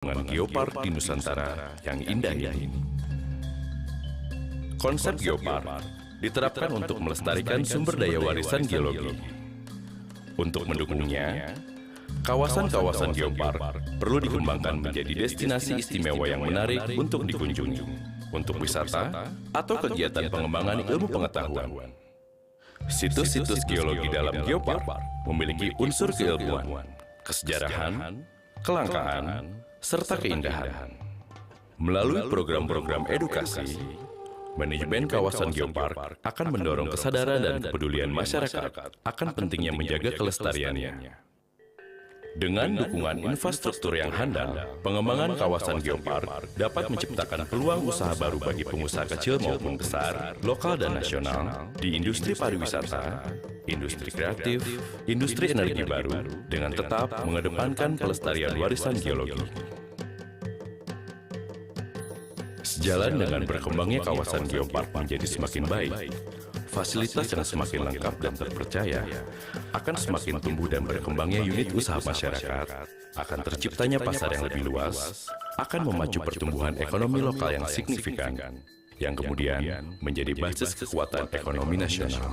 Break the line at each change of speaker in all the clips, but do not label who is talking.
dengan Geopark di Nusantara yang indah ini. Konsep Geopark diterapkan untuk melestarikan sumber daya warisan geologi. Untuk mendukungnya, kawasan-kawasan Geopark perlu dikembangkan menjadi destinasi istimewa yang menarik untuk dikunjungi, untuk wisata atau kegiatan pengembangan ilmu pengetahuan. Situs-situs geologi dalam Geopark memiliki unsur keilmuan, kesejarahan, kelangkaan, serta keindahan. Melalui program-program edukasi, manajemen kawasan Geopark akan mendorong kesadaran dan kepedulian masyarakat akan pentingnya menjaga kelestariannya. Dengan dukungan infrastruktur yang handal, pengembangan kawasan Geopark dapat menciptakan peluang usaha baru bagi pengusaha kecil maupun besar, lokal dan nasional, di industri pariwisata, industri kreatif, industri energi baru, dengan tetap mengedepankan pelestarian warisan geologi. Sejalan dengan berkembangnya kawasan Geopark menjadi semakin baik, fasilitas yang semakin lengkap dan terpercaya, akan semakin tumbuh dan berkembangnya unit usaha masyarakat, akan terciptanya pasar yang lebih luas, akan memacu pertumbuhan ekonomi lokal yang signifikan, yang kemudian menjadi basis kekuatan ekonomi nasional.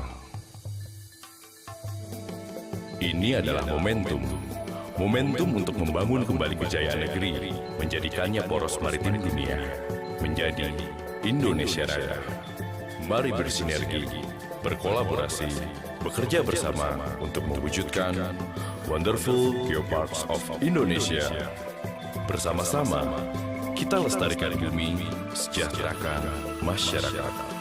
Ini adalah momentum untuk membangun kembali kejayaan negeri, menjadikannya poros maritim dunia, menjadi Indonesia Raya. Mari bersinergi, berkolaborasi, bekerja bersama untuk mewujudkan Wonderful Geoparks of Indonesia. Bersama-sama, kita lestarikan bumi, sejahterakan masyarakat.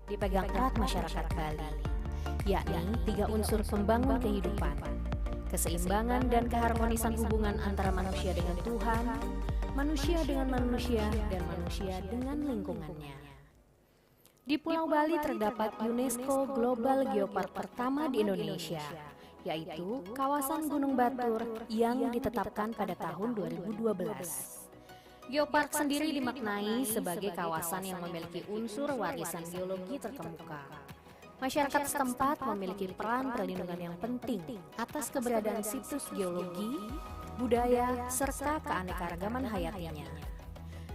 Dipegang erat masyarakat Bali, yakni 3 unsur pembangun kehidupan, keseimbangan dan keharmonisan hubungan antara manusia dengan Tuhan, manusia dengan manusia, dan manusia dengan lingkungannya. Di Pulau Bali terdapat UNESCO Global Geopark pertama di Indonesia, yaitu kawasan Gunung Batur yang ditetapkan pada tahun 2012. Geopark sendiri dimaknai sebagai kawasan yang memiliki unsur warisan geologi terkemuka. Masyarakat setempat memiliki peran perlindungan yang penting atas keberadaan situs geologi, budaya, serta keanekaragaman hayatinya.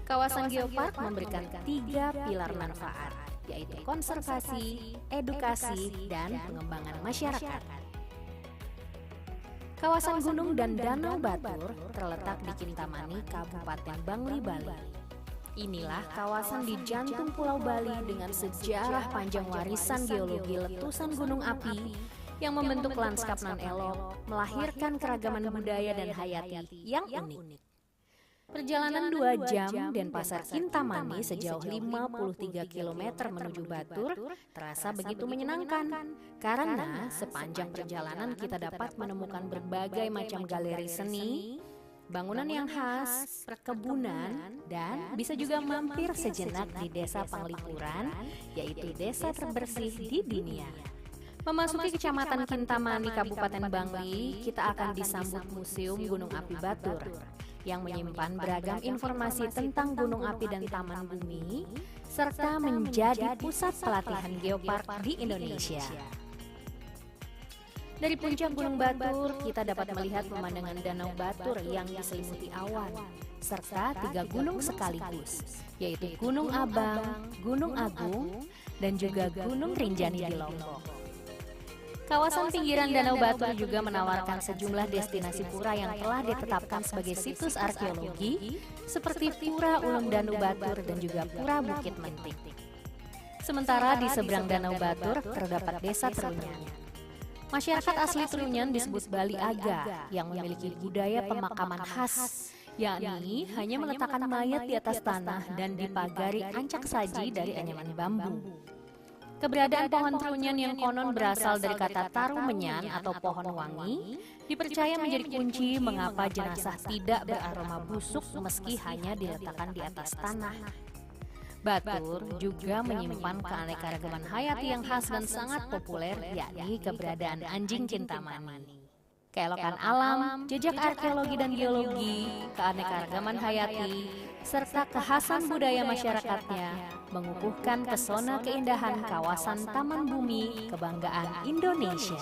Kawasan Geopark memberikan 3 pilar manfaat, yaitu konservasi, edukasi, dan pengembangan masyarakat. Kawasan gunung dan danau Batur terletak di Kintamani, Kabupaten Bangli, Bali. Inilah kawasan di jantung Pulau Bali dengan sejarah panjang warisan geologi letusan gunung api yang membentuk landskap nan elok, melahirkan keragaman budaya dan hayati yang unik. Perjalanan 2 jam Denpasar Kintamani sejauh 53 km menuju Batur terasa begitu menyenangkan karena sepanjang perjalanan kita dapat menemukan berbagai macam galeri seni, bangunan yang khas, perkebunan, dan bisa juga mampir sejenak di Desa Panglipuran, yaitu desa terbersih di dunia. Memasuki Kecamatan Kintamani, Kabupaten Bangli, kita akan disambut Museum Gunung Api Batur yang menyimpan beragam informasi tentang gunung api dan taman bumi, serta menjadi pusat pelatihan geopark di Indonesia. Dari puncak Gunung Batur, kita dapat melihat pemandangan Danau Batur yang diselimuti awan, serta 3 gunung sekaligus, yaitu Gunung Abang, Gunung Agung, dan juga Gunung Rinjani di Lombok. Kawasan pinggiran Danau Batur juga menawarkan sejumlah destinasi pura yang telah ditetapkan sebagai situs arkeologi, seperti Pura Ulun Danau Batur dan juga Pura Bukit Mentik. Sementara di seberang Danau Batur terdapat Desa Trunyan. Masyarakat asli Trunyan disebut Bali Aga yang memiliki budaya pemakaman khas, yakni hanya meletakkan mayat di atas tanah dan dipagari ancak saji dari anyaman bambu. Keberadaan pohon trunyan yang konon berasal dari kata tarumenyan atau pohon wangi dipercaya menjadi kunci mengapa jenazah tidak beraroma busuk meski hanya diletakkan di atas tanah. Batur juga menyimpan keanekaragaman hayati yang khas dan sangat populer, yakni keberadaan anjing cintamani. Keelokan alam, jejak arkeologi dan geologi, keanekaragaman hayati, serta kekhasan budaya masyarakatnya mengukuhkan pesona keindahan kawasan Taman Bumi Kebanggaan Indonesia.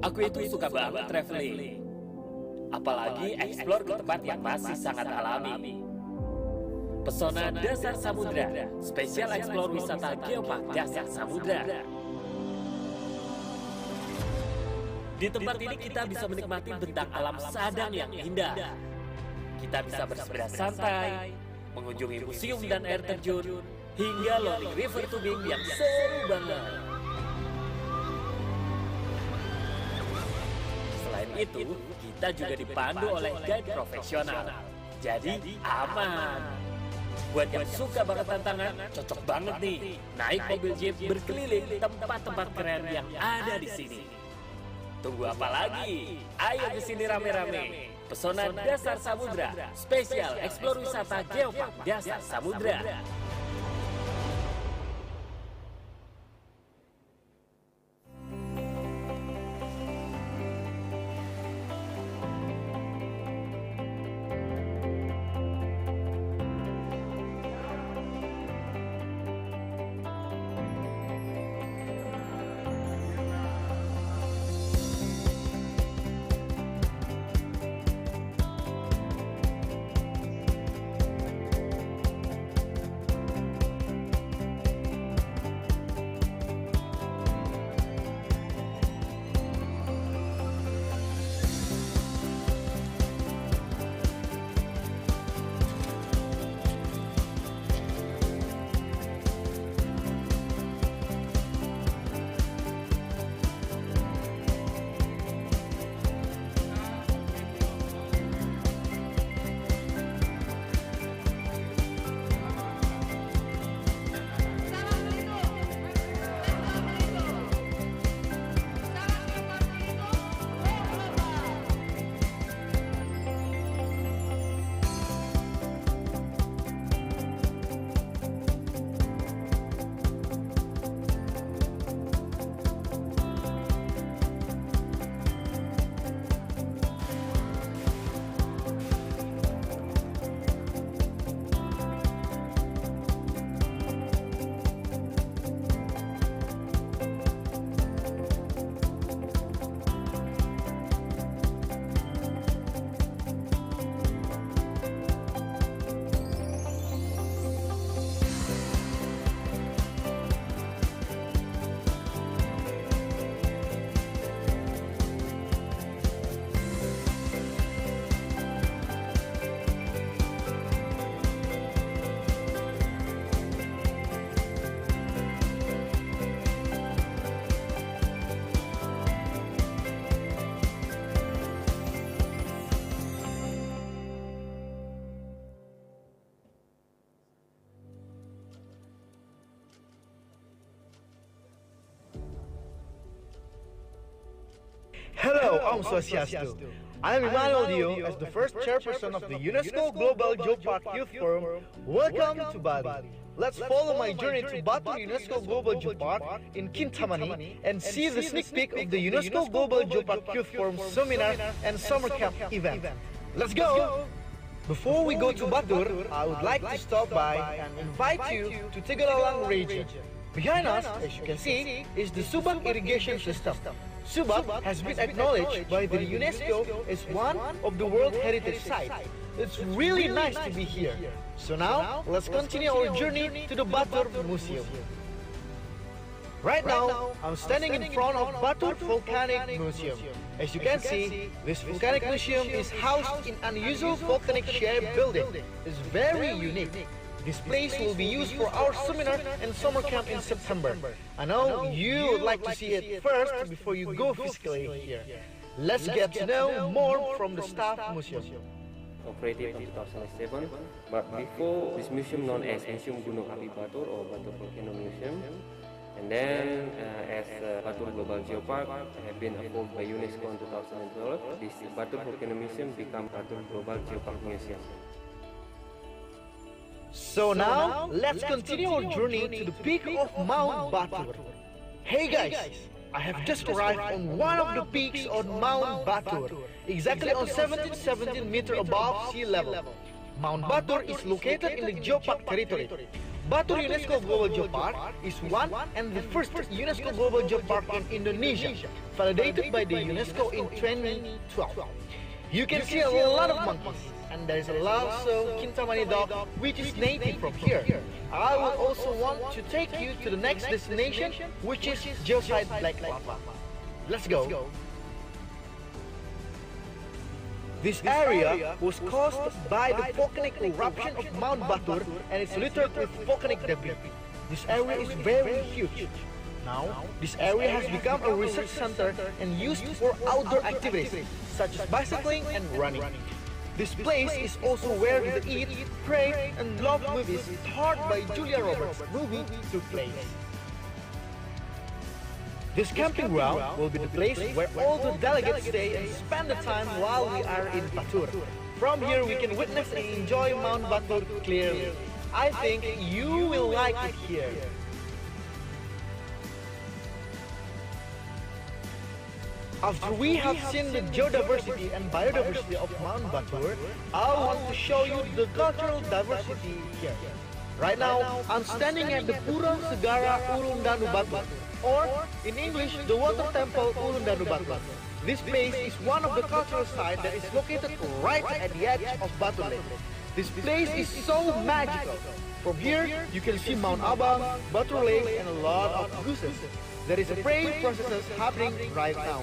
Aku itu suka banget traveling, apalagi explore ke tempat yang masih sangat alami. Pesona dasar samudra, spesial explore wisata Geopark dasar samudra. Di tempat ini kita bisa menikmati bentang alam Sadang yang indah. Kita bisa bersepeda santai, mengunjungi museum dan air terjun, hingga loading river tubing yang seru banget. Selain itu, kita juga dipandu oleh guide profesional, jadi aman. Buat yang suka banget tantangan, cocok banget nih naik mobil jeep berkeliling tempat-tempat keren yang ada di sini. Tunggu apa lagi? Ayo ke sini rame-rame. Pesona Dasar Samudra, spesial eksplor wisata Geopark Dasar Samudra.
Hello, I'm Swastiastu. I'm Emmanuel Dio as the first chairperson of the UNESCO Global Geopark Youth Forum. Welcome to Bali. Let's follow my journey to Batur UNESCO Global Geopark in Kintamani and see the sneak peek of the UNESCO Global Geopark Youth Forum seminar and summer camp event. Let's go! Before we go to Batur, I would like to stop by and invite you to Tegalalang region. Behind us, as you can see, is the Subak irrigation system. Subak has been acknowledged by the UNESCO as one of the World Heritage Sites. It's really nice to be here. So now, let's continue our journey to the Batur Museum. Right now, I'm standing in front of Batur Volcanic Museum. As you can see, this volcanic museum is housed in an unusual volcanic shaped building. It's very unique. This place will be used for our seminar and summer camp in September. I know you would like to see it first before you go physically here. Let's get to know more from the staff museum.
Operated in 2007, but before this museum known as Museum Gunung Api Batur or Batur Volcano Museum. Museum. And then, as Batur Global Geopark have been approved by UNESCO in 2012, this Batur Volcano Museum became Batur Global Geopark Museum.
So now, let's continue our journey to the peak of Mount Batur. Hey guys, I have just arrived on one of the peaks on Mount Batur, exactly on 1717 meters above sea level. Mount Batur is located in the Geopark territory. Batur UNESCO Global Geopark is one and the first UNESCO Global Geopark in Indonesia, validated by the UNESCO in 2012. You can see a lot of monkeys, and there is also Kintamani dog, which is native from here. I will also want to take you to the next destination, which is Geosite Black Lava. Let's go. This area was caused by the volcanic eruption of Mount Batur and it's littered with volcanic debris. This area is very huge. Now, this area has become a research center and used for outdoor activities such as bicycling and running. This place is also where the Eat, Pray and Love movies starred by Julia Roberts' movie took place. This camping ground will be the place where all the delegates stay and spend the time while we are in Batur. From here we can witness and enjoy Mount Batur clearly. I think you will like it here. After we have seen the geodiversity and biodiversity of Mount Batur, I want to show you the cultural diversity here. Right now, I'm standing at the Pura Segara Ulun Danu Batur, or in English, the Water Temple Ulun Danu Batur. This place is one of the cultural sites that is located right at the edge of Batur Lake. This place is so magical. From here, you can see Mount Abang, Batur Lake, and a lot of gooses. There is a praying process happening right now.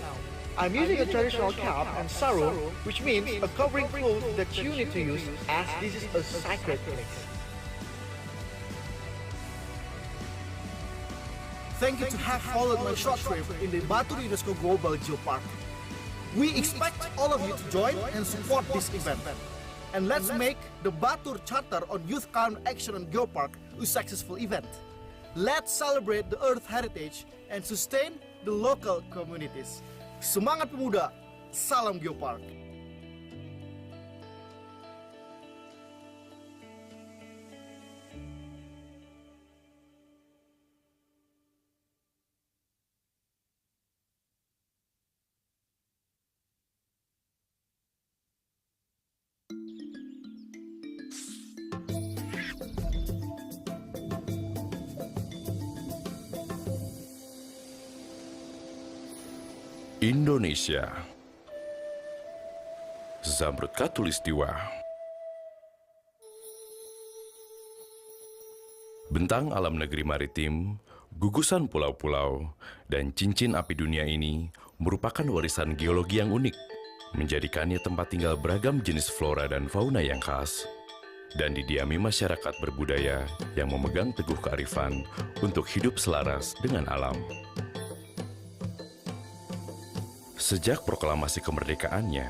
I'm using a traditional cap and sarung, which means a covering cloth that you need to use as this is a sacred place.
Thank you to have followed my short trip in the Batur UNESCO Global Geopark. We expect all of you to join and support this event. And let's make the Batur Charter on Youth Climate Action on Geopark a successful event. Let's celebrate the Earth heritage and sustain the local communities. Semangat pemuda, salam Geopark.
Indonesia. Zamrud Khatulistiwa. Bentang alam negeri maritim, gugusan pulau-pulau, dan cincin api dunia ini merupakan warisan geologi yang unik, menjadikannya tempat tinggal beragam jenis flora dan fauna yang khas, dan didiami masyarakat berbudaya yang memegang teguh kearifan untuk hidup selaras dengan alam. Sejak proklamasi kemerdekaannya,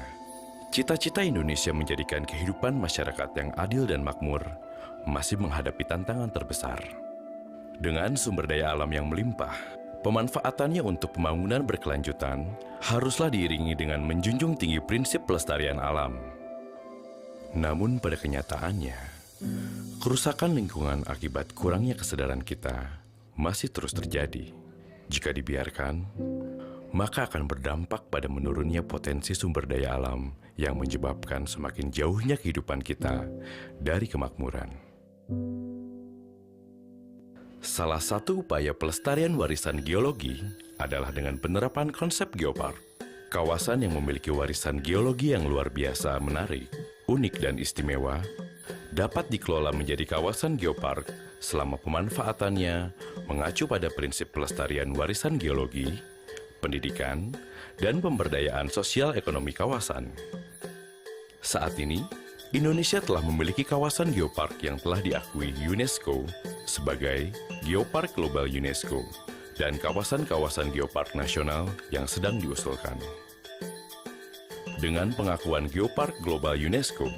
cita-cita Indonesia menjadikan kehidupan masyarakat yang adil dan makmur masih menghadapi tantangan terbesar. Dengan sumber daya alam yang melimpah, pemanfaatannya untuk pembangunan berkelanjutan haruslah diiringi dengan menjunjung tinggi prinsip pelestarian alam. Namun pada kenyataannya, kerusakan lingkungan akibat kurangnya kesadaran kita masih terus terjadi. Jika dibiarkan, maka akan berdampak pada menurunnya potensi sumber daya alam yang menyebabkan semakin jauhnya kehidupan kita dari kemakmuran. Salah satu upaya pelestarian warisan geologi adalah dengan penerapan konsep geopark. Kawasan yang memiliki warisan geologi yang luar biasa menarik, unik dan istimewa, dapat dikelola menjadi kawasan geopark selama pemanfaatannya mengacu pada prinsip pelestarian warisan geologi, pendidikan, dan pemberdayaan sosial ekonomi kawasan. Saat ini, Indonesia telah memiliki kawasan geopark yang telah diakui UNESCO sebagai Geopark Global UNESCO dan kawasan-kawasan geopark nasional yang sedang diusulkan. Dengan pengakuan Geopark Global UNESCO,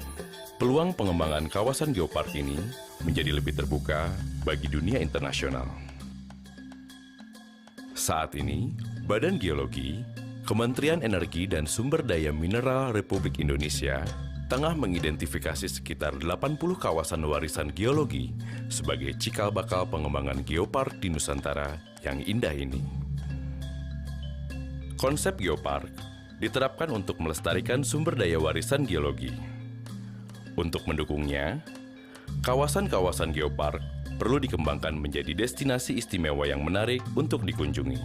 peluang pengembangan kawasan geopark ini menjadi lebih terbuka bagi dunia internasional. Saat ini, Badan Geologi, Kementerian Energi dan Sumber Daya Mineral Republik Indonesia tengah mengidentifikasi sekitar 80 kawasan warisan geologi sebagai cikal bakal pengembangan geopark di Nusantara yang indah ini. Konsep geopark diterapkan untuk melestarikan sumber daya warisan geologi. Untuk mendukungnya, kawasan-kawasan geopark perlu dikembangkan menjadi destinasi istimewa yang menarik untuk dikunjungi,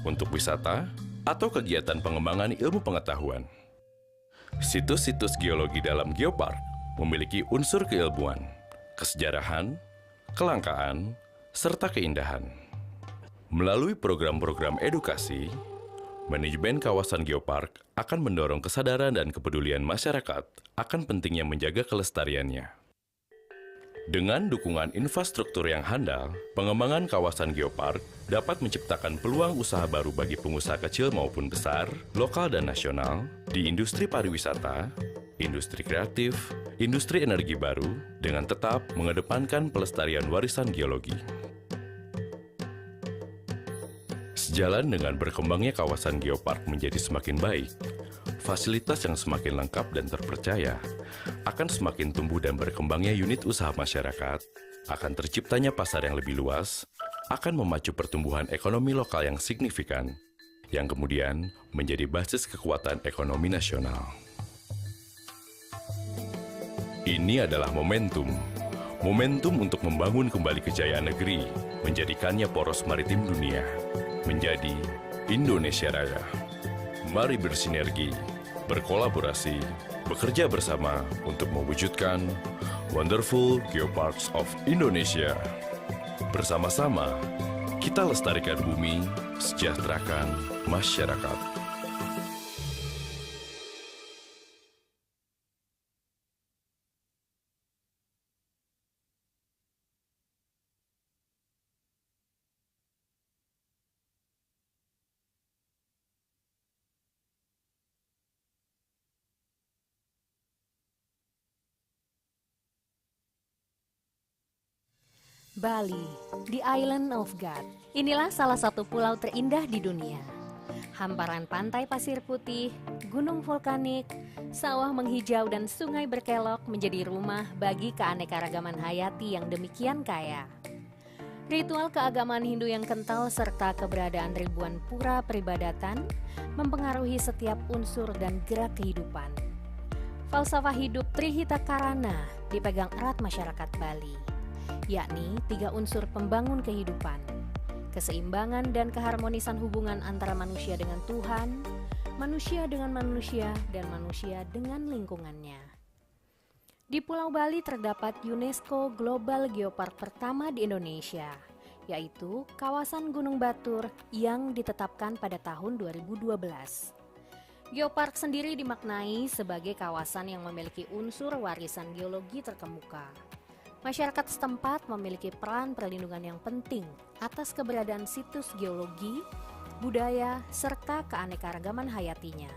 untuk wisata atau kegiatan pengembangan ilmu pengetahuan. Situs-situs geologi dalam geopark memiliki unsur keilmuan, kesejarahan, kelangkaan, serta keindahan. Melalui program-program edukasi, manajemen kawasan geopark akan mendorong kesadaran dan kepedulian masyarakat akan pentingnya menjaga kelestariannya. Dengan dukungan infrastruktur yang handal, pengembangan kawasan geopark dapat menciptakan peluang usaha baru bagi pengusaha kecil maupun besar, lokal dan nasional, di industri pariwisata, industri kreatif, industri energi baru, dengan tetap mengedepankan pelestarian warisan geologi. Sejalan dengan berkembangnya kawasan geopark menjadi semakin baik, fasilitas yang semakin lengkap dan terpercaya akan semakin tumbuh dan berkembangnya unit usaha masyarakat, akan terciptanya pasar yang lebih luas, akan memacu pertumbuhan ekonomi lokal yang signifikan, yang kemudian menjadi basis kekuatan ekonomi nasional. Ini adalah momentum untuk membangun kembali kejayaan negeri, menjadikannya poros maritim dunia, menjadi Indonesia Raya. Mari bersinergi, berkolaborasi, bekerja bersama untuk mewujudkan Wonderful Geoparks of Indonesia. Bersama-sama, kita lestarikan bumi, sejahterakan masyarakat.
Bali, the island of God. Inilah salah satu pulau terindah di dunia. Hamparan pantai pasir putih, gunung vulkanik, sawah menghijau dan sungai berkelok menjadi rumah bagi keanekaragaman hayati yang demikian kaya. Ritual keagamaan Hindu yang kental serta keberadaan ribuan pura peribadatan mempengaruhi setiap unsur dan gerak kehidupan. Falsafah hidup Trihita Karana dipegang erat masyarakat Bali, yakni 3 unsur pembangun kehidupan, keseimbangan dan keharmonisan hubungan antara manusia dengan Tuhan, manusia dengan manusia, dan manusia dengan lingkungannya. Di Pulau Bali terdapat UNESCO Global Geopark pertama di Indonesia, yaitu kawasan Gunung Batur yang ditetapkan pada tahun 2012. Geopark sendiri dimaknai sebagai kawasan yang memiliki unsur warisan geologi terkemuka. Masyarakat setempat memiliki peran perlindungan yang penting atas keberadaan situs geologi, budaya, serta keanekaragaman hayatinya.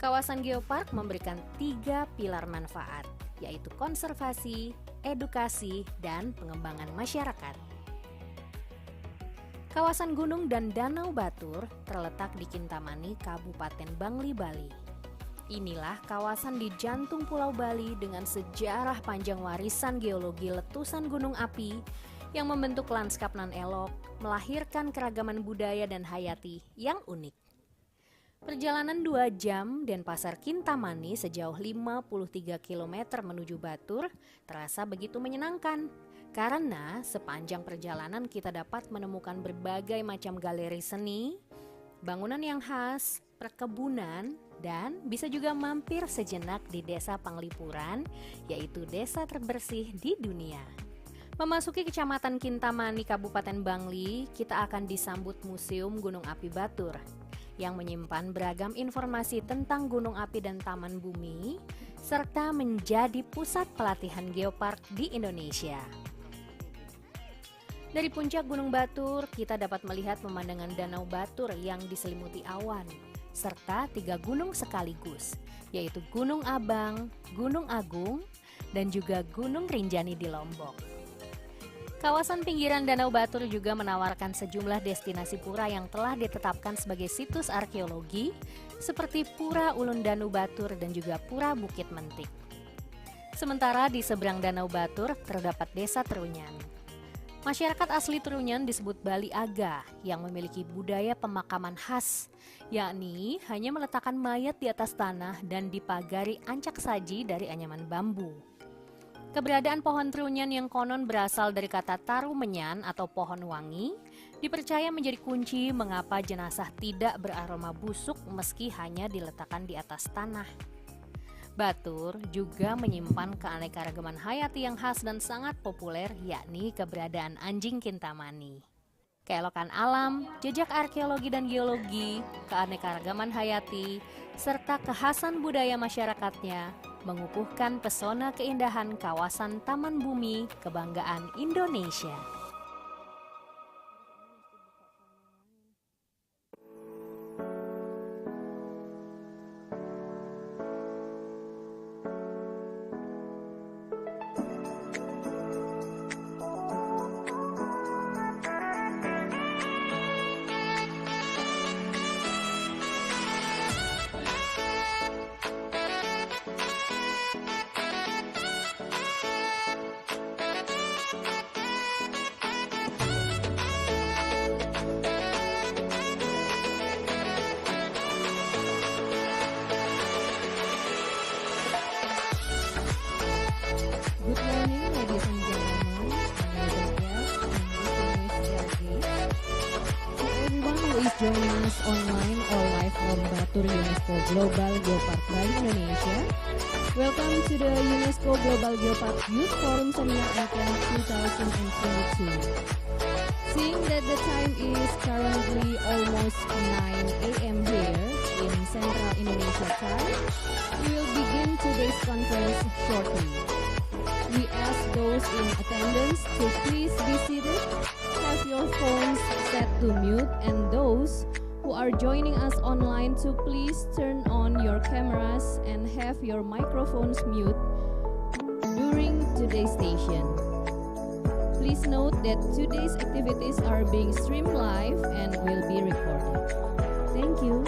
Kawasan geopark memberikan 3 pilar manfaat, yaitu konservasi, edukasi, dan pengembangan masyarakat. Kawasan Gunung dan Danau Batur terletak di Kintamani, Kabupaten Bangli, Bali. Inilah kawasan di jantung Pulau Bali dengan sejarah panjang warisan geologi letusan gunung api yang membentuk lanskap nan elok, melahirkan keragaman budaya dan hayati yang unik. Perjalanan 2 jam Denpasar Kintamani sejauh 53 km menuju Batur terasa begitu menyenangkan, karena sepanjang perjalanan kita dapat menemukan berbagai macam galeri seni, bangunan yang khas, perkebunan, dan bisa juga mampir sejenak di Desa Panglipuran, yaitu desa terbersih di dunia. Memasuki Kecamatan Kintamani, Kabupaten Bangli, kita akan disambut Museum Gunung Api Batur yang menyimpan beragam informasi tentang gunung api dan taman bumi, serta menjadi pusat pelatihan geopark di Indonesia. Dari puncak Gunung Batur, kita dapat melihat pemandangan Danau Batur yang diselimuti awan, serta 3 gunung sekaligus, yaitu Gunung Abang, Gunung Agung, dan juga Gunung Rinjani di Lombok. Kawasan pinggiran Danau Batur juga menawarkan sejumlah destinasi pura yang telah ditetapkan sebagai situs arkeologi, seperti Pura Ulun Danu Batur dan juga Pura Bukit Mentik. Sementara di seberang Danau Batur terdapat Desa Trunyan. Masyarakat asli Trunyan disebut Bali Aga yang memiliki budaya pemakaman khas, yakni hanya meletakkan mayat di atas tanah dan dipagari ancak saji dari anyaman bambu. Keberadaan pohon trunyan yang konon berasal dari kata tarumenyan atau pohon wangi, dipercaya menjadi kunci mengapa jenazah tidak beraroma busuk meski hanya diletakkan di atas tanah. Batur juga menyimpan keanekaragaman hayati yang khas dan sangat populer, yakni keberadaan anjing kintamani. Keelokan alam, jejak arkeologi dan geologi, keanekaragaman hayati, serta kekhasan budaya masyarakatnya mengukuhkan pesona keindahan kawasan Taman Bumi Kebanggaan Indonesia.
Good morning, ladies and gentlemen, to everyone who is joining us online or live from Batur UNESCO Global Geopark Bali, Indonesia. Welcome to the UNESCO Global Geopark Youth Forum Seminar and Camp 2022. Seeing that the time is currently almost 9 a.m. here in Central Indonesia time, we will begin today's conference shortly. We ask those in attendance to please be seated, have your phones set to mute, and those who are joining us online to please turn on your cameras and have your microphones mute during today's session. Please note that today's activities are being streamed live and will be recorded. Thank you.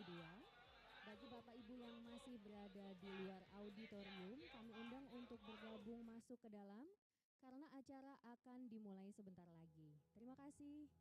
kedua, bagi Bapak Ibu yang masih berada di luar auditorium, kami undang untuk bergabung masuk ke dalam karena acara akan dimulai sebentar lagi. Terima kasih.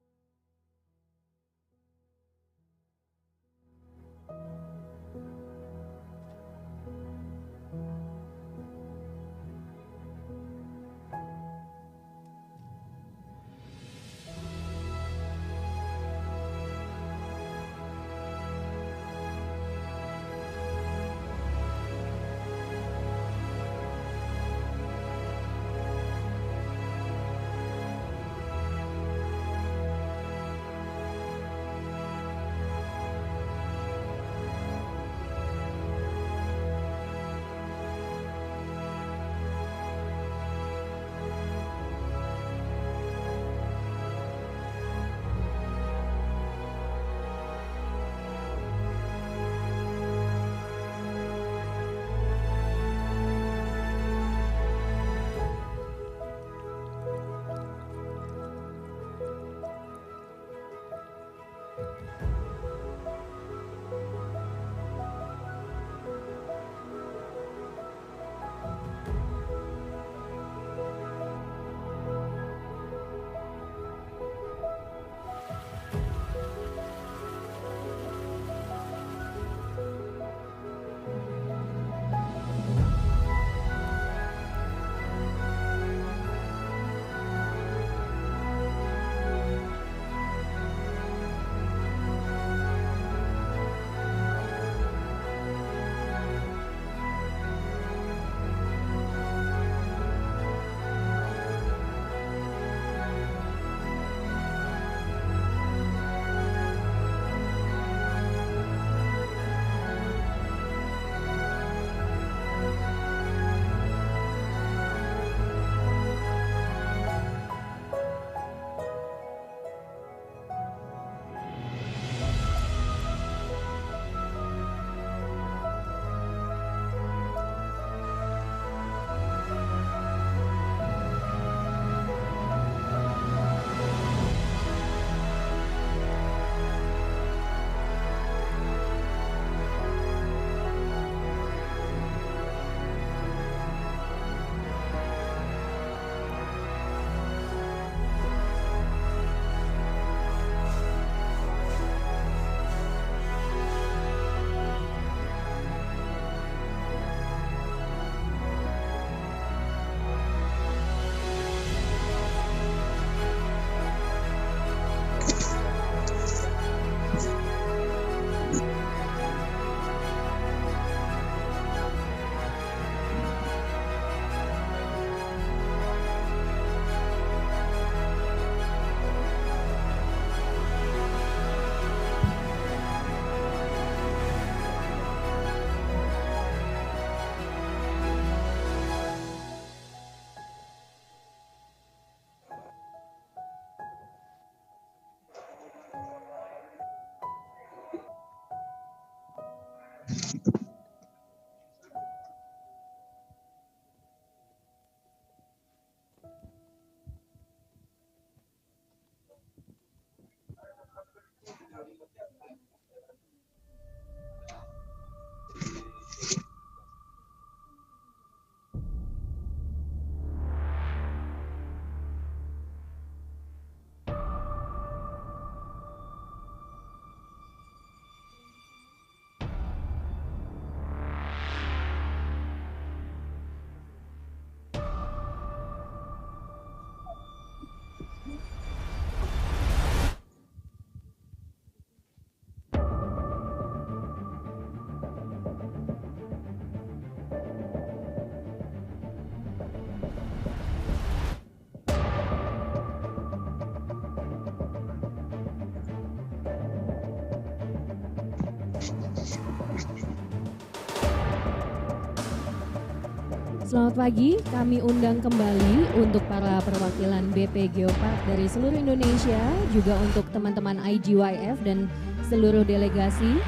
Selamat pagi, kami undang kembali untuk para perwakilan BP Geopark dari seluruh Indonesia, juga untuk teman-teman IGYF dan seluruh delegasi.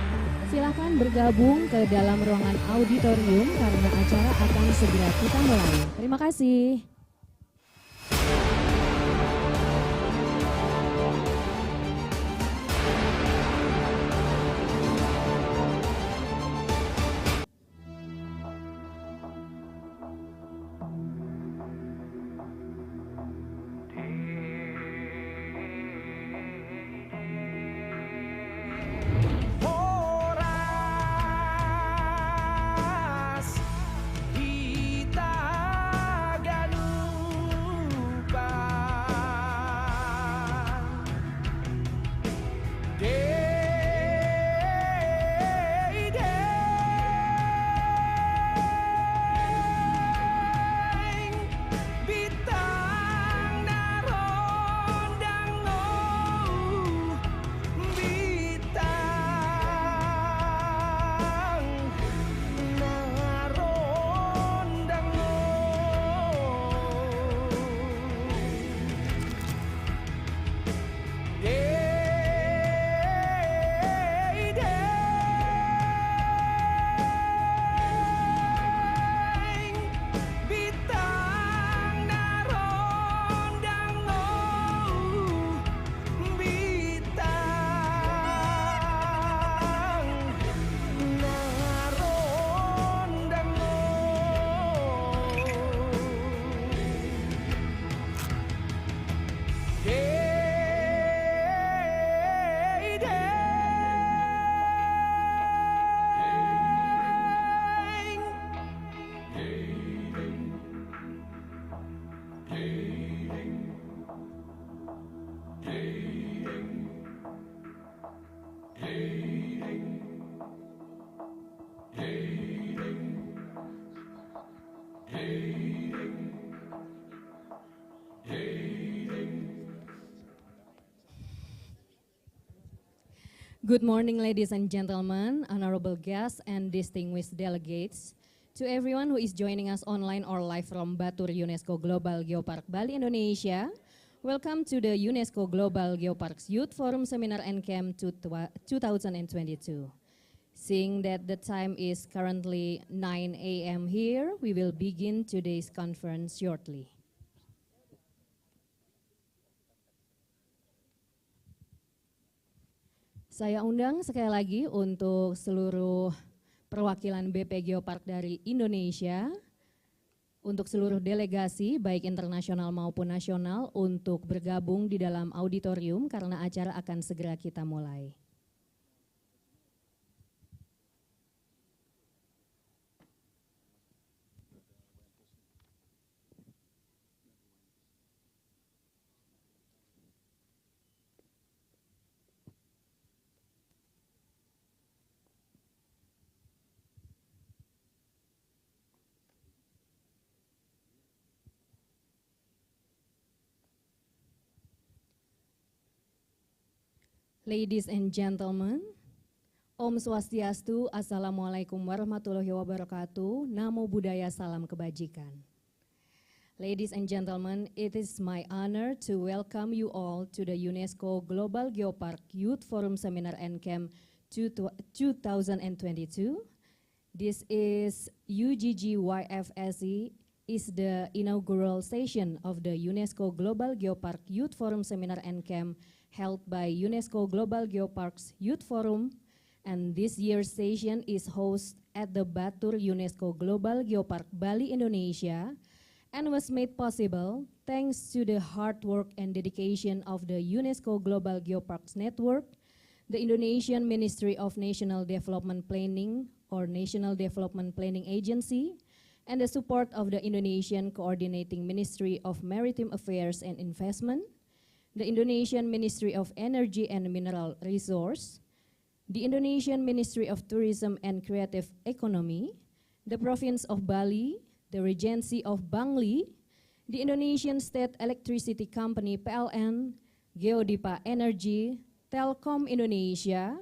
Silakan bergabung ke dalam ruangan auditorium karena acara akan segera kita mulai. Terima kasih. Good morning, ladies and gentlemen, honorable guests, and distinguished delegates. To everyone who is joining us online or live from Batur UNESCO Global Geopark Bali, Indonesia, welcome to the UNESCO Global Geoparks Youth Forum Seminar and Camp 2022. Seeing that the time is currently 9 a.m. here, we will begin today's conference shortly. Saya undang sekali lagi untuk seluruh perwakilan BP Geopark dari Indonesia, untuk seluruh delegasi baik internasional maupun nasional untuk bergabung di dalam auditorium karena acara akan segera kita mulai. Ladies and gentlemen, Om Swastiastu, Assalamualaikum warahmatullahi wabarakatuh, Namo Buddhaya, salam kebajikan. Ladies and gentlemen, it is my honor to welcome you all to the UNESCO Global Geopark Youth Forum Seminar and Camp 2022. This is UGGYFSE is the inaugural session of the UNESCO Global Geopark Youth Forum Seminar and Camp held by UNESCO Global Geoparks Youth Forum, and this year's session is hosted at the Batur UNESCO Global Geopark Bali, Indonesia, and was made possible thanks to the hard work and dedication of the UNESCO Global Geoparks Network, the Indonesian Ministry of National Development Planning or National Development Planning Agency, and the support of the Indonesian Coordinating Ministry of Maritime Affairs and Investment, the Indonesian Ministry of Energy and Mineral Resource, the Indonesian Ministry of Tourism and Creative Economy, the Province of Bali, the Regency of Bangli, the Indonesian State Electricity Company PLN, Geodipa Energy, Telkom Indonesia,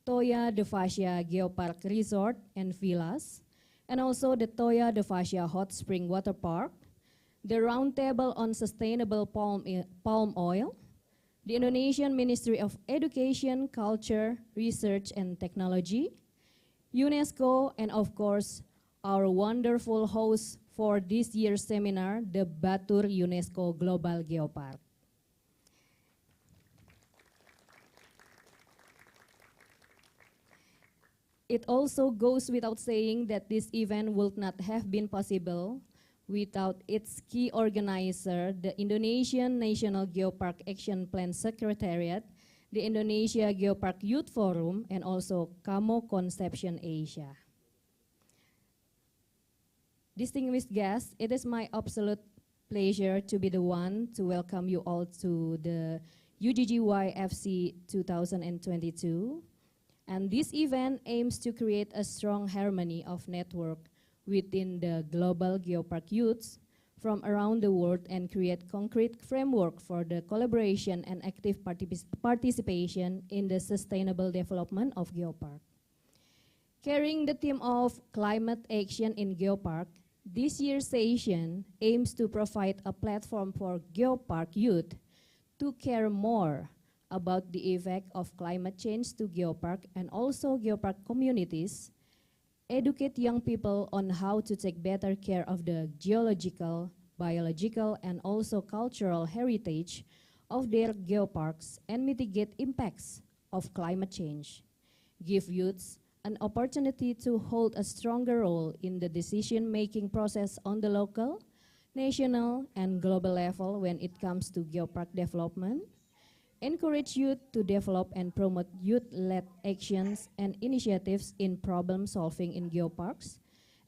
Toya de Fascia Geopark Resort and Villas, and also the Toya de Fascia Hot Spring Water Park, the Roundtable on Sustainable Palm Oil, the Indonesian Ministry of Education, Culture, Research and Technology, UNESCO, and of course, our wonderful host for this year's seminar, the Batur UNESCO Global Geopark. It also goes without saying that this event would not have been possible without its key organizer, the Indonesian National Geopark Action Plan Secretariat, the Indonesia Geopark Youth Forum, and also Camo Conception Asia. Distinguished guests, it is my absolute pleasure to be the one to welcome you all to the UGGYFC 2022. And this event aims to create a strong harmony of network within the global geopark youths from around the world and create concrete framework for the collaboration and active participation in the sustainable development of geopark. Carrying the theme of climate action in geopark, this year's session aims to provide a platform for geopark youth to care more about the effect of climate change to geopark and also geopark communities, educate young people on how to take better care of the geological, biological, and also cultural heritage of their geoparks and mitigate impacts of climate change. Give youths an opportunity to hold a stronger role in the decision-making process on the local, national, and global level when it comes to geopark development. Encourage youth to develop and promote youth-led actions and initiatives in problem solving in geoparks,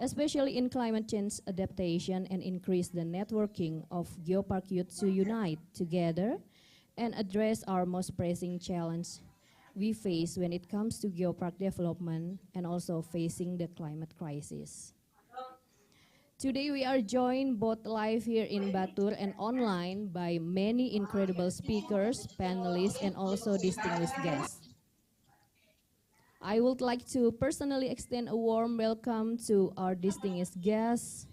especially in climate change adaptation, and increase the networking of geopark youth to unite together and address our most pressing challenge we face when it comes to geopark development and also facing the climate crisis. Today we are joined both live here in Batur and online by many incredible speakers, panelists, and also distinguished guests. I would like to personally extend a warm welcome to our distinguished guests.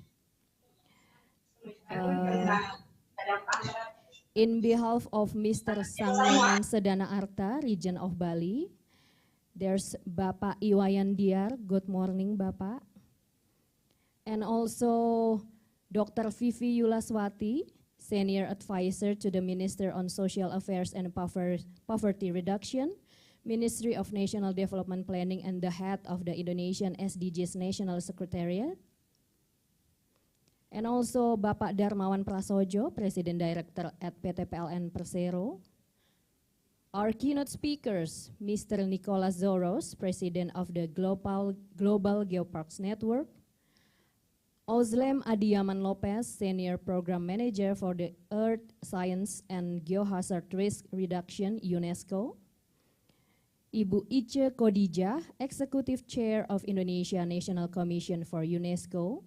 In behalf of Mr. Sangyonan Sedana Arta, Region of Bali, there's Bapak Iwayan Diar. Good morning, Bapak. And also Dr. Vivi Yulaswati, Senior Advisor to the Minister on Social Affairs and Poverty Reduction, Ministry of National Development Planning, and the head of the Indonesian SDGs National Secretariat. And also Bapak Darmawan Prasojo, President Director at PT PLN Persero. Our keynote speakers, Mr. Nicolas Zoros, President of the Global Geoparks Network. Ozlem Adiyaman Lopez, Senior Program Manager for the Earth Science and Geohazard Risk Reduction, UNESCO. Ibu Ice Kodijah, Executive Chair of Indonesia National Commission for UNESCO.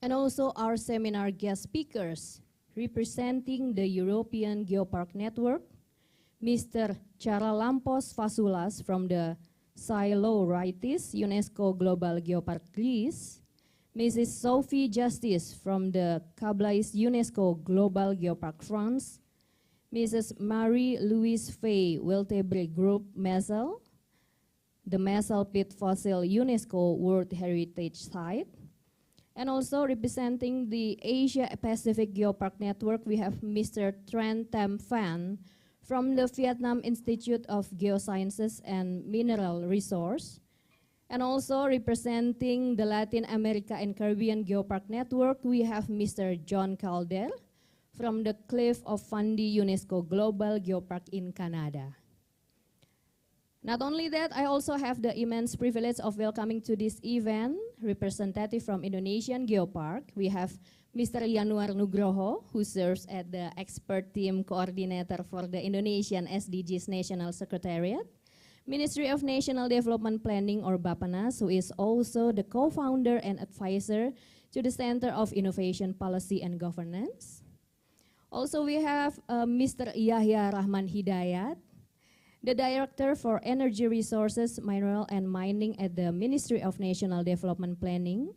And also our seminar guest speakers, representing the European Geopark Network, Mr. Charalampos Fasulas from the Siloritis UNESCO Global Geopark Greece, Mrs. Sophie Justice from the Kablais UNESCO Global Geopark France, Mrs. Marie-Louise Fay Wiltebre Group Messel, the Messel Pit Fossil UNESCO World Heritage Site. And also representing the Asia Pacific Geopark Network, we have Mr. Tran Tam Phan from the Vietnam Institute of Geosciences and Mineral Resource. And also representing the Latin America and Caribbean Geopark Network, we have Mr. John Calder from the Cliff of Fundy UNESCO Global Geopark in Canada. Not only that, I also have the immense privilege of welcoming to this event representative from Indonesian Geopark. We have Mr. Yanuar Nugroho, who serves as the expert team coordinator for the Indonesian SDGs National Secretariat, Ministry of National Development Planning or Bappenas, who is also the co-founder and advisor to the Center of Innovation Policy and Governance. Also we have Mr. Yahya Rahman Hidayat, the Director for Energy Resources, Mineral and Mining at the Ministry of National Development Planning.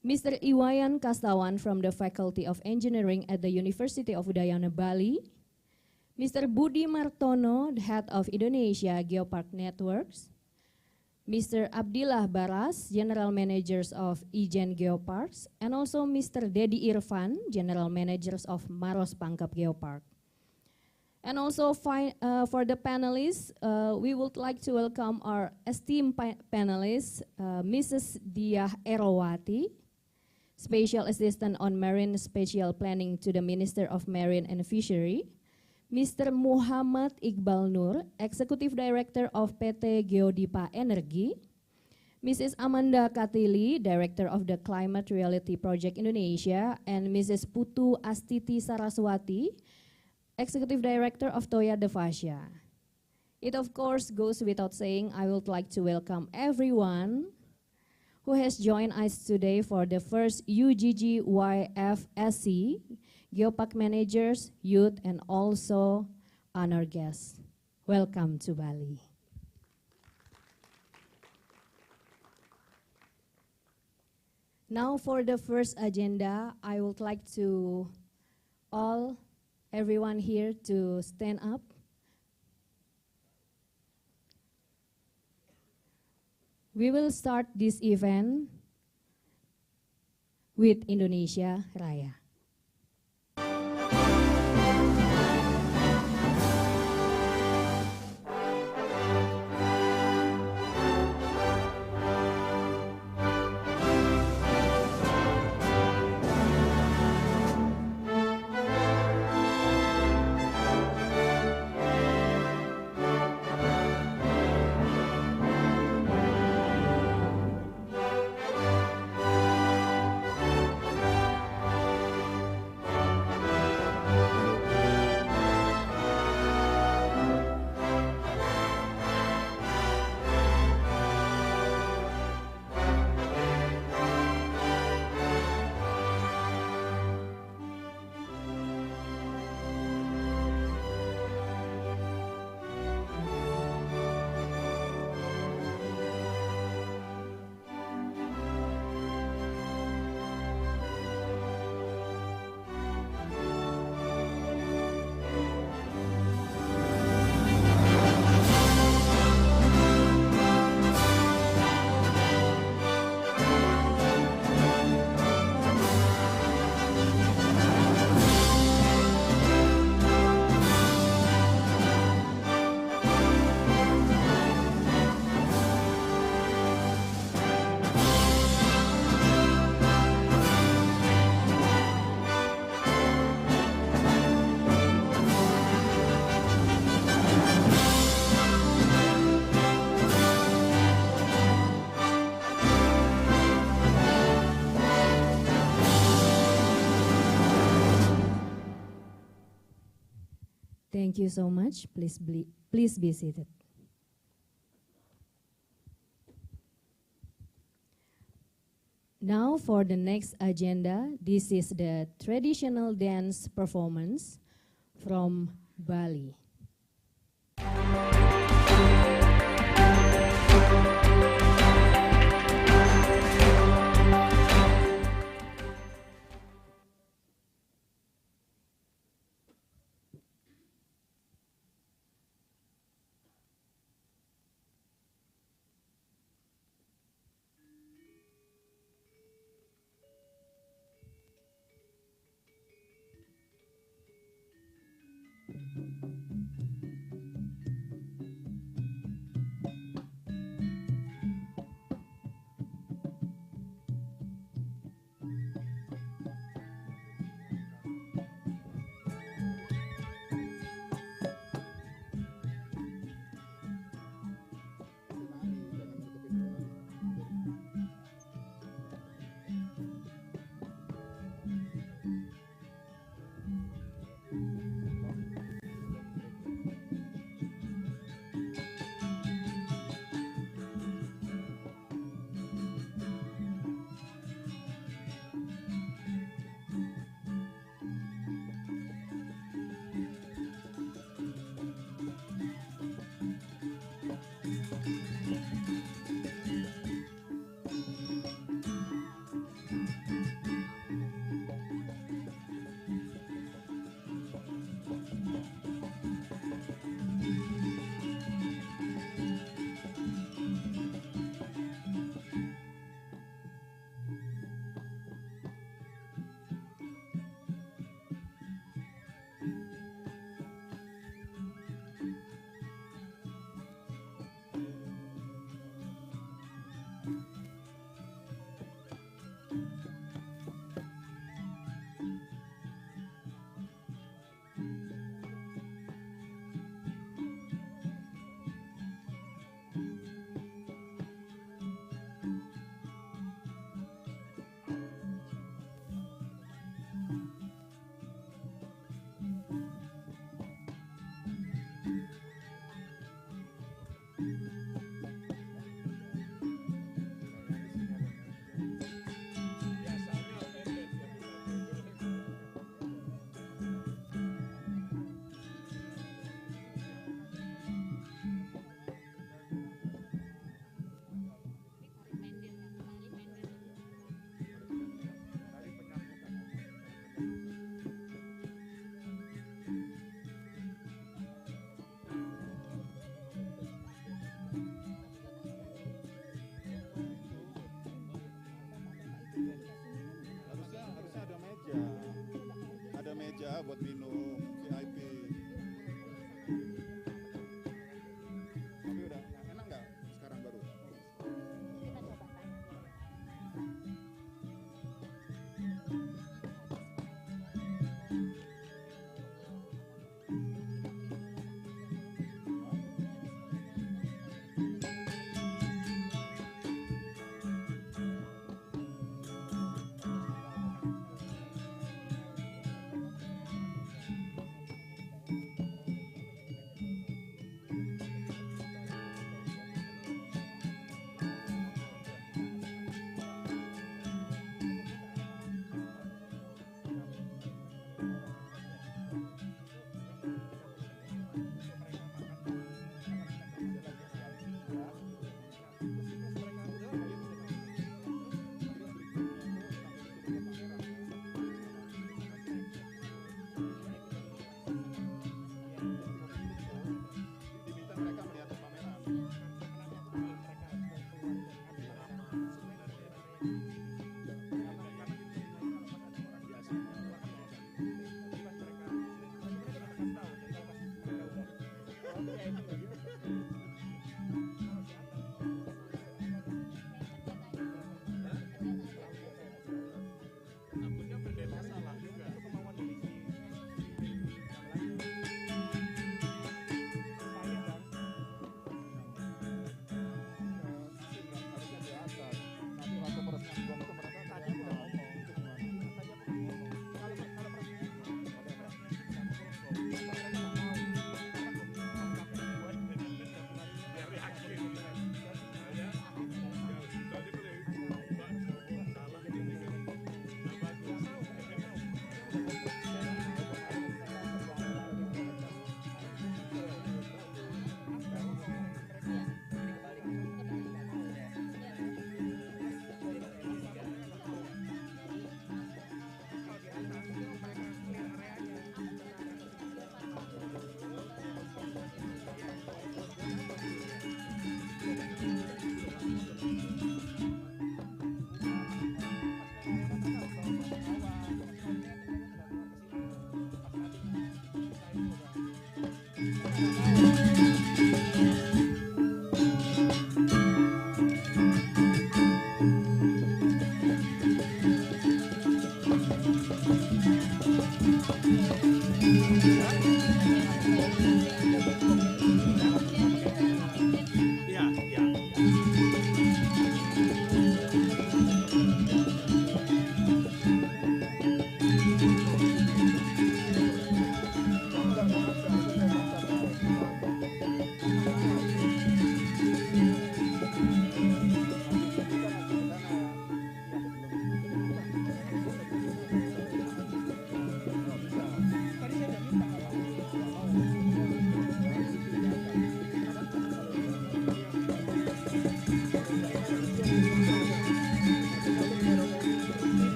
Mr. Iwayan Kastawan from the Faculty of Engineering at the University of Udayana, Bali. Mr. Budi Martono, the Head of Indonesia Geopark Networks. Mr. Abdillah Baras, General Managers of Ijen Geoparks. And also Mr. Dedi Irfan, General Managers of Maros Pangkep Geopark. And also for the panelists, we would like to welcome our esteemed panelists, Mrs. Diah Erowati, Special Assistant on Marine Spatial Planning to the Minister of Marine and Fishery, Mr. Muhammad Iqbal Nur, Executive Director of PT Geodipa Energi, Mrs. Amanda Katili, Director of the Climate Reality Project Indonesia, and Mrs. Putu Astiti Saraswati, Executive Director of Toya Devasya. It of course goes without saying, I would like to welcome everyone who has joined us today for the first UGGYFSC, Geopark Managers, Youth, and also honor guests. Welcome to Bali. Now for the first agenda, I would like to everyone here to stand up. We will start this event with Indonesia Raya. Thank you so much. Please be seated. Now for the next agenda, this is the traditional dance performance from Bali.
Ada meja buat minum VIP. Tapi udah enak nggak sekarang baru?
Kita coba tanya.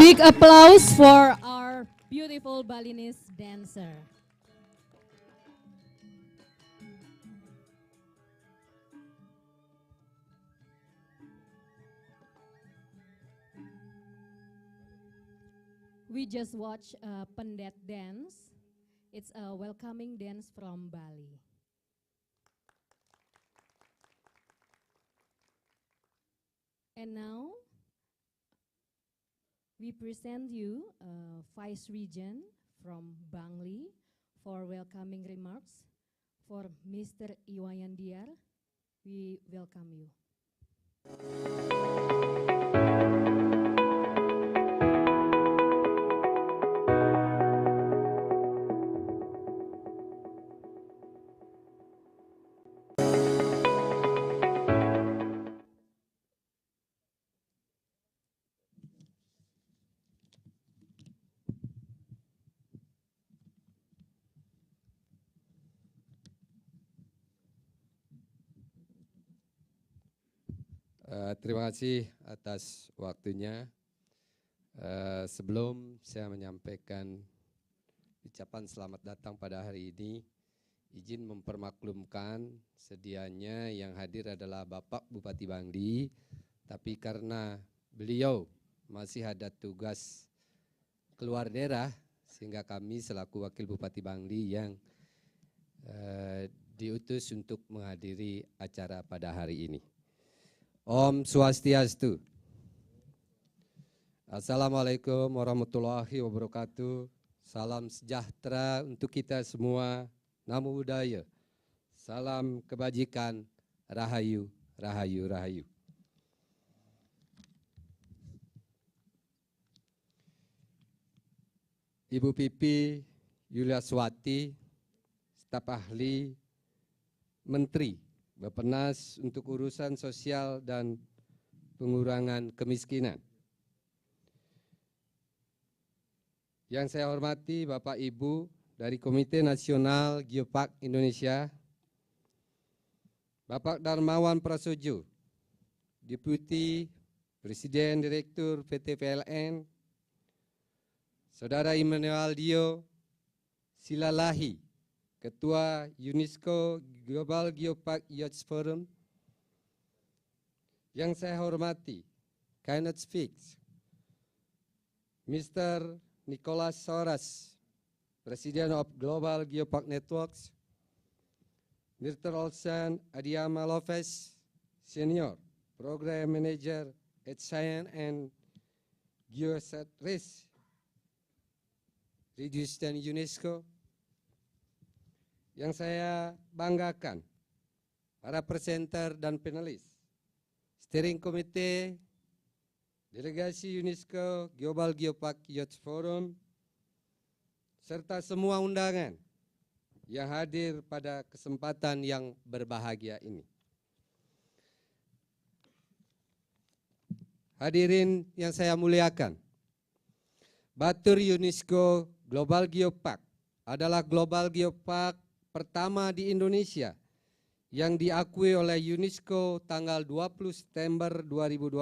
Big applause for our beautiful Balinese dancer. We just watched a pendet dance. It's a welcoming dance from Bali. And now, we present you Vice Regent from Bangli for welcoming remarks. For Mr. Iwayan Diar, we welcome you.
Terima kasih atas waktunya. Sebelum saya menyampaikan ucapan selamat datang pada hari ini, izin mempermaklumkan sedianya yang hadir adalah Bapak Bupati Bangli, tapi karena beliau masih ada tugas keluar daerah, sehingga kami selaku Wakil Bupati Bangli yang diutus untuk menghadiri acara pada hari ini. Om Swastiastu. Assalamualaikum warahmatullahi wabarakatuh. Salam sejahtera untuk kita semua. Namo Buddhaya. Salam kebajikan. Rahayu, rahayu, rahayu. Ibu Pipi Yulia Swati, staf ahli Menteri Bappenas untuk urusan sosial dan pengurangan kemiskinan. Yang saya hormati Bapak Ibu dari Komite Nasional Geopark Indonesia, Bapak Darmawan Prasojo, Deputi Presiden Direktur PT PLN, Saudara Immanuel Dio, Silalahi, Ketua UNESCO Global Geopark Youth Forum. Yang saya hormati, Cannot Speak, Mr. Nicholas Soras, President of Global Geopark Networks, Mr. Olsen Adiama Lopez, Senior Program Manager at Science and Geosat Risk, Reduced UNESCO. Yang saya banggakan, para presenter dan penulis, Steering Committee, Delegasi UNESCO Global Geopark Youth Forum, serta semua undangan yang hadir pada kesempatan yang berbahagia ini. Hadirin yang saya muliakan, Batur UNESCO Global Geopark adalah Global Geopark pertama di Indonesia yang diakui oleh UNESCO tanggal 20 September 2012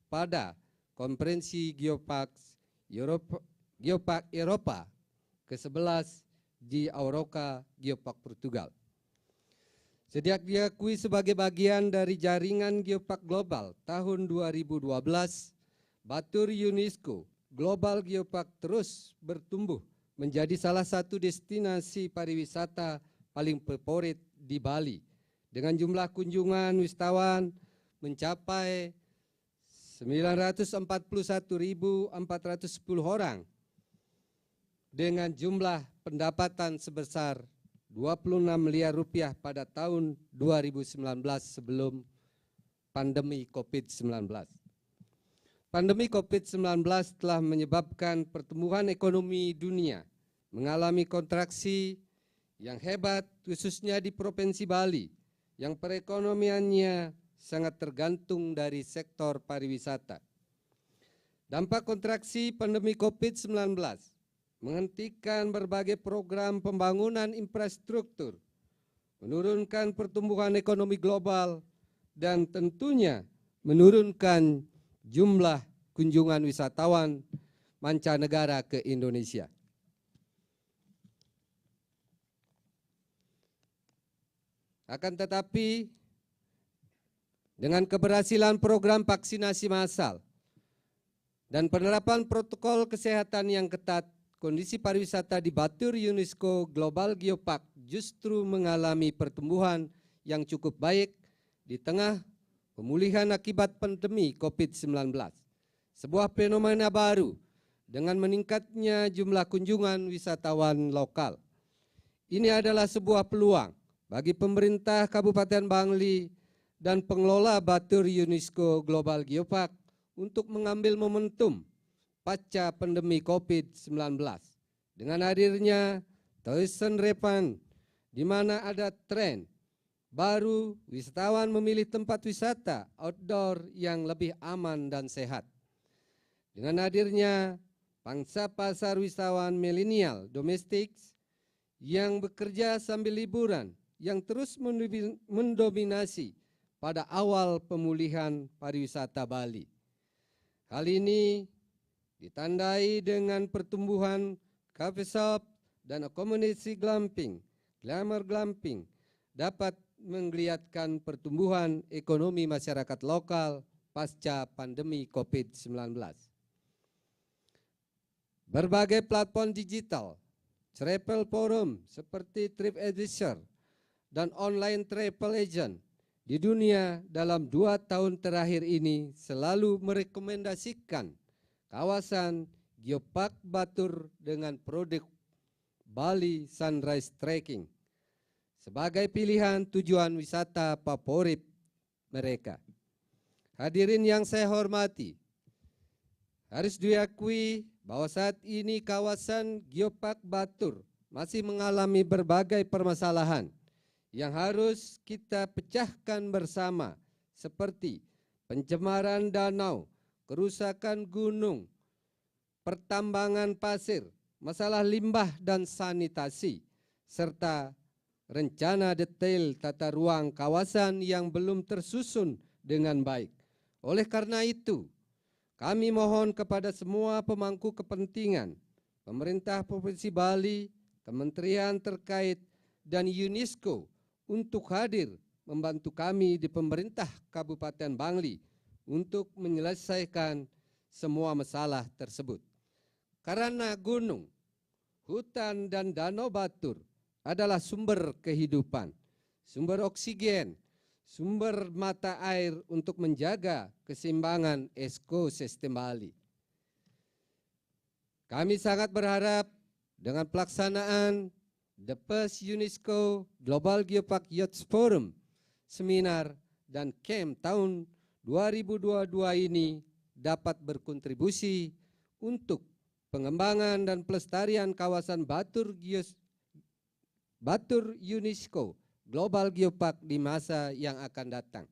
pada Konferensi Geopark Eropa ke-11 di Aroca, Geopark, Portugal. Sejak diakui sebagai bagian dari jaringan Geopark Global tahun 2012, Batur UNESCO Global Geopark terus bertumbuh menjadi salah satu destinasi pariwisata paling favorit di Bali, dengan jumlah kunjungan wisatawan mencapai 941.410 orang, dengan jumlah pendapatan sebesar 26 miliar rupiah pada tahun 2019 sebelum pandemi COVID-19. Pandemi COVID-19 telah menyebabkan pertumbuhan ekonomi dunia mengalami kontraksi yang hebat, khususnya di Provinsi Bali, yang perekonomiannya sangat tergantung dari sektor pariwisata. Dampak kontraksi pandemi COVID-19 menghentikan berbagai program pembangunan infrastruktur, menurunkan pertumbuhan ekonomi global, dan tentunya menurunkan jumlah kunjungan wisatawan mancanegara ke Indonesia. Akan tetapi, dengan keberhasilan program vaksinasi massal dan penerapan protokol kesehatan yang ketat, kondisi pariwisata di Batur UNESCO Global Geopark justru mengalami pertumbuhan yang cukup baik di tengah pemulihan akibat pandemi COVID-19. Sebuah fenomena baru dengan meningkatnya jumlah kunjungan wisatawan lokal. Ini adalah sebuah peluang bagi pemerintah Kabupaten Bangli dan pengelola Batur UNESCO Global Geopark untuk mengambil momentum pasca pandemi COVID-19 dengan hadirnya tourism revamp, di mana ada tren baru wisatawan memilih tempat wisata outdoor yang lebih aman dan sehat. Dengan hadirnya pangsa pasar wisatawan milenial domestik yang bekerja sambil liburan yang terus mendominasi pada awal pemulihan pariwisata Bali. Hal ini ditandai dengan pertumbuhan cafe shop dan akomodasi glamping, glamour glamping dapat menggeliatkan pertumbuhan ekonomi masyarakat lokal pasca pandemi COVID-19. Berbagai platform digital, travel forum seperti TripAdvisor dan online travel agent di dunia dalam 2 tahun terakhir ini selalu merekomendasikan kawasan Geopark Batur dengan produk Bali Sunrise Trekking sebagai pilihan tujuan wisata favorit mereka. Hadirin yang saya hormati, harus diakui bahwa saat ini kawasan Geopark Batur masih mengalami berbagai permasalahan yang harus kita pecahkan bersama, seperti pencemaran danau, kerusakan gunung, pertambangan pasir, masalah limbah dan sanitasi, serta rencana detail tata ruang kawasan yang belum tersusun dengan baik. Oleh karena itu, kami mohon kepada semua pemangku kepentingan, pemerintah Provinsi Bali, kementerian terkait, dan UNESCO untuk hadir membantu kami di pemerintah Kabupaten Bangli untuk menyelesaikan semua masalah tersebut. Karena gunung, hutan, dan danau batur adalah sumber kehidupan, sumber oksigen, sumber mata air untuk menjaga keseimbangan ekosistem Bali. Kami sangat berharap dengan pelaksanaan The First UNESCO Global Geopark Youth Forum, seminar, dan camp tahun 2022 ini dapat berkontribusi untuk pengembangan dan pelestarian kawasan Batur UNESCO Global Geopark di masa yang akan datang.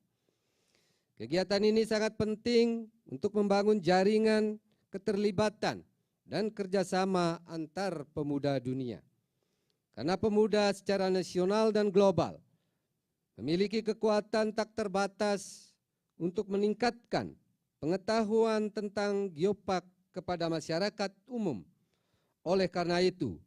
Kegiatan ini sangat penting untuk membangun jaringan keterlibatan dan kerjasama antar pemuda dunia. Karena pemuda secara nasional dan global memiliki kekuatan tak terbatas untuk meningkatkan pengetahuan tentang geopark kepada masyarakat umum. Oleh karena itu,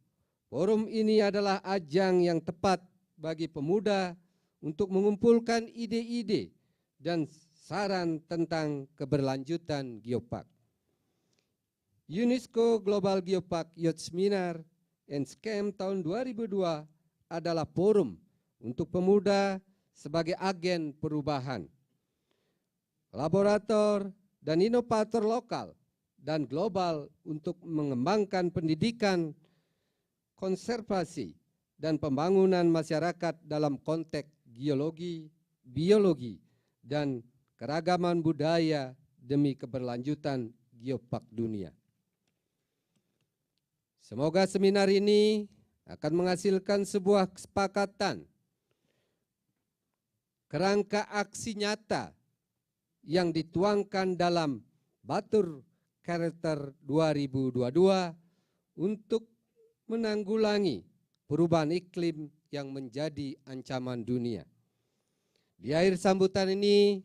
forum ini adalah ajang yang tepat bagi pemuda untuk mengumpulkan ide-ide dan saran tentang keberlanjutan geopark. UNESCO Global Geopark Youth Seminar and Scam tahun 2002 adalah forum untuk pemuda sebagai agen perubahan, kolaborator dan inovator lokal dan global untuk mengembangkan pendidikan, konservasi, dan pembangunan masyarakat dalam konteks geologi, biologi, dan keragaman budaya demi keberlanjutan geopark dunia. Semoga seminar ini akan menghasilkan sebuah kesepakatan kerangka aksi nyata yang dituangkan dalam Batur Karakter 2022 untuk menanggulangi perubahan iklim yang menjadi ancaman dunia. Di akhir sambutan ini,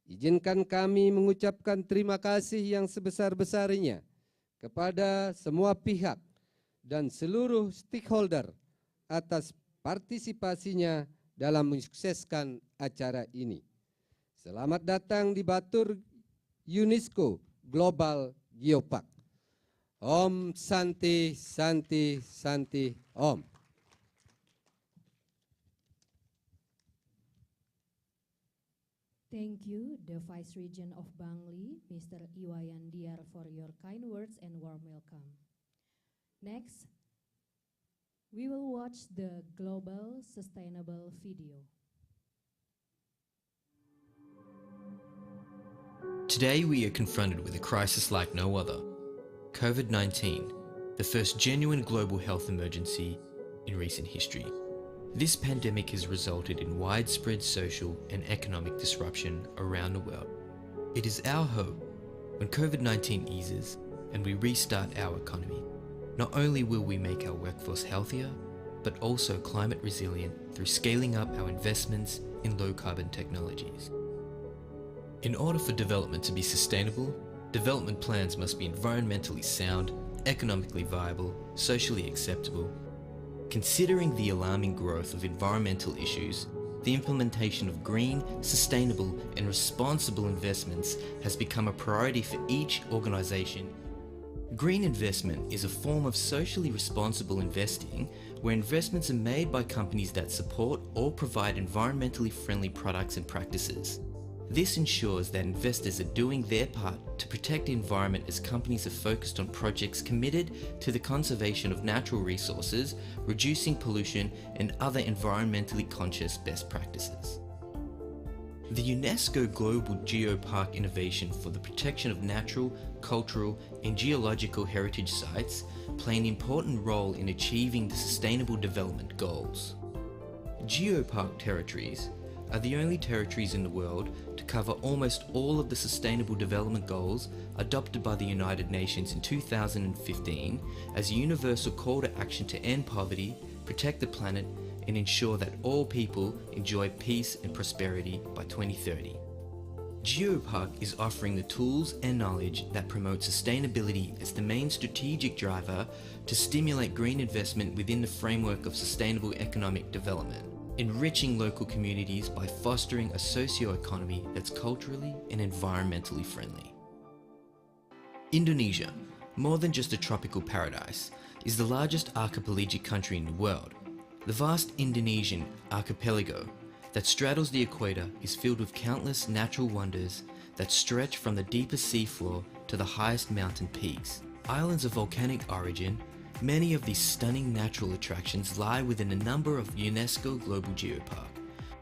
izinkan kami mengucapkan terima kasih yang sebesar-besarnya kepada semua pihak dan seluruh stakeholder atas partisipasinya dalam mensukseskan acara ini. Selamat datang di Batur UNESCO Global Geopark. Om Santi Santi Santi Om.
Thank you, the Vice Regent of Bangli, Mr. Iwayan Diar, for your kind words and warm welcome. Next, we will watch the Global Sustainable video.
Today we are confronted with a crisis like no other. COVID-19, the first genuine global health emergency in recent history. This pandemic has resulted in widespread social and economic disruption around the world. It is our hope when COVID-19 eases and we restart our economy, not only will we make our workforce healthier, but also climate resilient through scaling up our investments in low carbon technologies. In order for development to be sustainable, development plans must be environmentally sound, economically viable, socially acceptable. Considering the alarming growth of environmental issues, the implementation of green, sustainable, and responsible investments has become a priority for each organization. Green investment is a form of socially responsible investing where investments are made by companies that support or provide environmentally friendly products and practices. This ensures that investors are doing their part to protect the environment as companies are focused on projects committed to the conservation of natural resources, reducing pollution, and other environmentally conscious best practices. The UNESCO Global Geopark Innovation for the protection of natural, cultural, and geological heritage sites play an important role in achieving the Sustainable Development Goals. Geopark territories are the only territories in the world to cover almost all of the Sustainable Development Goals adopted by the United Nations in 2015 as a universal call to action to end poverty, protect the planet, and ensure that all people enjoy peace and prosperity by 2030. Geopark is offering the tools and knowledge that promote sustainability as the main strategic driver to stimulate green investment within the framework of sustainable economic development, enriching local communities by fostering a socio-economy that's culturally and environmentally friendly. Indonesia, more than just a tropical paradise, is the largest archipelagic country in the world. The vast Indonesian archipelago that straddles the equator is filled with countless natural wonders that stretch from the deepest seafloor to the highest mountain peaks. Islands of volcanic origin, many of these stunning natural attractions lie within a number of UNESCO Global Geopark.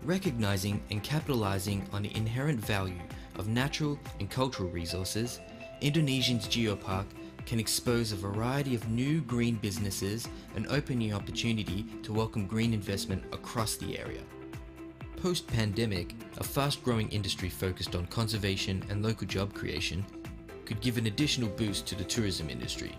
Recognizing and capitalizing on the inherent value of natural and cultural resources, Indonesia's Geopark can expose a variety of new green businesses and open the opportunity to welcome green investment across the area. Post-pandemic, a fast-growing industry focused on conservation and local job creation could give an additional boost to the tourism industry.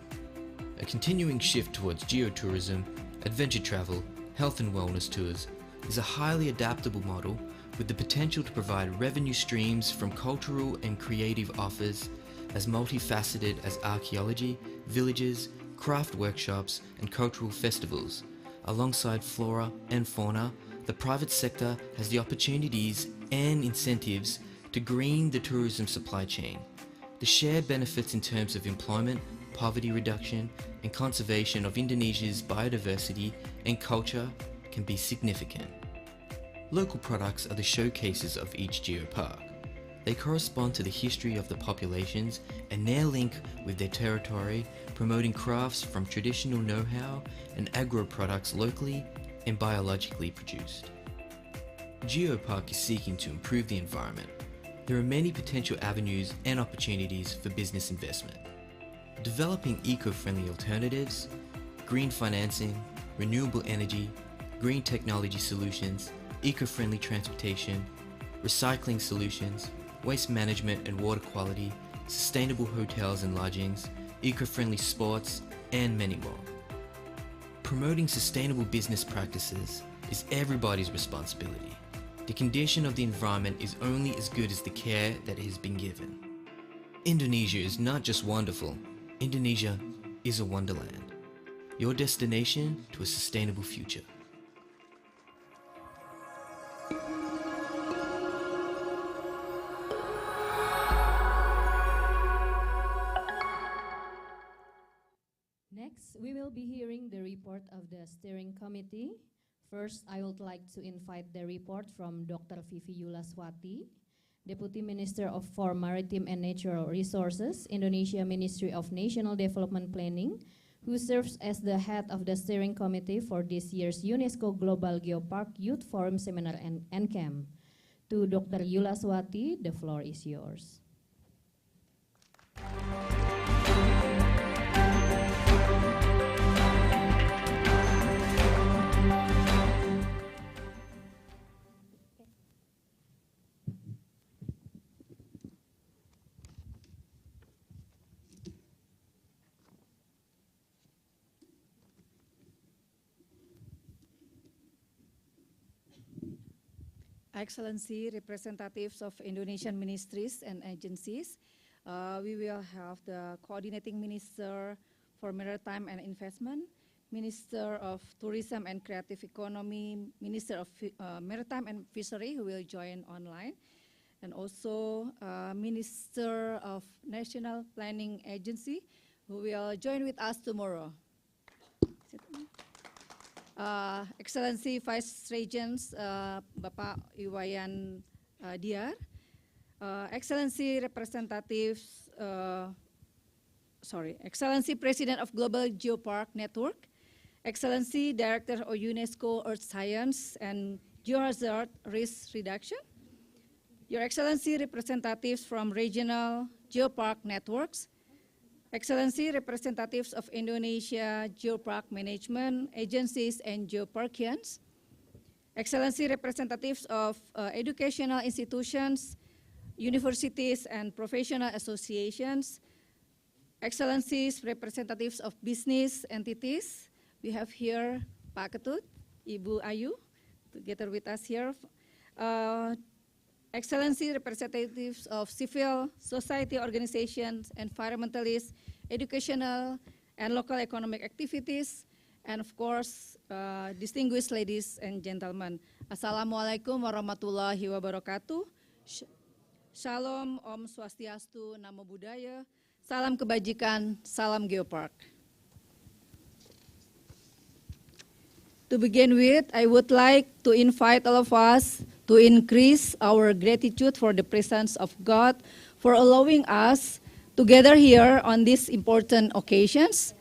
A continuing shift towards geotourism, adventure travel, health and wellness tours is a highly adaptable model with the potential to provide revenue streams from cultural and creative offers as multifaceted as archaeology, villages, craft workshops, and cultural festivals. Alongside flora and fauna, the private sector has the opportunities and incentives to green the tourism supply chain. The shared benefits in terms of employment, poverty reduction, and conservation of Indonesia's biodiversity and culture can be significant. Local products are the showcases of each geopark. They correspond to the history of the populations and their link with their territory, promoting crafts from traditional know-how and agro products locally and biologically produced. Geopark is seeking to improve the environment. There are many potential avenues and opportunities for business investment. Developing eco-friendly alternatives, green financing, renewable energy, green technology solutions, eco-friendly transportation, recycling solutions, waste management and water quality, sustainable hotels and lodgings, eco-friendly sports, and many more. Promoting sustainable business practices is everybody's responsibility. The condition of the environment is only as good as the care that has been given. Indonesia is not just wonderful, Indonesia is a wonderland. Your destination to a sustainable future.
Next, we will be hearing the report of the steering committee. First, I would like to invite the report from Dr. Vivi Yulaswati, Deputy Minister for Maritime and Natural Resources, Indonesia Ministry of National Development Planning, who serves as the head of the steering committee for this year's UNESCO Global Geopark Youth Forum Seminar and Camp. To Dr. Yulaswati, the floor is yours.
Excellency, representatives of Indonesian ministries and agencies, we will have the Coordinating Minister for Maritime and Investment, Minister of Tourism and Creative Economy, Minister of Maritime and Fishery, who will join online, and also Minister of National Planning Agency, who will join with us tomorrow. Excellency Vice Regents Bapak Iwayan Diar, Excellency representatives, Excellency President of Global Geopark Network, Excellency Director of UNESCO Earth Science and Geohazard Risk Reduction, Your Excellency representatives from regional geopark networks, Excellency representatives of Indonesia Geopark Management Agencies and Geoparkians, Excellency representatives of educational institutions, universities and professional associations, Excellencies representatives of business entities. We have here Pak Ketut, Ibu Ayu, together with us here. Excellency representatives of civil society organizations, environmentalists, educational and local economic activities, and of course, distinguished ladies and gentlemen. Assalamualaikum warahmatullahi wabarakatuh. Shalom, Om Swastiastu, Namo Buddhaya, salam kebajikan, salam Geopark. To begin with, I would like to invite all of us to increase our gratitude for the presence of God for allowing us to gather here on these important occasions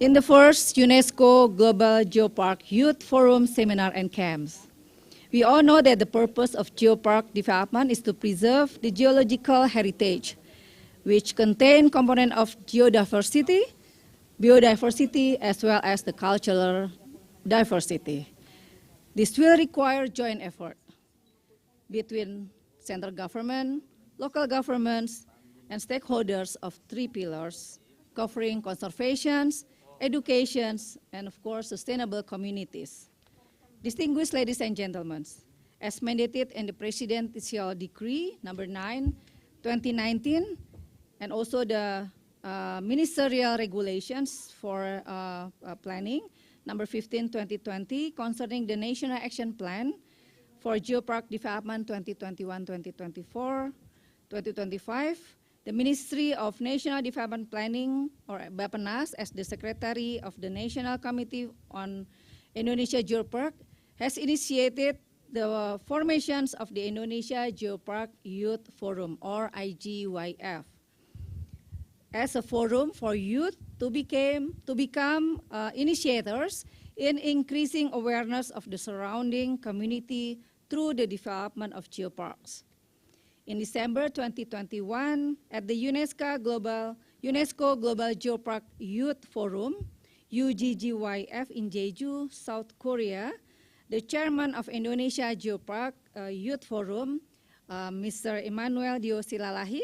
in the first UNESCO Global Geopark Youth Forum Seminar and Camps. We all know that the purpose of geopark development is to preserve the geological heritage, which contain component of biodiversity, as well as the cultural diversity. This will require joint effort between central government, local governments, and stakeholders of three pillars, covering conservation, education, and of course, sustainable communities. Distinguished ladies and gentlemen, as mandated in the Presidential Decree number 9, 2019, and also the Ministerial Regulations for Planning, number 15, 2020, concerning the National Action Plan for Geopark Development 2021-2024, 2025, the Ministry of National Development Planning, or Bappenas, as the Secretary of the National Committee on Indonesia Geopark, has initiated the formations of the Indonesia Geopark Youth Forum, or IGYF, as a forum for youth to become initiators in increasing awareness of the surrounding community through the development of geoparks. In December 2021, at the UNESCO Global Geopark Youth Forum, UGGYF in Jeju, South Korea, the chairman of Indonesia Geopark Youth Forum, Mr. Emmanuel Dio Silalahi,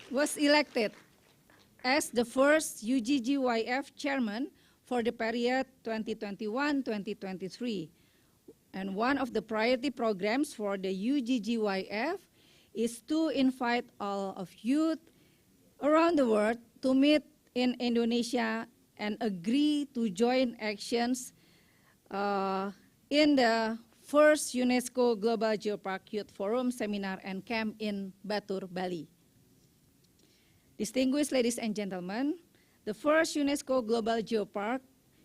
was elected as the first UGGYF chairman for the period 2021-2023. And one of the priority programs for the UGGYF is to invite all of youth around the world to meet in Indonesia and agree to join actions in the first UNESCO Global Geopark Youth Forum Seminar and Camp in Batur, Bali. Distinguished ladies and gentlemen, the first UNESCO Global Geopark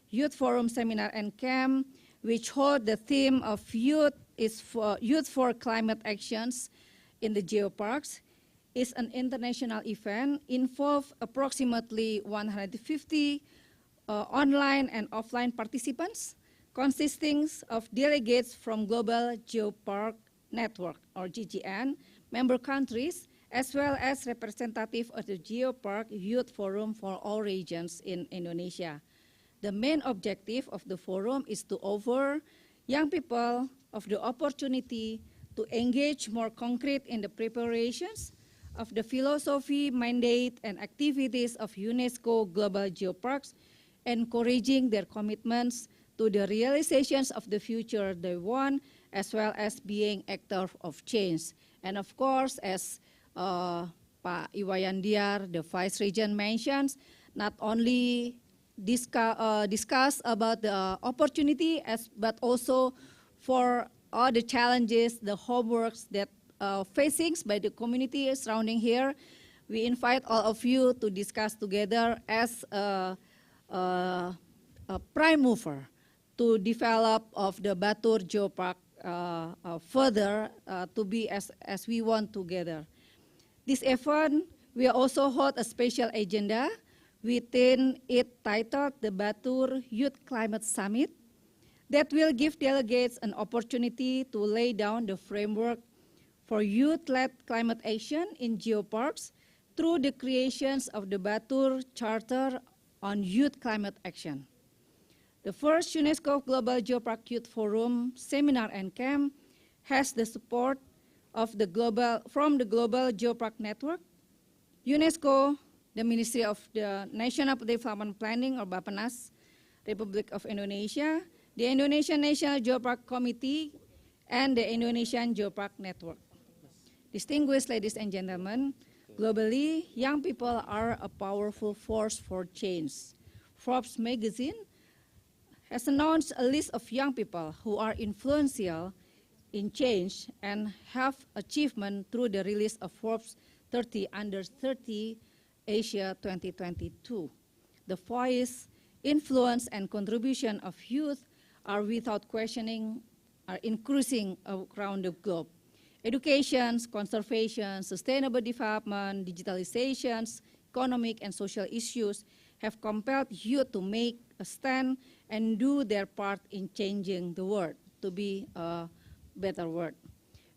Youth Forum Seminar and Camp, which hold the theme of Youth for Climate Actions in the Geoparks, is an international event, involve approximately 150 online and offline participants, consisting of delegates from Global Geopark Network, or GGN, member countries, as well as representative of the Geopark Youth Forum for all regions in Indonesia. The main objective of the forum is to offer young people of the opportunity to engage more concrete in the preparations of the philosophy, mandate, and activities of UNESCO Global Geoparks, encouraging their commitments to the realizations of the future they want, as well as being actors of change. And of course, as Pak Iwayan Diar, the Vice Regent, mentions, not only discuss about the opportunity, but also for all the challenges, the homeworks that facing by the community surrounding here. We invite all of you to discuss together as a prime mover to develop of the Batur Geopark further to be as we want together. This event will also hold a special agenda within it titled the Batur Youth Climate Summit that will give delegates an opportunity to lay down the framework for youth-led climate action in geoparks through the creations of the Batur Charter on Youth Climate Action. The first UNESCO Global Geopark Youth Forum Seminar and Camp has the support of from the Global Geopark Network, UNESCO, the Ministry of the National Development Planning, or Bappenas, Republic of Indonesia, the Indonesian National Geopark Committee, and the Indonesian Geopark Network. Distinguished ladies and gentlemen, globally, young people are a powerful force for change. Forbes magazine has announced a list of young people who are influential in change and have achievement through the release of Forbes 30 Under 30 Asia 2022. The voice, influence, and contribution of youth are without questioning are increasing around the globe. Education, conservation, sustainable development, digitalizations, economic and social issues have compelled youth to make a stand and do their part in changing the world to be a better world.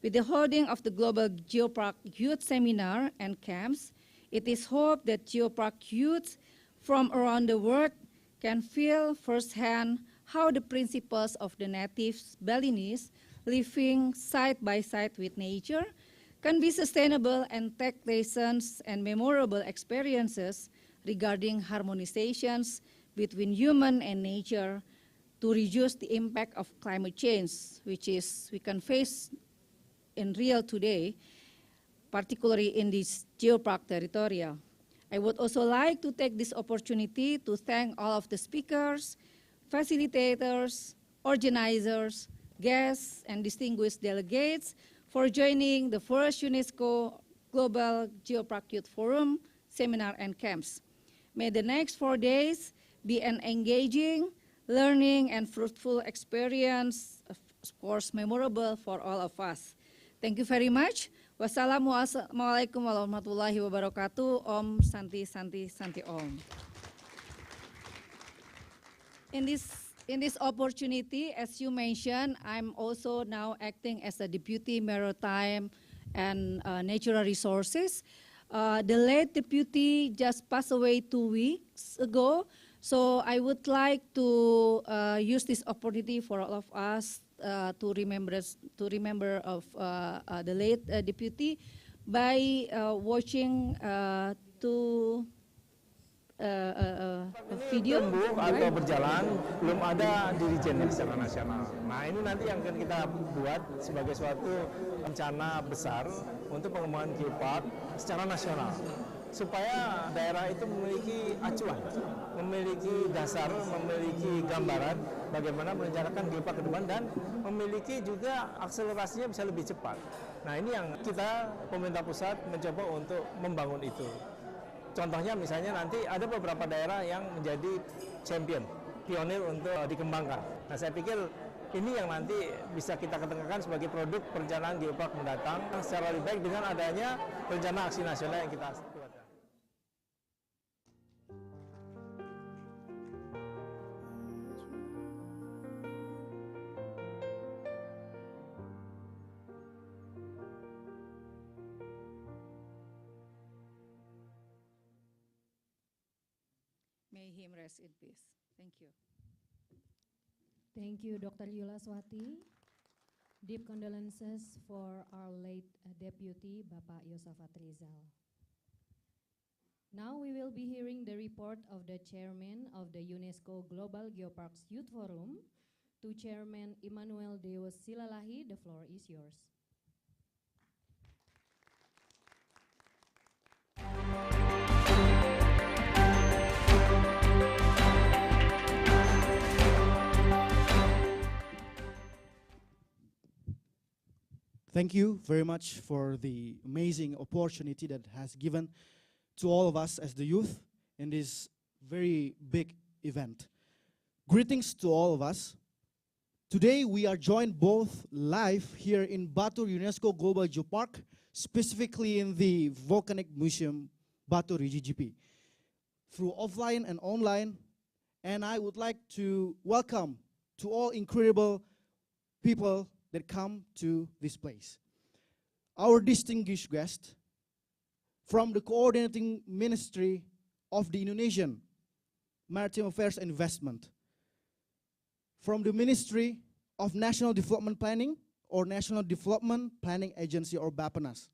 With the holding of the Global Geopark Youth Seminar and Camps, it is hoped that Geopark youth from around the world can feel firsthand how the principles of the native Balinese living side by side with nature can be sustainable and take lessons and memorable experiences regarding harmonizations between human and nature to reduce the impact of climate change, which is we can face in real today, particularly in this Geopark territory. I would also like to take this opportunity to thank all of the speakers, facilitators, organizers, guests, and distinguished delegates for joining the first UNESCO Global Geopark Youth Forum, Seminar and Camps. May the next 4 days be an engaging, learning, and fruitful experience, of course, memorable for all of us. Thank you very much. Wassalamualaikum warahmatullahi wabarakatuh. Om Santi Santi Santi Om. In this opportunity, as you mentioned, I'm also now acting as a Deputy Maritime and Natural Resources. The late deputy just passed away 2 weeks ago, so I would like to use this opportunity for all of us to remember of the late deputy by watching two video
atau berjalan, belum ada dirijennya secara nasional. Nah, ini nanti yang akan kita buat sebagai suatu rencana besar untuk pengembangan geopark secara nasional, supaya daerah itu memiliki acuan, memiliki dasar, memiliki gambaran bagaimana merencanakan geopark ke depan dan memiliki juga akselerasinya bisa lebih cepat. Nah, ini yang kita pemerintah pusat mencoba untuk membangun itu. Contohnya misalnya nanti ada beberapa daerah yang menjadi champion, pionir untuk dikembangkan. Nah, saya pikir ini yang nanti bisa kita ketemukan sebagai produk perencanaan geopark mendatang secara lebih baik dengan adanya rencana aksi nasional yang kita buatkan.
May him rest in peace. Thank you.
Thank you, Dr. Yula Swati. Deep condolences for our late Deputy, Bapak Yosafat Rizal. Now we will be hearing the report of the Chairman of the UNESCO Global Geoparks Youth Forum. To Chairman Emmanuel Deos Silalahi, the floor is yours.
Thank you very much for the amazing opportunity that has given to all of us as the youth in this very big event. Greetings to all of us. Today we are joined both live here in Batur UNESCO Global Geopark, specifically in the Volcanic Museum Batur GGP, through offline and online. And I would like to welcome to all incredible people that come to this place. Our distinguished guest from the coordinating ministry of the Indonesian Maritime Affairs and Investment, from the Ministry of National Development Planning or National Development Planning Agency or Bappenas,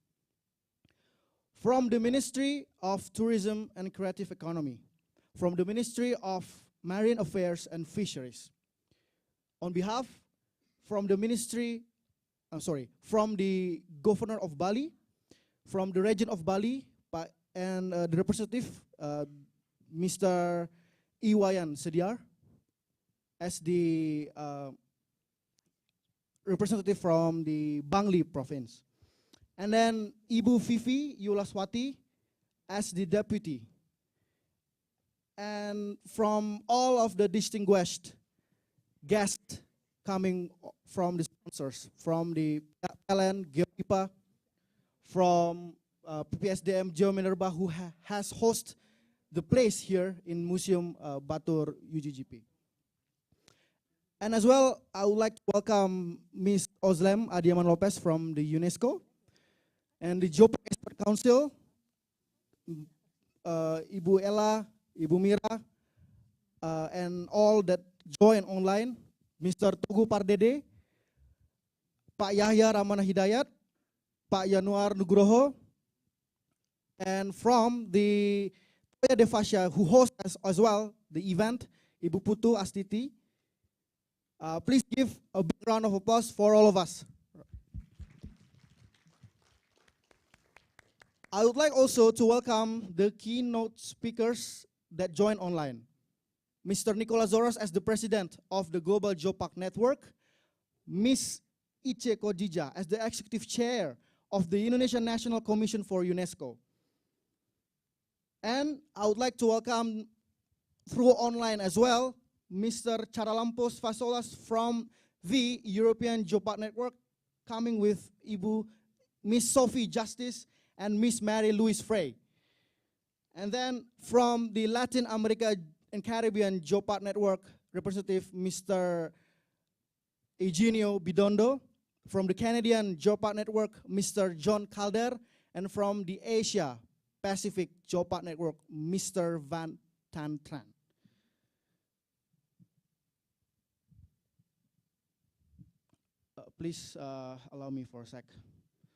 from the Ministry of Tourism and Creative Economy, from the Ministry of Marine Affairs and Fisheries, on behalf from the Ministry from the governor of Bali, from the region of Bali, and the representative, Mr. Iwayan Sediar, as the representative from the Bangli province. And then Ibu Fifi Yulaswati as the deputy. And from all of the distinguished guests coming from the sponsors, from the PLN, Geopark, from PPSDM Geominerba, who has hosted the place here in Museum Batur UGGP. And as well, I would like to welcome Ms. Ozlem Adiaman Lopez from the UNESCO, and the Geopark Expert Council, Ibu Ella, Ibu Mira, and all that join online, Mr. Togu Pardede, Pak Yahya Ramana Hidayat, Pak Yanuar Nugroho, and from the Toya Devasya, who hosts as well the event, Ibu Putu Astiti. Please give a big round of applause for all of us. I would like also to welcome the keynote speakers that join online. Mr. Nicolas Zoros as the president of the Global Geopark Network, Ms. Ice Kodija as the executive chair of the Indonesian National Commission for UNESCO. And I would like to welcome through online as well, Mr. Charalampos Fasolas from the European Geopark Network, coming with Ibu Miss Sophie Justice and Miss Mary Louise Frey. And then from the Latin America and Caribbean Geopark Network representative, Mr. Eugenio Bidondo. From the Canadian Geopark Network, Mr. John Calder. And from the Asia Pacific Geopark Network, Mr. Van Tantran. Please allow me for a sec.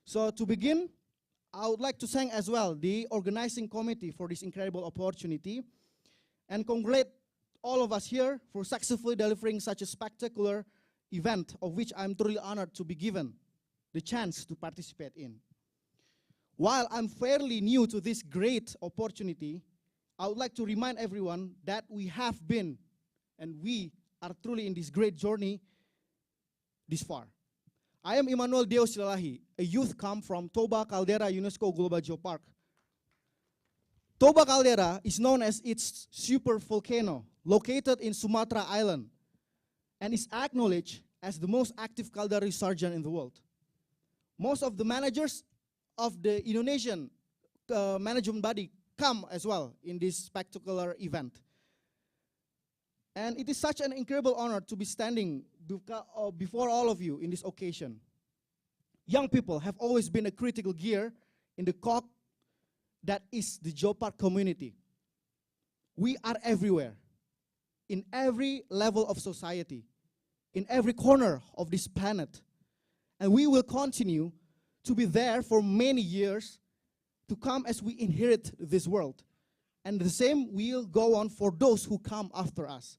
So to begin, I would like to thank as well the organizing committee for this incredible opportunity and congratulate all of us here for successfully delivering such a spectacular event, of which I'm truly honored to be given the chance to participate in. While I'm fairly new to this great opportunity, I would like to remind everyone that we have been and we are truly in this great journey this far. I am Emmanuel Deo Silalahi, a youth come from Toba Caldera UNESCO Global Geopark. Toba Caldera is known as its super volcano, located in Sumatra Island, and is acknowledged as the most active caldera resurgent in the world. Most of the managers of the Indonesian management body come as well in this spectacular event. And it is such an incredible honor to be standing before all of you in this occasion. Young people have always been a critical gear in the cog that is the Geopark community. We are everywhere, in every level of society, in every corner of this planet. And we will continue to be there for many years to come as we inherit this world. And the same will go on for those who come after us,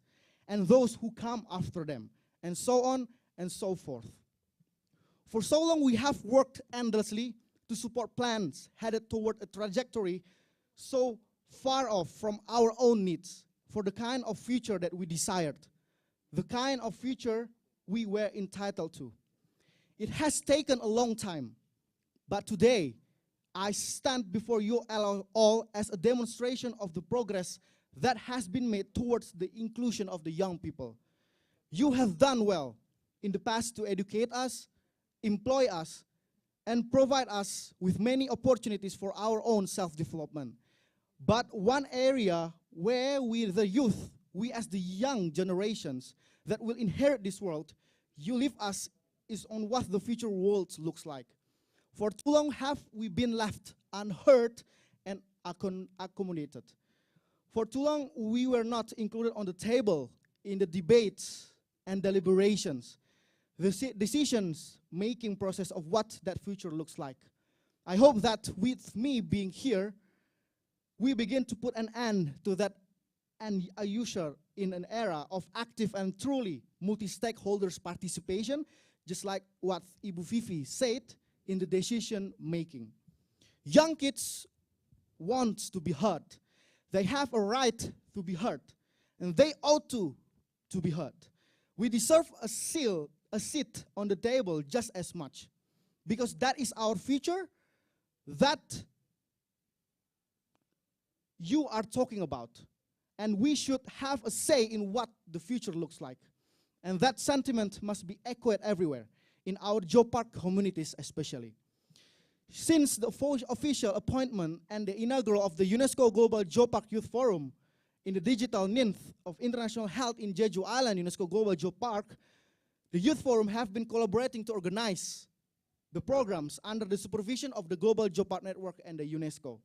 and those who come after them, and so on and so forth. For so long we have worked endlessly to support plans headed toward a trajectory so far off from our own needs for the kind of future that we desired, the kind of future we were entitled to. It has taken a long time, but today I stand before you all as a demonstration of the progress that has been made towards the inclusion of the young people. You have done well in the past to educate us, employ us, and provide us with many opportunities for our own self-development. But one area where we, the youth, we as the young generations that will inherit this world, you leave us is on what the future world looks like. For too long have we been left unheard and accommodated. For too long we were not included on the table in the debates and deliberations, the decisions-making process of what that future looks like. I hope that with me being here, we begin to put an end to that and usher in an era of active and truly multi-stakeholders participation, just like what Ibu Vivi said in the decision making. Young kids want to be heard. They have a right to be heard, and they ought to be heard. We deserve a seat on the table just as much, because that is our future that you are talking about. And we should have a say in what the future looks like. And that sentiment must be echoed everywhere, in our Geopark communities especially. Since the official appointment and the inaugural of the UNESCO Global Geopark Youth Forum in the digital ninth of international health in Jeju Island, UNESCO Global Geopark, the Youth Forum have been collaborating to organize the programs under the supervision of the Global Geopark Network and the UNESCO.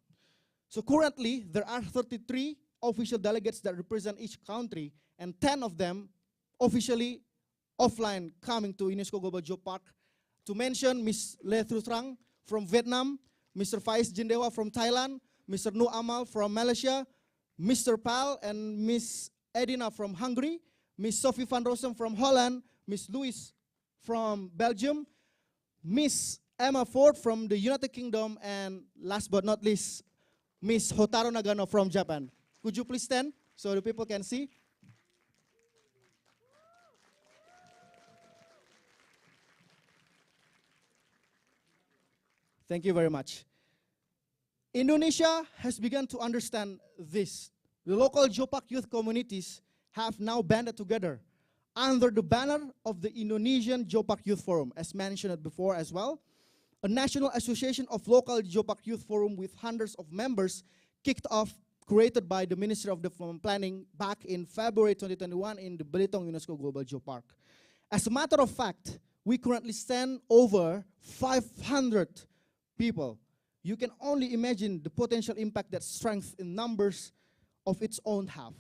So currently, there are 33 official delegates that represent each country, and 10 of them officially offline coming to UNESCO Global Geopark. To mention Ms. Le Thu Trang from Vietnam, Mr. Faiz Jindewa from Thailand, Mr. Nu Amal from Malaysia, Mr. Pal and Ms. Edina from Hungary, Ms. Sophie van Rossum from Holland, Ms. Louise from Belgium, Ms. Emma Ford from the United Kingdom, and last but not least, Ms. Hotaro Nagano from Japan. Could you please stand so the people can see? Thank you very much. Indonesia has begun to understand this. The local Geopark youth communities have now banded together under the banner of the Indonesian Geopark Youth Forum, as mentioned before as well. A national association of local Geopark Youth Forum with hundreds of members kicked off, created by the Ministry of Development Planning back in February 2021 in the Belitung UNESCO Global Geopark. As a matter of fact, we currently stand over 500 people. You can only imagine the potential impact that strength in numbers of its own have.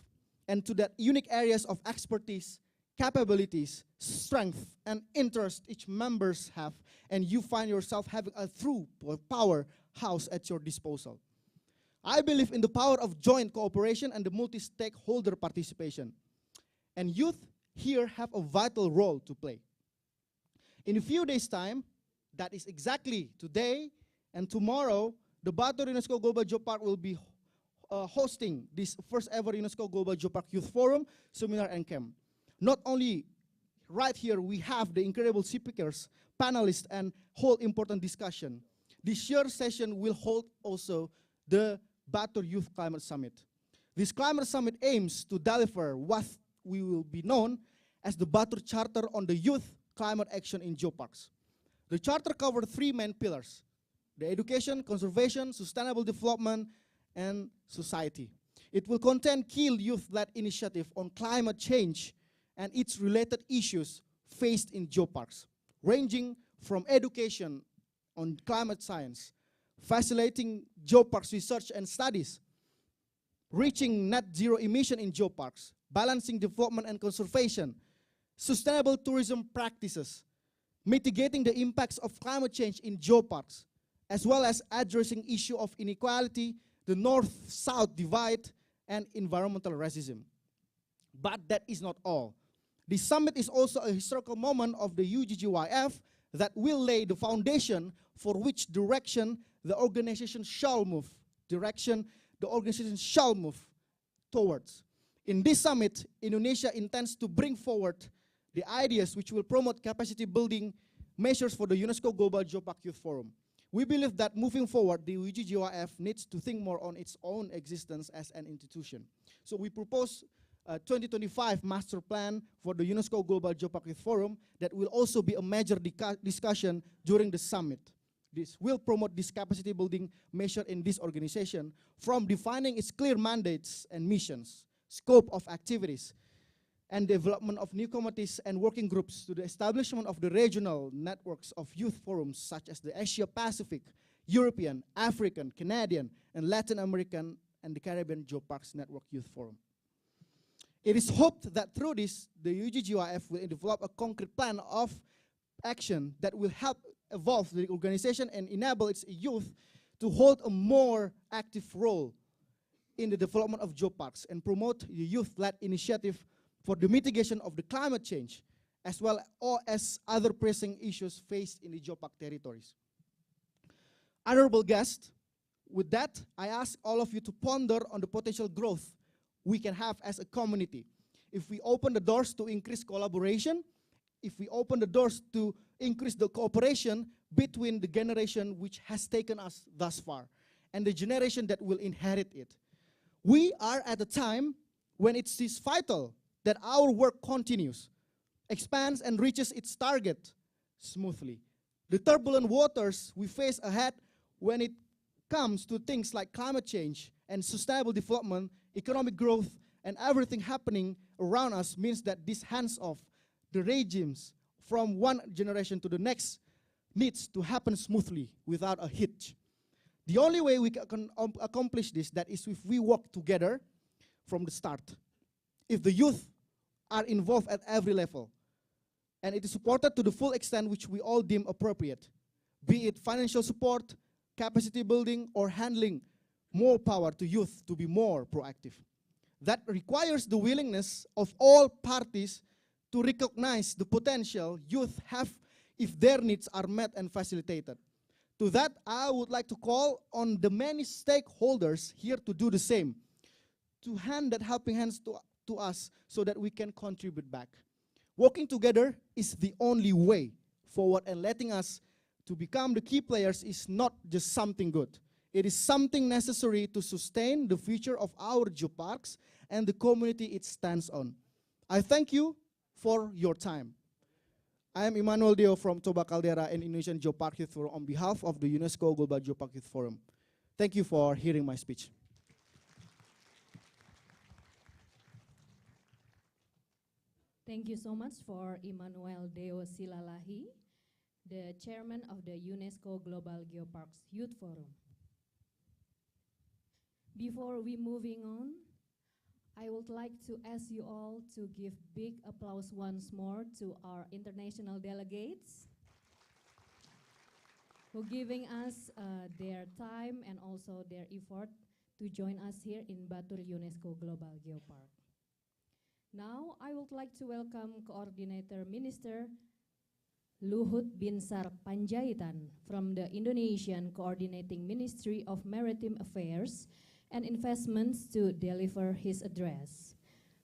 And to that unique areas of expertise, capabilities, strength, and interest each members have, and you find yourself having a true powerhouse at your disposal. I believe in the power of joint cooperation and the multi-stakeholder participation. And youth here have a vital role to play. In a few days' time, that is exactly today and tomorrow, the Batur UNESCO Global Geopark will be hosting this first ever UNESCO Global Geopark Youth Forum, Seminar and Camp. Not only right here, we have the incredible speakers, panelists, and whole important discussion. This year's session will hold also the Batur Youth Climate Summit. This climate summit aims to deliver what we will be known as the Batur Charter on the Youth Climate Action in Geoparks. The charter covers three main pillars: the education, conservation, sustainable development, and society. It will contain key youth-led initiatives on climate change and its related issues faced in geoparks, ranging from education on climate science, facilitating geoparks research and studies, reaching net zero emission in geoparks, balancing development and conservation, sustainable tourism practices, mitigating the impacts of climate change in geoparks, as well as addressing issue of inequality, the north-south divide, and environmental racism. But that is not all. The summit is also a historical moment of the UGGYF that will lay the foundation for which direction the organization shall move, towards. In this summit, Indonesia intends to bring forward the ideas which will promote capacity building measures for the UNESCO Global Geopark Youth Forum. We believe that moving forward, the UGGYF needs to think more on its own existence as an institution. So we propose a 2025 master plan for the UNESCO Global Geopark Youth Forum that will also be a major discussion during the summit. This will promote this capacity building measure in this organization, from defining its clear mandates and missions, scope of activities, and development of new committees and working groups, to the establishment of the regional networks of youth forums such as the Asia Pacific, European, African, Canadian, and Latin American and the Caribbean Geoparks Network Youth Forum. It is hoped that through this, the UGGYF will develop a concrete plan of action that will help evolve the organization and enable its youth to hold a more active role in the development of geoparks and promote the youth-led initiative for the mitigation of the climate change as well as other pressing issues faced in the Geopark territories. Honorable guests, with that, I ask all of you to ponder on the potential growth we can have as a community. If we open the doors to increase collaboration, if we open the doors to increase the cooperation between the generation which has taken us thus far and the generation that will inherit it. We are at a time when it is vital that our work continues, expands and reaches its target smoothly. The turbulent waters we face ahead when it comes to things like climate change and sustainable development, economic growth, and everything happening around us means that this hands-off, the regimes from one generation to the next, needs to happen smoothly without a hitch. The only way we can accomplish this, that is if we work together from the start. If the youth are involved at every level, and it is supported to the full extent which we all deem appropriate, be it financial support, capacity building, or handling more power to youth to be more proactive. That requires the willingness of all parties to recognize the potential youth have if their needs are met and facilitated. To that, I would like to call on the many stakeholders here to do the same, to hand that helping hands to us so that we can contribute back. Working together is the only way forward, and letting us to become the key players is not just something good. It is something necessary to sustain the future of our geoparks and the community it stands on. I thank you for your time. I am Emmanuel Deo from Toba Caldera and Indonesian Geopark Youth Forum on behalf of the UNESCO Global Geopark Youth Forum. Thank you for hearing my speech.
Thank you so much for Emmanuel Deo Silalahi, the chairman of the UNESCO Global Geoparks Youth Forum. Before we moving on, I would like to ask you all to give big applause once more to our international delegates for giving us their time and also their effort to join us here in Batur UNESCO Global Geopark. Now, I would like to welcome Coordinator Minister Luhut Binsar Panjaitan from the Indonesian Coordinating Ministry of Maritime Affairs and Investments to deliver his address.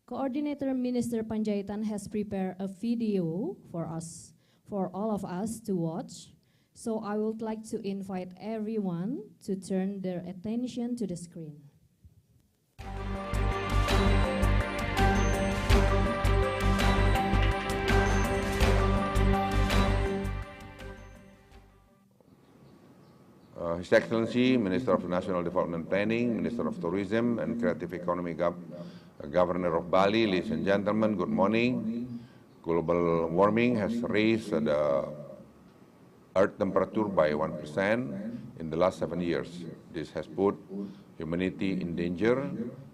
Coordinator Minister Panjaitan has prepared a video for all of us to watch. So I would like to invite everyone to turn their attention to the screen.
His Excellency, Minister of National Development Planning, Minister of Tourism and Creative Economy, Governor of Bali, ladies and gentlemen, good morning. Global warming has raised the Earth temperature by 1% in the last 7 years. This has put humanity in danger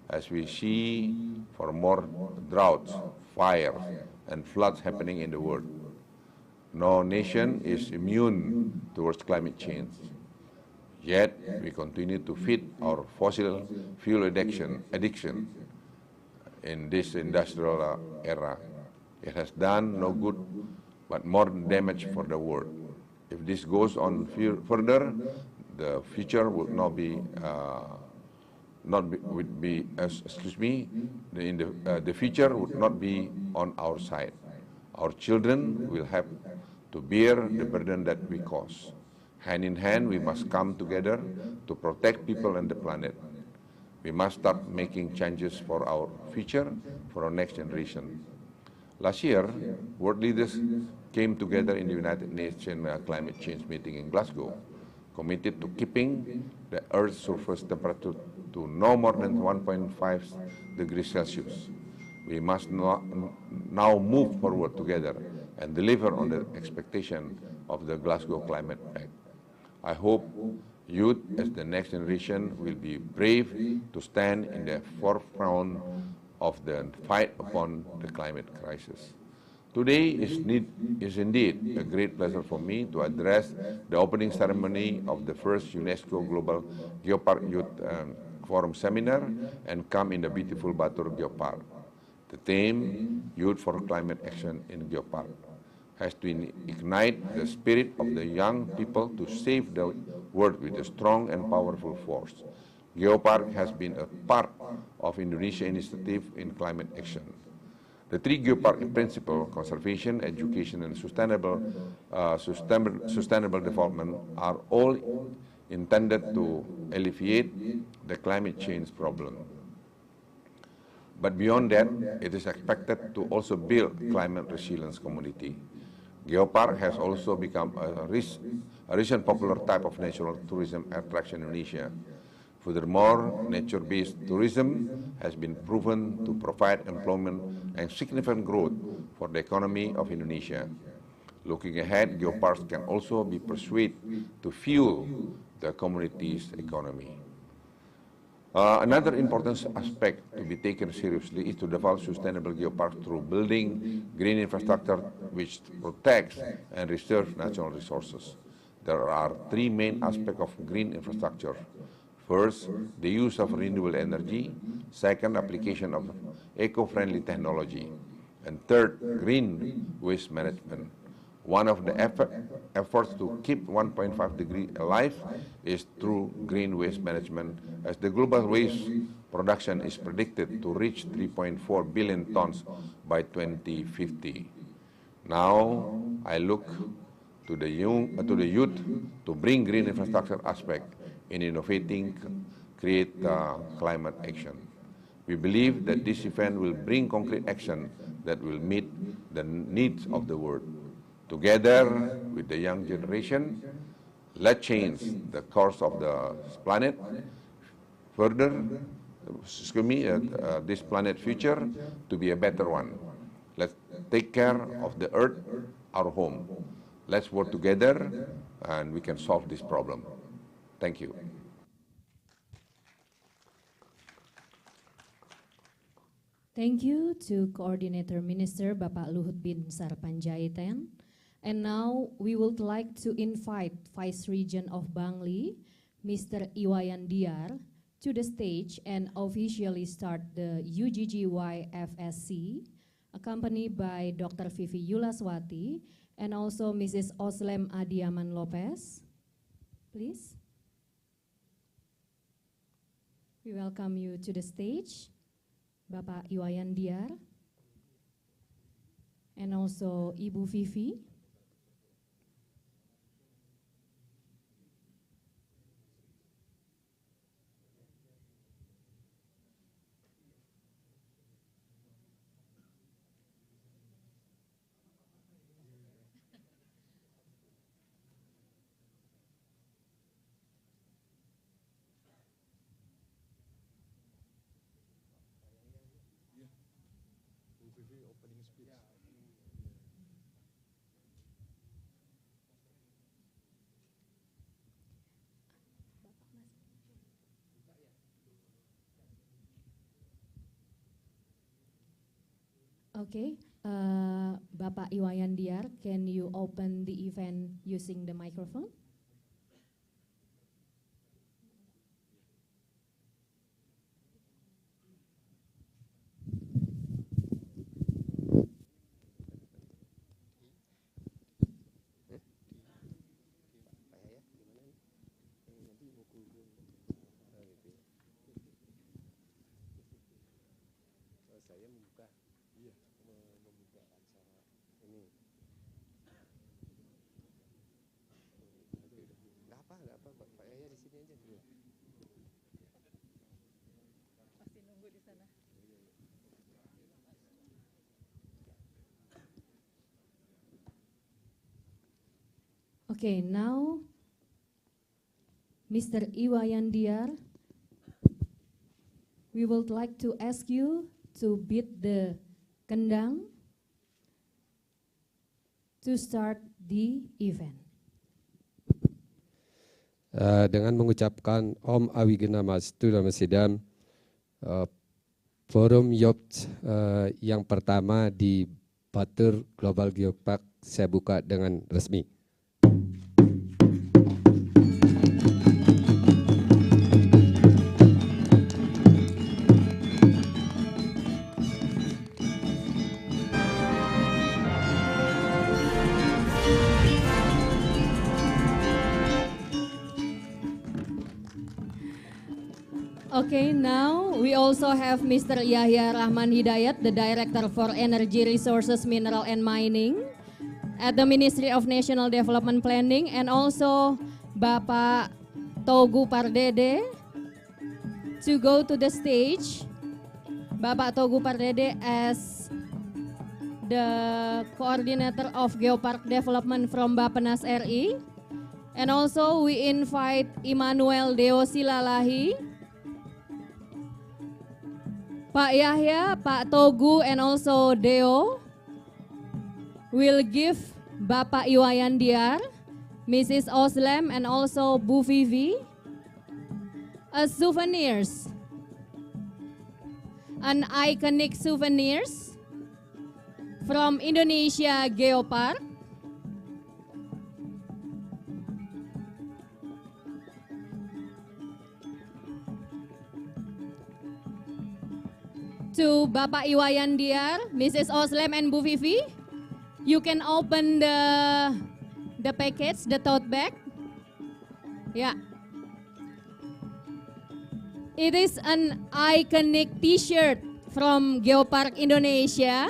as we see for more droughts, fires, and floods happening in the world. No nation is immune towards climate change. Yet, we continue to feed our fossil fuel addiction in this industrial era. It has done no good, but more damage for the world. If this goes on further, the future would not be, the future would not be on our side. Our children will have to bear the burden that we cause. Hand in hand, we must come together to protect people and the planet. We must start making changes for our future, for our next generation. Last year, world leaders came together in the United Nations Climate Change meeting in Glasgow, committed to keeping the Earth's surface temperature to no more than 1.5 degrees Celsius. We must now move forward together and deliver on the expectation of the Glasgow Climate Pact. I hope youth as the next generation will be brave to stand in the forefront of the fight upon the climate crisis. Today is indeed a great pleasure for me to address the opening ceremony of the first UNESCO Global Geopark Youth Forum Seminar and come in the beautiful Batur Geopark. The theme, Youth for Climate Action in Geopark, has to ignite the spirit of the young people to save the world with a strong and powerful force. Geopark has been a part of Indonesia initiative in climate action. The three Geopark principles, conservation, education, and sustainable development, are all intended to alleviate the climate change problem. But beyond that, it is expected to also build climate resilience community. Geopark has also become a recent popular type of natural tourism attraction in Indonesia. Furthermore, nature-based tourism has been proven to provide employment and significant growth for the economy of Indonesia. Looking ahead, geoparks can also be persuaded to fuel the community's economy. Another important aspect to be taken seriously is to develop sustainable geoparks through building green infrastructure which protects and reserves natural resources. There are three main aspects of green infrastructure. First, the use of renewable energy. Second, application of eco-friendly technology. And third, green waste management. One of the efforts to keep 1.5 degree alive is through green waste management, as the global waste production is predicted to reach 3.4 billion tons by 2050. Now, I look to the youth to bring green infrastructure aspect in innovating, create climate action. We believe that this event will bring concrete action that will meet the needs of the world. Together with the young generation, let's change the course of the planet further, this planet future to be a better one. Let's take care of the earth, our home. Let's work together and we can solve this problem. Thank you.
Thank you to Coordinator Minister Bapak Luhut Bin Sarpanjaitan. And now we would like to invite Vice Regent of Bangli, Mr. Iwayan Diar, to the stage and officially start the UGGY FSC, accompanied by Dr. Vivi Yulaswati and also Mrs. Oslem Adiaman Lopez. Please. We welcome you to the stage, Bapak Iwayan Diar, and also Ibu Vivi. Okay, Bapak Iwayan Diar, can you open the event using the microphone? Okay, now Mr. Iwayan Diar, we would like to ask you to beat the kendang to start the event.
Dengan mengucapkan Om Awigena Mastu Dhamma Sidam, forum YOPT yang pertama di Batur Global Geopark saya buka dengan resmi.
Okay, now we also have Mr. Yahya Rahman Hidayat, the Director for Energy Resources, Mineral and Mining at the Ministry of National Development Planning, and also Bapak Togu Pardede to go to the stage. Bapak Togu Pardede as the Coordinator of Geopark Development from Bappenas RI. And also we invite Immanuel Deo Silalahi, Pak Yahya, Pak Togu, and also Deo will give Bapak Iwayan Diar, Mrs. Oslem, and also Bu Vivi as souvenirs, an iconic souvenirs from Indonesia Geopark. To Bapak Iwayan Diar, Mrs. Oslem, and Bu Vivi, you can open the package, the tote bag. Yeah. It is an iconic T-shirt from Geopark Indonesia.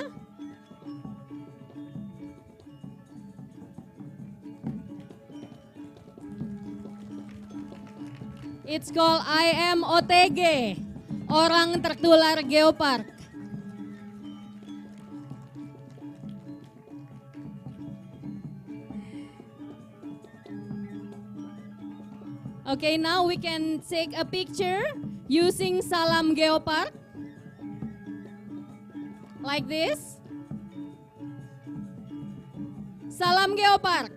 It's called I am OTG. Orang tertular Geopark. Okay, now we can take a picture using Salam Geopark. Like this. Salam Geopark.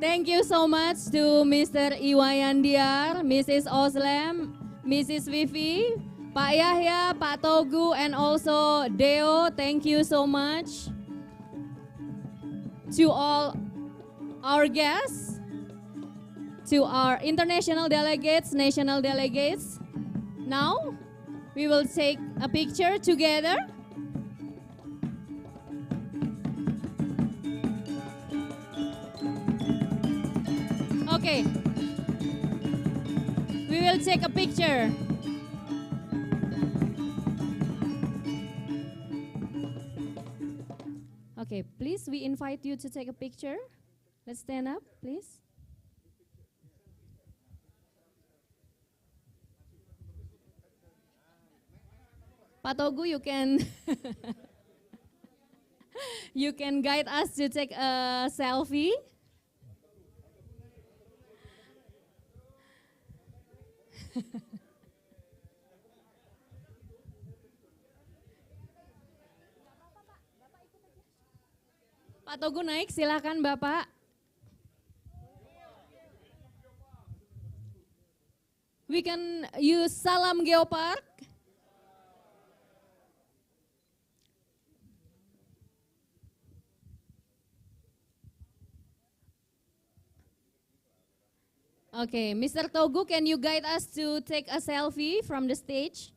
Thank you so much to Mr. Iwayan Diar, Mrs. Oslem, Mrs. Vivi, Pak Yahya, Pak Togu, and also Deo. Thank you so much to all our guests, to our international delegates, national delegates. Now, we will take a picture together. Okay, we will take a picture. Okay, please, we invite you to take a picture. Let's stand up, please. Pak Togu, you can you can guide us to take a selfie. Pak Togu naik, silakan Bapak. We can use Salam Geopark. Okay, Mr. Togu, can you guide us to take a selfie from the stage?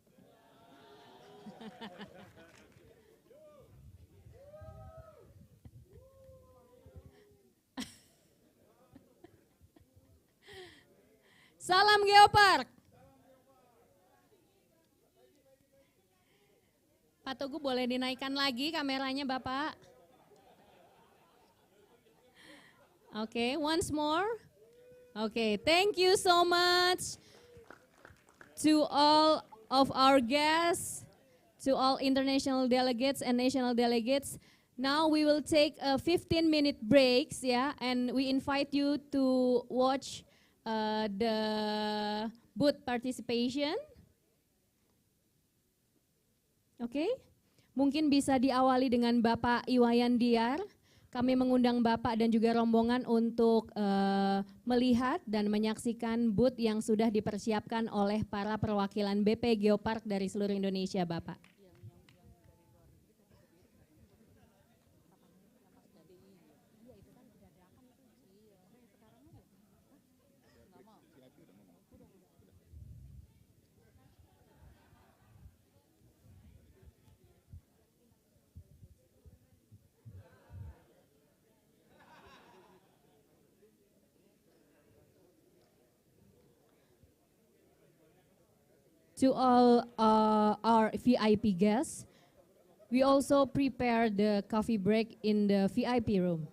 Salam Geopark. Pak Togu boleh dinaikkan lagi kameranya Bapak. Okay, once more. Okay, thank you so much to all of our guests, to all international delegates and national delegates. Now we will take a 15-minute breaks, yeah, and we invite you to watch the booth participation. Oke, mungkin bisa diawali dengan Bapak Iwayan Diar. Kami mengundang Bapak dan juga rombongan untuk melihat dan menyaksikan booth yang sudah dipersiapkan oleh para perwakilan BP Geopark dari seluruh Indonesia, Bapak. To all our VIP guests, we also prepare the coffee break in the VIP room.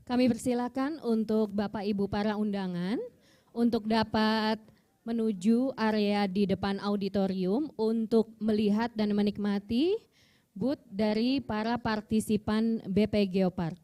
Kami persilakan untuk Bapak Ibu para undangan untuk dapat menuju area di depan auditorium untuk melihat dan menikmati booth dari para partisipan BP Geopark.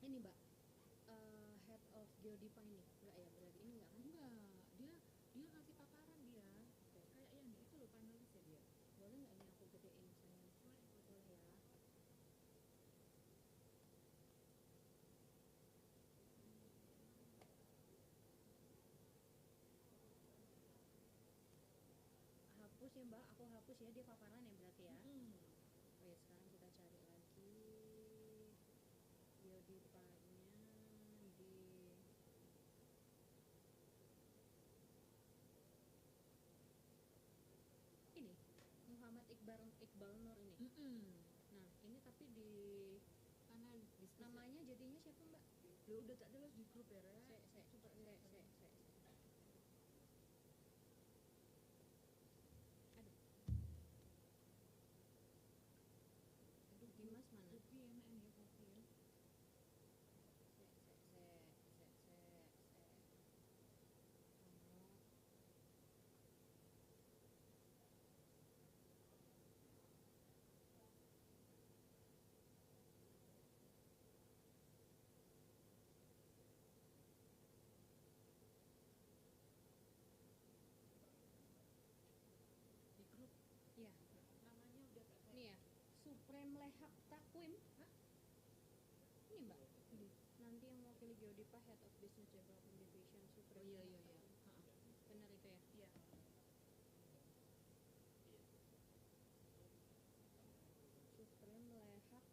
Ini Mbak, head of Geodipa ini, enggak ya berarti ini enggak kan? Enggak, dia kasih paparan dia, kayak yang itu loh panelis ya dia. Boleh nggak ini aku gedein sayang? Boleh ya. Hapus ya Mbak, aku hapus ya dia paparan ya berarti ya. Oke, sekarang kita cari lagi Geodipanya di ini Muhammad Iqbal Nur ini. Nah ini tapi di kanan namanya jadinya siapa Mbak? Udah tak jelas di grup ya. Dimas mana? Kopi enak ya kopi ya. Di grup. Iya. Namanya udah nih ya. Supreme Lehak Takwim. Hah? Ini Mbak. Nanti yang mewakili Geodipa Head of Business Development Division Supreme. Oh iya. Benar itu ya? Iya. Supreme Lehak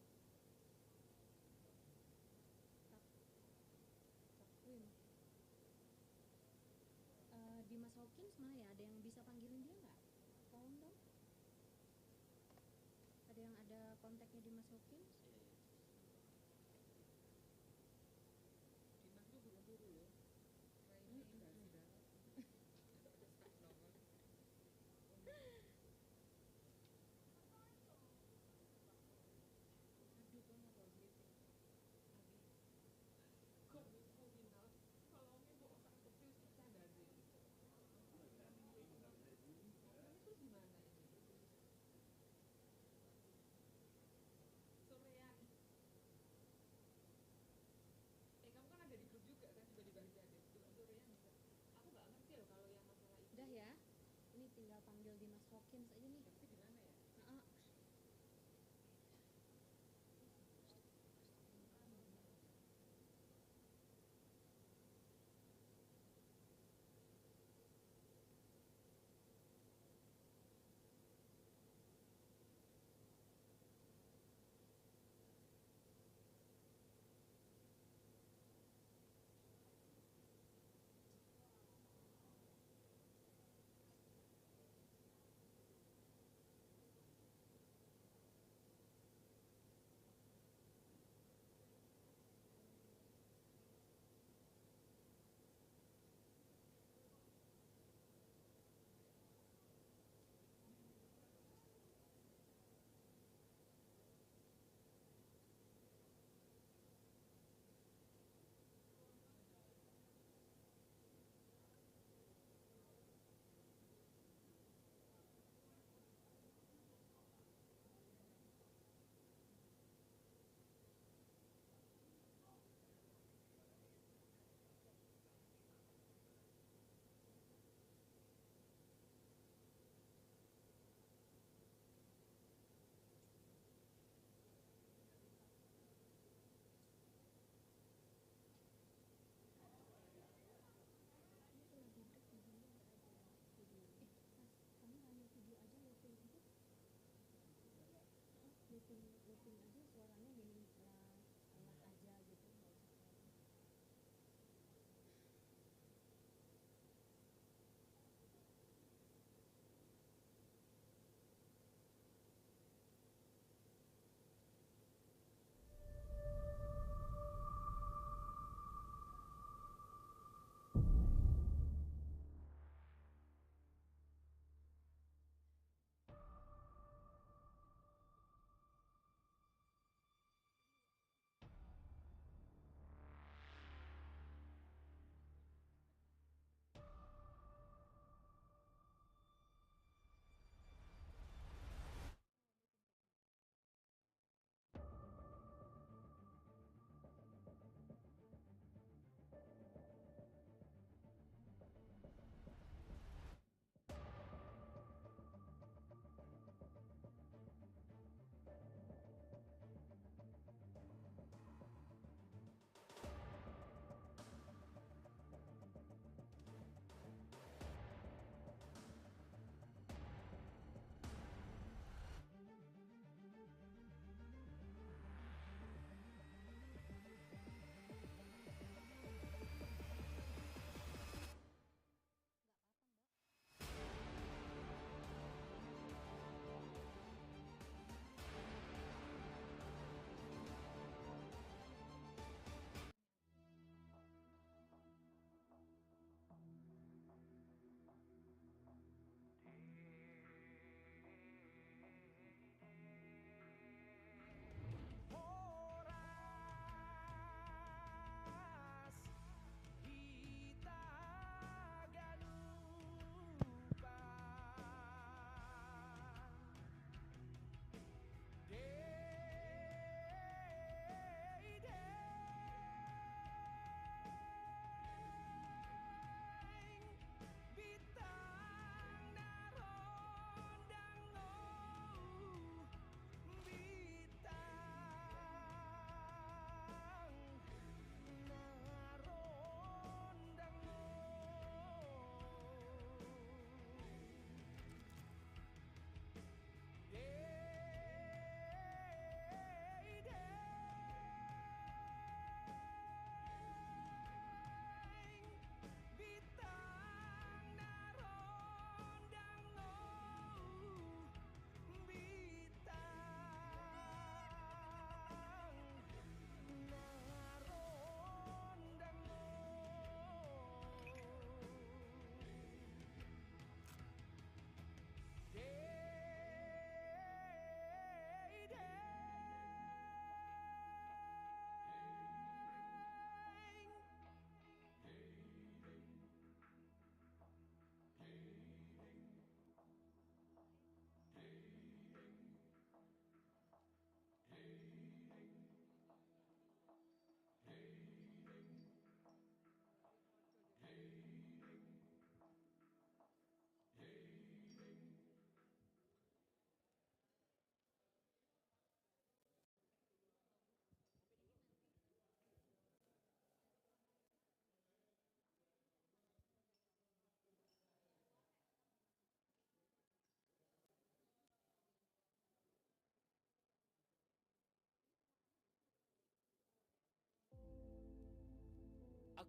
Takwim. Dimas Hawkins mana ya? Ada yang bisa panggilin dia nggak? Tolong dong. Ada yang ada kontaknya Dimas Hawkins? Dimas tuh buru-buru loh.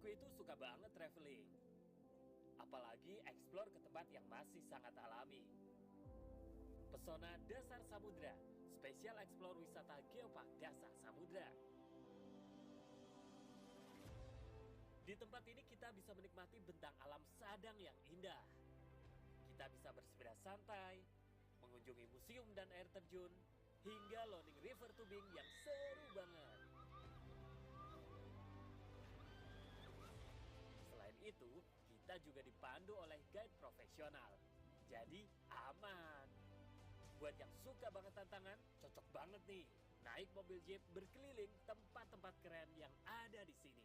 Aku itu suka banget traveling. Apalagi explore ke tempat yang masih sangat alami. Pesona Dasar Samudra, spesial explore wisata Geopark Dasar Samudra. Di tempat ini kita bisa menikmati bentang alam Sadang yang indah. Kita bisa bersepeda santai, mengunjungi museum dan air terjun, hingga loading river tubing yang seru banget. Selain itu, kita juga dipandu oleh guide profesional. Jadi aman. Buat yang suka banget tantangan, cocok banget nih. Naik mobil jeep berkeliling tempat-tempat keren yang ada di sini.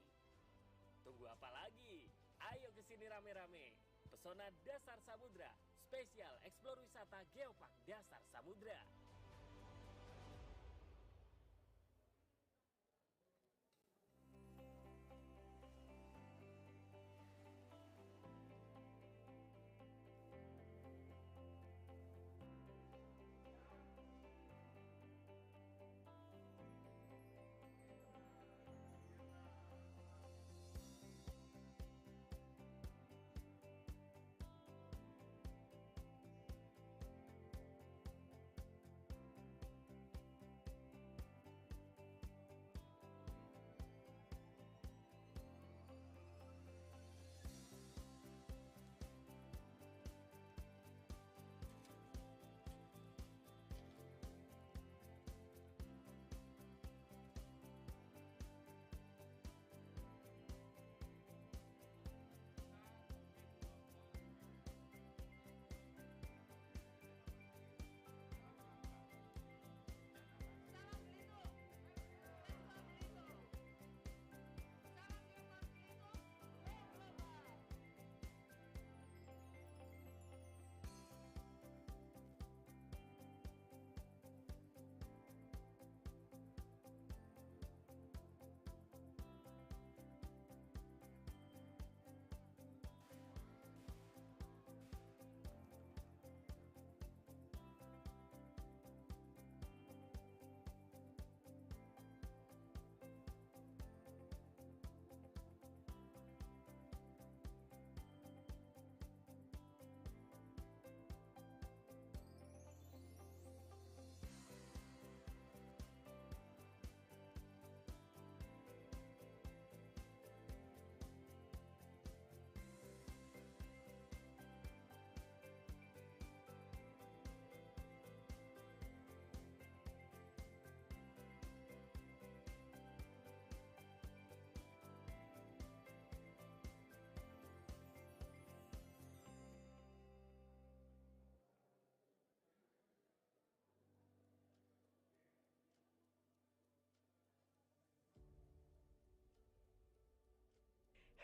Tunggu apa lagi? Ayo ke sini rame-rame. Pesona Dasar Samudra, spesial explore wisata Geopark Dasar Samudra.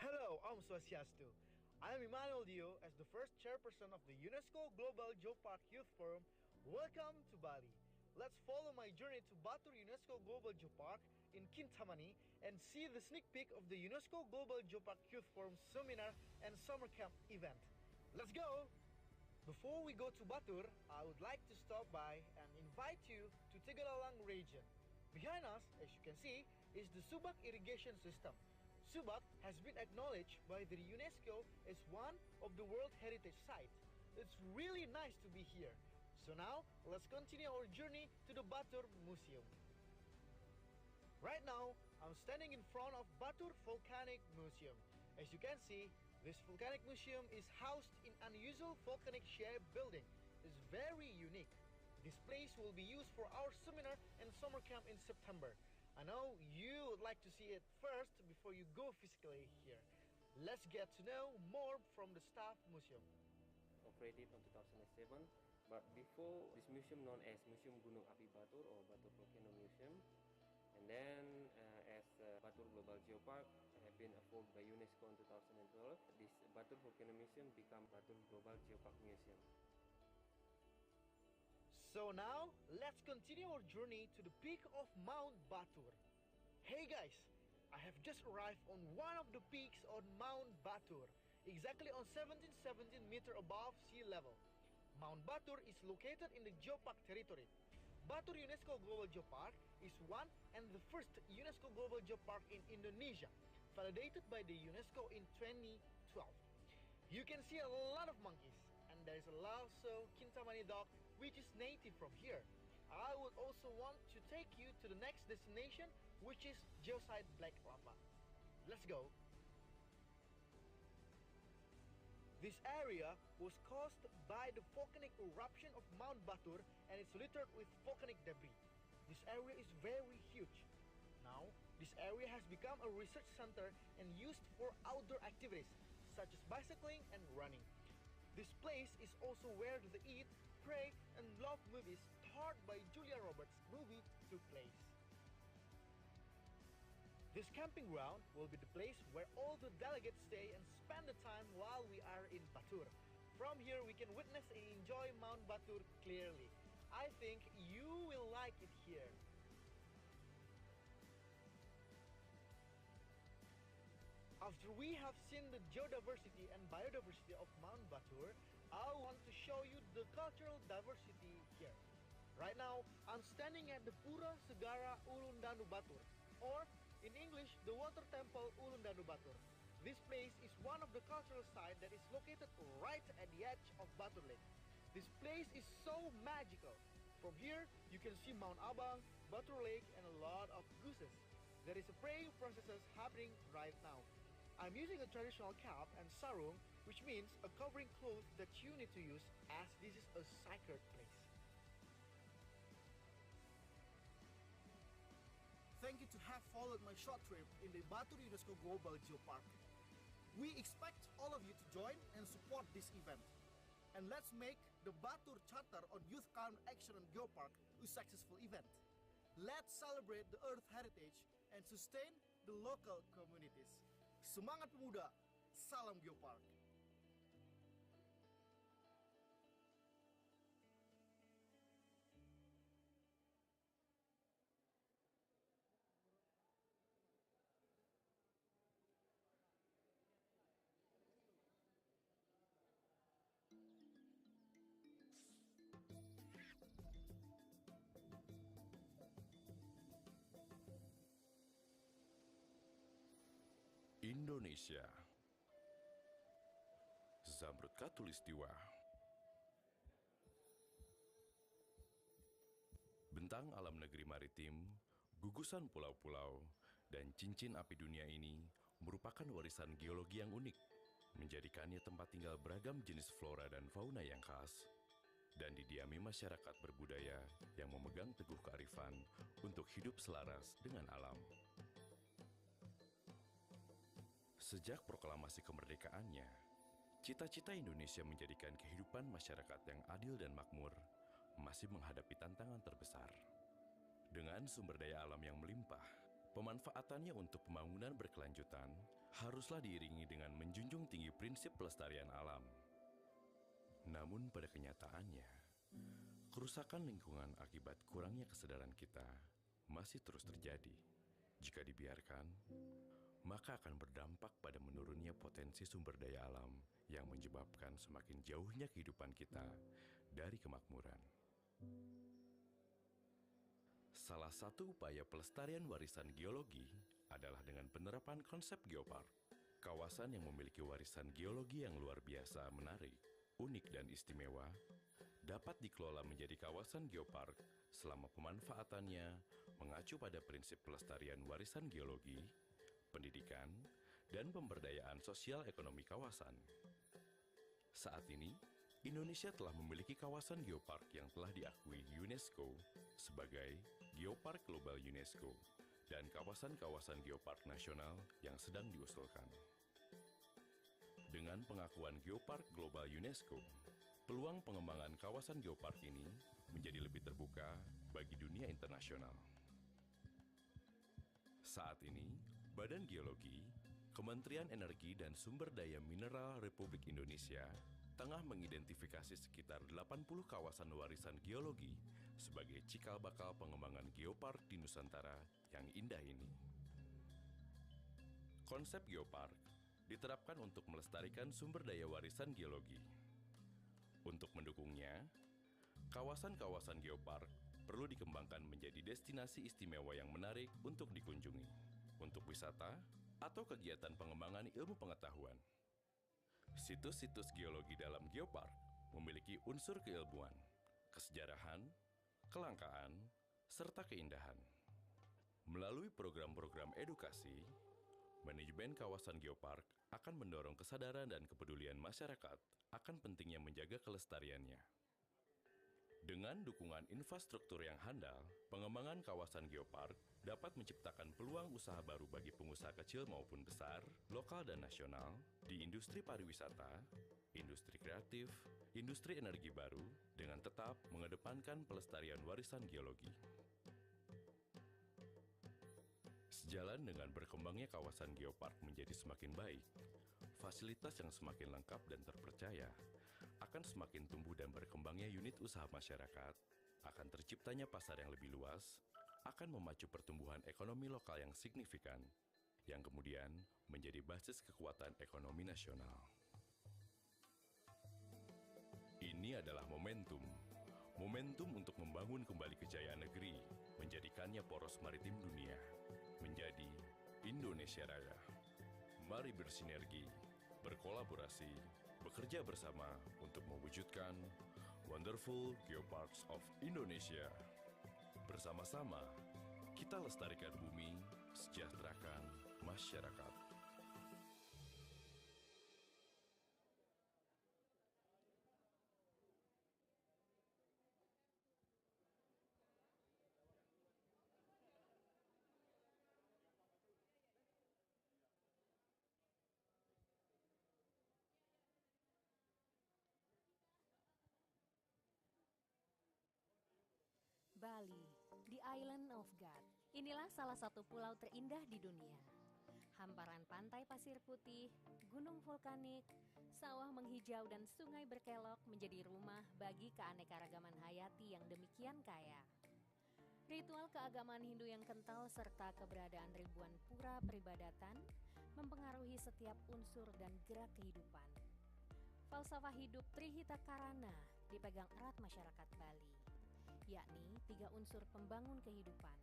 Hello, I'm Swastiastu. I am Emmanuel Dio as the first chairperson of the UNESCO Global Geopark Youth Forum. Welcome to Bali. Let's follow my journey to Batur UNESCO Global Geopark in Kintamani and see the sneak peek of the UNESCO Global Geopark Youth Forum seminar and summer camp event. Let's go! Before we go to Batur, I would like to stop by and invite you to Tegalalang region. Behind us, as you can see, is the Subak irrigation system. Subak has been acknowledged by the UNESCO as one of the World Heritage Sites. It's really nice to be here. So now, let's continue our journey to the Batur Museum. Right now, I'm standing in front of Batur Volcanic Museum. As you can see, this volcanic museum is housed in unusual volcanic shaped building. It's very unique. This place will be used for our seminar and summer camp in September. I know you would like to see it first before you go physically here. Let's get to know more from the staff museum.
Operated in 2007, but before this museum known as Museum Gunung Api Batur or Batur Volcano Museum, and then as Batur Global Geopark have been approved by UNESCO in 2012, this Batur Volcano Museum became Batur Global Geopark Museum.
So now, let's continue our journey to the peak of Mount Batur. Hey guys, I have just arrived on one of the peaks on Mount Batur, exactly on 1717 meters above sea level. Mount Batur is located in the Geopark territory. Batur UNESCO Global Geopark is one and the first UNESCO Global Geopark in Indonesia. validated by the UNESCO in 2012. You can see a lot of monkeys, and there is also Kintamani dog, which is native from here. I would also want to take you to the next destination, which is Geosite Black Lava. Let's go. This area was caused by the volcanic eruption of Mount Batur, and it's littered with volcanic debris. This area is very huge. Now, this area has become a research center and used for outdoor activities, such as bicycling and running. This place is also where the Eat, Pray, and Love movies starred by Julia Roberts' movie took place. This camping ground will be the place where all the delegates stay and spend the time while we are in Batur. From here, we can witness and enjoy Mount Batur clearly. I think you will like it here. After we have seen the geodiversity and biodiversity of Mount Batur, I want to show you the cultural diversity here. Right now, I'm standing at the Pura Segara Ulundanu Batur, or in English, the Water Temple Ulundanu Batur. This place is one of the cultural sites that is located right at the edge of Batur Lake. This place is so magical. From here, you can see Mount Abang, Batur Lake, and a lot of gooses. There is a praying processes happening right now. I'm using a traditional cap and sarung, which means a covering cloth that you need to use, as this is a sacred place.
Thank you to have followed my short trip in the Batur UNESCO Global Geopark. We expect all of you to join and support this event. And let's make the Batur Charter on Youth Climate Action on Geopark a successful event. Let's celebrate the Earth heritage and sustain the local communities. Semangat pemuda, salam Geopark.
Indonesia, Zamrud Khatulistiwa, bentang alam negeri maritim, gugusan pulau-pulau, dan cincin api dunia ini merupakan warisan geologi yang unik, menjadikannya tempat tinggal beragam jenis flora dan fauna yang khas, dan didiami masyarakat berbudaya yang memegang teguh kearifan untuk hidup selaras dengan alam. Sejak proklamasi kemerdekaannya, cita-cita Indonesia menjadikan kehidupan masyarakat yang adil dan makmur masih menghadapi tantangan terbesar. Dengan sumber daya alam yang melimpah, pemanfaatannya untuk pembangunan berkelanjutan haruslah diiringi dengan menjunjung tinggi prinsip pelestarian alam. Namun pada kenyataannya, kerusakan lingkungan akibat kurangnya kesadaran kita masih terus terjadi. Jika dibiarkan, maka akan berdampak pada menurunnya potensi sumber daya alam yang menyebabkan semakin jauhnya kehidupan kita dari kemakmuran. Salah satu upaya pelestarian warisan geologi adalah dengan penerapan konsep Geopark, kawasan yang memiliki warisan geologi yang luar biasa menarik, unik dan istimewa, dapat dikelola menjadi kawasan Geopark selama pemanfaatannya mengacu pada prinsip pelestarian warisan geologi, pendidikan, dan pemberdayaan sosial ekonomi kawasan. Saat ini, Indonesia telah memiliki kawasan geopark yang telah diakui UNESCO sebagai Geopark Global UNESCO dan kawasan-kawasan geopark nasional yang sedang diusulkan. Dengan pengakuan Geopark Global UNESCO, peluang pengembangan kawasan geopark ini menjadi lebih terbuka bagi dunia internasional. Saat ini, Badan Geologi, Kementerian Energi dan Sumber Daya Mineral Republik Indonesia tengah mengidentifikasi sekitar 80 kawasan warisan geologi sebagai cikal bakal pengembangan geopark di Nusantara yang indah ini. Konsep geopark diterapkan untuk melestarikan sumber daya warisan geologi. Untuk mendukungnya, kawasan-kawasan geopark perlu dikembangkan menjadi destinasi istimewa yang menarik untuk dikunjungi. Untuk wisata, atau kegiatan pengembangan ilmu pengetahuan. Situs-situs geologi dalam Geopark memiliki unsur keilmuan, kesejarahan, kelangkaan, serta keindahan. Melalui program-program edukasi, manajemen kawasan Geopark akan mendorong kesadaran dan kepedulian masyarakat akan pentingnya menjaga kelestariannya. Dengan dukungan infrastruktur yang handal, pengembangan kawasan Geopark dapat menciptakan peluang usaha baru bagi pengusaha kecil maupun besar, lokal dan nasional, di industri pariwisata, industri kreatif, industri energi baru, dengan tetap mengedepankan pelestarian warisan geologi. Sejalan dengan berkembangnya kawasan Geopark menjadi semakin baik, fasilitas yang semakin lengkap dan terpercaya, akan semakin tumbuh dan berkembangnya unit usaha masyarakat, akan terciptanya pasar yang lebih luas, akan memacu pertumbuhan ekonomi lokal yang signifikan, yang kemudian menjadi basis kekuatan ekonomi nasional. Ini adalah momentum untuk membangun kembali kejayaan negeri, menjadikannya poros maritim dunia, menjadi Indonesia Raya. Mari bersinergi, berkolaborasi, bekerja bersama untuk mewujudkan Wonderful Geoparks of Indonesia. Bersama-sama, kita lestarikan bumi, sejahterakan masyarakat.
Bali, the island of God. Inilah salah satu pulau terindah di dunia. Hamparan pantai pasir putih, gunung vulkanik, sawah menghijau dan sungai berkelok menjadi rumah bagi keanekaragaman hayati yang demikian kaya. Ritual keagamaan Hindu yang kental serta keberadaan ribuan pura peribadatan mempengaruhi setiap unsur dan gerak kehidupan. Falsafah hidup Trihita Karana dipegang erat masyarakat Bali, yakni 3 unsur pembangun kehidupan,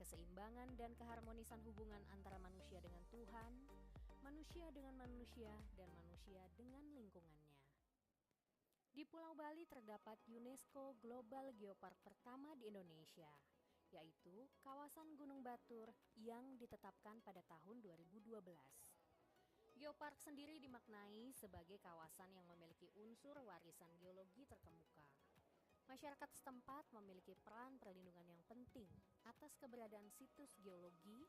keseimbangan dan keharmonisan hubungan antara manusia dengan Tuhan, manusia dengan manusia, dan manusia dengan lingkungannya. Di Pulau Bali terdapat UNESCO Global Geopark pertama di Indonesia, yaitu kawasan Gunung Batur yang ditetapkan pada tahun 2012. Geopark sendiri dimaknai sebagai kawasan yang memiliki unsur warisan geologi terkemuka. Masyarakat setempat memiliki peran perlindungan yang penting atas keberadaan situs geologi,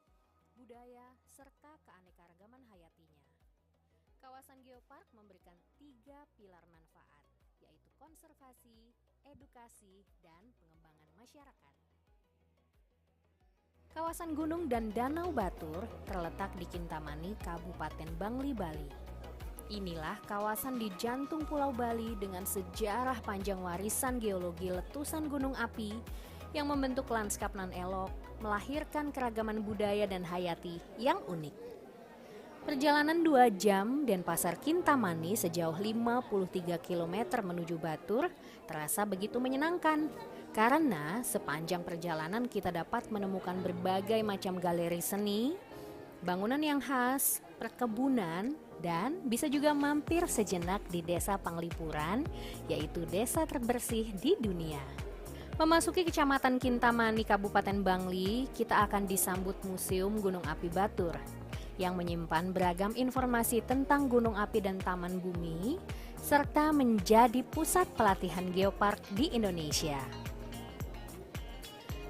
budaya, serta keanekaragaman hayatinya. Kawasan Geopark memberikan 3 pilar manfaat, yaitu konservasi, edukasi, dan pengembangan masyarakat. Kawasan gunung dan danau Batur terletak di Kintamani, Kabupaten Bangli, Bali. Inilah kawasan di jantung Pulau Bali dengan sejarah panjang warisan geologi letusan gunung api yang membentuk lanskap nan elok, melahirkan keragaman budaya dan hayati yang unik. Perjalanan 2 jam Denpasar Kintamani sejauh 53 km menuju Batur terasa begitu menyenangkan karena sepanjang perjalanan kita dapat menemukan berbagai macam galeri seni, bangunan yang khas, perkebunan, dan bisa juga mampir sejenak di Desa Panglipuran, yaitu desa terbersih di dunia. Memasuki Kecamatan Kintamani, Kabupaten Bangli, kita akan disambut Museum Gunung Api Batur yang menyimpan beragam informasi tentang gunung api dan taman bumi, serta menjadi pusat pelatihan geopark di Indonesia.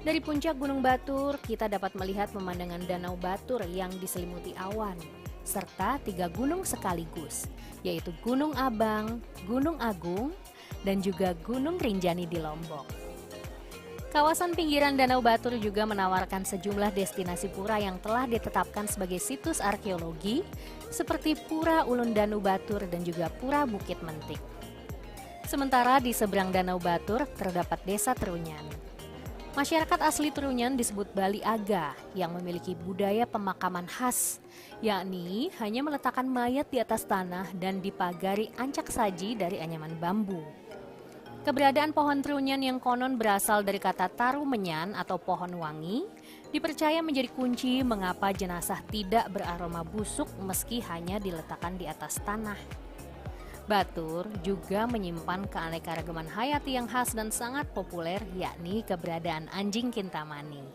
Dari puncak Gunung Batur, kita dapat melihat pemandangan Danau Batur yang diselimuti awan, serta 3 gunung sekaligus, yaitu Gunung Abang, Gunung Agung, dan juga Gunung Rinjani di Lombok. Kawasan pinggiran Danau Batur juga menawarkan sejumlah destinasi pura yang telah ditetapkan sebagai situs arkeologi, seperti Pura Ulun Danu Batur dan juga Pura Bukit Mentik. Sementara di seberang Danau Batur terdapat Desa Trunyan. Masyarakat asli Trunyan disebut Bali Aga yang memiliki budaya pemakaman khas, yakni hanya meletakkan mayat di atas tanah dan dipagari ancak saji dari anyaman bambu. Keberadaan pohon Trunyan yang konon berasal dari kata taru menyan atau pohon wangi dipercaya menjadi kunci mengapa jenazah tidak beraroma busuk meski hanya diletakkan di atas tanah. Batur juga menyimpan keanekaragaman hayati yang khas dan sangat populer, yakni keberadaan anjing kintamani.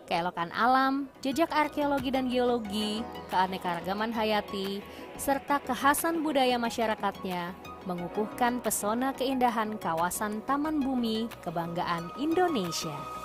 Keelokan alam, jejak arkeologi dan geologi, keanekaragaman hayati, serta kekhasan budaya masyarakatnya mengukuhkan pesona keindahan kawasan Taman Bumi Kebanggaan Indonesia.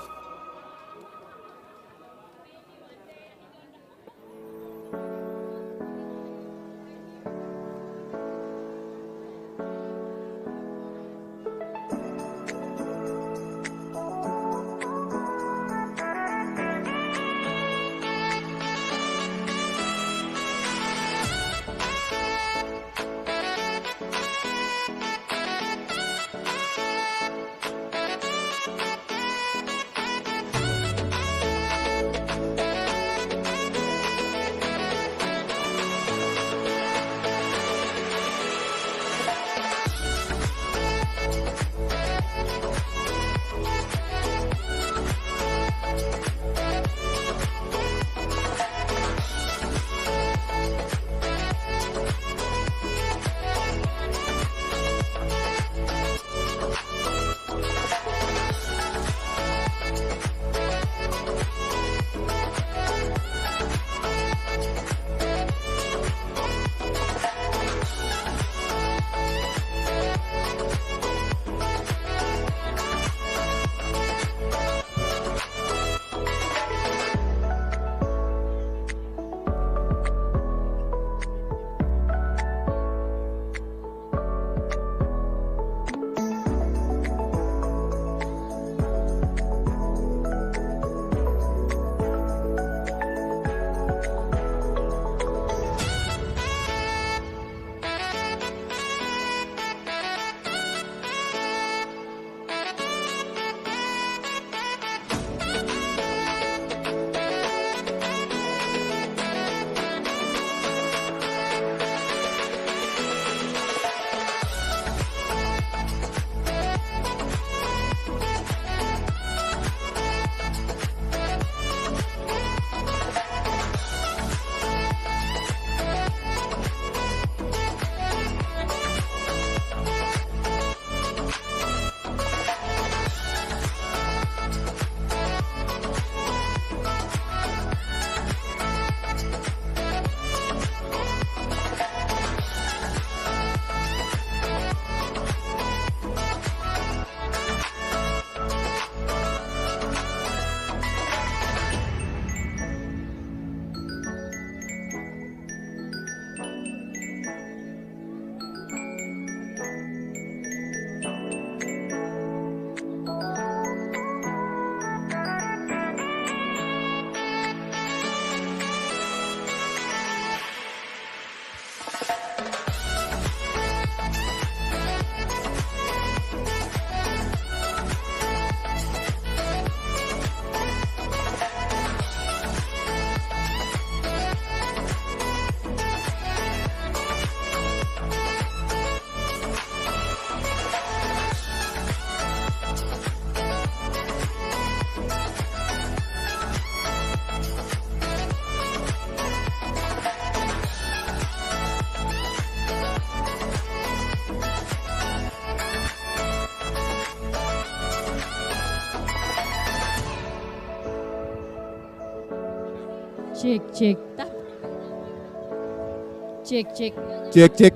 Cek cek. Cek cek.
Cek cek.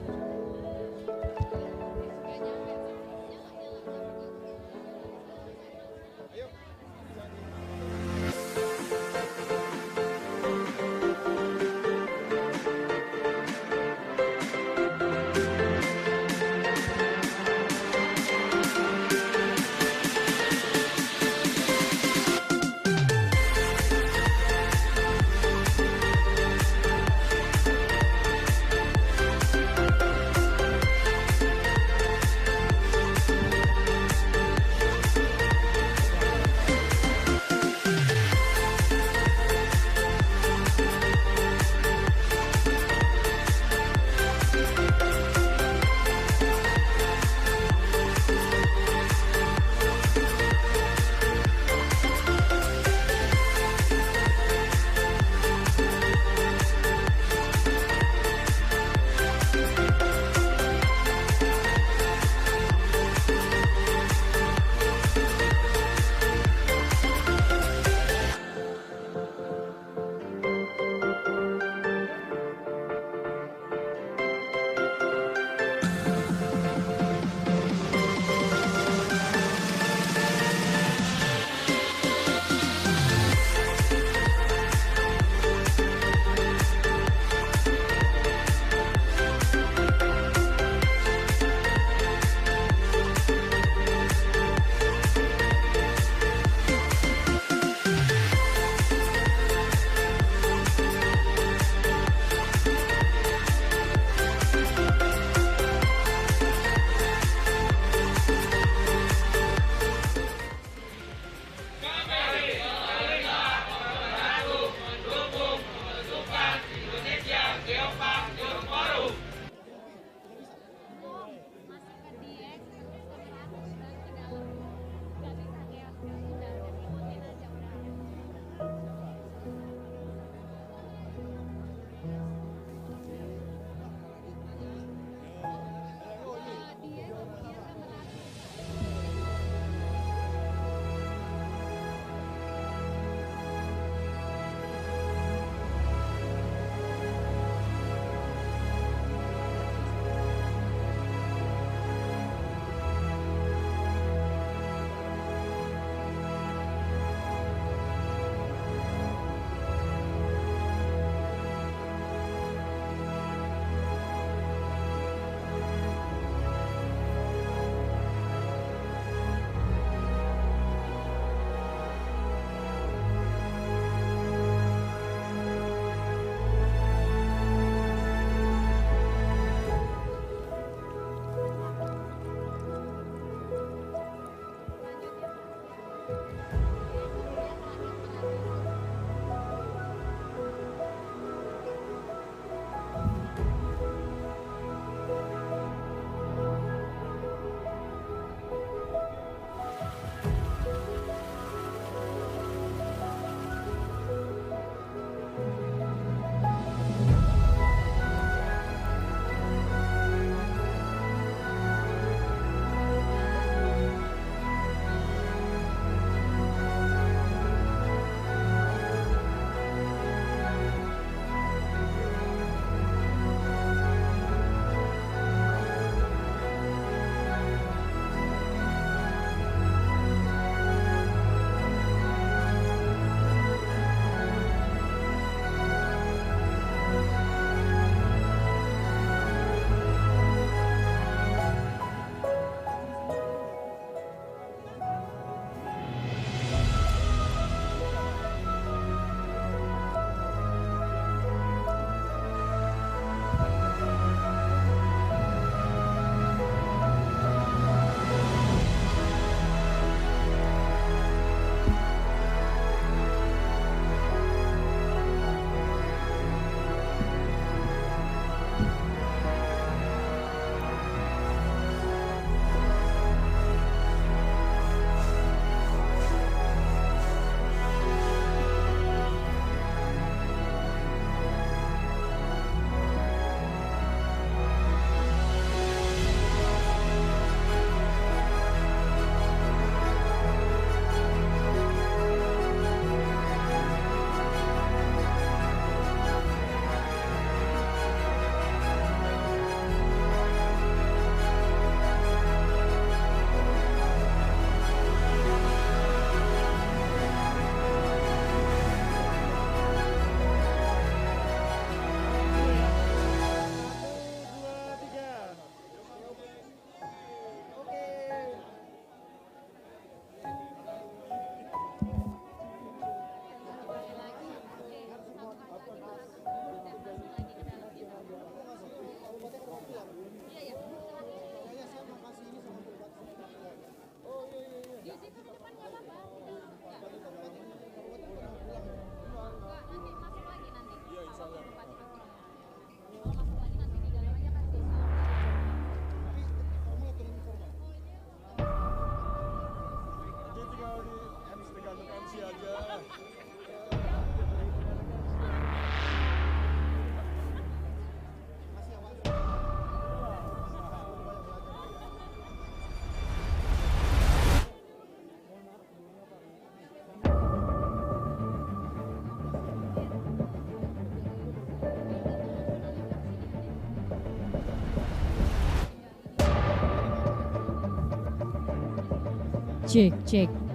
Cek.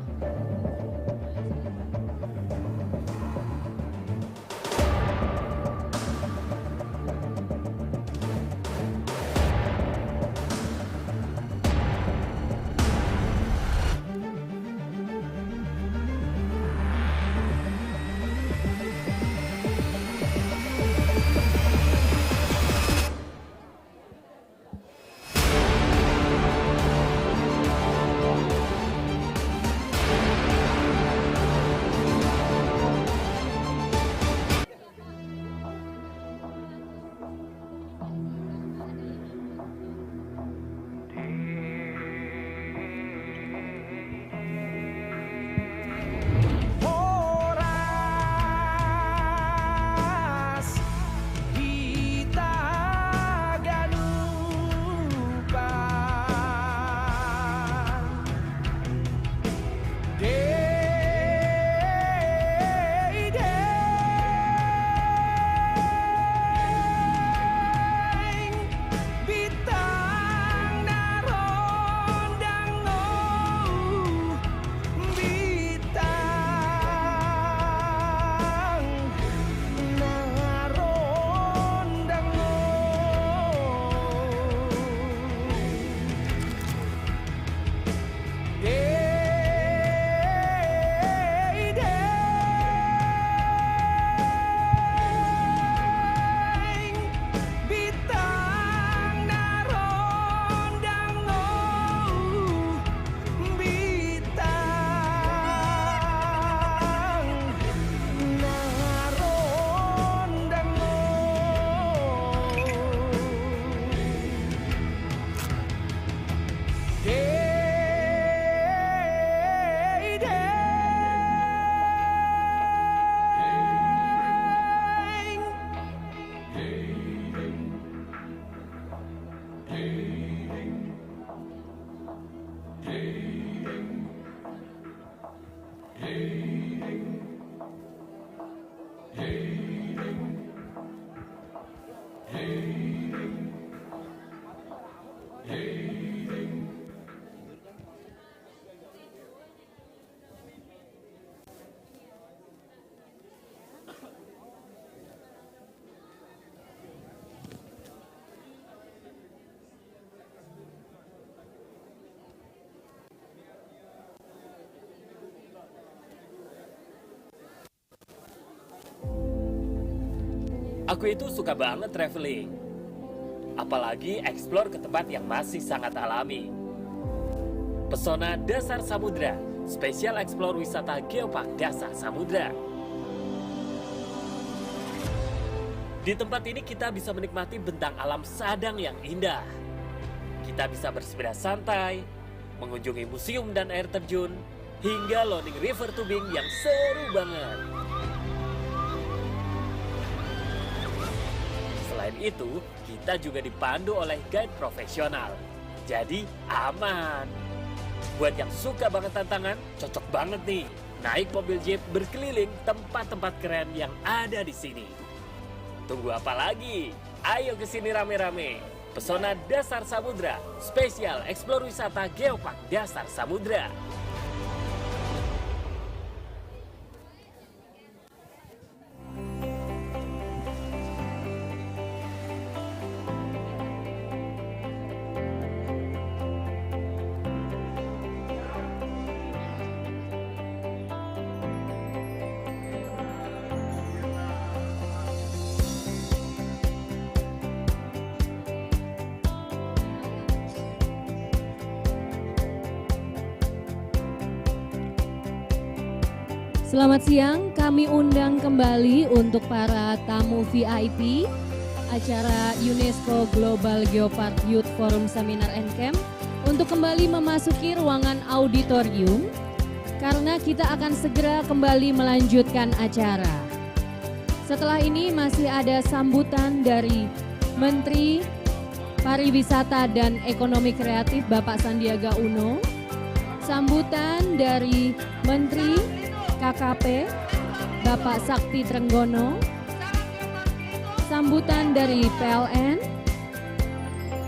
Aku itu suka banget traveling. Apalagi explore ke tempat yang masih sangat alami. Pesona Dasar Samudra, spesial explore wisata Geopark Dasar Samudra. Di tempat ini kita bisa menikmati bentang alam Sadang yang indah. Kita bisa bersepeda santai, mengunjungi museum dan air terjun, hingga loading river tubing yang seru banget. Selain itu, kita juga dipandu oleh guide profesional. Jadi aman. Buat yang suka banget tantangan, cocok banget nih. Naik mobil jeep berkeliling tempat-tempat keren yang ada di sini. Tunggu apa lagi? Ayo ke sini rame-rame. Pesona Dasar Samudra, spesial explore wisata Geopark Dasar Samudra.
Selamat siang, kami undang kembali untuk para tamu VIP acara UNESCO Global Geopark Youth Forum Seminar and Camp untuk kembali memasuki ruangan auditorium karena kita akan segera kembali melanjutkan acara. Setelah ini masih ada sambutan dari Menteri Pariwisata dan Ekonomi Kreatif Bapak Sandiaga Uno, sambutan dari Menteri KKP Bapak Sakti Trenggono, sambutan dari PLN,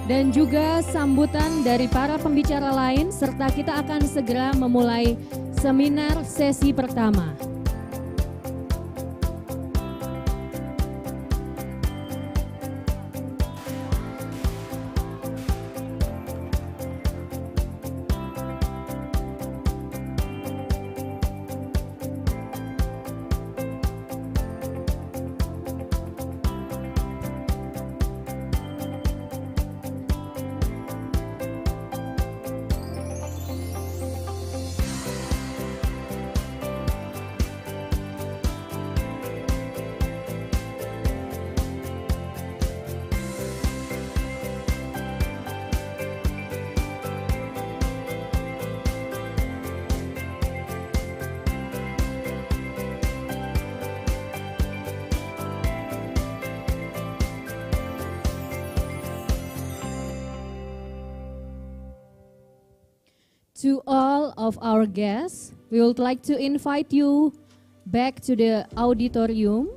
dan juga sambutan dari para pembicara lain, serta kita akan segera memulai seminar sesi pertama. To all of our guests, we would like to invite you back to the auditorium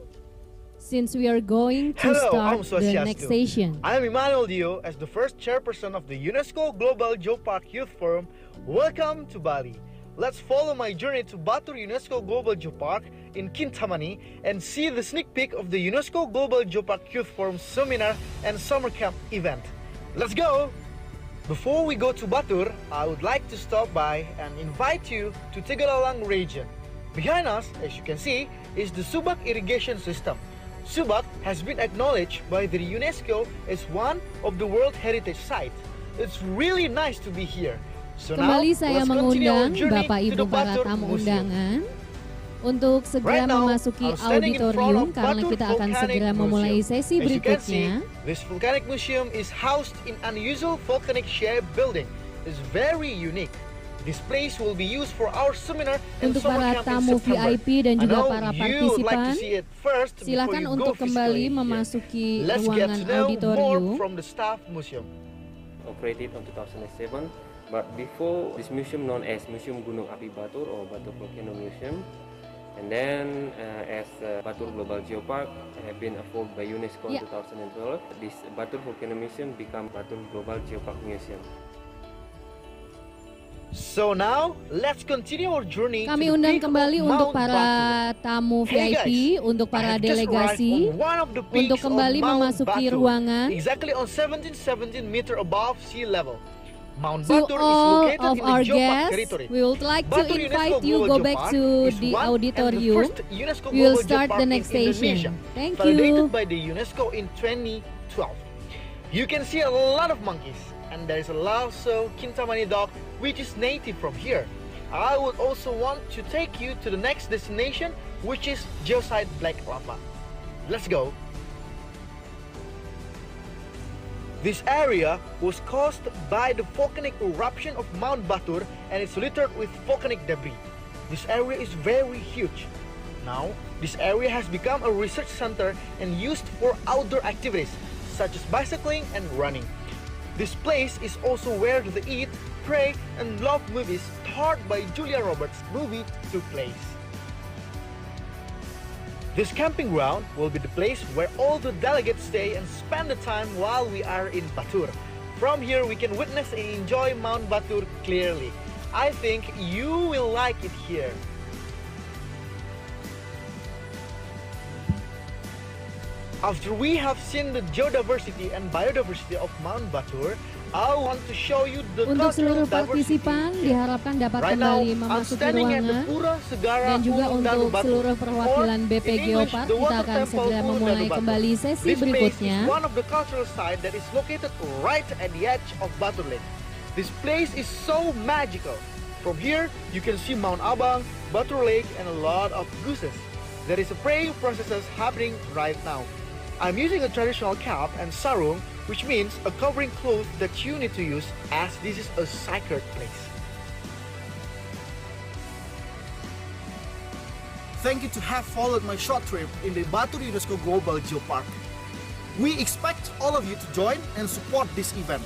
since we are going to start the next session.
I am Emmanuel Dio as the first chairperson of the UNESCO Global Geopark Youth Forum. Welcome to Bali. Let's follow my journey to Batur UNESCO Global Geopark in Kintamani and see the sneak peek of the UNESCO Global Geopark Youth Forum seminar and summer camp event. Let's go! Before we go to Batur, I would like to stop by and invite you to Tegalalang region. Behind us, as you can see, is the Subak irrigation system. Subak has been acknowledged by the UNESCO as one of the World Heritage Site. It's really nice to be here. So
Kembali
now,
saya
let's continue our
mengundang
journey
Bapak
to
Ibu
the
para
Batur
tamu
Museum.
undangan untuk segera
Right now,
memasuki
I'm standing in front
auditorium
of
karena
Batur
kita akan
Volcanic
segera memulai
Museum.
sesi
As you can see,
berikutnya.
this volcanic museum is housed in unusual volcanic shaped building. It's very unique. This place will be used for our seminar and
Untuk
summer
para
camp in
tamu
September.
VIP dan
I
juga
know
para
you would like
partisipan,
to see it first before
silakan
you
untuk
go
kembali
physically here.
memasuki
Let's get
ruangan
to know
auditorium.
more from the staff museum.
Operated on 2007, but before this museum known as Museum Gunung Api Batur or Batur Volcano Museum, and then as Batur Global Geopark have been approved by UNESCO in 2012, this Batur Volcano Museum become Batur Global Geopark Museum.
So now, let's continue our journey
Kami
to the
undang
peak
kembali
of
untuk
Mount
para
Batur.
tamu
Hey
VIP,
guys,
untuk
I
para
have just arrived
delegasi,
on one of the
untuk
peaks
kembali
of Mount
memasuki
Batur,
ruangan.
exactly on 1717 meter above sea level. Mount
To
Batur is
all
located
of
in the
our
Geopark
guests,
territory.
we would like to
Batur
invite
UNESCO
you
Global
go back
Geopark
to
is
the
one and
auditorium.
the first UNESCO
We will
Global
start the
Geopark
next
in Indonesia,
station. Thank
validated
you.
by the UNESCO in 2012. You can see a lot of monkeys, and there is also Kintamani dog, which is native from here. I would also want to take you to the next destination, which is Geosite Black Lava. Let's go. This area was caused by the volcanic eruption of Mount Batur and it's littered with volcanic debris. This area is very huge. Now, this area has become a research center and used for outdoor activities such as bicycling and running. This place is also where the Eat, Pray, and Love movies starred by Julia Roberts' movie took place. This camping ground will be the place where all the delegates stay and spend the time while we are in Batur. From here, we can witness and enjoy Mount Batur clearly. I think you will like it here. After we have seen the geodiversity and biodiversity of Mount Batur, I want to show you the
Untuk
cultural
seluruh partisipan
diversity.
diharapkan dapat
Right now,
kembali
I'm
memasuki
standing at the
ruangan,
Pura Segara
dan juga
Ulu Danu
untuk
Batur,
seluruh perwakilan
or
BP
in English,
Geopark
the
kita
Water
akan
Temple
segera
Ulu
memulai
Danu Batur.
kembali sesi
This place
berikutnya.
is one of the cultural sites that is located right at the edge of Batur Lake. This place is so magical. From here, you can see Mount Abang, Batur Lake, and a lot of gooses. There is a praying processes happening right now. I'm using a traditional cap and sarung, which means a covering cloth that you need to use as this is a sacred place.
Thank you to have followed my short trip in the Batur UNESCO Global Geopark. We expect all of you to join and support this event.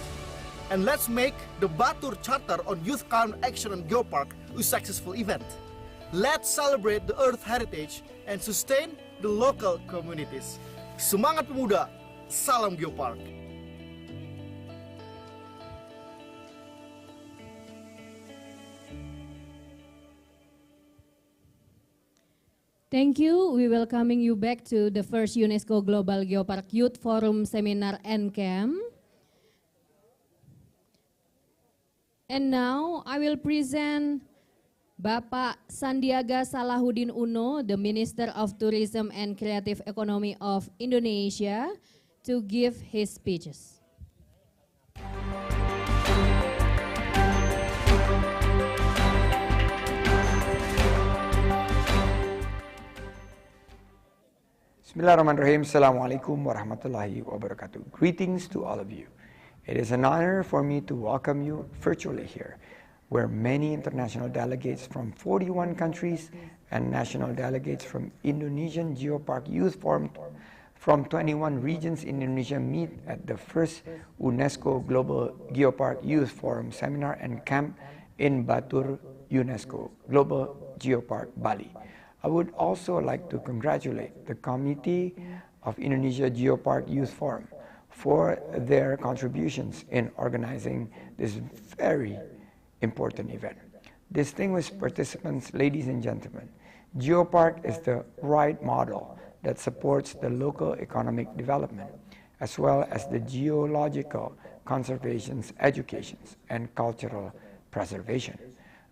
And let's make the Batur Charter on Youth Climate Action and Geopark a successful event. Let's celebrate the Earth heritage and sustain the local communities. Semangat pemuda, salam Geopark.
Thank you. We welcoming you back to the first UNESCO Global Geopark Youth Forum Seminar and Camp. And now I will present Bapak Sandiaga Salahuddin Uno, the Minister of Tourism and Creative Economy of Indonesia, to give his speeches.
Bismillahirrahmanirrahim. Assalamualaikum warahmatullahi wabarakatuh. Greetings to all of you. It is an honor for me to welcome you virtually here, where many international delegates from 41 countries and national delegates from Indonesian Geopark Youth Forum from 21 regions in Indonesia meet at the first UNESCO Global Geopark Youth Forum Seminar and Camp in Batur, UNESCO Global Geopark, Bali. I would also like to congratulate the Committee of Indonesia Geopark Youth Forum for their contributions in organizing this very important event. Distinguished participants, ladies and gentlemen, Geopark is the right model that supports the local economic development, as well as the geological conservations, educations, and cultural preservation.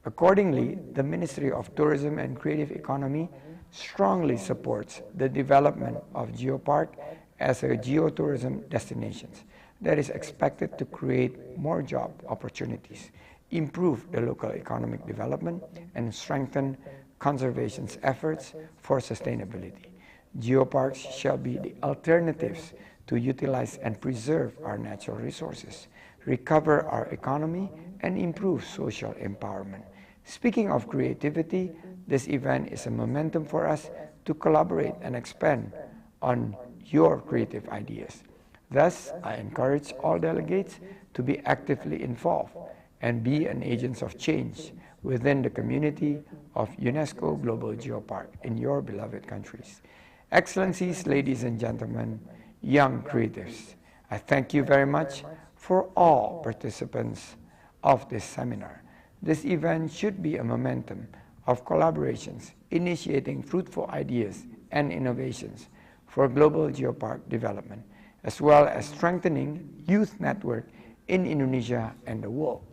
Accordingly, the Ministry of Tourism and Creative Economy strongly supports the development of Geopark as a geotourism destination that is expected to create more job opportunities, improve the local economic development, and strengthen conservation efforts for sustainability. Geoparks shall be the alternatives to utilize and preserve our natural resources, recover our economy, and improve social empowerment. Speaking of creativity, this event is a momentum for us to collaborate and expand on your creative ideas. Thus, I encourage all delegates to be actively involved and be an agent of change within the community of UNESCO Global Geopark in your beloved countries. Excellencies, ladies and gentlemen, young creatives, I thank you very much for all participants of this seminar. This event should be a momentum of collaborations, initiating fruitful ideas and innovations for global geopark development, as well as strengthening youth network in Indonesia and the world.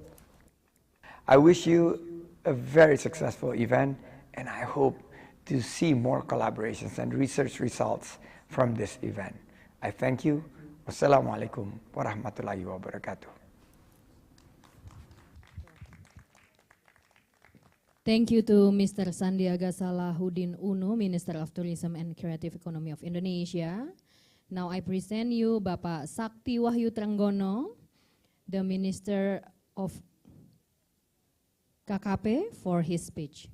I wish you a very successful event, and I hope to see more collaborations and research results from this event. I thank you. Wassalamualaikum warahmatullahi wabarakatuh.
Thank you to Mr. Sandiaga Salahuddin Uno, Minister of Tourism and Creative Economy of Indonesia. Now I present you Bapak Sakti Wahyu Trenggono, the Minister of KKP, for his speech.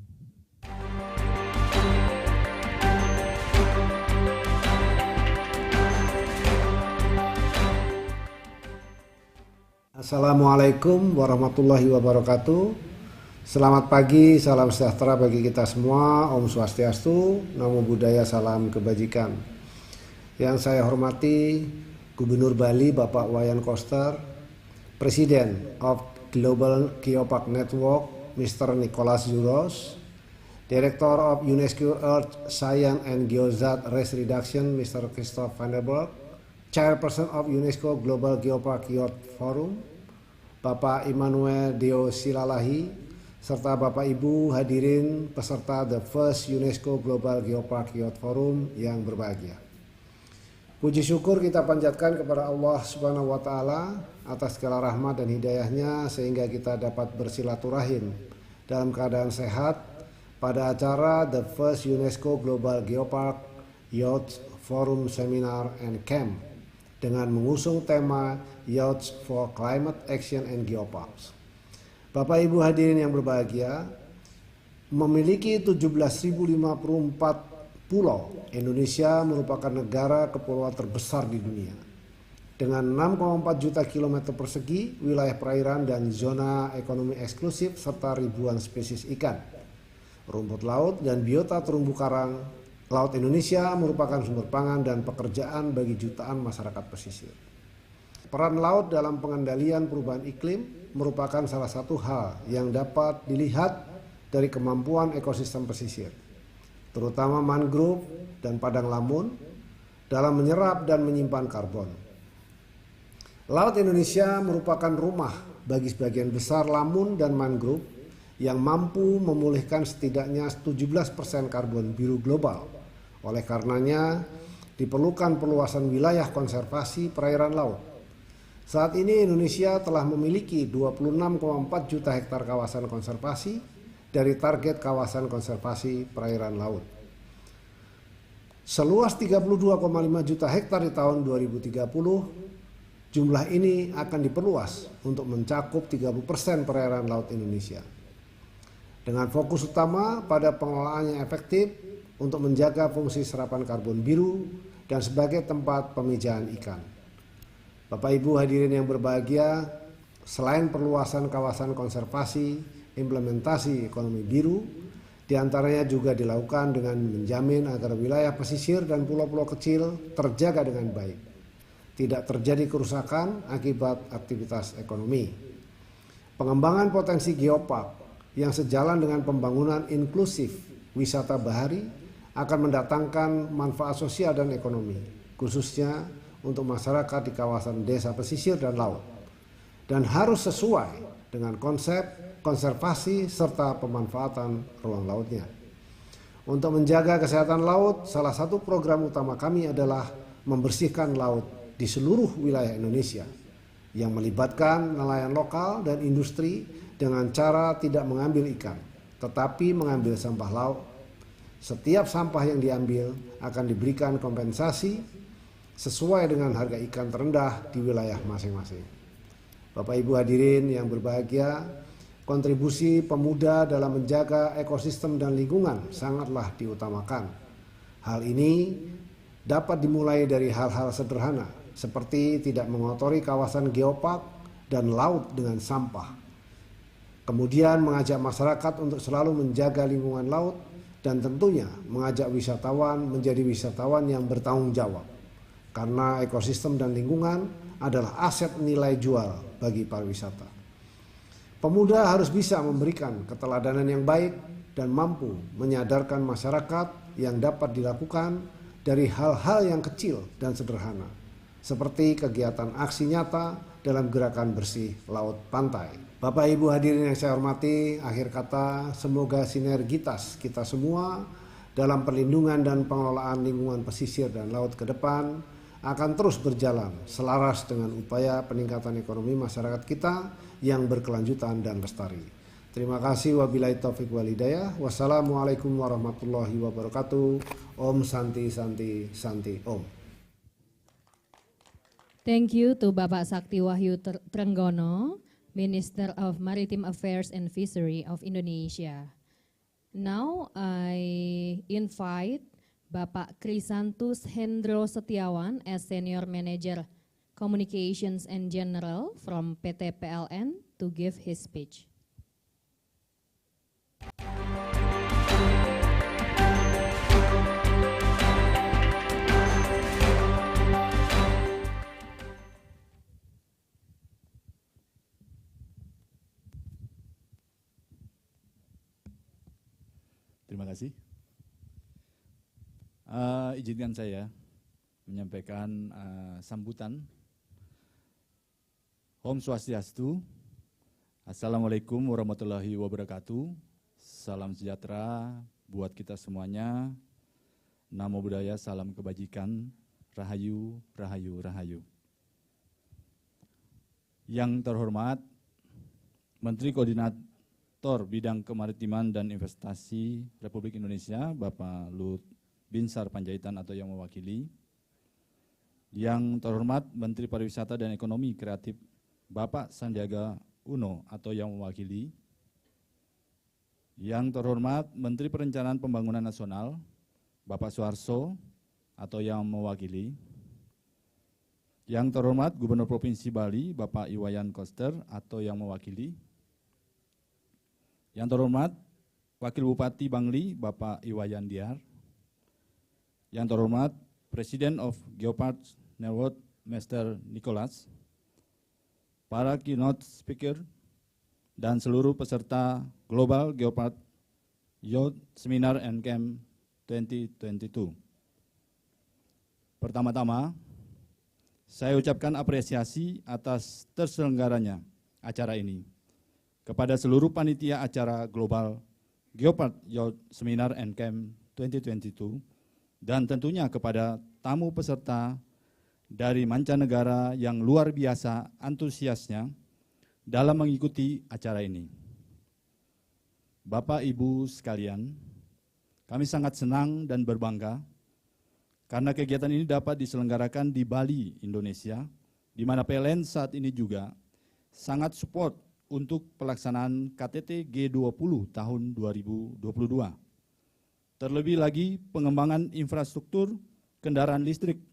Assalamualaikum warahmatullahi wabarakatuh. Selamat pagi, salam sejahtera bagi kita semua. Om Swastiastu, Namo Buddhaya, salam kebajikan. Yang saya hormati Gubernur Bali Bapak Wayan Koster, Presiden of Global Geopark Network Mr. Nicholas Zuros, Director of UNESCO Earth Science and Geozat Risk Reduction Mr. Christoph van der Berg, Chairperson of UNESCO Global Geopark Youth Forum Bapak Immanuel Deo Silalahi, serta Bapak Ibu hadirin peserta The First UNESCO Global Geopark Youth Forum yang berbahagia. Puji syukur kita panjatkan kepada Allah Subhanahu wa Ta'ala atas segala rahmat dan hidayahnya sehingga kita dapat bersilaturahim dalam keadaan sehat pada acara The First UNESCO Global Geopark Youth Forum Seminar and Camp dengan mengusung tema Youth for Climate Action and Geoparks. Bapak Ibu hadirin yang berbahagia, memiliki 17.054 pulau, Indonesia merupakan negara kepulauan terbesar di dunia. Dengan 6,4 juta kilometer persegi, wilayah perairan dan zona ekonomi eksklusif serta ribuan spesies ikan, rumput laut dan biota terumbu karang, Laut Indonesia merupakan sumber pangan dan pekerjaan bagi jutaan masyarakat pesisir. Peran laut dalam pengendalian perubahan iklim merupakan salah satu hal yang dapat dilihat dari kemampuan ekosistem pesisir. terutama mangrove dan padang lamun, dalam menyerap dan menyimpan karbon. Laut Indonesia merupakan rumah bagi sebagian besar lamun dan mangrove yang mampu memulihkan setidaknya 17% karbon biru global. Oleh karenanya, diperlukan perluasan wilayah konservasi perairan laut. Saat ini Indonesia telah memiliki 26,4 juta hektar kawasan konservasi dari target kawasan konservasi perairan laut. Seluas 32,5 juta hektar di tahun 2030, jumlah ini akan diperluas untuk mencakup 30% perairan laut Indonesia. Dengan fokus utama pada pengelolaan yang efektif untuk menjaga fungsi serapan karbon biru dan sebagai tempat pemijahan ikan. Bapak Ibu hadirin yang berbahagia, selain perluasan kawasan konservasi, implementasi ekonomi biru, diantaranya juga dilakukan dengan menjamin agar wilayah pesisir dan pulau-pulau kecil terjaga dengan baik. Tidak terjadi kerusakan akibat aktivitas ekonomi. Pengembangan potensi geopark yang sejalan dengan pembangunan inklusif wisata bahari akan mendatangkan manfaat sosial dan ekonomi, khususnya untuk masyarakat di kawasan desa pesisir dan laut, dan harus sesuai dengan konsep konservasi serta pemanfaatan ruang lautnya. Untuk menjaga kesehatan laut, salah satu program utama kami adalah membersihkan laut di seluruh wilayah Indonesia yang melibatkan nelayan lokal dan industri dengan cara tidak mengambil ikan, tetapi mengambil sampah laut. Setiap sampah yang diambil akan diberikan kompensasi sesuai dengan harga ikan terendah di wilayah masing-masing. Bapak Ibu hadirin yang berbahagia, kontribusi pemuda dalam menjaga ekosistem dan lingkungan sangatlah diutamakan. Hal ini dapat dimulai dari hal-hal sederhana seperti tidak mengotori kawasan geopark dan laut dengan sampah. Kemudian mengajak masyarakat untuk selalu menjaga lingkungan laut dan tentunya mengajak wisatawan menjadi wisatawan yang bertanggung jawab. Karena ekosistem dan lingkungan adalah aset nilai jual bagi pariwisata. Pemuda harus bisa memberikan keteladanan yang baik dan mampu menyadarkan masyarakat yang dapat dilakukan dari hal-hal yang kecil dan sederhana, seperti kegiatan aksi nyata dalam gerakan bersih laut pantai. Bapak Ibu hadirin yang saya hormati, akhir kata semoga sinergitas kita semua dalam perlindungan dan pengelolaan lingkungan pesisir dan laut ke depan akan terus berjalan selaras dengan upaya peningkatan ekonomi masyarakat kita yang berkelanjutan dan lestari. Terima kasih, wabillahi taufiq wal hidayah. Wassalamualaikum warahmatullahi wabarakatuh. Om Santi Santi Santi Om.
Thank you to Bapak Sakti Wahyu Trenggono, Minister of Maritime Affairs and Fishery of Indonesia. Now I invite Bapak Krisantus Hendro Setiawan as Senior Manager Communications and General from PT PLN to give his speech.
Terima kasih. Izinkan saya menyampaikan sambutan. Om Swastiastu. Assalamualaikum warahmatullahi wabarakatuh. Salam sejahtera buat kita semuanya. Namo Buddhaya, salam kebajikan. Rahayu, rahayu, rahayu. Yang terhormat Menteri Koordinator Bidang Kemaritiman dan Investasi Republik Indonesia, Bapak Lut Binsar Panjaitan atau yang mewakili. Yang terhormat Menteri Pariwisata dan Ekonomi Kreatif Bapak Sandiaga Uno atau yang mewakili. Yang terhormat Menteri Perencanaan Pembangunan Nasional Bapak Suharso atau yang mewakili. Yang terhormat Gubernur Provinsi Bali Bapak Iwayan Koster atau yang mewakili. Yang terhormat Wakil Bupati Bangli Bapak Iwayan Diar. Yang terhormat Presiden of Geopark Network Mr. Nicholas, para keynote speaker, dan seluruh peserta Global Geopark Youth Seminar and Camp 2022. Pertama-tama, saya ucapkan apresiasi atas terselenggaranya acara ini kepada seluruh panitia acara Global Geopark Youth Seminar and Camp 2022 dan tentunya kepada tamu peserta dari mancanegara yang luar biasa antusiasnya dalam mengikuti acara ini. Bapak Ibu sekalian, kami sangat senang dan berbangga karena kegiatan ini dapat diselenggarakan di Bali, Indonesia, di mana PLN saat ini juga sangat support untuk pelaksanaan KTT G20 tahun 2022. Terlebih lagi pengembangan infrastruktur kendaraan listrik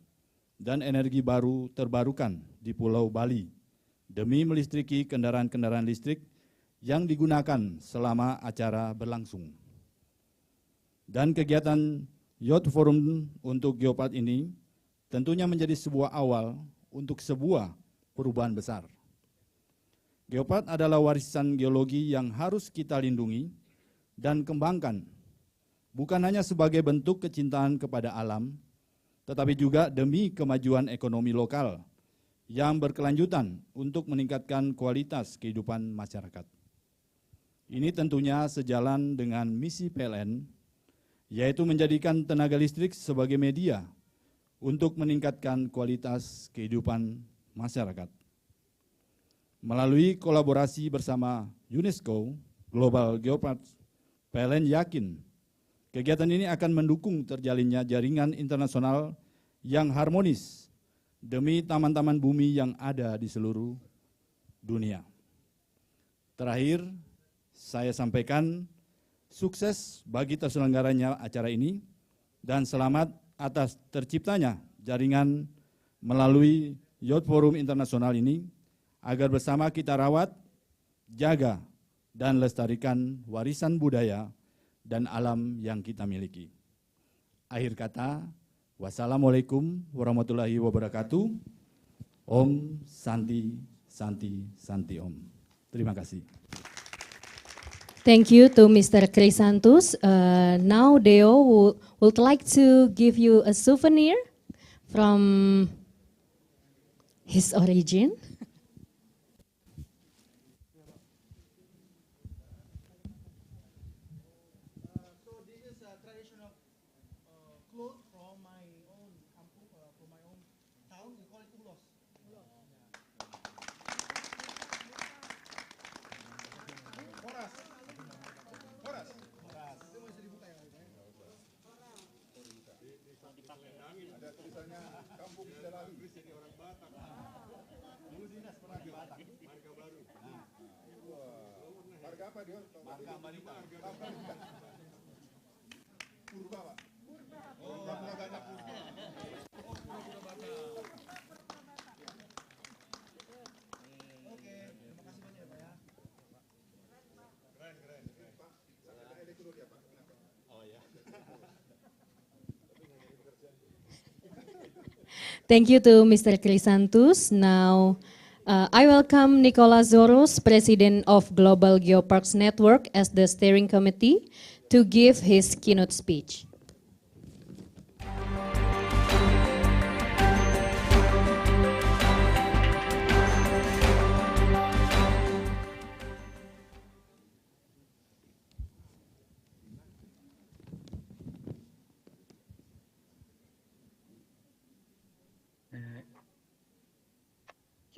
dan energi baru terbarukan di Pulau Bali demi melistriki kendaraan-kendaraan listrik yang digunakan selama acara berlangsung. Dan kegiatan Youth Forum untuk Geopark ini tentunya menjadi sebuah awal untuk sebuah perubahan besar. Geopark adalah warisan geologi yang harus kita lindungi dan kembangkan, bukan hanya sebagai bentuk kecintaan kepada alam, tetapi juga demi kemajuan ekonomi lokal yang berkelanjutan untuk meningkatkan kualitas kehidupan masyarakat. Ini tentunya sejalan dengan misi PLN, yaitu menjadikan tenaga listrik sebagai media untuk meningkatkan kualitas kehidupan masyarakat. Melalui kolaborasi bersama UNESCO Global Geopark, PLN yakin kegiatan ini akan mendukung terjalinnya jaringan internasional yang harmonis demi taman-taman bumi yang ada di seluruh dunia. Terakhir, saya sampaikan sukses bagi terselenggaranya acara ini dan selamat atas terciptanya jaringan melalui Youth Forum Internasional ini agar bersama kita rawat, jaga, dan lestarikan warisan budaya dan alam yang kita miliki. Akhir kata, wassalamualaikum warahmatullahi wabarakatuh. Om Santi Santi Santi Om. Terima kasih.
Thank you to Mr. Krisantus. Now Deo would like to give you a souvenir from his origin.
So this is a traditional cloth from my own kampung, from my own town. We call it ulos. Moras. Moras. Moras. Itu masih dibuka ya? Ada tulisannya kampung sudah lalu. Jadi orang Batak. Dulu dinas pernah di Batak. Marga baru. Marga apa dia? Marga Marita. Purba, Pak. Oh, Purba banyak Purba. Oh, Purba banyak. Oke, terima kasih banyak ya, Pak ya. Keren, keren, keren. Pak, saya edit dulu ya, Pak. Oh ya.
Thank you to Mr. Krisantus. Now, I welcome Nicolas Zoros, President of Global Geoparks Network as the steering committee, to give his keynote speech.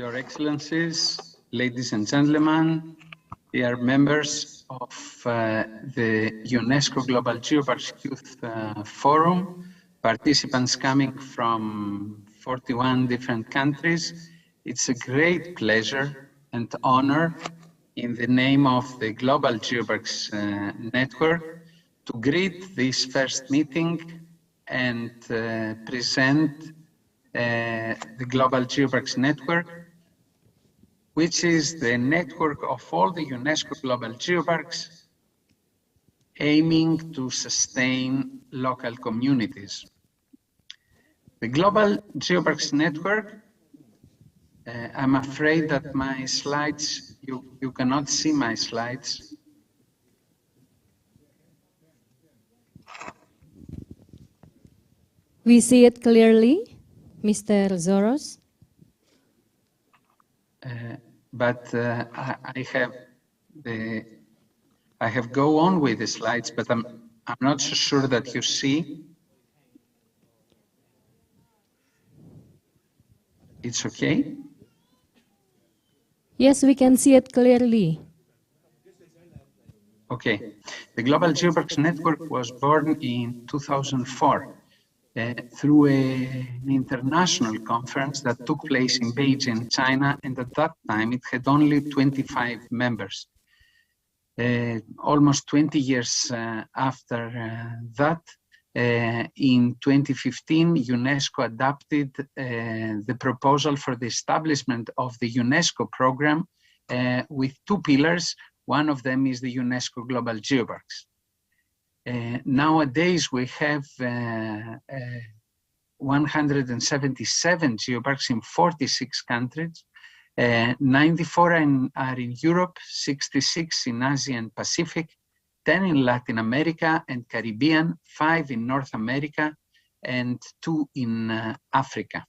Your Excellencies, ladies and gentlemen, dear members of the UNESCO Global Geoparks Youth Forum, participants coming from 41 different countries, it's a great pleasure and honor in the name of the Global Geoparks Network to greet this first meeting and present the Global Geoparks Network, which is the network of all the UNESCO Global Geoparks aiming to sustain local communities. The Global Geoparks Network, I'm afraid that my slides, you cannot see my slides.
We see it clearly, Mr. Zoros.
But I have go on with the slides, but I'm not so sure that you see. It's okay?
Yes, we can see it clearly.
Okay. The Global Geoparks Network was born in 2004 through an international conference that took place in Beijing, China, and at that time it had only 25 members. Almost 20 years after that, in 2015, UNESCO adopted the proposal for the establishment of the UNESCO program with two pillars. One of them is the UNESCO Global Geoparks. Nowadays, we have 177 geoparks in 46 countries. 94 are in Europe, 66 in Asia and Pacific, 10 in Latin America and Caribbean, 5 in North America, and 2 in Africa.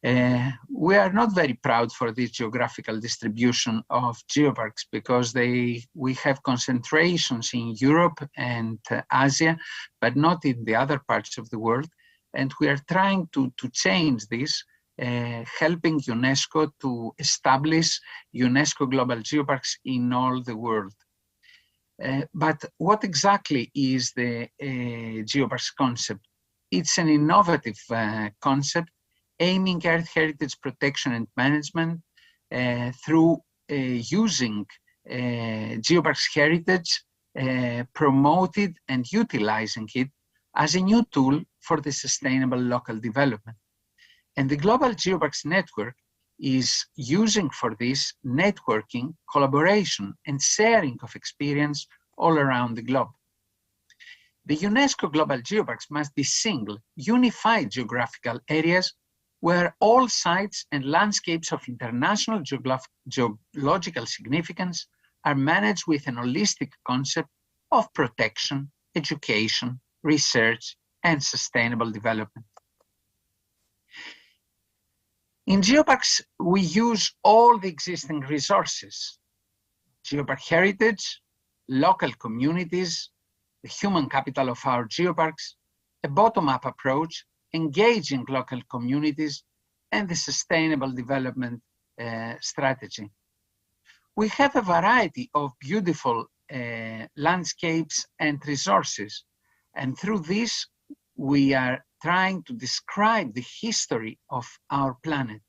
We are not very proud for this geographical distribution of geoparks because we have concentrations in Europe and Asia, but not in the other parts of the world. And we are trying to change this, helping UNESCO to establish UNESCO Global Geoparks in all the world. But what exactly is the Geoparks concept? It's an innovative concept aiming Earth heritage protection and management through using Geoparks heritage, promoted and utilizing it as a new tool for the sustainable local development. And the Global Geoparks Network is using for this networking, collaboration, and sharing of experience all around the globe. The UNESCO Global Geoparks must be single, unified geographical areas where all sites and landscapes of international geological significance are managed with an holistic concept of protection, education, research, and sustainable development. In geoparks, we use all the existing resources: geopark heritage, local communities, the human capital of our geoparks, a bottom-up approach, engaging local communities, and the sustainable development strategy. We have a variety of beautiful landscapes and resources, and through this, we are trying to describe the history of our planet,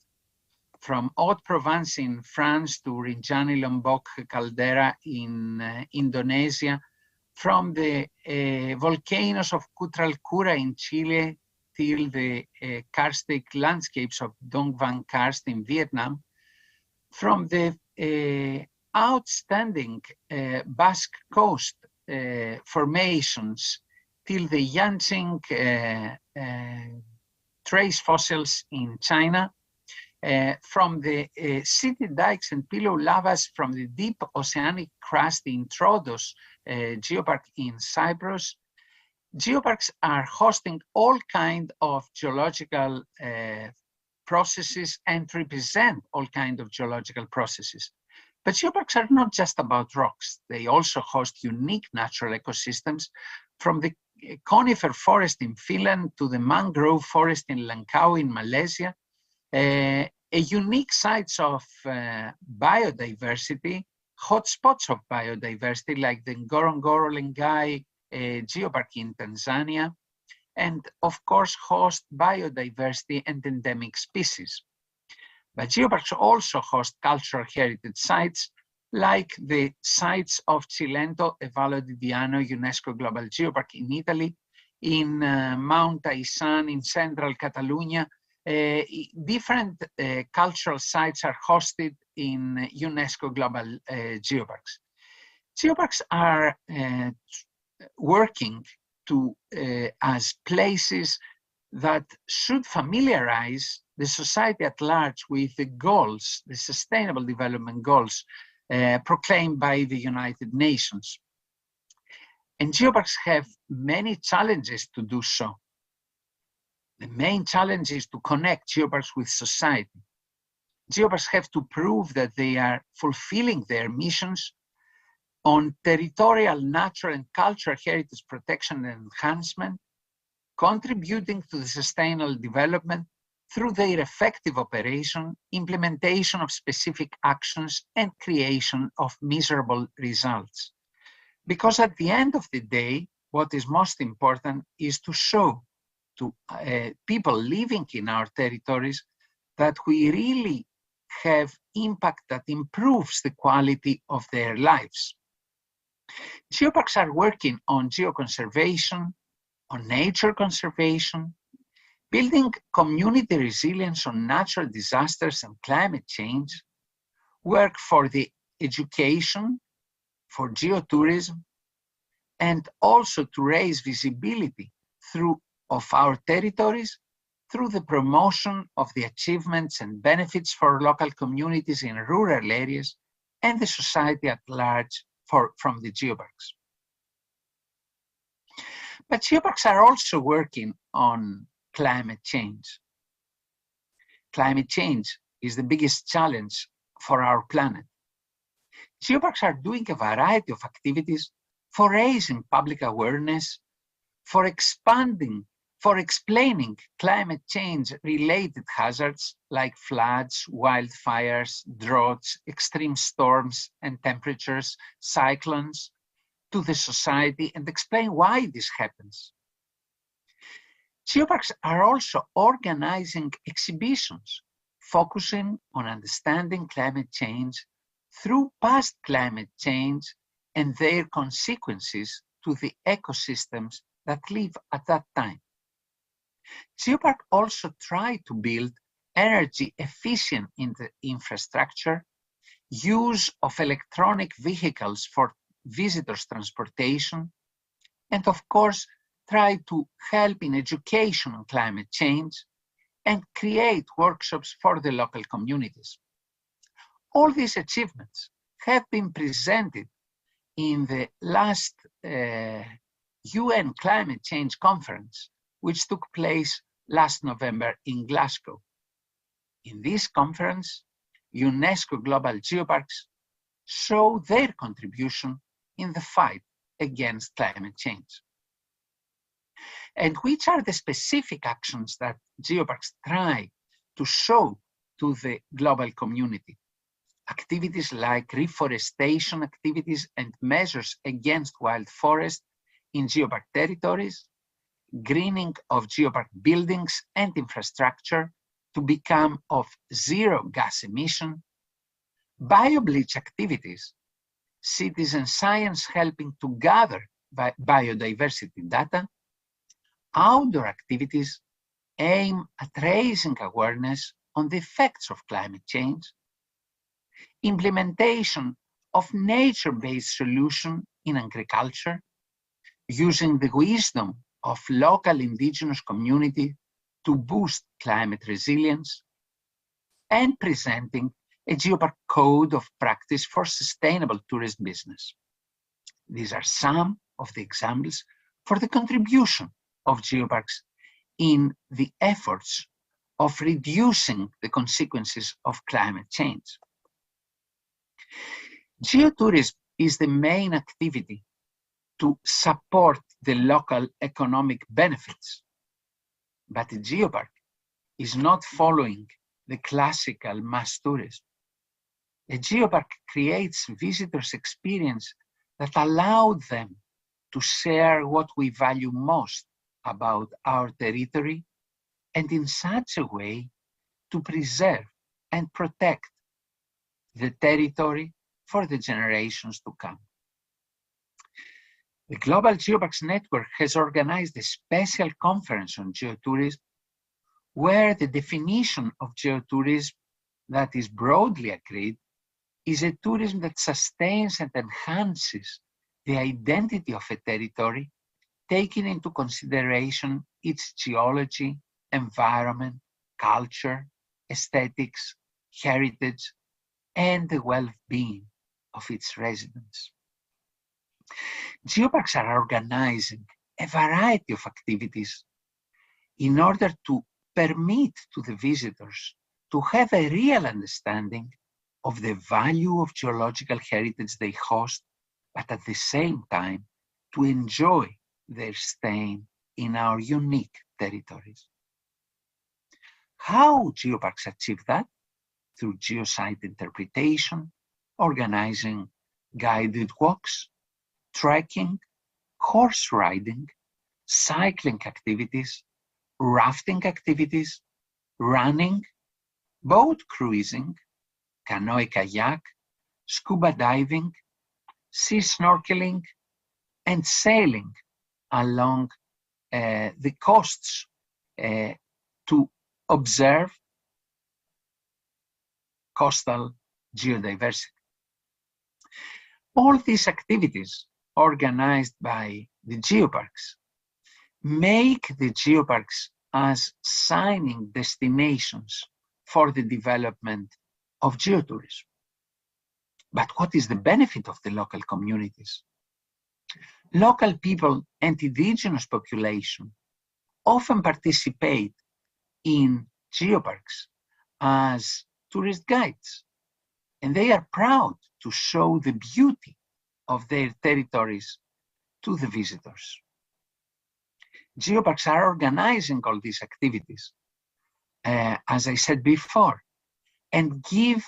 from Haute-Provence in France to Rinjani Lombok caldera in Indonesia, from the volcanoes of Cutralcura in Chile till the karstic landscapes of Dong Van Karst in Vietnam, from the outstanding Basque Coast formations till the Yanqing trace fossils in China, from the city dikes and pillow lavas from the deep oceanic crust in Troodos Geopark in Cyprus. Geoparks are hosting all kinds of geological processes and represent all kinds of geological processes. But geoparks are not just about rocks. They also host unique natural ecosystems, from the conifer forest in Finland to the mangrove forest in Langkawi in Malaysia, a unique sites of biodiversity, hotspots of biodiversity like the Ngorongoro Lengai Geopark in Tanzania, and of course host biodiversity and endemic species. But geoparks also host cultural heritage sites like the sites of Cilento e Vallo di Diano UNESCO Global Geopark in Italy, in Mount Aisan in central Catalonia. Different cultural sites are hosted in UNESCO Global Geoparks. Geoparks are working to as places that should familiarize the society at large with the goals, the sustainable development goals proclaimed by the United Nations. And geoparks have many challenges to do so. The main challenge is to connect geoparks with society. Geoparks have to prove that they are fulfilling their missions on territorial, natural, and cultural heritage protection and enhancement, contributing to the sustainable development through their effective operation, implementation of specific actions, and creation of measurable results. Because at the end of the day, what is most important is to show to people living in our territories that we really have impact that improves the quality of their lives. Geoparks are working on geoconservation, on nature conservation, building community resilience on natural disasters and climate change, work for the education, for geotourism, and also to raise visibility of our territories through the promotion of the achievements and benefits for local communities in rural areas and the society at large from the geoparks. But geoparks are also working on climate change. Climate change is the biggest challenge for our planet. Geoparks are doing a variety of activities for raising public awareness, for explaining climate change related hazards like floods, wildfires, droughts, extreme storms and temperatures, cyclones to the society and explain why this happens. Geoparks are also organizing exhibitions focusing on understanding climate change through past climate change and their consequences to the ecosystems that live at that time. Geopark also try to build energy efficient in the infrastructure, use of electronic vehicles for visitors transportation, and of course, try to help in education on climate change and create workshops for the local communities. All these achievements have been presented in the last UN Climate Change Conference, which took place last November in Glasgow. In this conference, UNESCO Global Geoparks show their contribution in the fight against climate change. And which are the specific actions that geoparks try to show to the global community? Activities like reforestation activities and measures against wild forests in geopark territories, greening of geopark buildings and infrastructure to become of zero gas emission, biobleach activities, citizen science helping to gather biodiversity data, outdoor activities aim at raising awareness on the effects of climate change, implementation of nature-based solutions in agriculture, using the wisdom of local indigenous community to boost climate resilience, and presenting a geopark code of practice for sustainable tourist business. These are some of the examples for the contribution of geoparks in the efforts of reducing the consequences of climate change. Geotourism is the main activity to support the local economic benefits, but the geopark is not following the classical mass tourism. A geopark creates visitors' experience that allow them to share what we value most about our territory, and in such a way to preserve and protect the territory for the generations to come. The Global Geoparks Network has organized a special conference on geotourism, where the definition of geotourism that is broadly agreed is a tourism that sustains and enhances the identity of a territory, taking into consideration its geology, environment, culture, aesthetics, heritage, and the well-being of its residents. Geoparks are organizing a variety of activities in order to permit to the visitors to have a real understanding of the value of geological heritage they host, but at the same time to enjoy their stay in our unique territories. How geoparks achieve that? Through geosite interpretation, organizing guided walks, trekking, horse riding, cycling activities, rafting activities, running, boat cruising, canoe kayak, scuba diving, sea snorkeling, and sailing along the coasts to observe coastal geodiversity. All these activities organized by the geoparks make the geoparks as signing destinations for the development of geotourism. But what is the benefit of the local communities? Local people and indigenous population often participate in geoparks as tourist guides, and they are proud to show the beauty of their territories to the visitors. Geoparks are organizing all these activities, as I said before, and give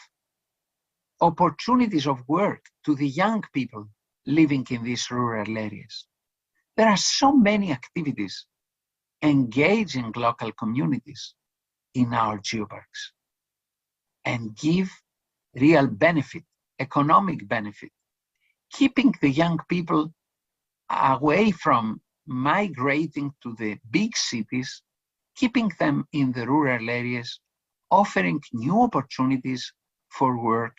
opportunities of work to the young people living in these rural areas. There are so many activities engaging local communities in our geoparks and give real benefit, economic benefit, keeping the young people away from migrating to the big cities, keeping them in the rural areas, offering new opportunities for work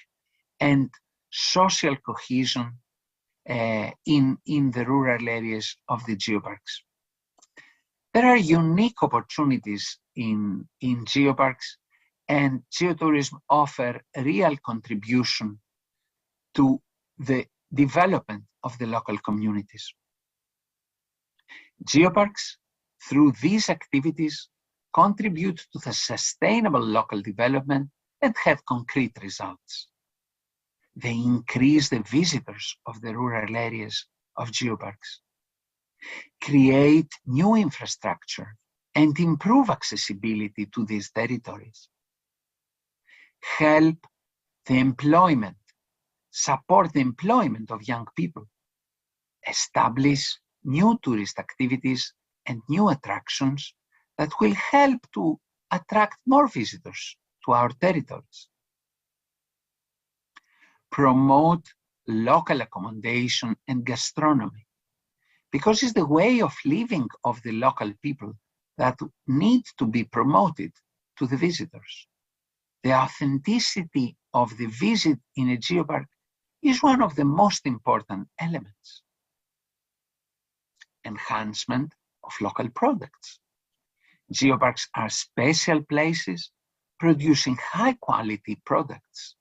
and social cohesion in the rural areas of the geoparks. There are unique opportunities in geoparks, and geotourism offer a real contribution to the development of the local communities. Geoparks, through these activities, contribute to the sustainable local development and have concrete results. They increase the visitors of the rural areas of geoparks, create new infrastructure, and improve accessibility to these territories, help the employment, support the employment of young people, establish new tourist activities and new attractions that will help to attract more visitors to our territories. Promote local accommodation and gastronomy, because it's the way of living of the local people that need to be promoted to the visitors. The authenticity of the visit in a geopark is one of the most important elements. Enhancement of local products. Geoparks are special places producing high-quality products.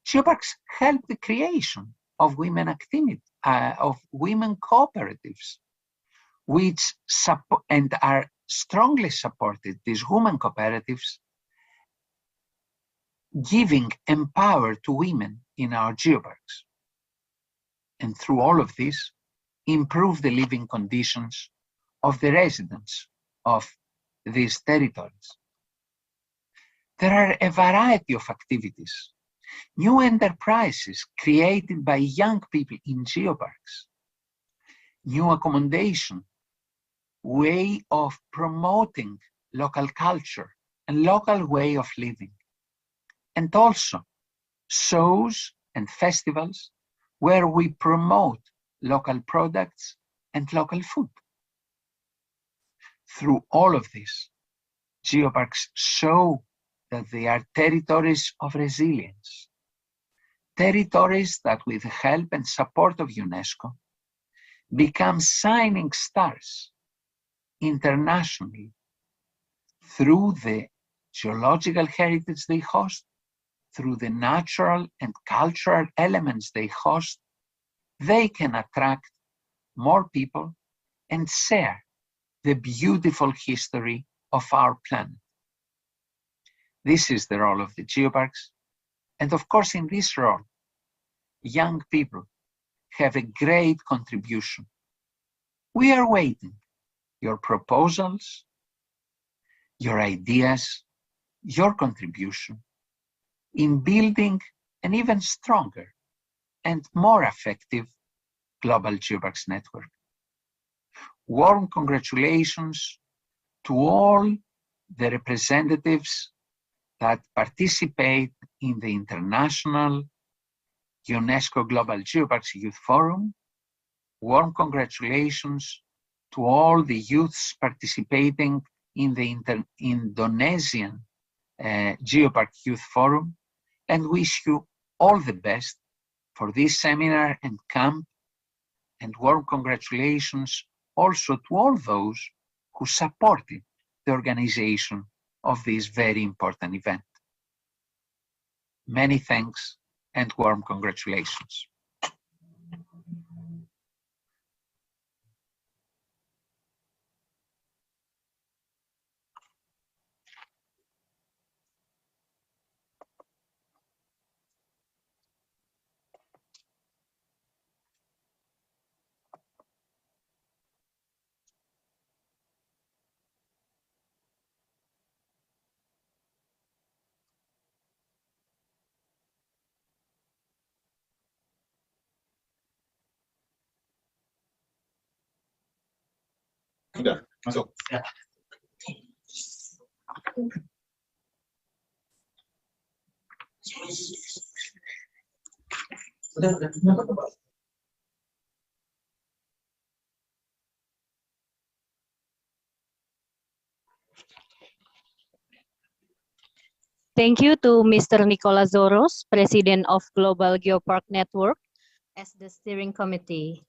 Geoparks help the creation of women cooperatives, which and are strongly supported, these women cooperatives, giving empower to women in our geoparks. And through all of this, improve the living conditions of the residents of these territories. There are a variety of activities, new enterprises created by young people in geoparks, new accommodation, way of promoting local culture and local way of living, and also shows and festivals where we promote local products and local food. Through all of this, geoparks show that they are territories of resilience, territories that with the help and support of UNESCO become shining stars internationally through the geological heritage they host, through the natural and cultural elements they host. They can attract more people and share the beautiful history of our planet. This is the role of the geoparks. And of course, in this role, young people have a great contribution. We are waiting your proposals, your ideas, your contribution in building an even stronger and more effective global geoparks network. Warm congratulations to all the representatives that participate in the International UNESCO Global Geoparks Youth Forum. Warm congratulations to all the youths participating in the Indonesian Geopark Youth Forum, and wish you all the best for this seminar and camp, and warm congratulations also to all those who supported the organization of this very important event. Many thanks and warm congratulations.
Sudah, masuk. Ya.
Thank you to Mr. Nicolas Zoros, President of Global Geopark Network, as the steering committee.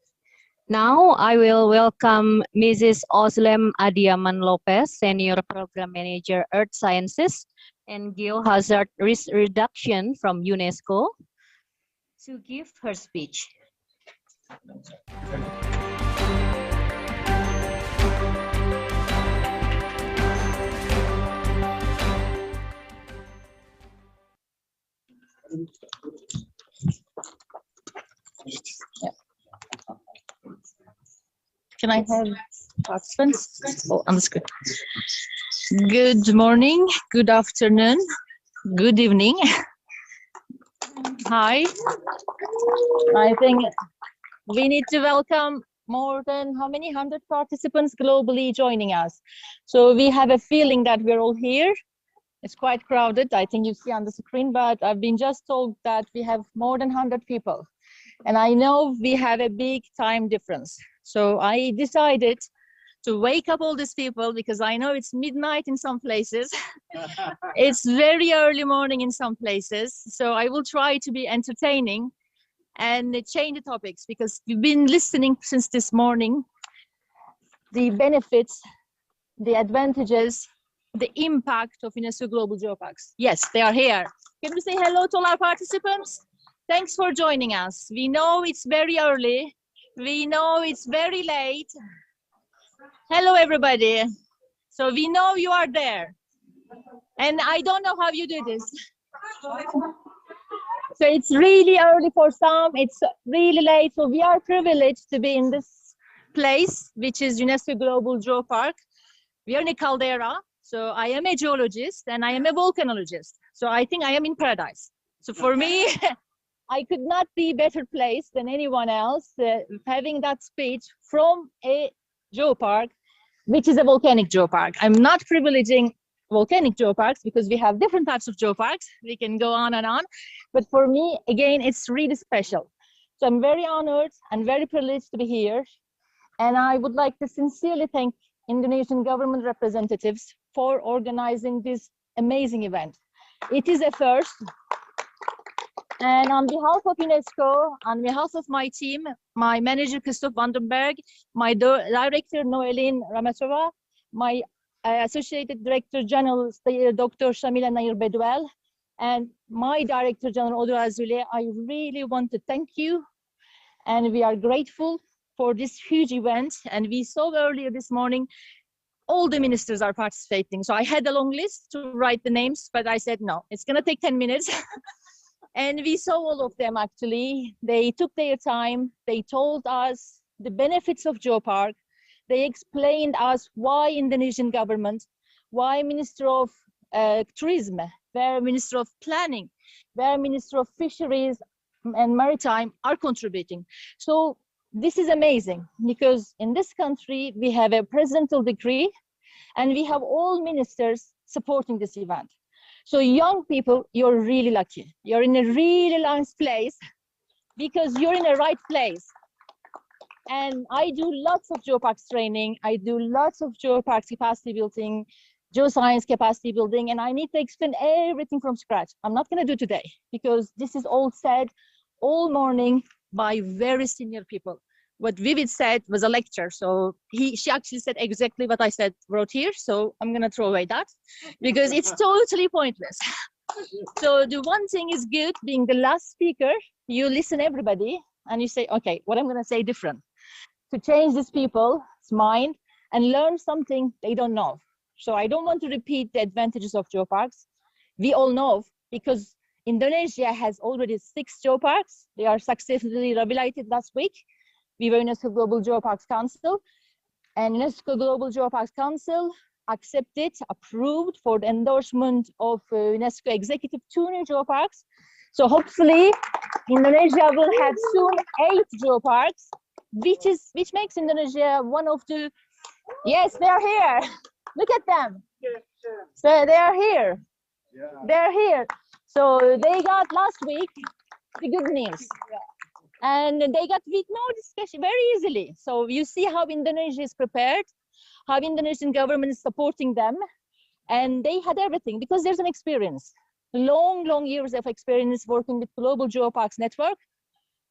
Now I will welcome Mrs. Oslem Adiaman Lopez, Senior Program Manager, Earth Sciences and Geohazard Risk Reduction from UNESCO, to give her speech.
Can I have participants? Oh, on the screen. Good morning, good afternoon, good evening. Hi. I think we need to welcome more than how many 100 participants globally joining us. So we have a feeling that we're all here. It's quite crowded, I think you see on the screen, but I've been just told that we have more than 100 people. And I know we have a big time difference. So I decided to wake up all these people because I know it's midnight in some places. It's very early morning in some places. So I will try to be entertaining and change the topics because we've been listening since this morning. The benefits, the advantages, the impact of UNESCO Global Geoparks. Yes, they are here. Can we say hello to all our participants? Thanks for joining us. We know it's very early. We know it's very late. Hello, everybody. So we know you are there. And I don't know how you do this. So it's really early for some, it's really late. So we are privileged to be in this place, which is UNESCO Global Geopark. We are in a caldera. So I am a geologist and I am a volcanologist. So I think I am in paradise. So for me, I could not be better placed than anyone else having that speech from a geopark, which is a volcanic geopark. I'm not privileging volcanic geoparks because we have different types of geoparks. We can go on and on. But for me, again, it's really special. So I'm very honored and very privileged to be here. And I would like to sincerely thank Indonesian government representatives for organizing this amazing event. It is a first. And on behalf of UNESCO, on behalf of my team, my manager, Christoph Vandenberg, my director, Noeline Ramatova, my Associated Director General, Dr. Shamila Nair Bedwell, and my Director General, Odur Azule, I really want to thank you. And we are grateful for this huge event. And we saw earlier this morning all the ministers are participating. So I had a long list to write the names, but I said, no, it's going to take 10 minutes. And we saw all of them, actually. They took their time. They told us the benefits of Geopark. They explained us why Indonesian government, why Minister of Tourism, where Minister of Planning, where Minister of Fisheries and Maritime are contributing. So this is amazing, because in this country, we have a presidential decree and we have all ministers supporting this event. So young people, you're really lucky. You're in a really nice place because you're in the right place. And I do lots of Geoparks training. I do lots of Geoparks capacity building, geoscience capacity building, and I need to explain everything from scratch. I'm not going to do today because this is all said all morning by very senior people. What Vivid said was a lecture, so she actually said exactly what I wrote here, so I'm going to throw away that because it's totally pointless. So the one thing is good, being the last speaker, you listen everybody and you say, okay, what I'm going to say different to change these people's mind and learn something they don't know. So I don't want to repeat the advantages of Geoparks. We all know, because Indonesia has already 6 Geoparks. They are successfully rehabilitated last week. We were UNESCO Global Geoparks Council, and UNESCO Global Geoparks Council accepted, approved for the endorsement of UNESCO Executive 2 new Geoparks. So hopefully Indonesia will have soon 8 Geoparks, which makes Indonesia one of the, yes, they are here. Look at them. So they are here. They're here. So they got last week the good news. And they got with no discussion very easily. So you see how Indonesia is prepared, how Indonesian government is supporting them. And they had everything because there's an experience. Long years of experience working with Global Geoparks Network.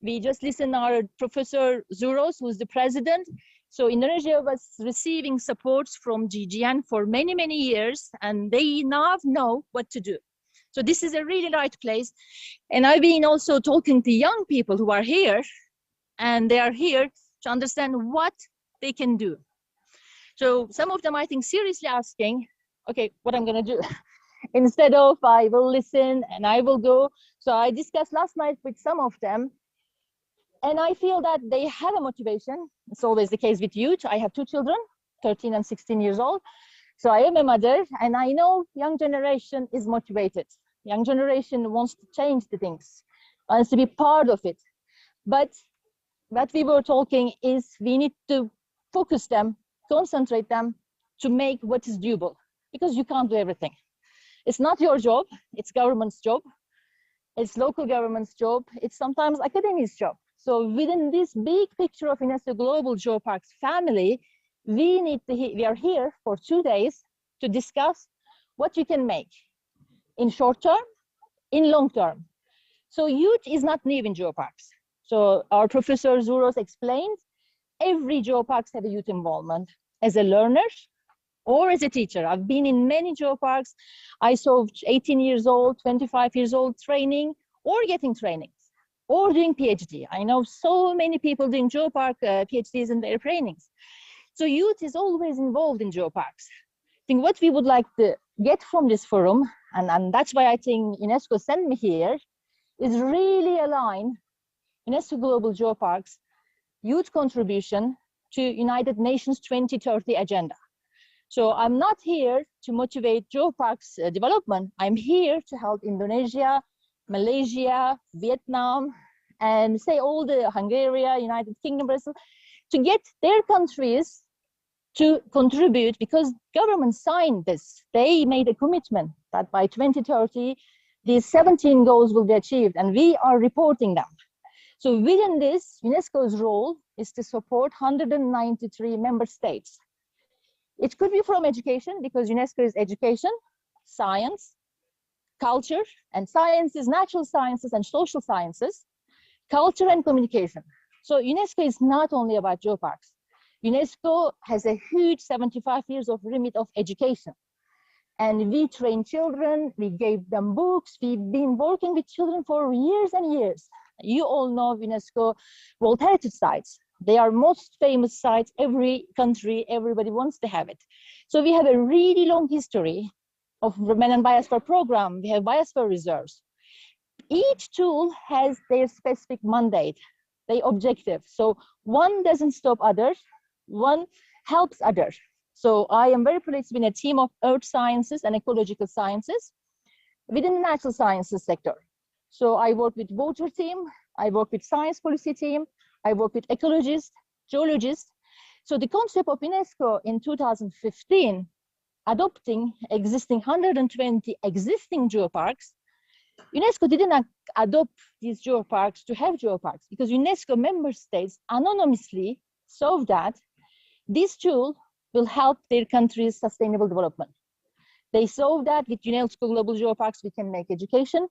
We just listened to our Professor Zuros, who's the president. So Indonesia was receiving supports from GGN for many years, and they now know what to do. So this is a really right place. And I've been also talking to young people who are here, and they are here to understand what they can do. So some of them, I think, seriously asking, okay, what I'm going to do? Instead of I will listen and I will go. So I discussed last night with some of them, and I feel that they have a motivation. It's always the case with youth. I have 2 children, 13 and 16 years old. So I am a mother, and I know young generation is motivated. Young generation wants to change the things, wants to be part of it. But what we were talking is we need to focus them, concentrate them to make what is doable, because you can't do everything. It's not your job, it's government's job, it's local government's job, it's sometimes academy's job. So within this big picture of UNESCO Global Geoparks family, we are here for 2 days to discuss what you can make in short term, in long term. So youth is not new in Geoparks. So our Professor Zuros explained, every Geoparks have a youth involvement as a learner or as a teacher. I've been in many Geoparks. I saw 18 years old, 25 years old training or getting trainings or doing PhD. I know so many people doing Geopark PhDs in their trainings. So youth is always involved in Geoparks. I think what we would like to get from this forum, and that's why I think UNESCO sent me here, is really align UNESCO Global Geoparks youth contribution to United Nations 2030 agenda. So I'm not here to motivate Geoparks development. I'm here to help Indonesia, Malaysia, Vietnam, and say all the Hungary, United Kingdom, Brazil, to get their countries to contribute, because government signed this. They made a commitment that by 2030, these 17 goals will be achieved, and we are reporting them. So within this, UNESCO's role is to support 193 member states. It could be from education, because UNESCO is education, science, culture, and science is natural sciences and social sciences, culture and communication. So UNESCO is not only about Geoparks. UNESCO has a huge 75 years of remit of education. And we train children, we gave them books, we've been working with children for years and years. You all know UNESCO World Heritage Sites. They are most famous sites. Every country, everybody wants to have it. So we have a really long history of Romanian biosphere program. We have biosphere reserves. Each tool has their specific mandate, their objective. So one doesn't stop others, one helps others. So I am very pleased to be in a team of earth sciences and ecological sciences within the natural sciences sector. So I work with water team, I work with science policy team, I work with ecologists, geologists. So the concept of UNESCO in 2015, adopting existing 120 existing geoparks, UNESCO didn't adopt these geoparks to have geoparks because UNESCO member states anonymously saw that this tool will help their country's sustainable development. They saw that with UNESCO Global Geoparks, we can make education,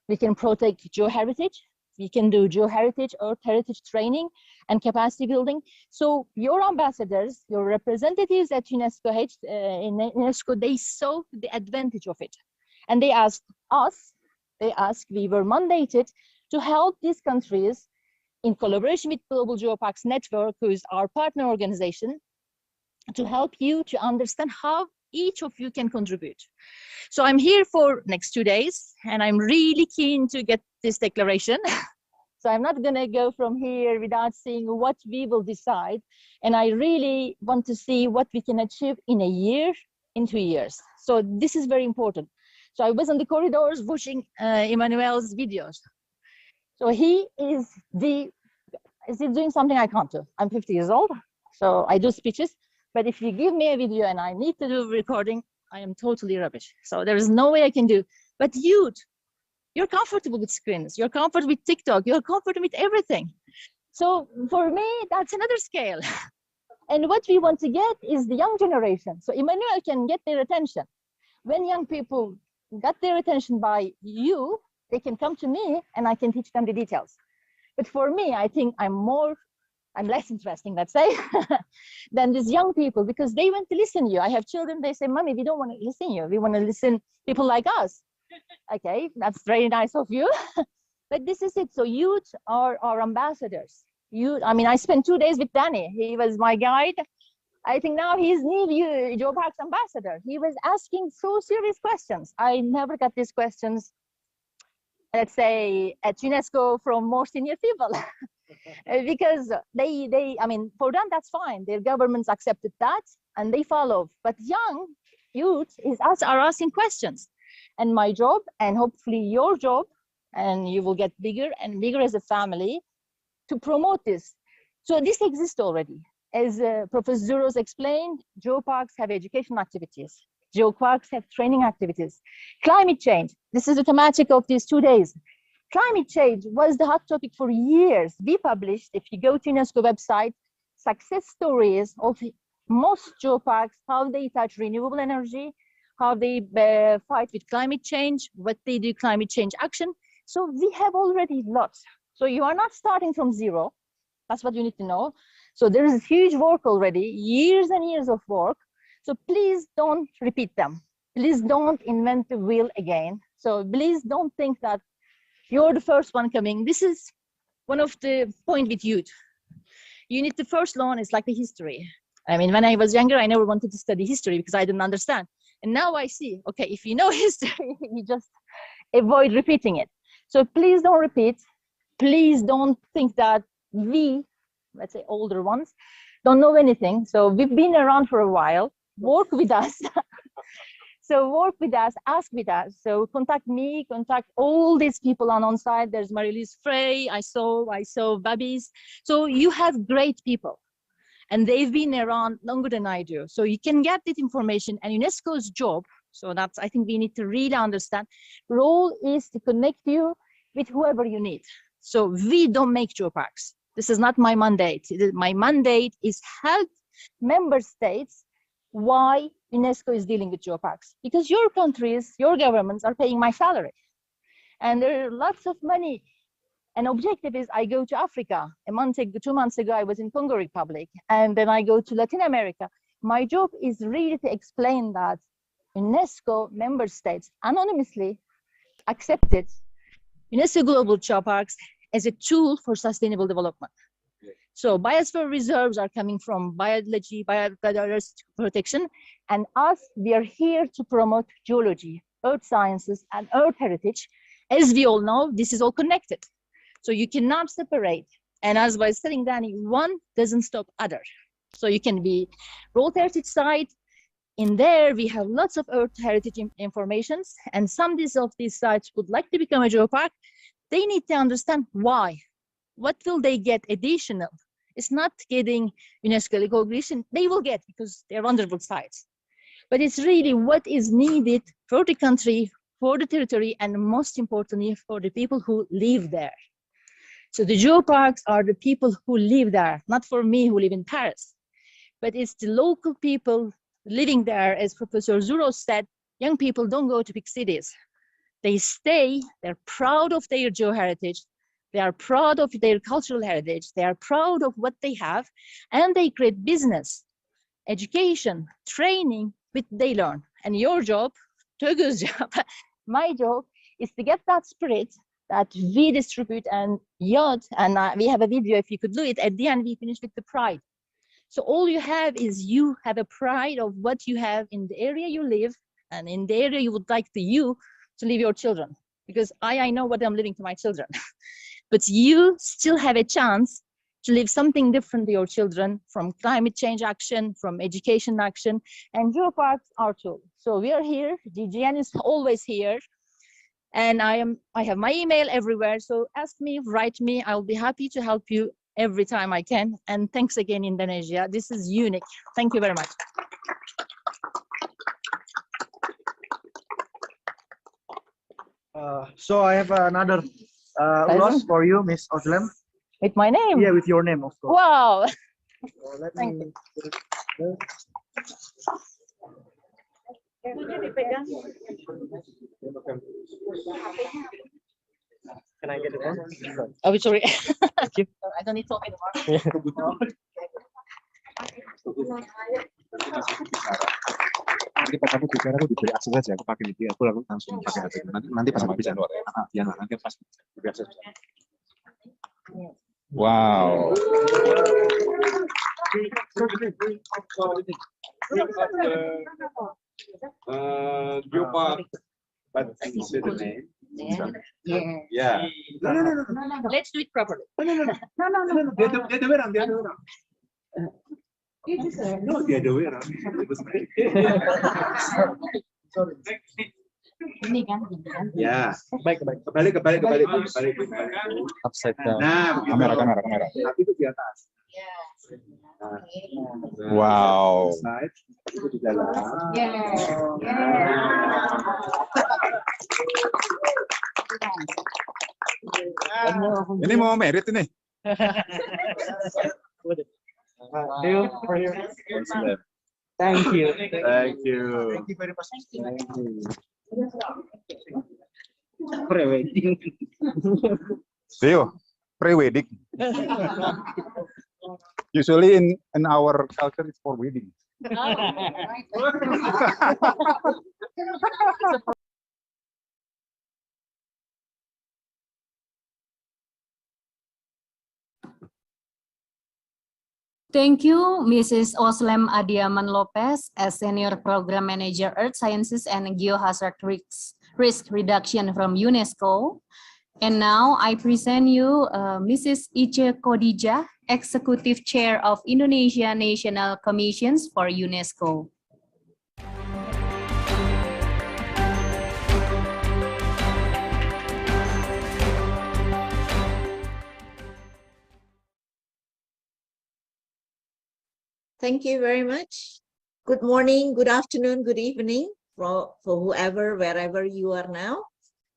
we can protect geoheritage, we can do geoheritage, earth heritage training and capacity building. So your ambassadors, your representatives at UNESCO, they saw the advantage of it. And they asked us, we were mandated to help these countries in collaboration with Global Geoparks Network, who is our partner organization, to help you to understand how each of you can contribute. So I'm here for next 2 days, and I'm really keen to get this declaration. So I'm not gonna go from here without seeing what we will decide. And I really want to see what we can achieve in a year, in 2 years. So this is very important. So I was on the corridors watching Emmanuel's videos. So he is doing something I can't do. I'm 50 years old, so I do speeches. But if you give me a video and I need to do recording, I am totally rubbish. So there is no way I can do. But youth, you're comfortable with screens, you're comfortable with TikTok, you're comfortable with everything. So for me, that's another scale. And what we want to get is the young generation. So Emmanuel can get their attention. When young people got their attention by you, they can come to me and I can teach them the details. But for me, I think I'm less interesting, let's say, than these young people, because they want to listen to you. I have children, they say, Mommy, we don't want to listen to you. We want to listen people like us. Okay, that's very nice of you. But this is it. So youth are our ambassadors. I spent 2 days with Danny. He was my guide. I think now he's new Geopark's ambassador. He was asking so serious questions. I never got these questions, let's say, at UNESCO from more senior people. Because for them, that's fine. Their governments accepted that and they follow. But young youth are asking questions. And my job, and hopefully your job, and you will get bigger and bigger as a family, to promote this. So this exists already. As Professor Zuros explained, geoparks have education activities. Geoparks have training activities. Climate change, this is the thematic of these 2 days. Climate change was the hot topic for years. We published, if you go to UNESCO website, success stories of most geoparks, how they touch renewable energy, how they fight with climate change, what they do climate change action. So we have already lots. So you are not starting from zero. That's what you need to know. So there is huge work already, years and years of work. So please don't repeat them. Please don't invent the wheel again. So please don't think that you're the first one coming. This is one of the point with youth. You need the first learn is like the history. When I was younger, I never wanted to study history because I didn't understand. And now I see, okay, if you know history, you just avoid repeating it. So please don't repeat. Please don't think that we, let's say older ones, don't know anything. So we've been around for a while. Work with us. So work with us, ask with us. So contact me, contact all these people on site. There's Marie-Lise Frey, I saw Babis. So you have great people and they've been around longer than I do. So you can get this information, and UNESCO's job, so that's, I think we need to really understand, role is to connect you with whoever you need. So we don't make geoparks. This is not my mandate. My mandate is help member states why UNESCO is dealing with geoparks. Because your countries, your governments are paying my salary. And there are lots of money. An objective is I go to Africa. 2 months ago, I was in Congo Republic. And then I go to Latin America. My job is really to explain that UNESCO member states anonymously accepted UNESCO Global Geoparks as a tool for sustainable development. So biosphere reserves are coming from biology, biodiversity protection, and us, we are here to promote geology, earth sciences, and earth heritage. As we all know, this is all connected. So you cannot separate. And as by saying that, one doesn't stop other. So you can be World Heritage Site. In there, we have lots of earth heritage informations, and some of these sites would like to become a geopark. They need to understand why. What will they get additional? It's not getting UNESCO recognition. They will get because they're wonderful sites. But it's really what is needed for the country, for the territory, and most importantly, for the people who live there. So the geoparks are the people who live there, not for me who live in Paris, but it's the local people living there. As Professor Zuro said, young people don't go to big cities. They stay, they're proud of their geoheritage, they are proud of their cultural heritage, they are proud of what they have, and they create business, education, training, which they learn. And your job, Togu's job, my job, is to get that spirit that we distribute and yacht, and we have a video, if you could do it, at the end we finish with the pride. So all you have is you have a pride of what you have in the area you live, and in the area you would like to leave your children. Because I know what I'm leaving to my children. But you still have a chance to leave something different to your children, from climate change action, from education action, and geoparks are too. So we are here, GGN is always here, and I have my email everywhere, so ask me, write me, I'll be happy to help you every time I can. And thanks again, Indonesia. This is unique. Thank you very much.
So I have another ulas for you, Miss Oslem.
With my name?
Yeah, with your name, of course.
Wow.
Thank you. Can I get it on?
Oh, sorry.
Thank you.
I don't need to talk anymore.
Nanti pas aku bicara aku diberi akses aja, aku pakai media, aku langsung pakai hati. Nanti pas aku bicara, dia nanti pas diberi akses. Wow. Geopark, but you say the name. Yeah.
No. Let's do it properly.
No. The other way around. No, the other way around. Sorry.
Ini kan.
Ya. Baik. Kembali.
Upside down.
Nah,
kamera.
Tapi itu di atas.
Nah.
Wow.
Side, itu di dalam.
Ini mau merit ini.
Thank you.
Thank you
very much.
Pre-wedding. Theo, pre-wedding. Usually in our culture it's for wedding.
Thank you, Mrs. Oslem Adiaman Lopez, as Senior Program Manager, Earth Sciences and Geohazard Risk Reduction from UNESCO. And now I present you Mrs. Ice Khadijah, Executive Chair of Indonesia National Commissions for UNESCO.
Thank you very much. Good morning, good afternoon, good evening for whoever, wherever you are now.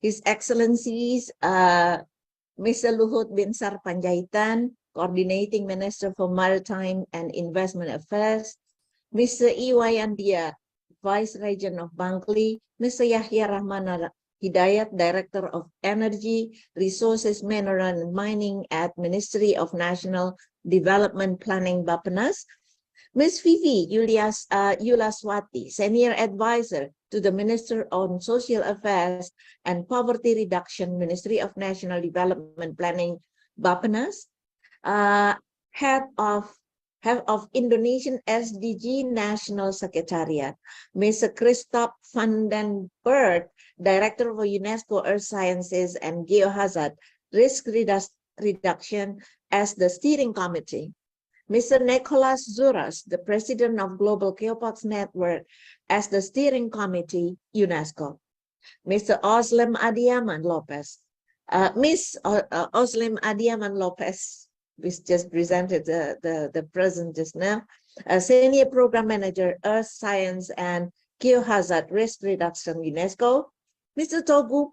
His Excellencies, Mr. Luhut Binsar Panjaitan, Coordinating Minister for Maritime and Investment Affairs, Mr. Iwayan Dia, Vice Regent of Bangli, Mr. Yahya Rahman Hidayat, Director of Energy, Resources, Mineral and Mining at Ministry of National Development Planning Bappenas, Ms. Vivi Yulaswati, Senior Advisor to the Minister on Social Affairs and Poverty Reduction, Ministry of National Development Planning, Bappenas. Head of Indonesian SDG National Secretariat, Mr. Christoph van den Berg, Director for UNESCO Earth Sciences and Geohazard Risk Reduction as the steering committee, Mr. Nicolas Zuras, the President of Global Geoparks Network as the steering committee, UNESCO, Mr. Oslem Adiaman Lopez, Miss Oslem Adiaman Lopez, which just presented the present just now, a Senior Program Manager, Earth Science and Geohazard Risk Reduction, UNESCO, Mr. Togu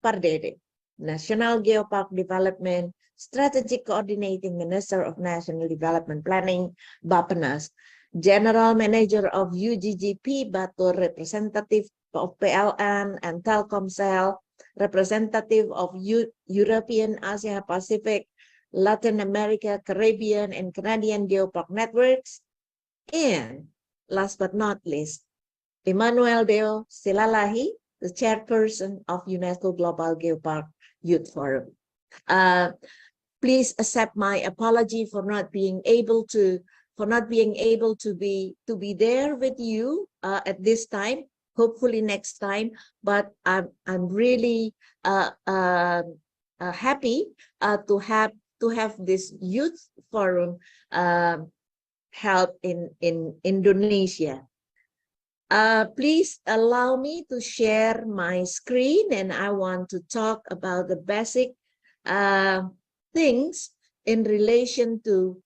Pardede, National Geopark Development Strategic Coordinating Minister of National Development Planning, Bappenas, General Manager of UGGP Batur, representative of PLN and Telkomsel, representative of European, Asia Pacific, Latin America, Caribbean, and Canadian Geopark networks, and last but not least, Emmanuel Deo Silalahi, the chairperson of UNESCO Global Geopark Youth Forum. Please accept my apology for not being able to be there with you at this time. Hopefully next time, but I'm really happy to have this youth forum held in Indonesia. Please allow me to share my screen, and I want to talk about the basic things in relation to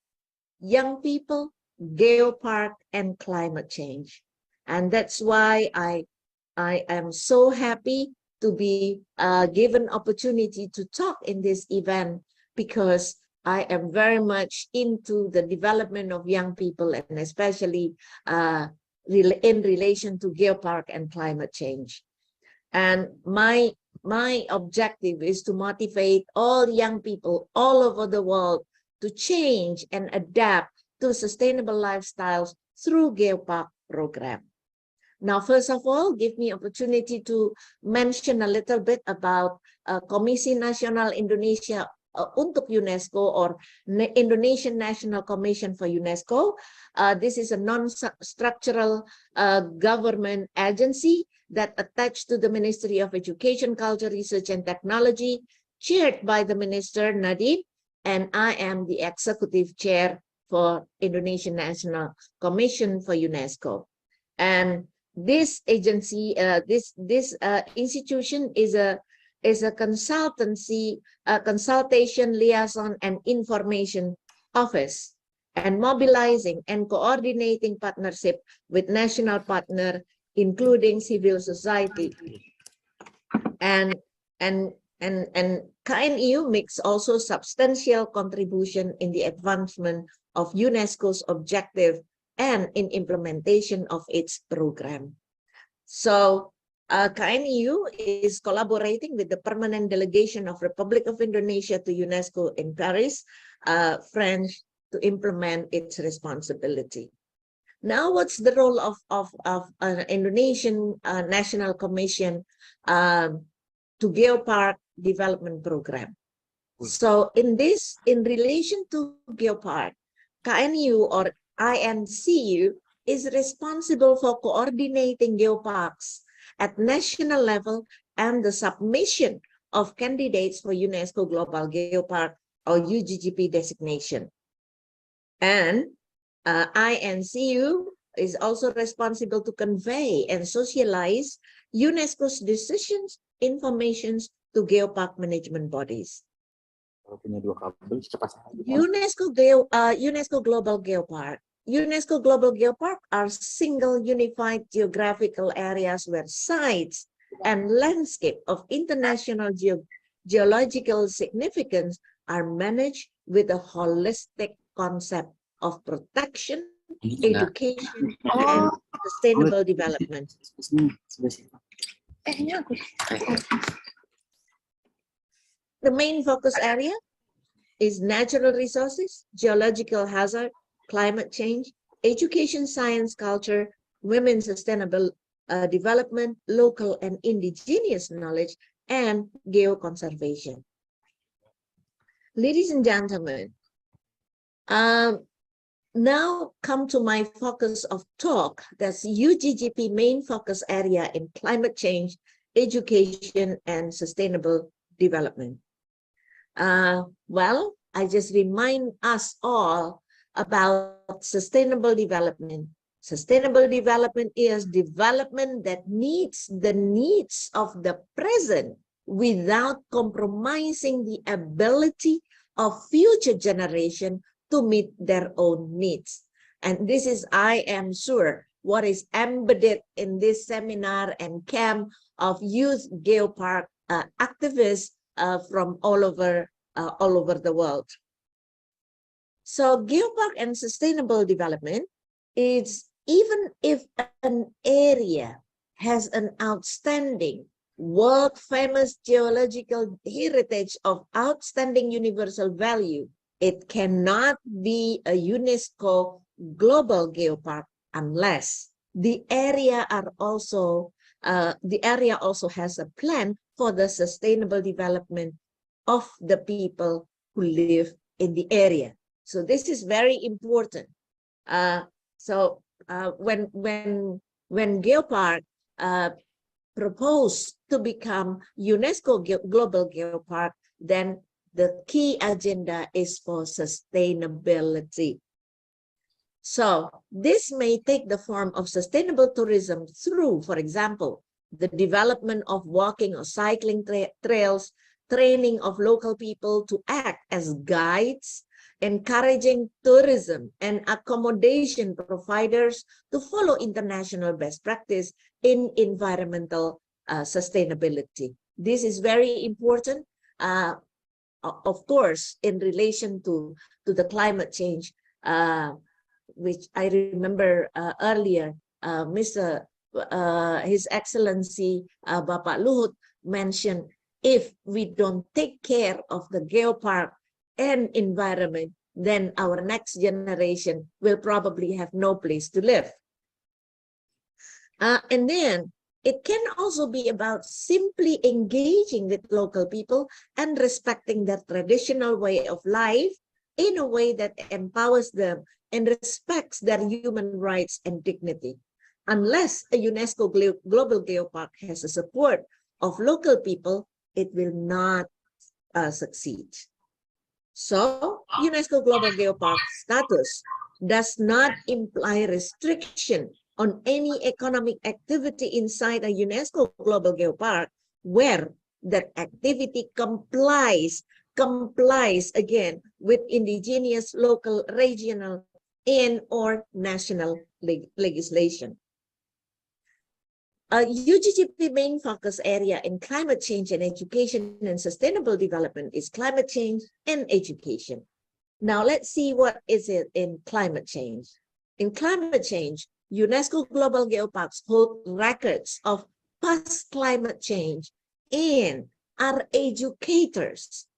young people, geopark, and climate change. And that's why I am so happy to be given opportunity to talk in this event, because I am very much into the development of young people, and especially in relation to geopark and climate change. And my objective is to motivate all young people all over the world to change and adapt to sustainable lifestyles through Geopark program. Now, first of all, give me opportunity to mention a little bit about Komisi Nasional Indonesia untuk UNESCO, or Indonesian National Commission for UNESCO. This is a non-structural government agency that attached to the Ministry of Education, Culture, Research and Technology, chaired by the Minister Nadiem, and I am the executive chair for Indonesian National Commission for UNESCO. And this agency, this institution is a consultancy, consultation, liaison, and information office, and mobilizing and coordinating partnership with national partner, including civil society. And KNEU makes also substantial contribution in the advancement of UNESCO's objective and in implementation of its program. So KNEU is collaborating with the permanent delegation of Republic of Indonesia to UNESCO in Paris, France, to implement its responsibility. Now, what's the role of an Indonesian National Commission to Geopark Development Program? So in relation to Geopark, KNEU or INCU is responsible for coordinating geoparks at national level and the submission of candidates for UNESCO Global Geopark or UGGP designation. And INCU is also responsible to convey and socialize UNESCO's decisions, informations to geopark management bodies. UNESCO Global Geopark. UNESCO Global Geopark are single unified geographical areas where sites and landscape of international geological significance are managed with a holistic concept of protection, education, and sustainable development. The main focus area is natural resources, geological hazard, climate change, education, science, culture, women's sustainable development, local and indigenous knowledge, and geoconservation. Ladies and gentlemen, Now come to my focus of talk. That's UGGP main focus area in climate change, education, and sustainable development. Well, I just remind us all about sustainable development. Sustainable development is development that meets the needs of the present without compromising the ability of future generation to meet their own needs. And this is, I am sure, what is embedded in this seminar and camp of youth Geopark activists from all over the world. So Geopark and sustainable development is, even if an area has an outstanding world-famous geological heritage of outstanding universal value, it cannot be a UNESCO global geopark unless the area also has a plan for the sustainable development of the people who live in the area. So this is very important. When Geopark proposed to become UNESCO global geopark, then the key agenda is for sustainability. So this may take the form of sustainable tourism through, for example, the development of walking or cycling trails, training of local people to act as guides, encouraging tourism and accommodation providers to follow international best practice in environmental sustainability. This is very important. Of course, in relation to the climate change, which I remember earlier, His Excellency Bapak Luhut mentioned, if we don't take care of the geopark and environment, then our next generation will probably have no place to live. And then it can also be about simply engaging with local people and respecting their traditional way of life in a way that empowers them and respects their human rights and dignity. Unless a UNESCO global geopark has the support of local people, it will not succeed. So, UNESCO Global Geopark status does not imply restriction on any economic activity inside a UNESCO Global Geopark where that activity complies again with indigenous, local, regional, and or national legislation. UGGP main focus area in climate change and education and sustainable development is climate change and education. Now let's see what is it in climate change. In climate change, UNESCO Global Geoparks hold records of past climate change and are educators.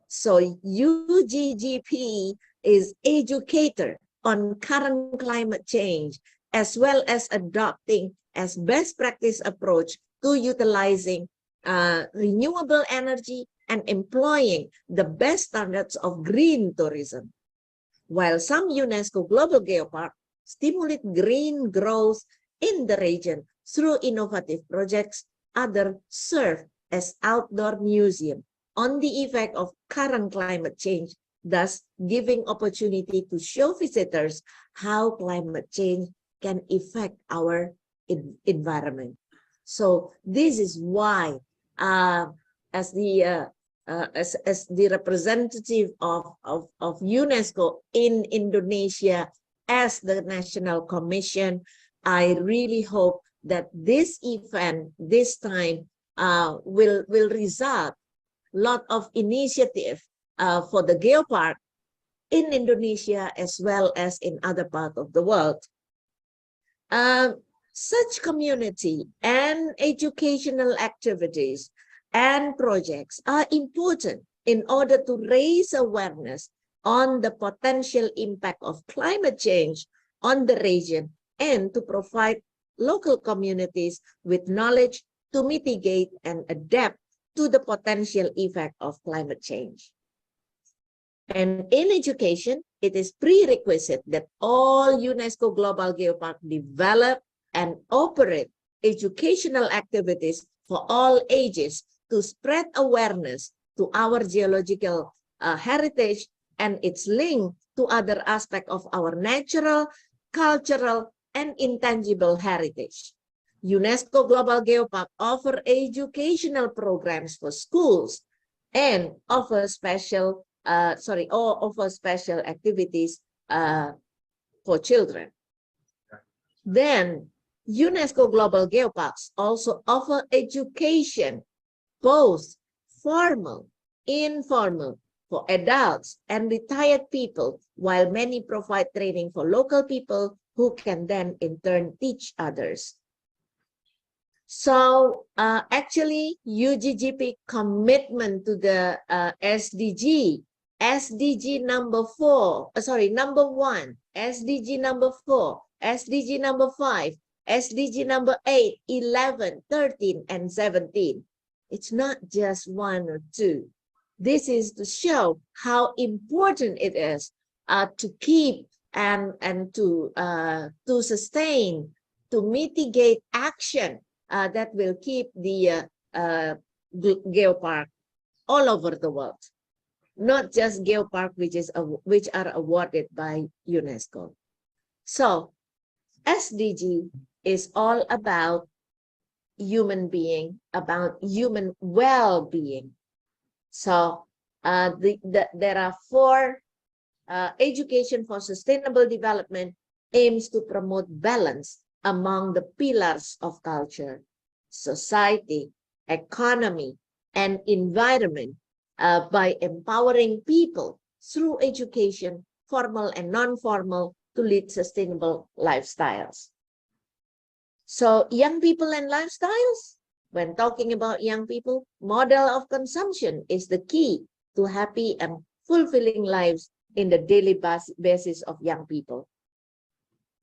So UGGP is educator on current climate change, as well as adopting as best practice approach to utilizing renewable energy and employing the best standards of green tourism. While some UNESCO Global Geopark stimulate green growth in the region through innovative projects, others serve as outdoor museum on the effect of current climate change, thus giving opportunity to show visitors how climate change can affect our environment. So this is why, as the representative of UNESCO in Indonesia as the National Commission, I really hope that this event this time will result a lot of initiative for the geopark in Indonesia as well as in other parts of the world. Such community and educational activities and projects are important in order to raise awareness on the potential impact of climate change on the region and to provide local communities with knowledge to mitigate and adapt to the potential effect of climate change. And in education, it is prerequisite that all UNESCO Global Geopark develop and operate educational activities for all ages to spread awareness to our geological heritage and its link to other aspects of our natural, cultural, and intangible heritage. UNESCO Global Geopark offer educational programs for schools and offer special activities for children. Then UNESCO Global Geoparks also offer education, both formal, informal, for adults and retired people, while many provide training for local people who can then in turn teach others. So actually, UGGP commitment to the SDG number 1, SDG number 4, SDG number 5, SDG number 8, 11, 13, and 17. It's not just 1 or 2. This is to show how important it is to keep and to sustain, to mitigate action that will keep the geopark all over the world, not just geopark which are awarded by UNESCO. So SDG is all about human being, about human well-being. So there are 4 education for sustainable development aims to promote balance among the pillars of culture, society, economy, and environment by empowering people through education, formal and non-formal, to lead sustainable lifestyles. So young people and lifestyles, when talking about young people, model of consumption is the key to happy and fulfilling lives in the daily basis of young people.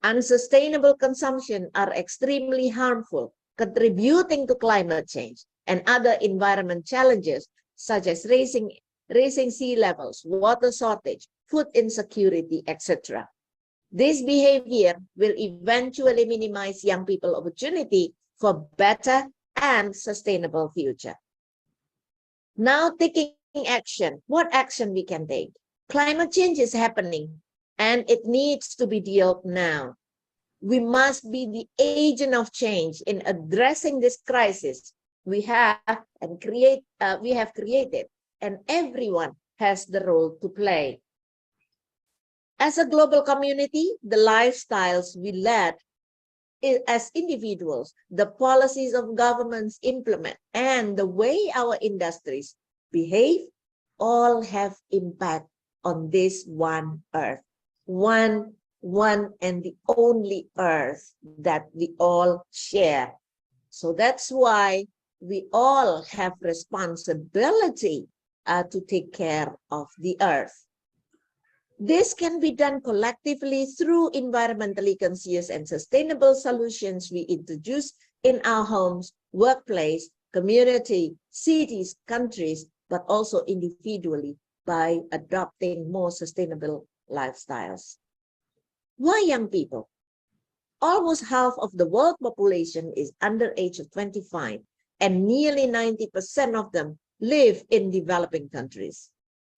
Unsustainable consumption are extremely harmful, contributing to climate change and other environment challenges such as raising sea levels, water shortage, food insecurity, etc. This behavior will eventually minimize young people's opportunity for better and sustainable future. Now, taking action. What action we can take? Climate change is happening and it needs to be dealt now. We must be the agent of change in addressing this crisis we have created, and everyone has the role to play. As a global community, the lifestyles we lead as individuals, the policies of governments implement, and the way our industries behave all have impact on this one earth, one and the only earth that we all share. So that's why we all have responsibility to take care of the earth. This can be done collectively through environmentally conscious and sustainable solutions we introduce in our homes, workplace, community, cities, countries, but also individually by adopting more sustainable lifestyles. Why young people? Almost half of the world population is under age of 25, and nearly 90% of them live in developing countries.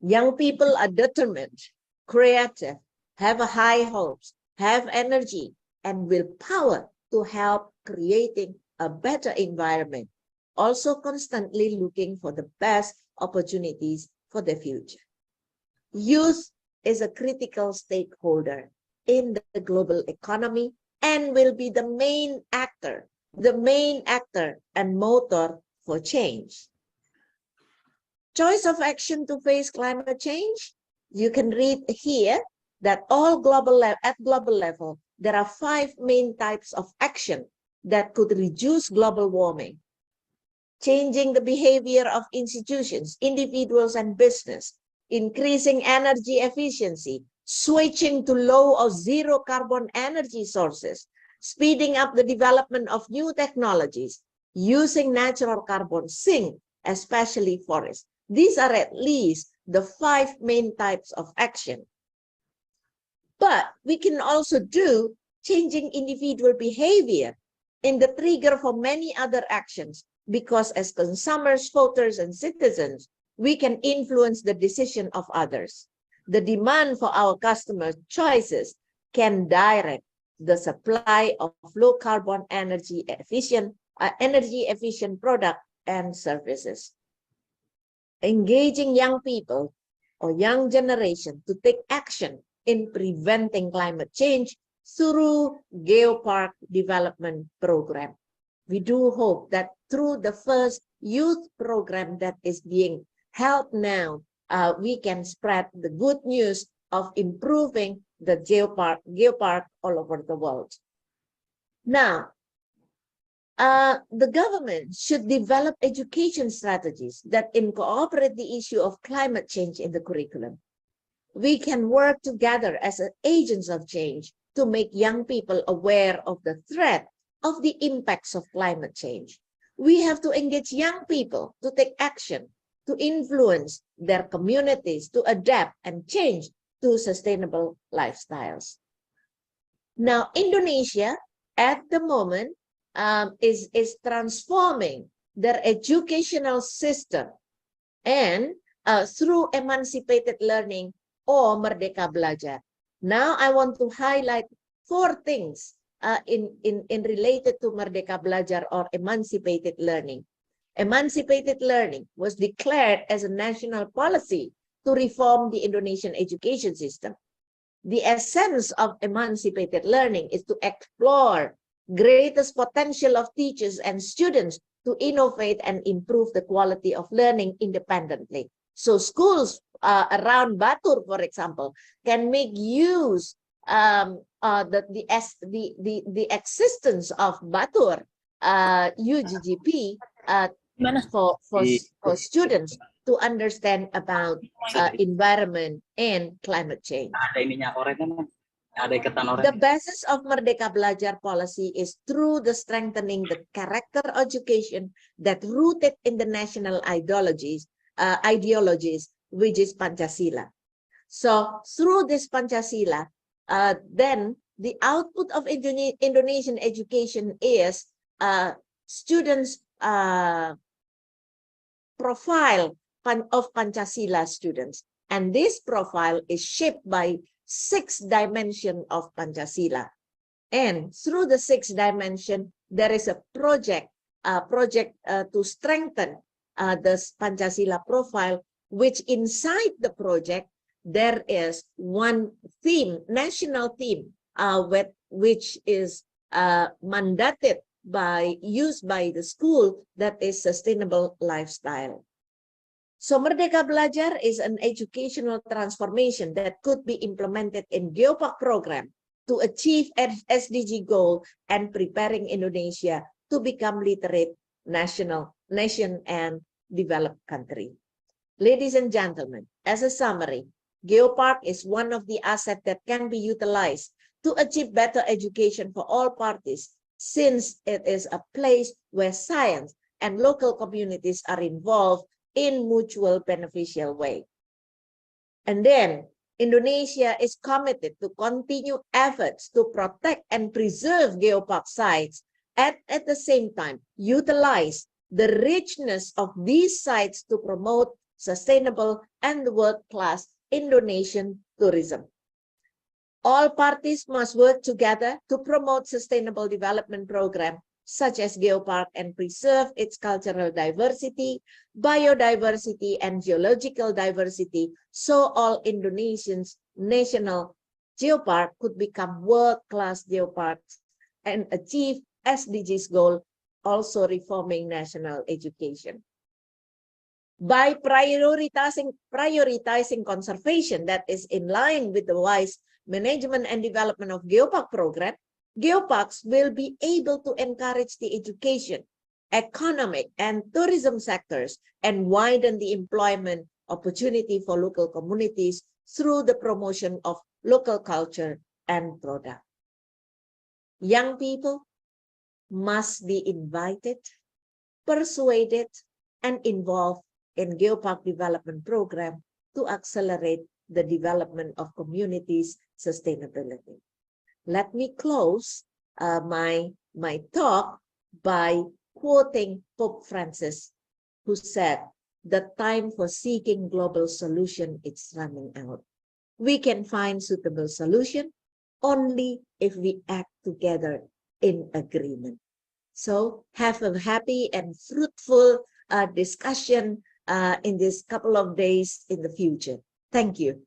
Young people are determined, creative, have high hopes, have energy, and willpower to help creating a better environment, also constantly looking for the best opportunities for the future. Youth is a critical stakeholder in the global economy and will be the main actor and motor for change. Choice of action to face climate change. You can read here that at global level, there are 5 main types of action that could reduce global warming. Changing the behavior of institutions, individuals, and business, increasing energy efficiency, switching to low or zero carbon energy sources, speeding up the development of new technologies, using natural carbon sink, especially forests. These are at least the 5 main types of action. But we can also do changing individual behavior in the trigger for many other actions, because as consumers, voters, and citizens, we can influence the decision of others. The demand for our customer choices can direct the supply of low carbon energy efficient product and services. Engaging young people or young generation to take action in preventing climate change through Geopark development program. We do hope that through the first youth program that is being held now, we can spread the good news of improving the Geopark all over the world. Now, the government should develop education strategies that incorporate the issue of climate change in the curriculum. We can work together as agents of change to make young people aware of the threat of the impacts of climate change. We have to engage young people to take action, to influence their communities, to adapt and change to sustainable lifestyles. Now, Indonesia at the moment is transforming their educational system, and through emancipated learning or Merdeka Belajar. Now I want to highlight 4 things in related to Merdeka Belajar or emancipated learning. Emancipated learning was declared as a national policy to reform the Indonesian education system. The essence of emancipated learning is to explore greatest potential of teachers and students to innovate and improve the quality of learning independently. So schools around Batur, for example, can make use the existence of Batur UGGP for students to understand about environment and climate change. The basis of Merdeka Belajar policy is through the strengthening the character education that rooted in the national ideologies, which is Pancasila. So through this Pancasila, then the output of Indonesian education is students' profile of Pancasila students. And this profile is shaped by 6 dimensions of Pancasila. And through the 6 dimensions, there is a project to strengthen the Pancasila profile, which inside the project, there is one theme, national theme, which is mandated used by the school, that is sustainable lifestyle. So Merdeka Belajar is an educational transformation that could be implemented in Geopark program to achieve SDG goal and preparing Indonesia to become literate nation and developed country. Ladies and gentlemen, as a summary, Geopark is one of the assets that can be utilized to achieve better education for all parties, since it is a place where science and local communities are involved in mutual beneficial way. And then Indonesia is committed to continue efforts to protect and preserve Geopark sites, and at the same time utilize the richness of these sites to promote sustainable and world-class Indonesian tourism. All parties must work together to promote sustainable development program such as Geopark and preserve its cultural diversity, biodiversity, and geological diversity, so all Indonesians' national geopark could become world-class geoparks and achieve SDGs goal, also reforming national education. By prioritizing conservation that is in line with the wise management and development of Geopark program, Geoparks will be able to encourage the education, economic, and tourism sectors and widen the employment opportunity for local communities through the promotion of local culture and product. Young people must be invited, persuaded, and involved in Geopark development program to accelerate the development of communities' sustainability. Let me close my talk by quoting Pope Francis, who said, "The time for seeking global solution is running out. We can find suitable solution only if we act together in agreement." So have a happy and fruitful discussion in this couple of days in the future. Thank you.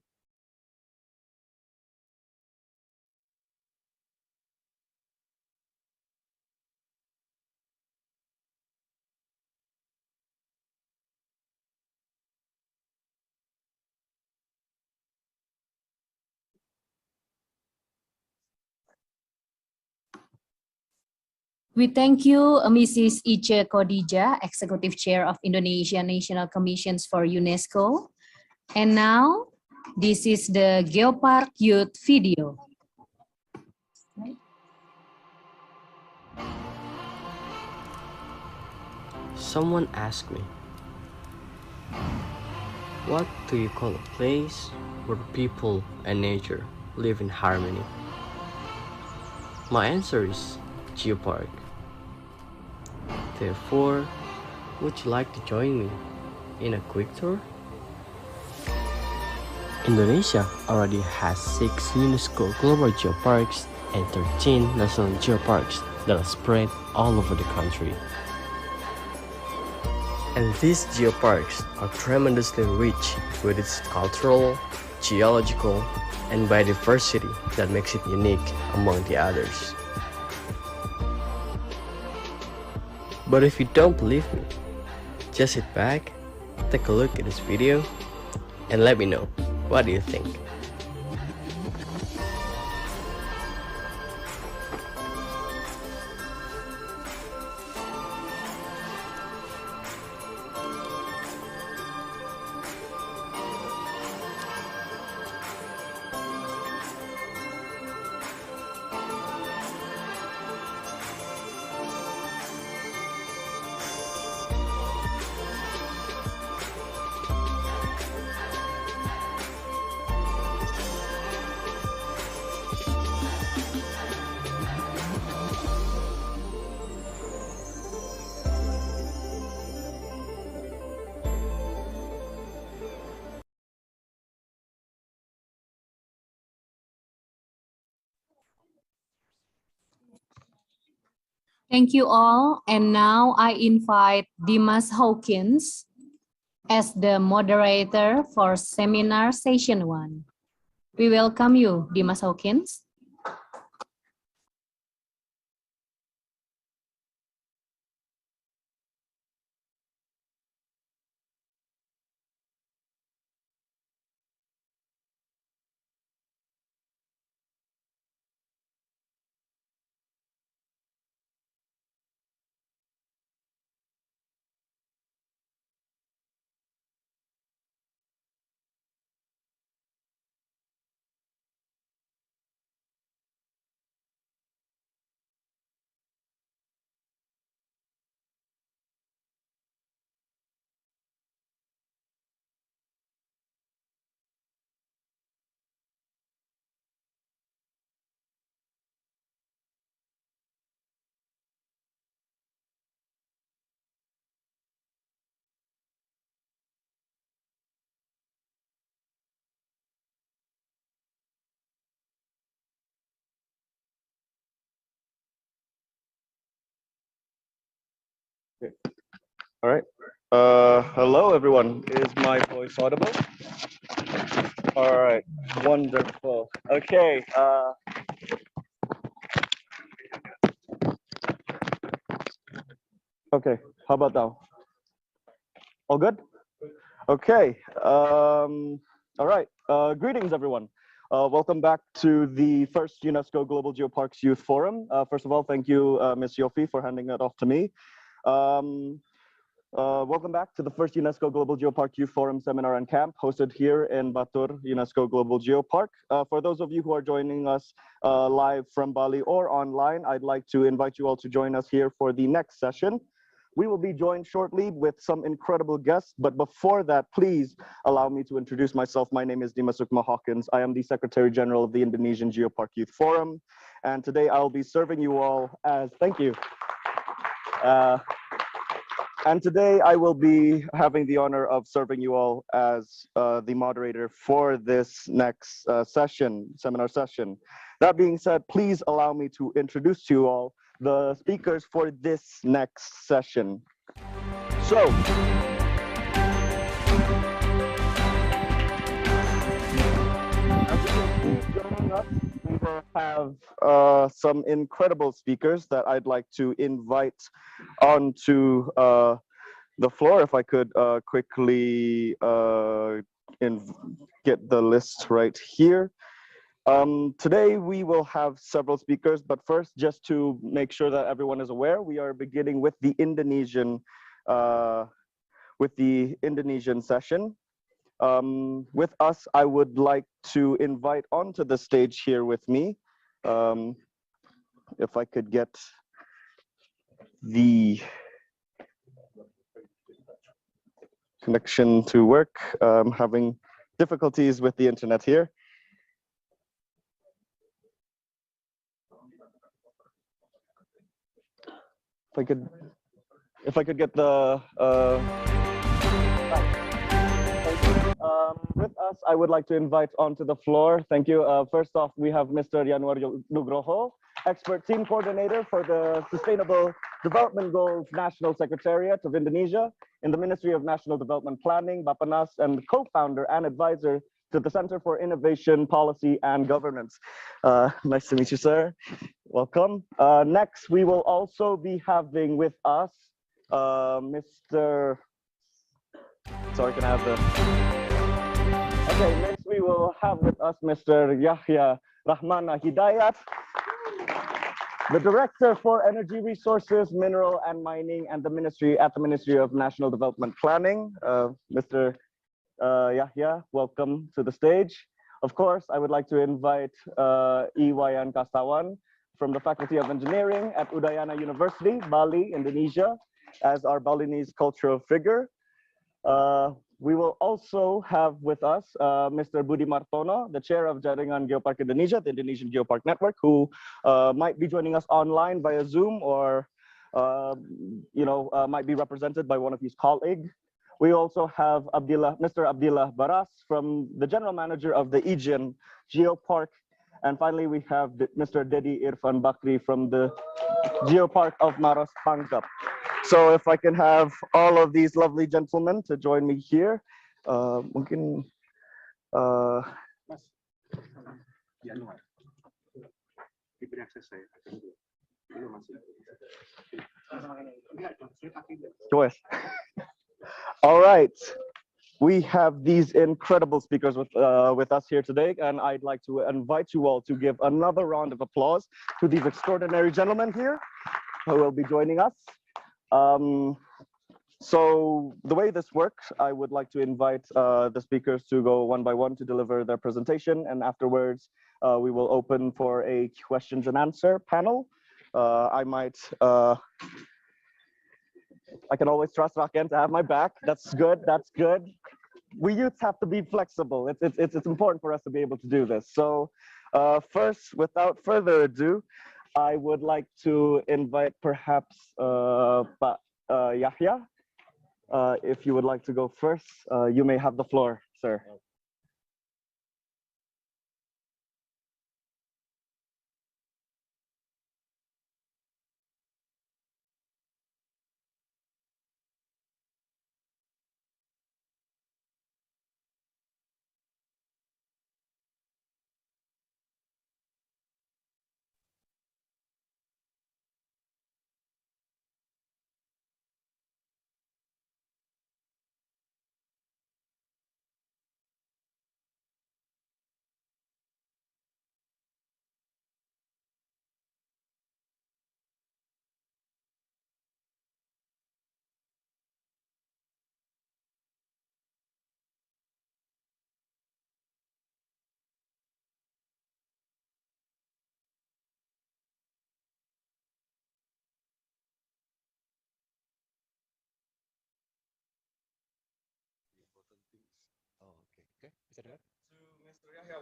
We thank you, Mrs. Ice Khadijah, Executive Chair of Indonesian National Commissions for UNESCO. And now, this is the Geopark Youth video.
Someone asked me, what do you call a place where people and nature live in harmony? My answer is Geopark. Therefore, would you like to join me in a quick tour? Indonesia already has 6 UNESCO global geoparks and 13 national geoparks that are spread all over the country. And these geoparks are tremendously rich with its cultural, geological, and biodiversity that makes it unique among the others. But if you don't believe me, just sit back, take a look at this video, and let me know, what do you think?
Thank you all. And now I invite Dimas Hawkins as the moderator for seminar session 1. We welcome you, Dimas Hawkins.
Okay. All right. Hello, everyone. Is my voice audible? All right. Wonderful. Okay. Okay. How about now? All good? Okay. All right. Greetings, everyone. Welcome back to the first UNESCO Global Geoparks Youth Forum. First of all, thank you, Ms. Yofi, for handing that off to me. Welcome back to the first UNESCO Global Geopark Youth Forum Seminar and Camp hosted here in Batur, UNESCO Global Geopark. For those of you who are joining us live from Bali or online, I'd like to invite you all to join us here for the next session, We will be joined shortly with some incredible guests, but before that, please allow me to introduce myself. My name is Dimas Sukma Hawkins. I am the Secretary General of the Indonesian Geopark Youth Forum, and today I'll be serving you all as, thank you. And today I will be having the honor of serving you all as the moderator for this next seminar session. That being said, please allow me to introduce to you all the speakers for this next session. So, as you can see, joining us, we will have some incredible speakers that I'd like to invite onto the floor. If I could quickly get the list right here. Today we will have several speakers, but first, just to make sure that everyone is aware, we are beginning with the Indonesian session. With us, I would like to invite onto the stage here with me, if I could get the connection to work. Having difficulties with the internet here. If I could get the with us, I would like to invite onto the floor. Thank you. First off, we have Mr. Yanuar Nugroho, Expert Team Coordinator for the Sustainable Development Goals National Secretariat of Indonesia in the Ministry of National Development Planning, Bappenas, and co-founder and advisor to the Center for Innovation, Policy, and Governance. Nice to meet you, sir. Welcome. Next, we will also be having with us Mr. Sorry, can I have the... Okay, next we will have with us Mr. Yahya Rahmana Hidayat, the Director for Energy Resources, Mineral and Mining at the Ministry of National Development Planning. Mr. Yahya, welcome to the stage. Of course, I would like to invite Iwayan Kastawan from the Faculty of Engineering at Udayana University, Bali, Indonesia, as our Balinese cultural figure. We will also have with us Mr. Budi Martono, the chair of Jaringan Geopark Indonesia, the Indonesian Geopark Network, who might be joining us online via Zoom or might be represented by one of his colleagues. We also have Mr. Abdillah Baras from the general manager of the Ijen Geopark. And finally, we have Mr. Dedi Irfan Bakri from the Geopark of Maros Pangkep. So if I can have all of these lovely gentlemen to join me here, mungkin all right, we have these incredible speakers with us here today, and I'd like to invite you all to give another round of applause to these extraordinary gentlemen here who will be joining us. So the way this works, I would like to invite the speakers to go one by one to deliver their presentation, and afterwards we will open for a questions and answer panel. I can always trust Raken to have my back. That's good. That's good. We youths have to be flexible. It's important for us to be able to do this. So first, without further ado, I would like to invite perhaps Pak Yahya. If you would like to go first, you may have the floor, sir.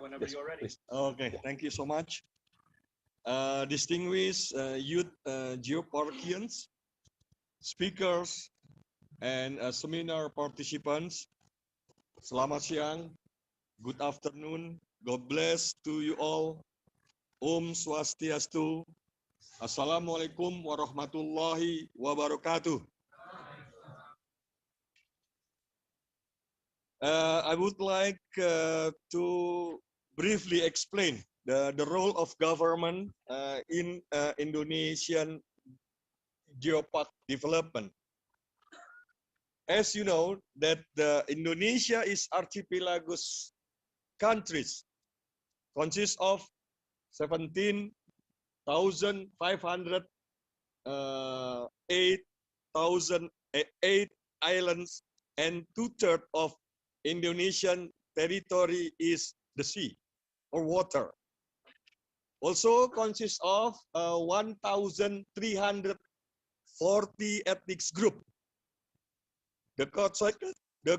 Whenever you're ready. Okay, thank you so much. Distinguished youth Geoparkians, speakers, and seminar participants, selamat siang, good afternoon, God bless to you all, Om Swastiastu, Assalamualaikum warahmatullahi wabarakatuh. I would like to briefly explain the role of government in Indonesian geopark development. As you know, that Indonesia is archipelagos countries, consists of 17,508 islands, and 2/3 of Indonesian territory is the sea or water. Also consists of 1,340 ethnic group. The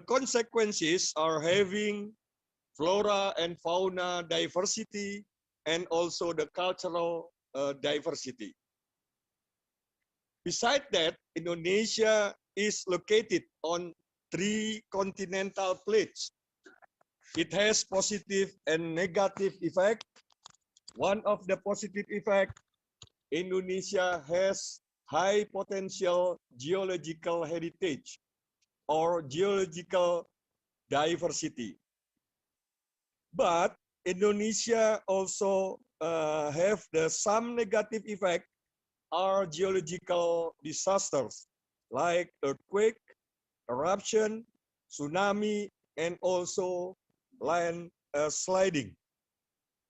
consequences are having flora and fauna diversity and also the cultural diversity. Besides that, Indonesia is located on 3 continental plates. It has positive and negative effect. One of the positive effect, Indonesia has high potential geological heritage or geological diversity. But Indonesia also have some negative effect are geological disasters like earthquake, eruption, tsunami, and also land sliding.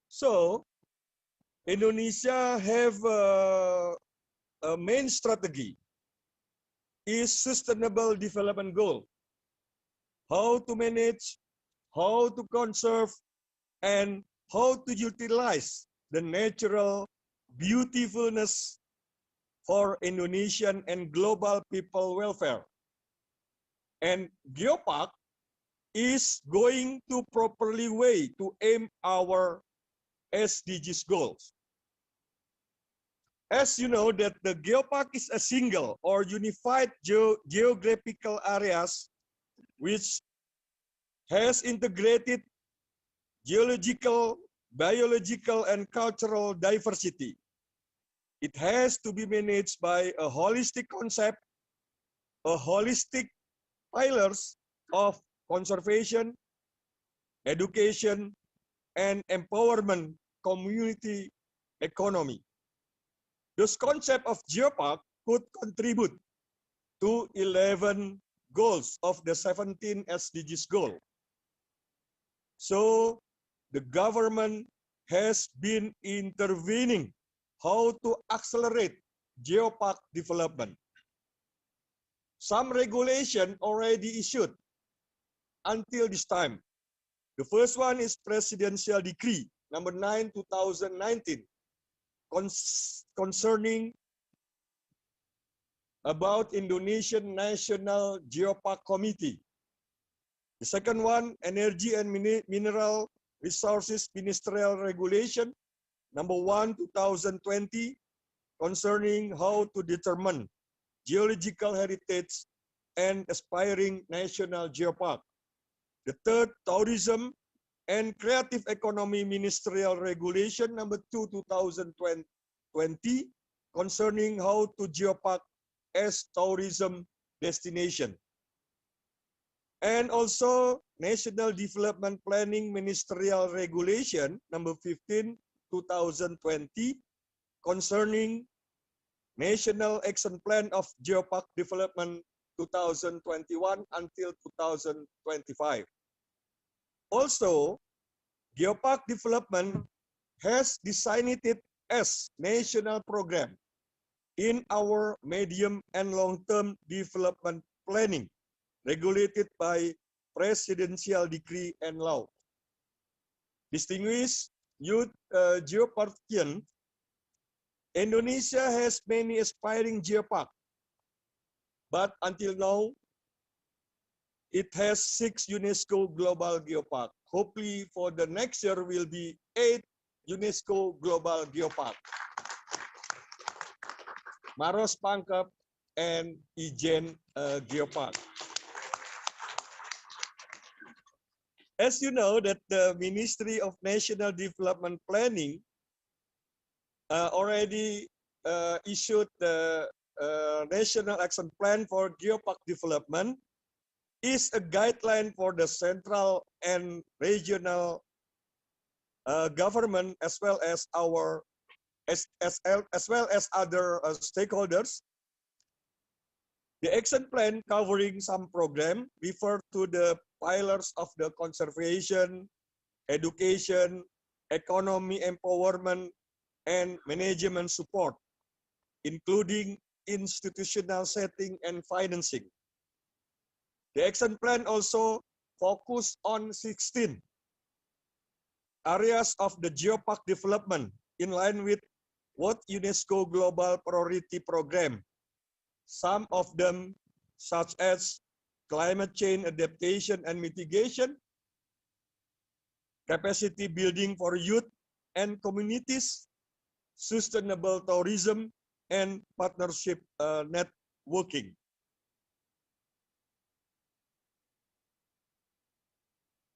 So Indonesia have a main strategy is sustainable development goal. How to manage, how to conserve, and how to utilize the natural beautifulness for Indonesian and global people welfare. And Geopark is going to properly way to aim our SDGs goals. As you know that the Geopark is a single or unified geographical areas which has integrated geological, biological, and cultural diversity. It has to be managed by a holistic concept, a holistic pillars of conservation, education, and empowerment community economy. This concept of Geopark could contribute to 11 goals of the 17 SDGs goal. So the government has been intervening how to accelerate geopark development. Some regulation already issued until this time. The first one is Presidential Decree number 9, 2019, concerning about Indonesian National Geopark Committee. The second one, Energy and Mineral Resources Ministerial Regulation number 1, 2020, concerning how to determine geological heritage and aspiring national geopark. The third, Tourism and Creative Economy Ministerial Regulation number 2, 2020, concerning how to geopark as tourism destination. And also National Development Planning Ministerial Regulation number 15, 2020, concerning National Action Plan of Geopark Development 2021 until 2025. Also, Geopark Development has designated as national program in our medium and long-term development planning, regulated by Presidential Decree and Law. Distinguished youth Geoparkian, Indonesia has many aspiring geopark, but until now, it has 6 UNESCO Global Geopark. Hopefully for the next year will be 8 UNESCO Global Geopark. Maros Pangkep and Ijen Geopark. As you know that the Ministry of National Development Planning already issued the National Action Plan for Geopark Development is a guideline for the central and regional government as well as our as well as other stakeholders. The action plan covering some program refer to the pillars of the conservation, education, economy empowerment, and management support, including institutional setting and financing. The action plan also focused on 16 areas of the geopark development in line with what UNESCO Global Priority Program. Some of them such as climate change adaptation and mitigation, capacity building for youth and communities, sustainable tourism, and partnership networking.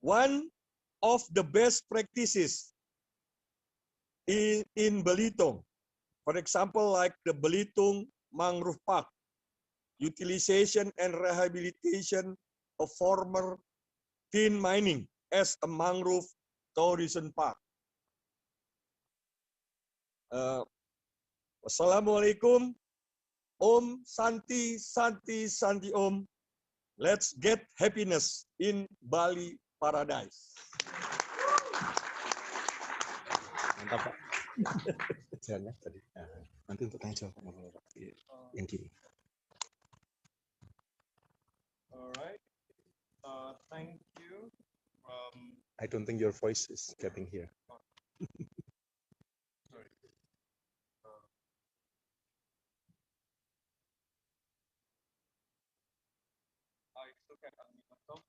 One of the best practices in Belitung, for example, like the Belitung Mangrove Park, utilization and rehabilitation of former tin mining as a mangrove tourism park. Wassalamualaikum, Om Santi Santi Santi Om. Let's get happiness in Bali Paradise.
Mantap Pak. Jalannya tadi. Nanti untuk tanya jawab yang gini.
Alright, thank you.
I don't think your voice is getting here.
Sorry. I still can unmute myself.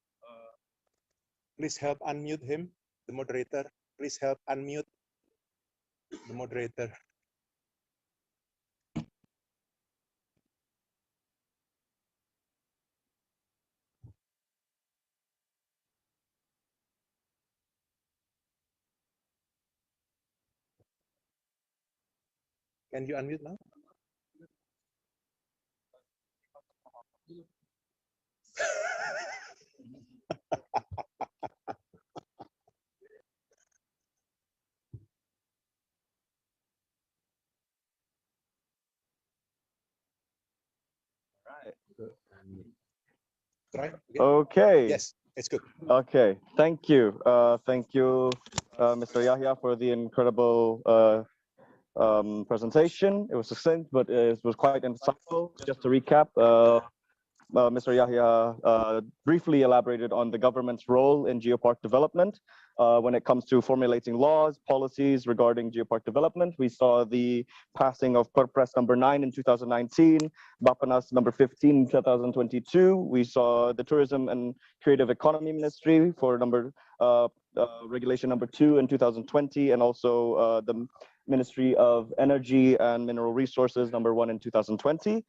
Please help unmute him, the moderator. Please help unmute the moderator. Can you unmute now? Try.
Okay.
Yes, it's good.
Okay. Thank you. Thank you, Mr. Yahya, for the incredible presentation. It was succinct, but it was quite insightful. Just to recap, Mr. Yahya briefly elaborated on the government's role in geopark development. When it comes to formulating laws, policies regarding geopark development, we saw the passing of Perpres number 9 in 2019, Bappenas number 15 in 2022. We saw the Tourism and Creative Economy Ministry for regulation number 2 in 2020, and also the Ministry of Energy and Mineral Resources number 1 in 2020.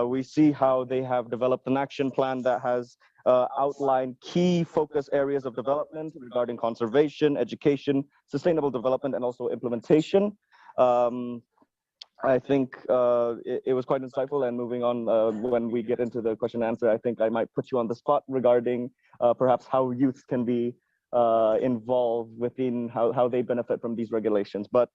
We see how they have developed an action plan that has outlined key focus areas of development regarding conservation, education, sustainable development, and also implementation. I think it was quite insightful, and moving on, when we get into the question and answer, I think I might put you on the spot regarding perhaps how youth can be involved within how they benefit from these regulations. But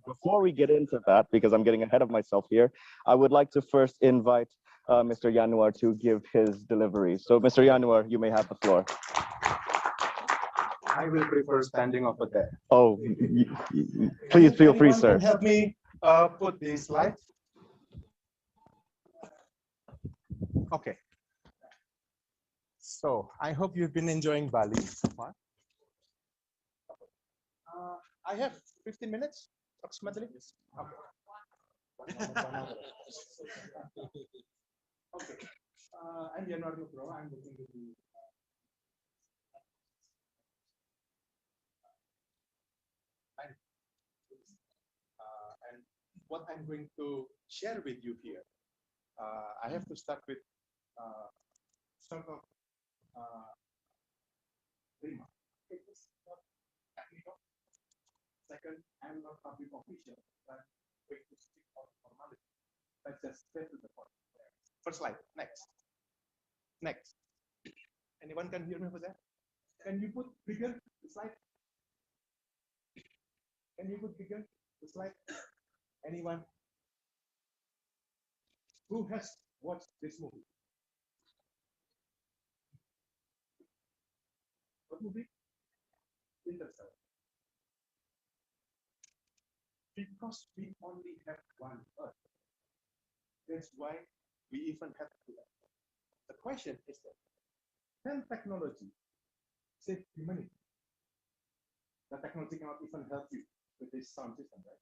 before we get into that, because I'm getting ahead of myself here, I would like to first invite Mr. Yanuar to give his delivery. So Mr. Yanuar, you may have the floor.
I will prefer standing over there.
Oh, please feel free, sir.
Can help me put the slides? Okay. So I hope you've been enjoying Bali so far. I have 15 minutes approximately. Okay. Okay. I'm Januar Nugro. I'm looking to be
what I'm going to share with you here, I have to start with sort of remark. It is not technical. Second, I'm not public official, but going to speak on formality. Let's just straight to the point. First slide. Next. Next. Anyone can hear me over there? Can you put bigger the slide? Can you put bigger the slide? Anyone? Who has watched this movie? What movie? Interstellar. Because we only have one Earth. That's why we even have to. The question is that, can technology save humanity? The technology cannot even help you with this sound system, right?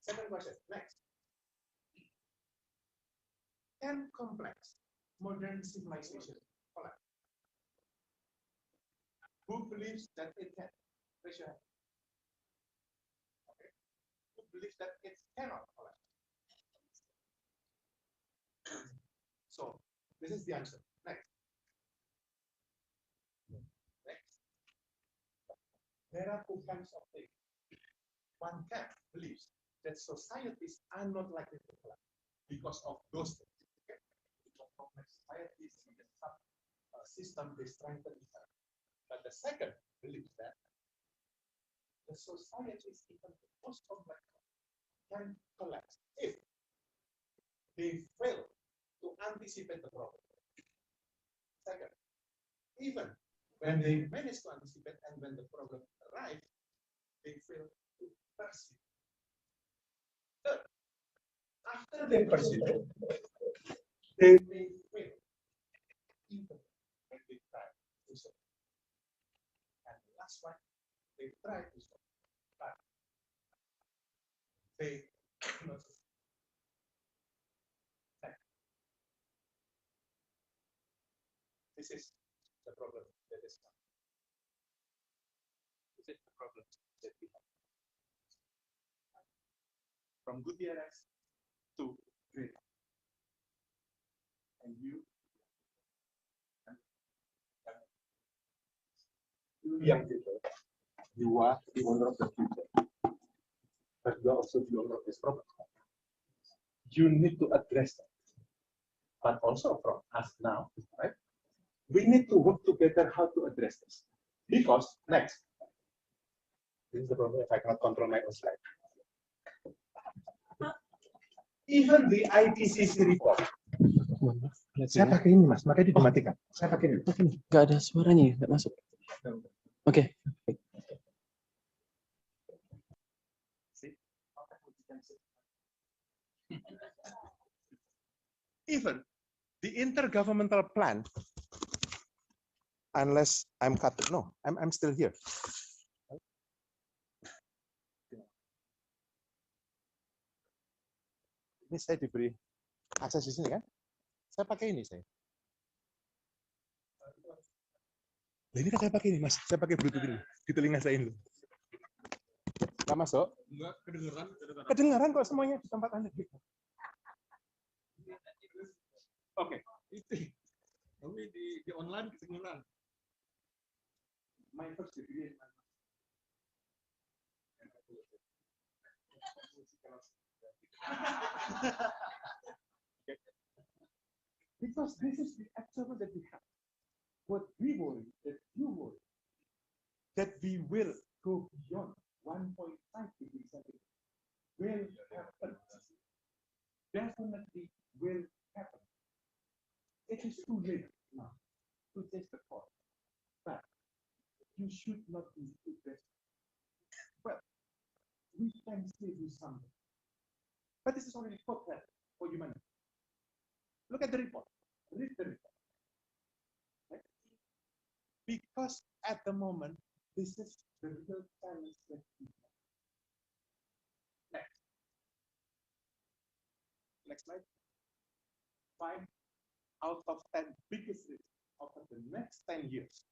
Second question, next. Can complex modern civilization collapse? Who believes that it can? Raise your hand. Okay. Who believes that it cannot collapse? So, this is the answer. Next. Next. There are two kinds of things. One camp believes that societies are not likely to collapse because of those things. Okay? Because complex societies in the system they strengthen each other. But the second believes that the societies, even the most complex, can collapse if they fail to anticipate the problem. Second, even when they manage to anticipate and when the problem arrives, they fail to perceive. Third, after they perceive it, they may fail even when they try to solve. And the last one, they try to solve, but they do not solve. This is the problem that is coming. This is the problem that we have. From Gutierrez to Greta. And you young people, you are the owner of the future, but you are also the owner of this problem. You need to address that. But also from us now, right? We need to work together how to address this. Because next, this is the problem if I cannot control my own slide. Even the IPCC report. Saya pakai ini mas, makanya dimatikan. Saya pakai ini.
Gak ada suaranya, gak masuk. Oke.
Even the intergovernmental plan, unless I'm cut, no, I'm still here. Ini saya diberi akses di sini kan? Saya pakai ini saya. Nah, ini kan saya pakai ini mas, saya pakai Bluetooth ini di telinga saya ini. Nggak masuk? Enggak, kedengeran. Kedengeran kok semuanya di tempat Anda. Oke, itu. Tapi di online kedengeran. My first degree. Because this is the actual that we have. What we worry, that you worry, that we will go beyond 1.5 degrees centigrade will happen. Definitely will happen. It is too late now to take the call. But you should not be too desperate. Well, we can still do something. But this is already hopeless for humanity. Look at the report. Read the report. Right? Because at the moment, this is the real challenge that we have. Next. Next slide. 5 out of 10 biggest risks over the next 10 years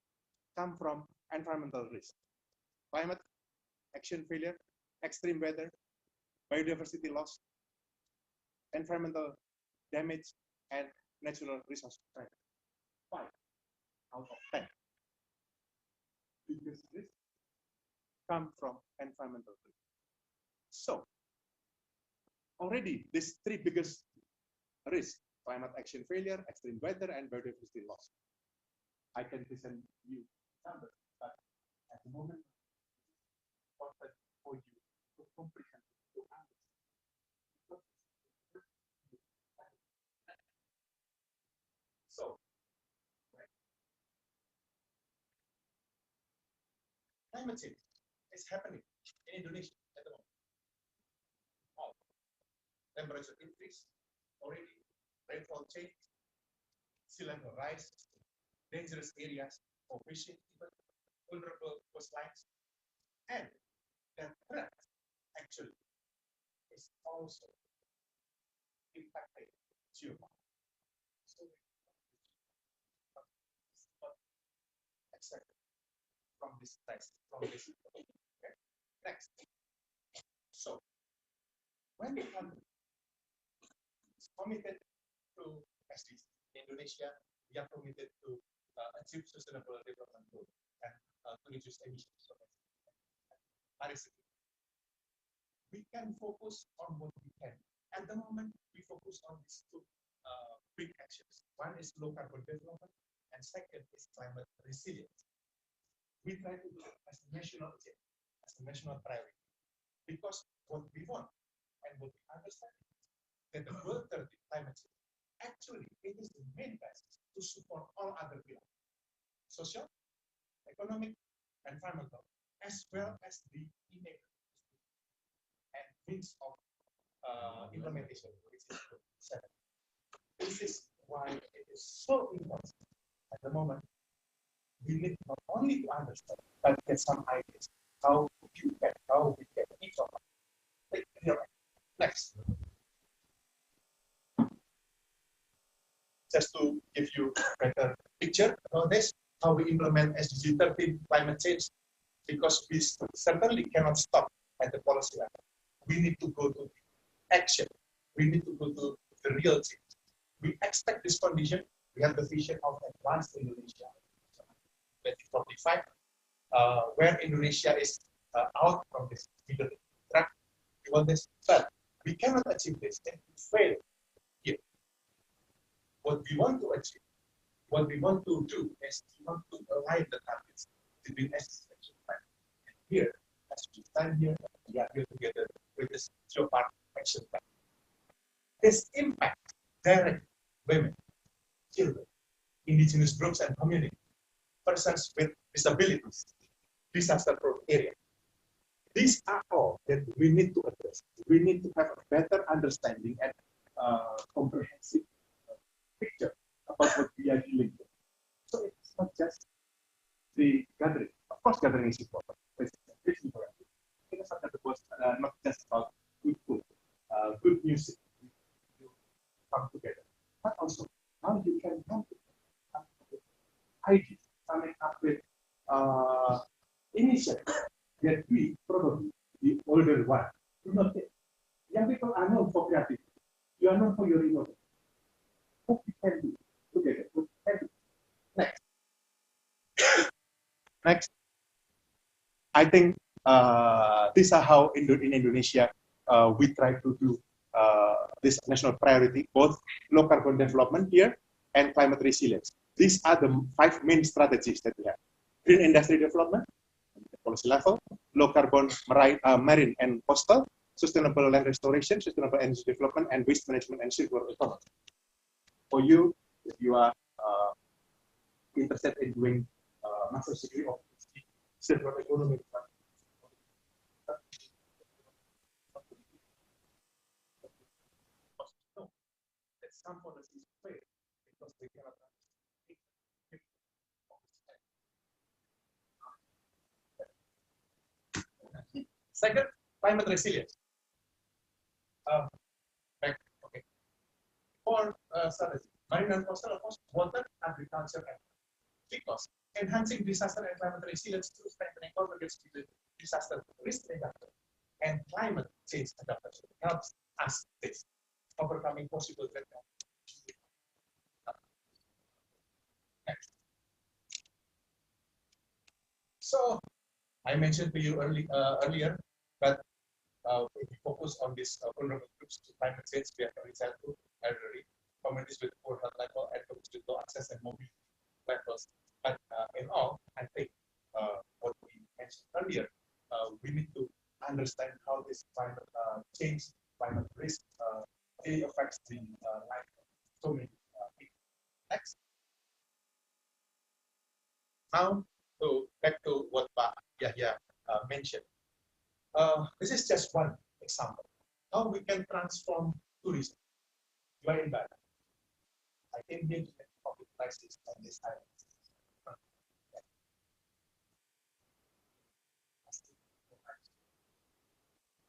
come from environmental risk. Climate action failure, extreme weather, biodiversity loss, environmental damage, and natural resource threat. 5 out of 10. Biggest risks come from environmental risk. So, already these 3 biggest risks, climate action failure, extreme weather, and biodiversity loss. I can present you numbers, but at the moment, it's important for you to comprehend, to understand. So, climate change is happening in Indonesia at the moment. All temperature increase already, rainfall change, sea level rise, dangerous areas for fishing, even vulnerable coastlines, and that threat actually is also impacting geopark. So accepted from this test, from this. Okay. Next. So when the country is committed to SDGs, Indonesia, we are committed to achieve sustainable development goals and to reduce emissions. Paris Agreement. We can focus on what we can. At the moment, we focus on these 2 big actions. One is low carbon development, and second is climate resilience. We try to do it as a national agenda, as a national priority, because what we want and what we understand is that the World 30 climate change actually it is the main basis to support all other pillars: social, economic, environmental, as well as the enabling and means of implementation, which is 7. This is why it is so important at the moment. We need not only to understand, but get some ideas how we can each of us take care of it. Next. Just to give you a better picture about this, how we implement SDG 13 climate change, because we certainly cannot stop at the policy level. We need to go to action. We need to go to the real change. We expect this condition. We have the vision of advanced Indonesia 2045, where Indonesia is out from this middle track. We want this, but we cannot achieve this and we fail here. What we want to achieve, what we want to do is we want to align the targets between SDGs and here, as we stand here, we are here together with this Geopark action plan. This impacts directly women, children, indigenous groups and communities, persons with disabilities, disaster-prone areas. These are all that we need to address. We need to have a better understanding and comprehensive picture about what we are dealing with. So it's not just the gathering. Of course, gathering is important. It's important. It's not just about good food, good music, you come together, but also how you can come with ideas, coming up with initiatives that we probably, the older one, do not take. Young people are known for creativity. You are known for your innovation. What we can do together. What we can do. Next. Next. I think these are how in Indonesia we try to do this national priority, both low carbon development here and climate resilience. These are the 5 main strategies that we have. Green industry development, at the policy level, low carbon marine and coastal, sustainable land restoration, sustainable energy development, and waste management and circular economy. For you, if you are interested in doing master's degree of circular economy, some policies fail because they cannot understand. Second, climate resilience. Okay. For strategy, marine and coastal, of course, water, agriculture, and because enhancing disaster and climate resilience through strengthening convergence between disaster risk reduction and climate change adaptation helps us this overcoming possible threat. So I mentioned to you earlier that if we focus on this vulnerable groups to climate change, we have early childhood, elderly, communities with poor health level, and communities with low access and mobility levels. But in all, I think what we mentioned earlier, we need to understand how this climate change, climate risk, it affects the life of so many people. Next. Now, back to what Pak Yahya mentioned. This is just one example. How we can transform tourism. You are in Bali. I came here to make a public crisis on this island.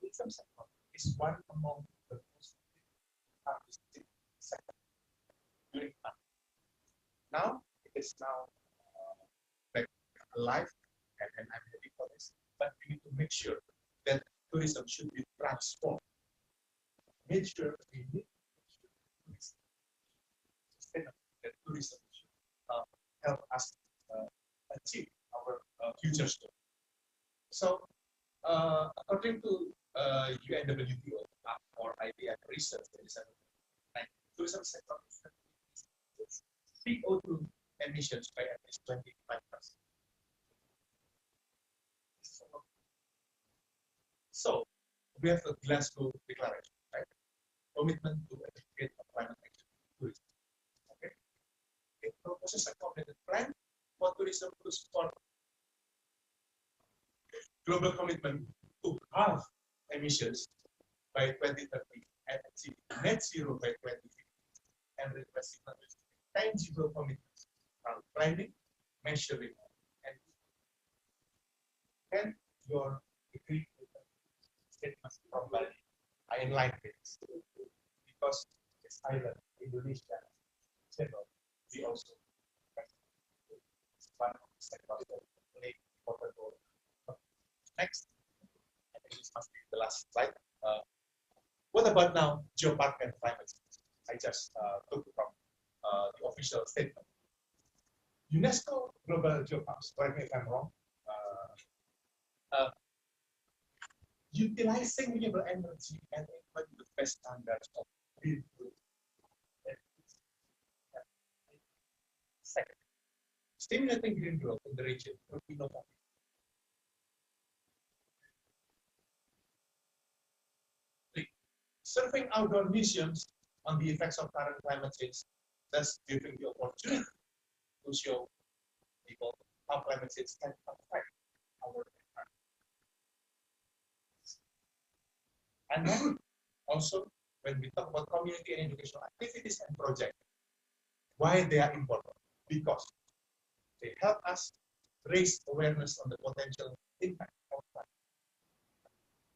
Tourism sector is one among the most artistic sector during time. Now it is now back alive, and I'm happy for this. But we need to make sure that tourism should be transformed. Make sure we need that tourism should help us achieve our future story. So, according to UNWTO or IBM research, tourism sector CO2 emissions by at least 25%. So, we have the Glasgow Declaration, right? Commitment to educate on climate action tourism. Okay. It proposes a committed plan for tourism to support global commitment to halve emissions by 2030 and achieve net zero by 2050, and requesting tangible commitments around planning, measuring, and your degree statements from Bali are in line with this. Because this island, Indonesia, we also one of the sectors that play important role. Next, I think this must be the last slide. What about now geopark and climate change? I just took from the official statement. UNESCO Global Geoparks, correct me if I'm wrong, utilizing renewable energy and implementing the best standards of green growth. Second, stimulating green growth in the region through innovative. Three, serving outdoor museums on the effects of current climate change, thus giving the opportunity to show people how climate change can affect our environment. And then also, when we talk about community and educational activities and projects, why they are important? Because they help us raise awareness on the potential impact of climate.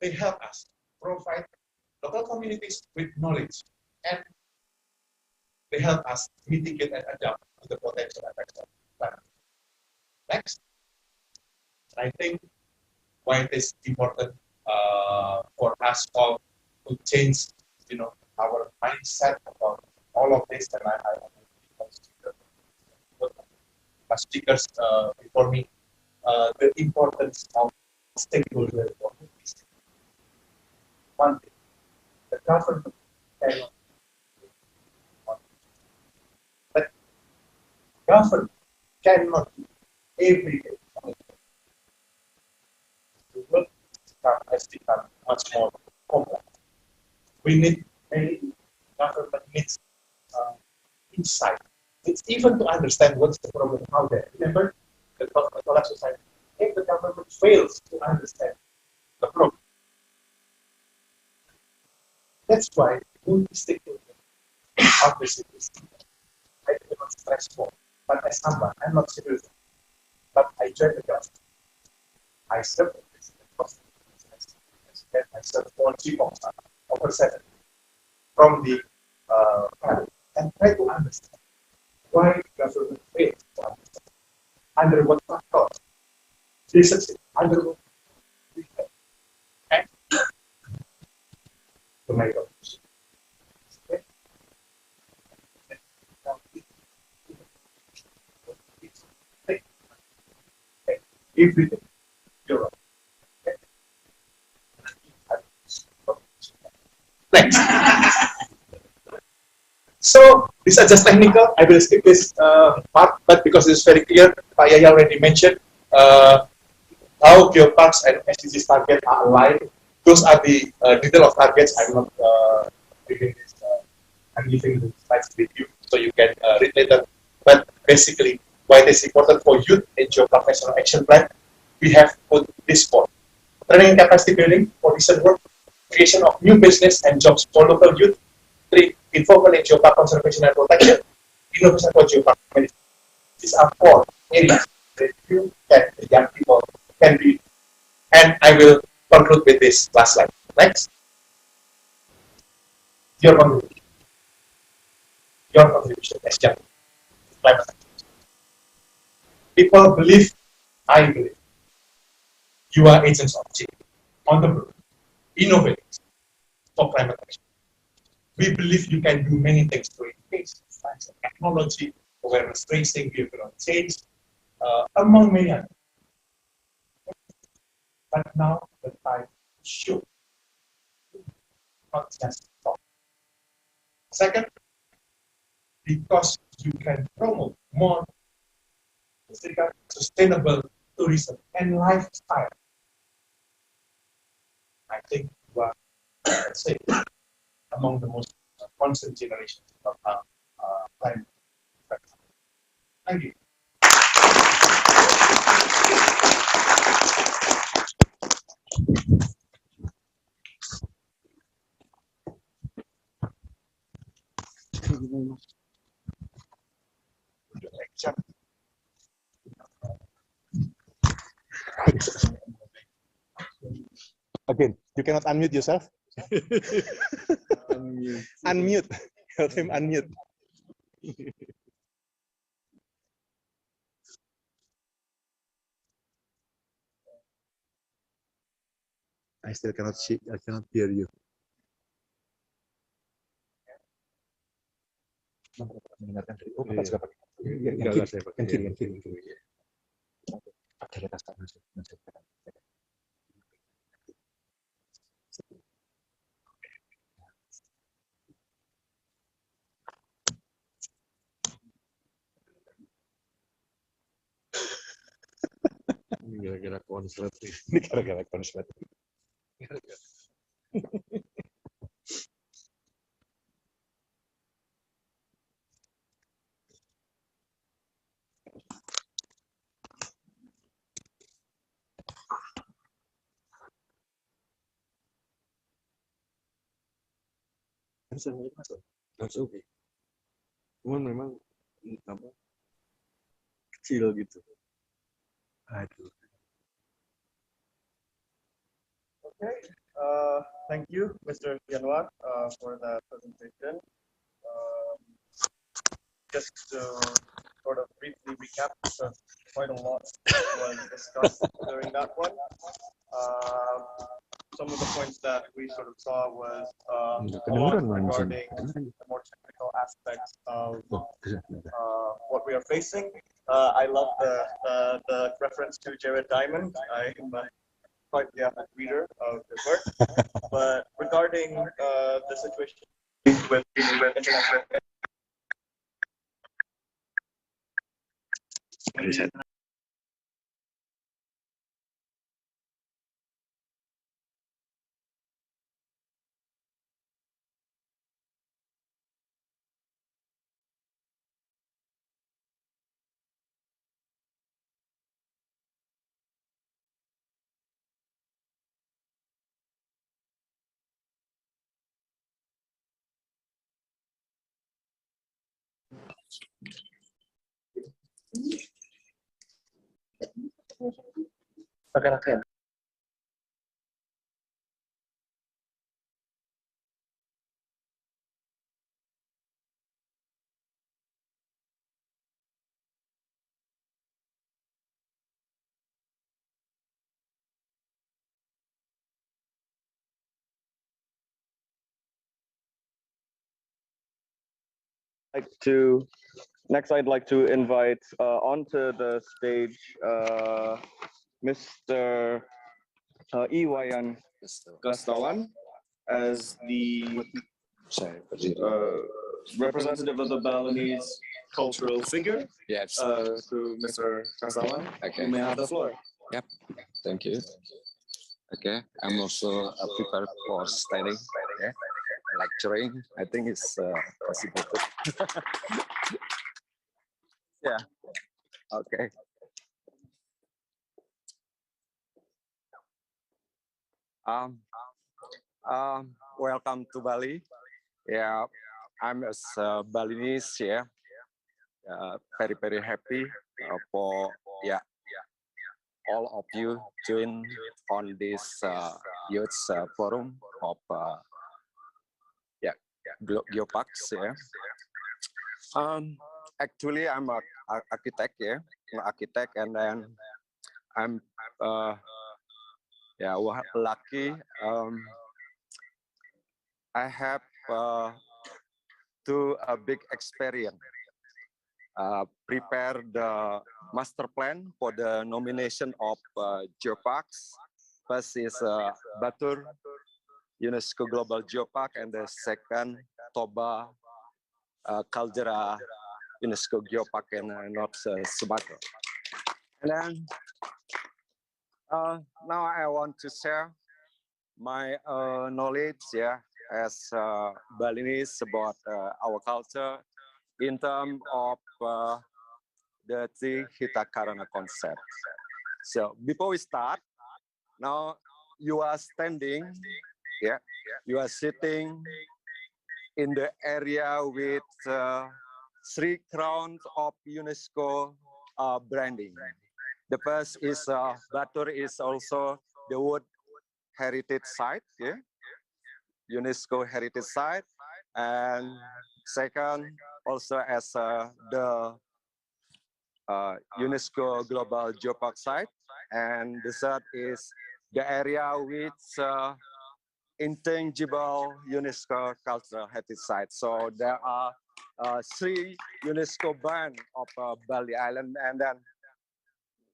They help us provide local communities with knowledge, and they help us mitigate and adapt to the potential effects of climate. Next, I think why it is important for us all to change, our mindset about all of this, and I speakers before me, the importance of stakeholder communities. One thing, the government cannot do one thing. But government cannot do every day. The work has become much more complex. We need government needs insight. It's even to understand what's the problem out there. Remember, the collapse society. If the government fails to understand the problem, that's why multi-stakeholder partnership is I do not stress more. But as someone, I'm not serious, but I joined the government. I served the president. I served for Geopark over 7 from the and try to understand why government fails to understand. under what factor they succeed, under what and tomatoes. Okay. Everything. You're right. Next. So these are just technical. I will skip this part, but because it's very clear, Pak Yaya already mentioned how geoparks and SDGs target are aligned. Those are the detail of targets. I'm not reading this. I'm leaving the slides with you so you can read later. But basically, why it is important for youth in Geopark National Action Plan, we have put this four: training and capacity building for decent work, creation of new business and jobs for local youth. 3. Involvement in geopark conservation and protection, innovation for geopark management. These are 4 areas that you can, the young people can be. And I will conclude with this last slide. Next. Your contribution. Your contribution as young climate activists. People believe, I believe, you are agents of change, entrepreneurs, innovators for climate action. We believe you can do many things through education, science, and technology, awareness raising, behavioral change, among many others. But now the time should not just talk. Second, because you can promote more sustainable tourism and lifestyle. I think you are, let's say, among the most constant generations of climate. Thank you.
Again, you cannot unmute yourself. Unmute. Help him unmute. I still cannot see. I cannot hear you. Mendengarkan dari Bapak juga pakai. Yang kiri. Pakai atas tangan. Gara-gara konslet. Ini gara-gara konslet. Langsung oke. Cuman memang apa kecil gitu. Aduh.
Okay, thank you, Mr. Yanwar, for that presentation. Just to sort of briefly recap, because quite a lot was discussed during that one. Some of the points that we sort of saw was a lot regarding the more technical aspects of what we are facing. I love the reference to Jared Diamond. I am quite the avid reader of his work. But regarding the situation with international Rakan-rakan. Next, I'd like to invite onto the stage Mr. Iwayan Gastawan as the representative of the Balinese cultural figure.
Yes.
To Mr. Gastawan,
Okay.
you may have the floor.
Yep. Thank you. Okay. I'm also prepared for studying. Yeah. Lecturing. I think it's possible. Yeah. Okay. Welcome to Bali. Yeah, I'm as Balinese. Yeah, very happy for all of you join on this youth forum of Geoparks. Yeah. Actually, I'm an architect. Yeah, I'm an architect, and then I'm lucky. I have a big experience. Prepare the master plan for the nomination of Geoparks. First is Batur UNESCO Global Geopark, and the second Toba Caldera UNESCO Geopark in North Sumatra. And then now I want to share my knowledge, as Balinese about our culture in terms of the Trihita Karana concept. So before we start, now you are standing, you are sitting in the area with 3 crowns of UNESCO branding. The first is Batur is also the World Heritage Site, UNESCO Heritage Site, and second also as the UNESCO Global Geopark Site, and the third is the area with intangible UNESCO Cultural Heritage Site. So there are 3 UNESCO band of Bali Island, and then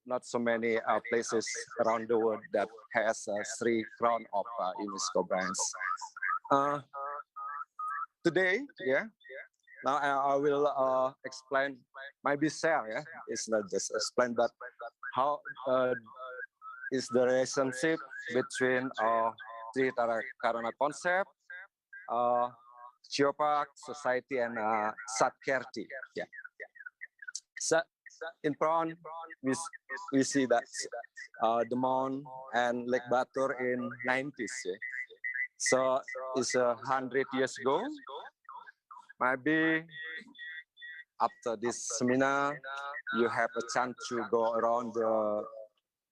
not so many places around the world that has 3 crown of UNESCO brands. Today, now I will explain, maybe share, it's not just explain, but how is the relationship between Trihita Karana concept, Geopark, society, and Satkerti. Yeah. So in front, we see that the Mount and Lake Batur in 90s. Yeah. So it's 100 years ago. Maybe after this seminar, you have a chance to go around the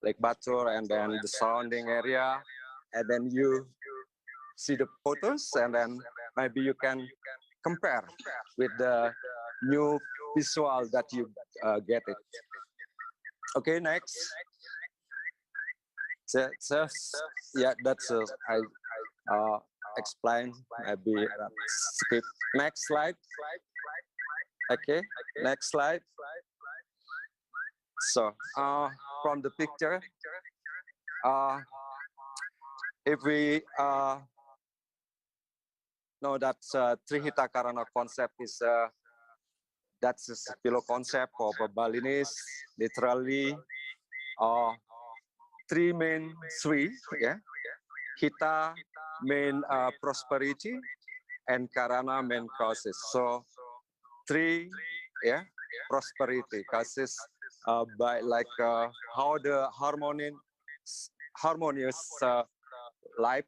Lake Batur and then the surrounding area, and then you see the photos, and then maybe you can compare with the new visual that you get it. Okay, next. Yeah, that's I explain, maybe skip. Next slide. Okay, next slide. So from the picture, if we know that Trihita Karana concept is that's a philo concept of a Balinese, literally 3 main Sri, Hita mean prosperity, and Karana mean causes. So 3, prosperity causes by like how the harmonious life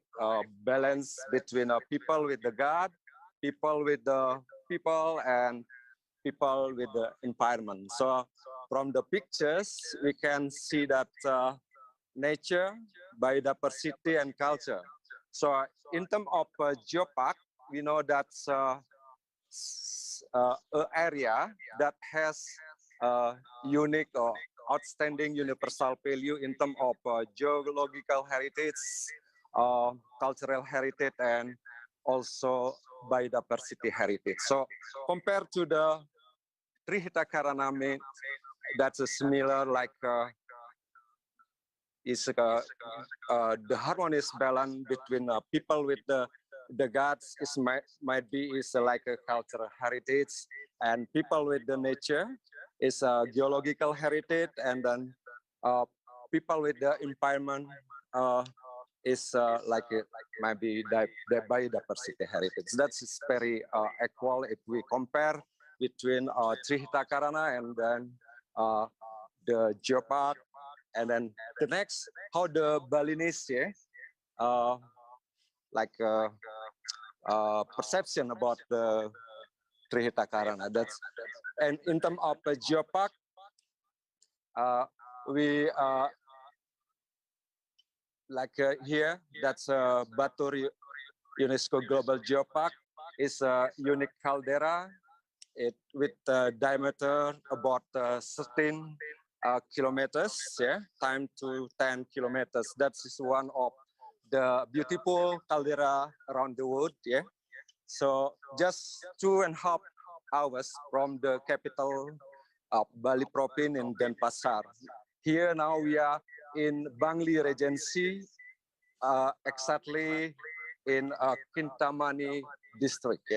balance between people with the God, people with the people, and people with the environment. So from the pictures, we can see that nature, biodiversity, and culture. So in terms of Geopark, we know that's an area that has unique or outstanding universal value in terms of geological heritage, cultural heritage, and also biodiversity heritage. So compared to the Trihita Karaname, that's a similar like the harmonious balance between people with the gods is might be is like a cultural heritage, and people with the nature is a geological heritage, and then people with the environment is like it might be the biodiversity heritage. That's very equal if we compare between Trihita Karana and then the Geopark. And then the next, how the Balinese, like perception about the Trihita Karana. That's, and in terms of the Geopark, we like here, that's Batur UNESCO Global Geopark. Is a unique caldera. It with diameter about 13 kilometers, time to 10 kilometers. That is one of the beautiful caldera around the world, So just 2.5 hours from the capital of Bali Province in Denpasar. Here now we are in Bangli Regency, exactly in Kintamani district,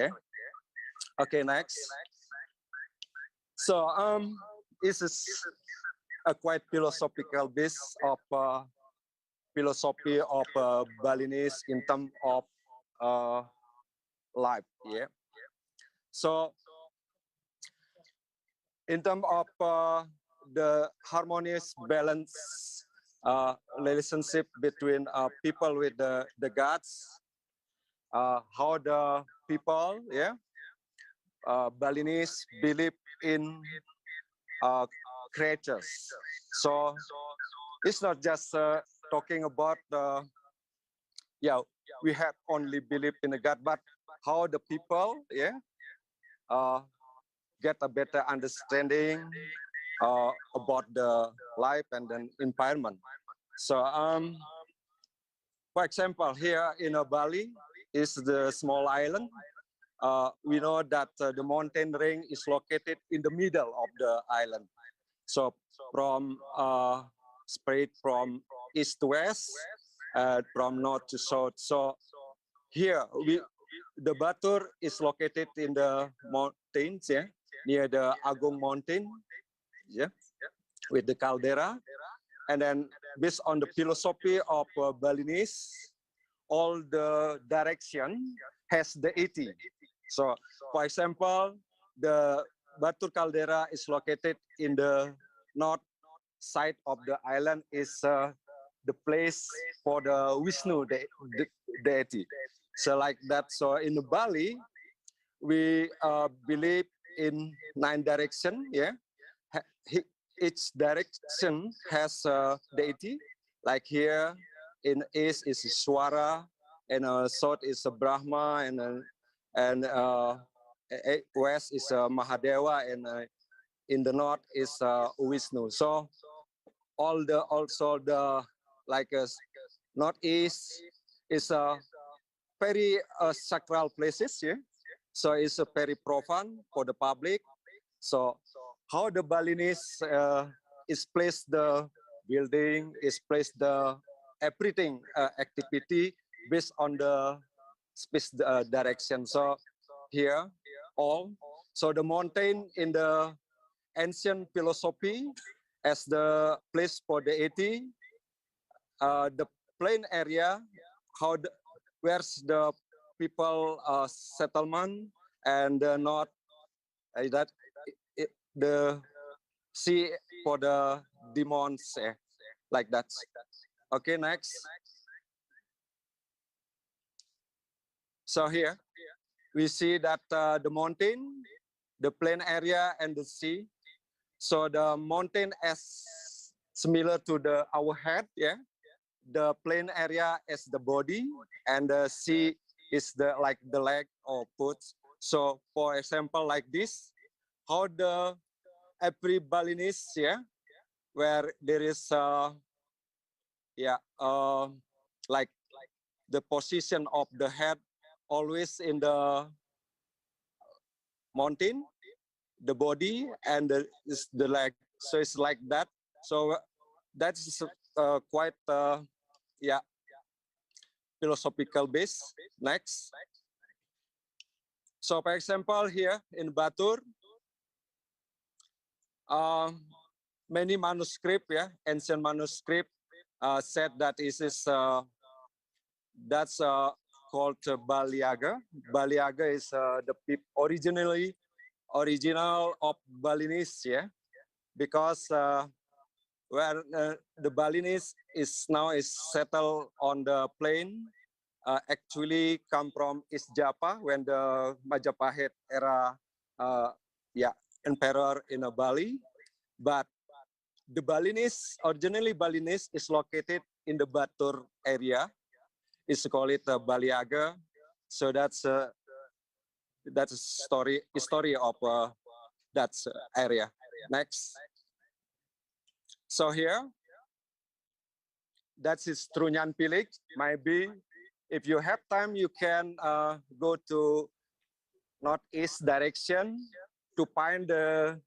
Okay, next. So this is a quite philosophical base of philosophy of Balinese in terms of life, So in terms of the harmonious balance relationship between people with the gods, how the people, Balinese believe in creatures. So it's not just talking about we have only belief in the God, but how the people get a better understanding about the life and then environment. So for example, here in Bali is the small island. We know that the mountain range is located in the middle of the island. So from spread from east to west, from north to south. So here the Batur is located in the mountains, near the Agung Mountain, with the caldera. And then based on the philosophy of Balinese, all the direction has deity. So, for example, the Batur caldera is located in the north side of the island, is the place for the Vishnu deity. So like that. So in Bali, we believe in 9 direction. Each direction has a deity. Like here in east is Swara, and south is Brahma, and west is Mahadeva, and in the north is Vishnu. So also the like northeast is a very sacral places, So it's a very profound for the public. So how the Balinese is placed the building, is placed the everything activity based on the space direction. So here all, so the mountain in the ancient philosophy as the place for deity, the plain area, where's the people settlement, and not that the sea for the demons, like that. Okay, next. So here we see that the mountain, the plain area, and the sea. So the mountain is similar to our head, The plain area is the body, and the sea is like the leg or foot. So for example, like this, how the every Balinese, where there is like the position of the head always in the mountain, the body and the leg. So it's like that. So that's quite yeah, philosophical base. Next. So for example, here in Batur, many manuscript, yeah, ancient manuscript said that this is that's called Baliaga. Baliaga is the original of Balinese, yeah, because where the Balinese is now is settled on the plain, actually come from East Java when the Majapahit era, yeah, emperor in Bali, but the Balinese, originally Balinese is located in the Batur area. It's called it Baliaga. So that's a story of that area. Next. So here, that's his Trunyan village. Maybe if you have time, you can go to northeast direction to find the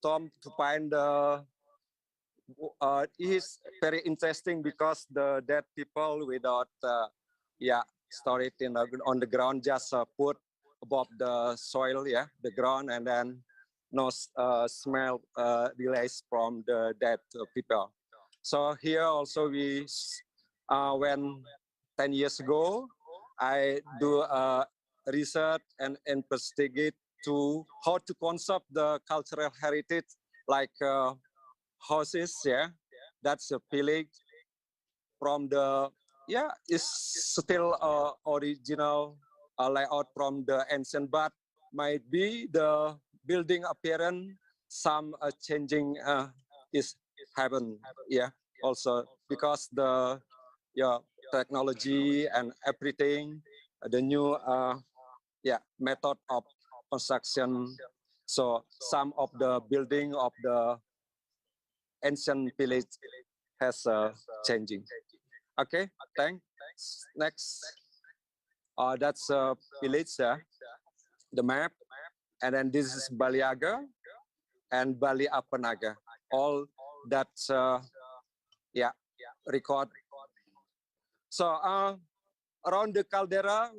to find the is very interesting because the dead people without store it on the ground, just put above the soil, yeah, the ground, and then no smell released from the dead people. So here also we when 10 years ago I do research and investigate to how to conserve the cultural heritage, like houses, yeah, that's a village from the, yeah, it's still original layout from the ancient, but might be the building appearance, some changing is happen, yeah, also because the technology and everything, the new method of construction. So some of the building of the ancient village has changing. Okay, thanks. Next, that's a village, the map, and then this is Baliaga and Bali Apanaga. All that's record. So around the caldera,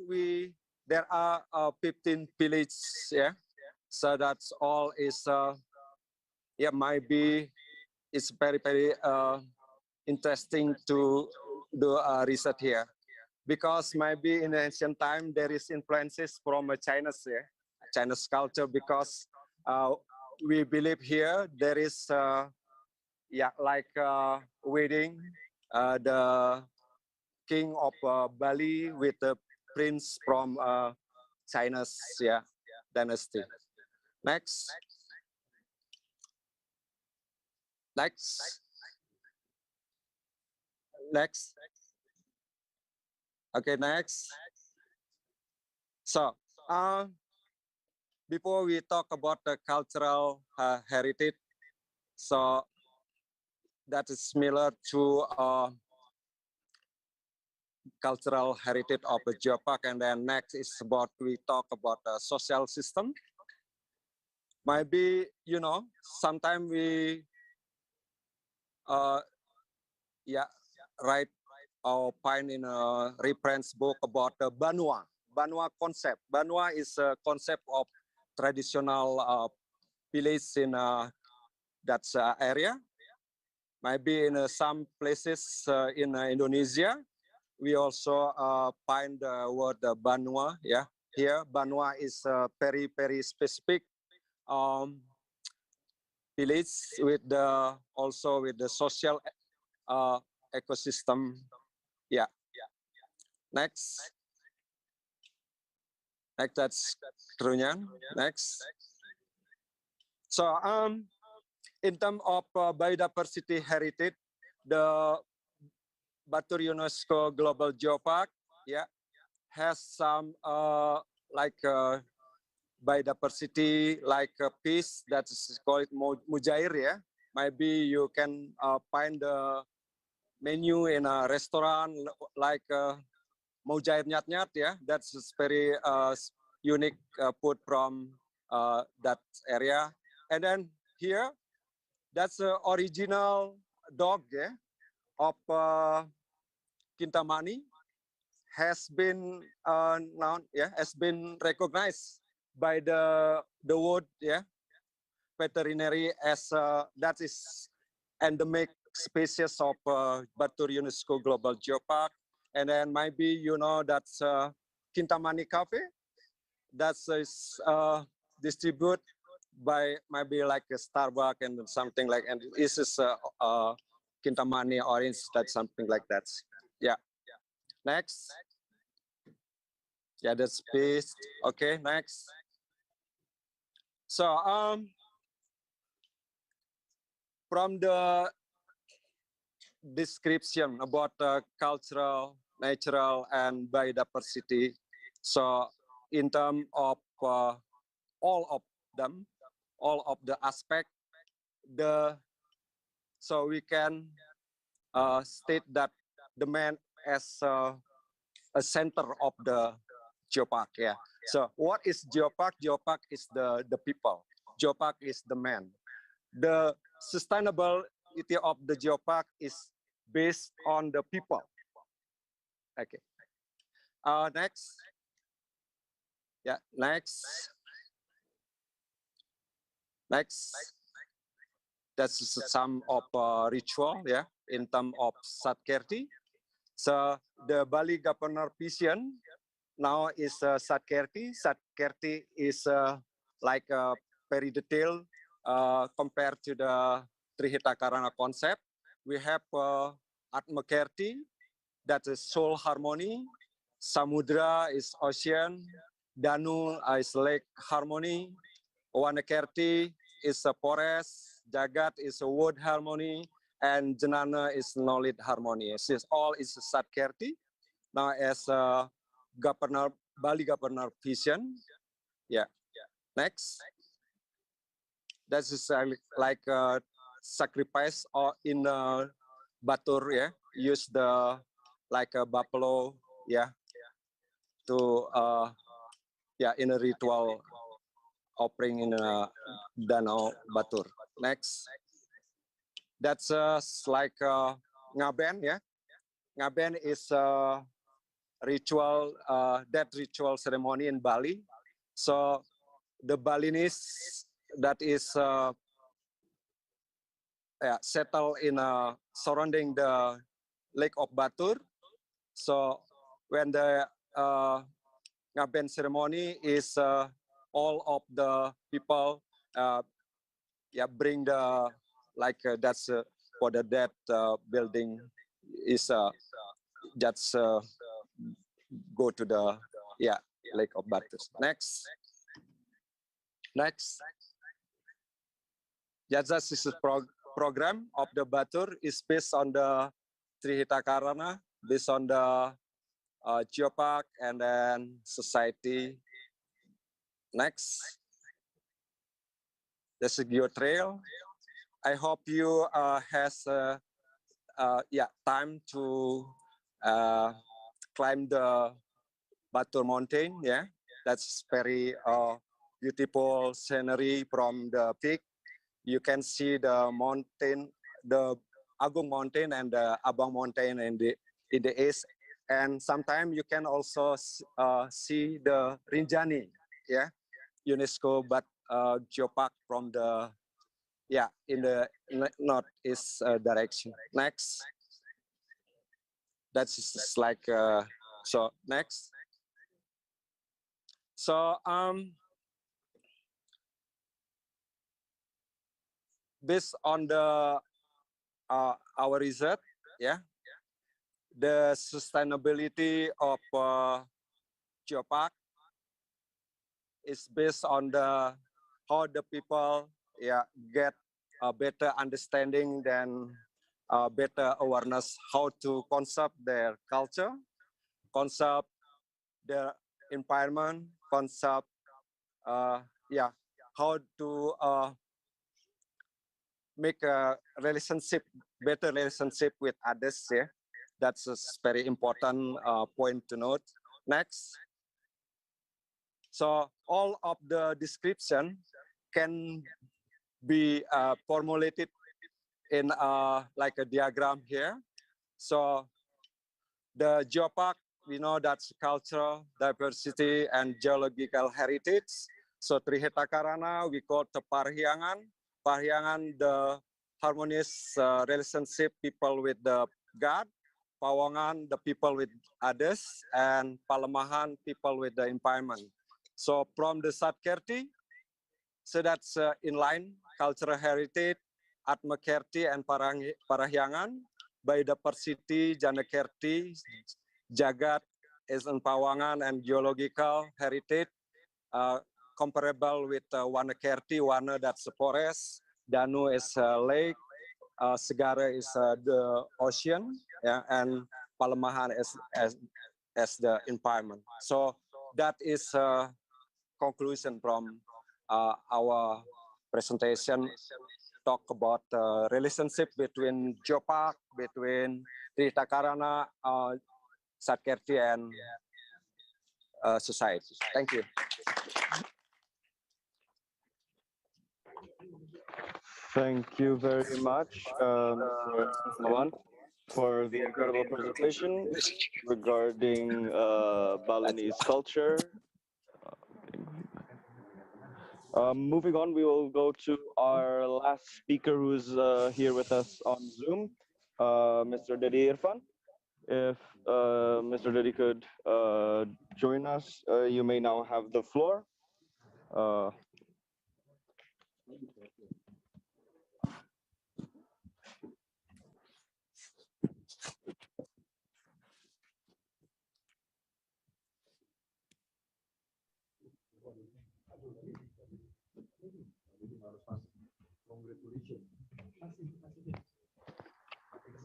there are 15 villages, yeah. So that's all is might be, it's very interesting to do research here, because maybe in ancient time there is influences from China's China's culture, because we believe here there is like wedding, the king of Bali with the prince from China's dynasty. Next. Okay, next. So before we talk about the cultural heritage, so that is similar to cultural heritage of the Geopark, and then next is about, we talk about the social system. Maybe, you know, sometimes we write or find in a reference book about the Banua concept. Banua is a concept of traditional village in that area. Maybe in some places in Indonesia, we also find the word Banua. Yeah, here Banua is very specific village with the also with the social ecosystem. Yeah. Next. That's Trunyan. Next. So in terms of biodiversity heritage, the Batur UNESCO Global Geopark, has some like biodiversity, like a piece that's called Mujair, yeah. Maybe you can find the menu in a restaurant, like Mujair Nyat-Nyat, yeah, that's very unique food from that area. And then here, that's the original dog, yeah, of Kintamani, has been has been recognized by the world, yeah, veterinary as that is endemic species of Batur UNESCO Global Geopark. And then maybe you know that's Kintamani Cafe. That's distributed by maybe like a Starbucks and something like, and this is Kintamani orange, that's something like that. Yeah. Next. Yeah, that's space. Okay, next. So from the description about cultural, natural, and biodiversity. So in terms of all of them, all of the aspect, so we can state that the man as a center of the Geopark. Yeah. So what is Geopark? Geopark is the people. Geopark is the man. The sustainability of the Geopark is based on the people. Okay. Next. Yeah. Next. Next. That's some of ritual. Yeah. In terms of Satkerti. So the Bali Governor Vision now is Satkerti. Satkerti is like very detailed compared to the Trihita Karana concept. We have Atmakerti, that is soul harmony. Samudra is ocean. Danu is lake harmony. Wanakerti is a forest. Jagat is a wood harmony. And Janana is knowledge harmony. This all is Satkerti. Now as Governor Bali Governor Vision. Yeah. Next. That is like sacrifice or in Batur, yeah. Use the like a buffalo, yeah, to in a ritual offering in Danau Batur. Next. That's like ngaben, yeah. Ngaben is ritual, that ritual ceremony in Bali. So the Balinese that is settled in surrounding the Lake of Batur. So when the ngaben ceremony is all of the people bring the like that's for the dead building is just go to the Lake of Batur. Next. Yes, this is a program of the Batur is based on the Trihita Karana, based on the Geopark and then society. Next. There's a Geo Trail. I hope you has time to climb the Batur Mountain. Yeah, that's very beautiful scenery from the peak. You can see the mountain, the Agung Mountain and the Abang Mountain in the east. And sometimes you can also see the Rinjani, yeah, UNESCO Geopark from the in the northeast direction. Next. That's just like so. Next. So based on the our research, yeah, the sustainability of Geopark is based on the how the people get a better understanding than better awareness how to conserve their culture, conserve their environment, conserve how to make a relationship, better relationship with others, yeah, That's a very important point to note. Next. So all of the description can be formulated in like a diagram here. So the geopark, we know that's cultural diversity and geological heritage. So Triheta Karana, we call the Parhyangan. Parhyangan, the harmonious relationship people with the God. Pawangan, the people with others. And Palemahan, people with the environment. So from the Satkerti, so that's inline cultural heritage, Atmakerti and Parahyangan. By the Persiti, Janakerti, Jagat is in Pawangan and geological heritage comparable with Wanakerti. Wana, that's a forest. Danu is a lake. Segara is the ocean. Yeah, and Palemahan is as the environment. So that is conclusion from our presentation. Talk about the relationship between Geopark, between Triheta Karana, Satkerti, and society. Thank you.
Thank you very much, Mr. Mawan, for the incredible presentation regarding Balinese culture. Moving on, we will go to our last speaker who's here with us on Zoom, Mr. Dedi Irfan. If Mr. Dedi could join us, you may now have the floor.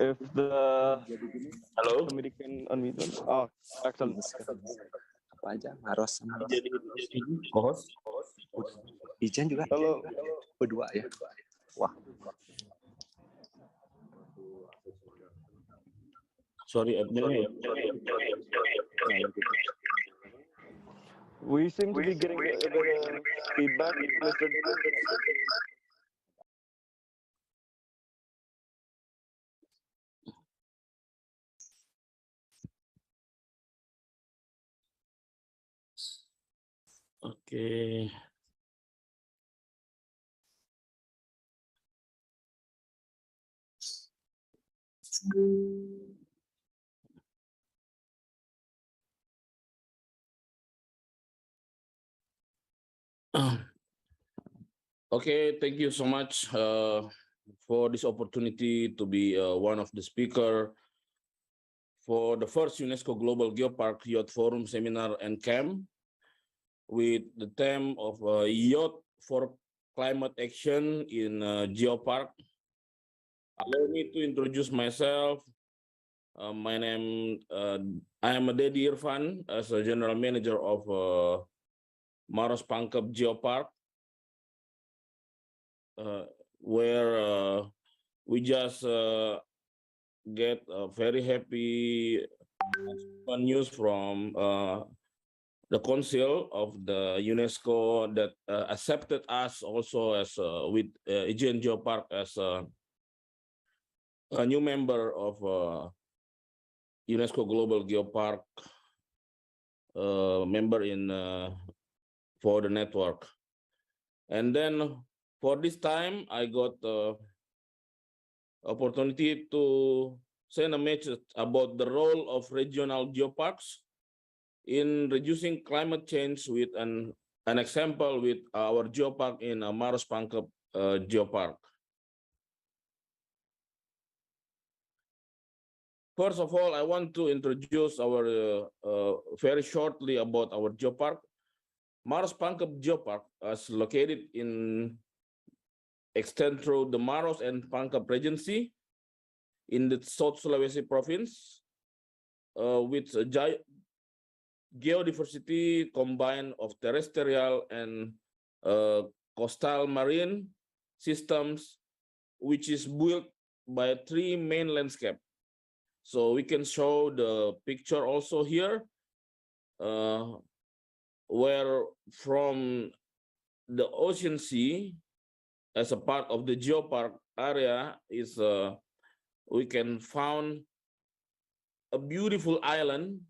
If the committee can unmute them. Oh, excellent.
Apa aja, Maros sama
Co-host.
Ijen juga.
Halo.
Berdua ya. Wah.
Sorry,
We seem to be getting a bit of feedback, Mr. Dedi.
Okay. Okay, thank you so much for this opportunity to be one of the speaker for the first UNESCO Global Geopark Youth Forum Seminar and Camp with the theme of Youth for Climate Action in Geopark. Allow me to introduce myself. My name, I am Dedi Irfan, as a General Manager of Maros Pangkep Geopark, where we just get a very happy news from the Council of the UNESCO that accepted us also as with Ijen Geopark as a new member of UNESCO Global Geopark member in for the network. And then for this time, I got opportunity to send a message about the role of regional geoparks in reducing climate change with an example with our geopark in Maros Pangkep Geopark. First of all, I want to introduce our very shortly about our geopark. Maros Pangkep Geopark is located in extend through the Maros and Pangkep Regency in the South Sulawesi province with geodiversity combined of terrestrial and coastal marine systems, which is built by three main landscapes.
So we can show the picture also here, where from the ocean sea as a part of the geopark area is we can found a beautiful island,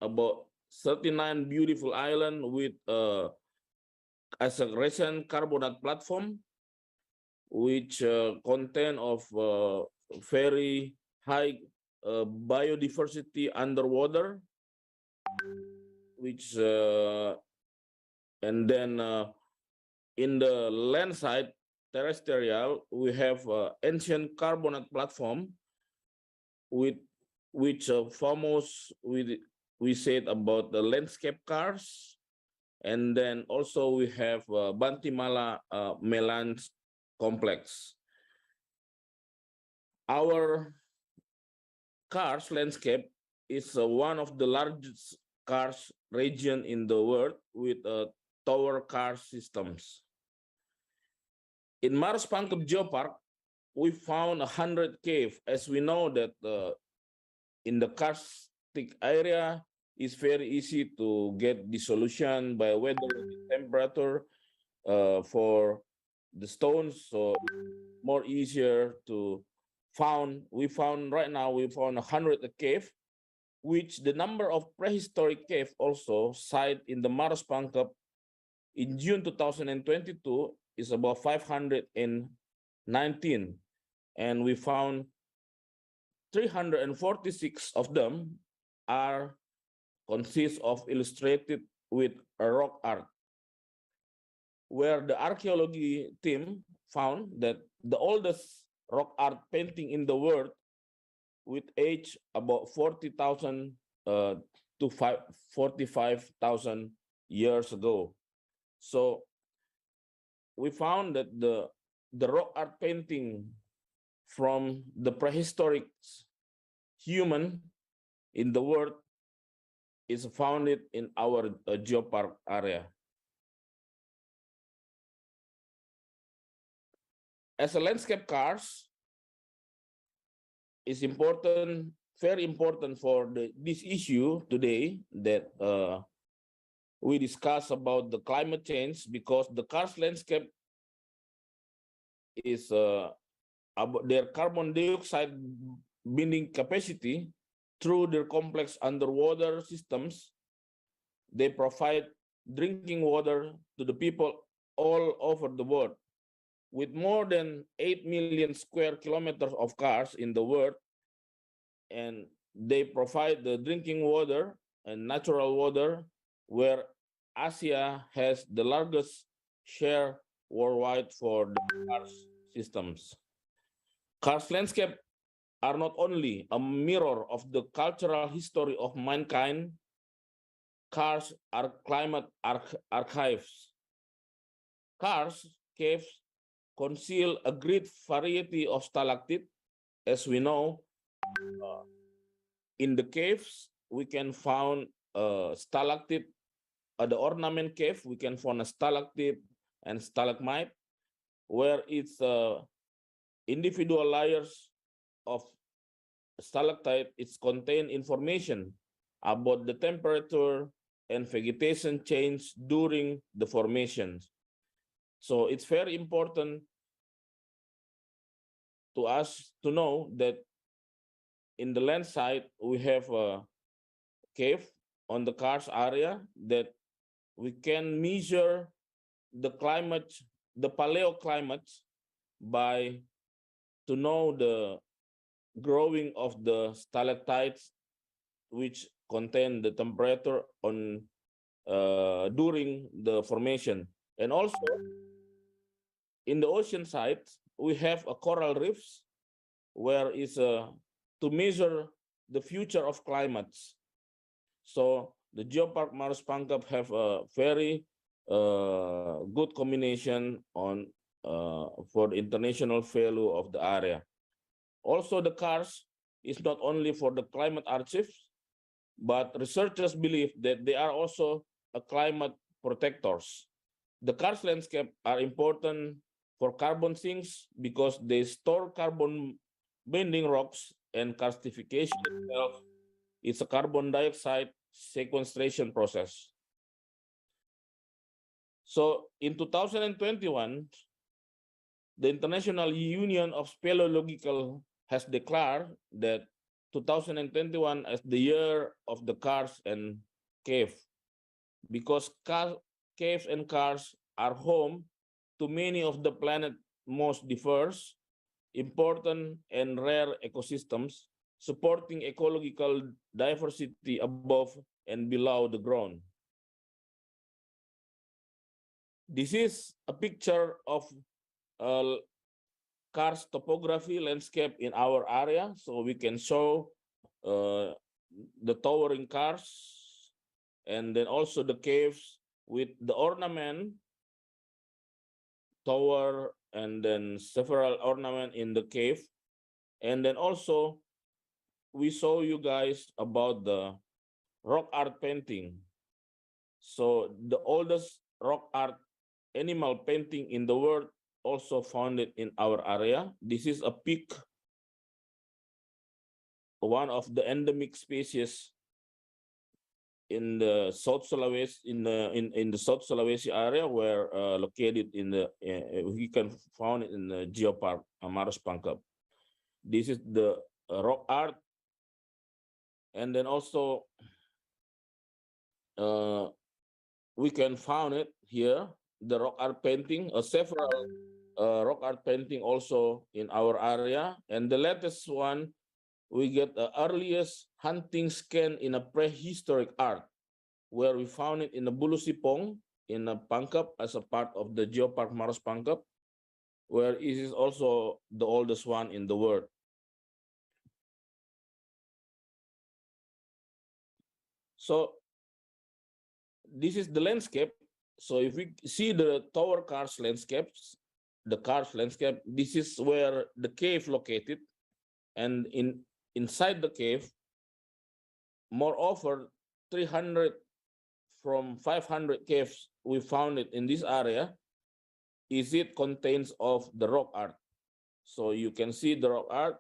about 39 beautiful island with as a recent carbonate platform, which contain of very high biodiversity underwater, which and then in the land side terrestrial we have ancient carbonate platform with which famous we said about the landscape cars, and then also we have Bantimala Melange complex. Our cars landscape is one of the largest cars region in the world with tower car systems. In Maros-Pangkep Geopark, we found 100 cave, as we know that in the karstic area it's very easy to get dissolution by weather temperature for the stones, so more easier to found. We found right now we found 100 cave, which the number of prehistoric cave also site in the Maros-Pangkep in June 2022 is about 519, and we found 346 of them are consist of illustrated with a rock art, where the archaeology team found that the oldest rock art painting in the world with age about 40,000 to 45,000 years ago. So we found that the rock art painting from the prehistoric human in the world is founded in our geopark area. As a landscape cars, is important, very important for this issue today that we discuss about the climate change, because the cars landscape is about their carbon dioxide binding capacity through their complex underwater systems. They provide drinking water to the people all over the world. With more than 8 million square kilometers of cars in the world, and they provide the drinking water and natural water, where Asia has the largest share worldwide for the cars systems. Cars landscape are not only a mirror of the cultural history of mankind, cars are climate archives. Cars caves conceal a great variety of stalactite. As we know, in the caves, we can find stalactite. At the ornament cave, we can find a stalactite and stalagmite, where it's individual layers of stalactite. It's contain information about the temperature and vegetation change during the formation. So it's very important to us to know that in the land side, we have a cave on the cars area that we can measure the climate, the paleoclimate, by to know the growing of the stalactites, which contain the temperature on during the formation. And also in the ocean side, we have a coral reefs, where is to measure the future of climates. So the Geopark Maros-Pangkep have a very good combination on for the international value of the area. Also, the cars is not only for the climate archives, but researchers believe that they are also a climate protectors. The cars landscape are important for carbon sinks because they store carbon binding rocks and karstification itself is a carbon dioxide sequestration process. So in 2021, the International Union of Speleological has declared that 2021 as the year of the cars and cave, because caves and cars are home to many of the planet's most diverse, important, and rare ecosystems, supporting ecological diversity above and below the ground. This is a picture of cars topography landscape in our area, so we can show the towering cars and then also the caves with the ornament tower and then several ornament in the cave. And then also we show you guys about the rock art painting. So the oldest rock art animal painting in the world also founded in our area. This is a pig, one of the endemic species in the South Sulawesi, in the South Sulawesi area, where located in the we can found it in the Geopark Maros Pangkep. This is the rock art, and then also we can found it here, the rock art painting, several rock art painting also in our area, and the latest one we get the earliest hunting scan in a prehistoric art, where we found it in the Bulu Sipong in Pangkep as a part of the Geopark Maros Pangkep, where it is also the oldest one in the world. So this is the landscape. So if we see the tower cars landscapes, the cars landscape, this is where the cave located, and inside the cave, moreover, 300 from 500 caves we found it in this area, it contains of the rock art. So you can see the rock art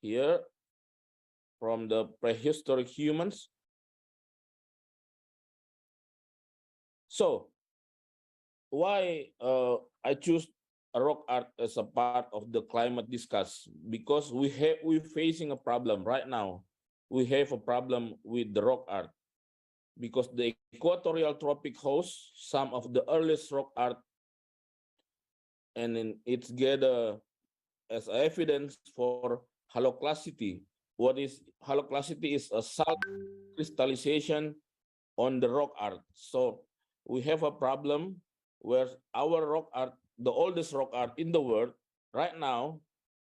here from the prehistoric humans. So why I choose a rock art as a part of the climate discuss? Because we're facing a problem right now. We have a problem with the rock art, because the equatorial tropic hosts some of the earliest rock art, and it's gathered as evidence for haloclasticity. What is haloclasticity? Is a salt crystallization on the rock art. So we have a problem where our rock art, the oldest rock art in the world right now,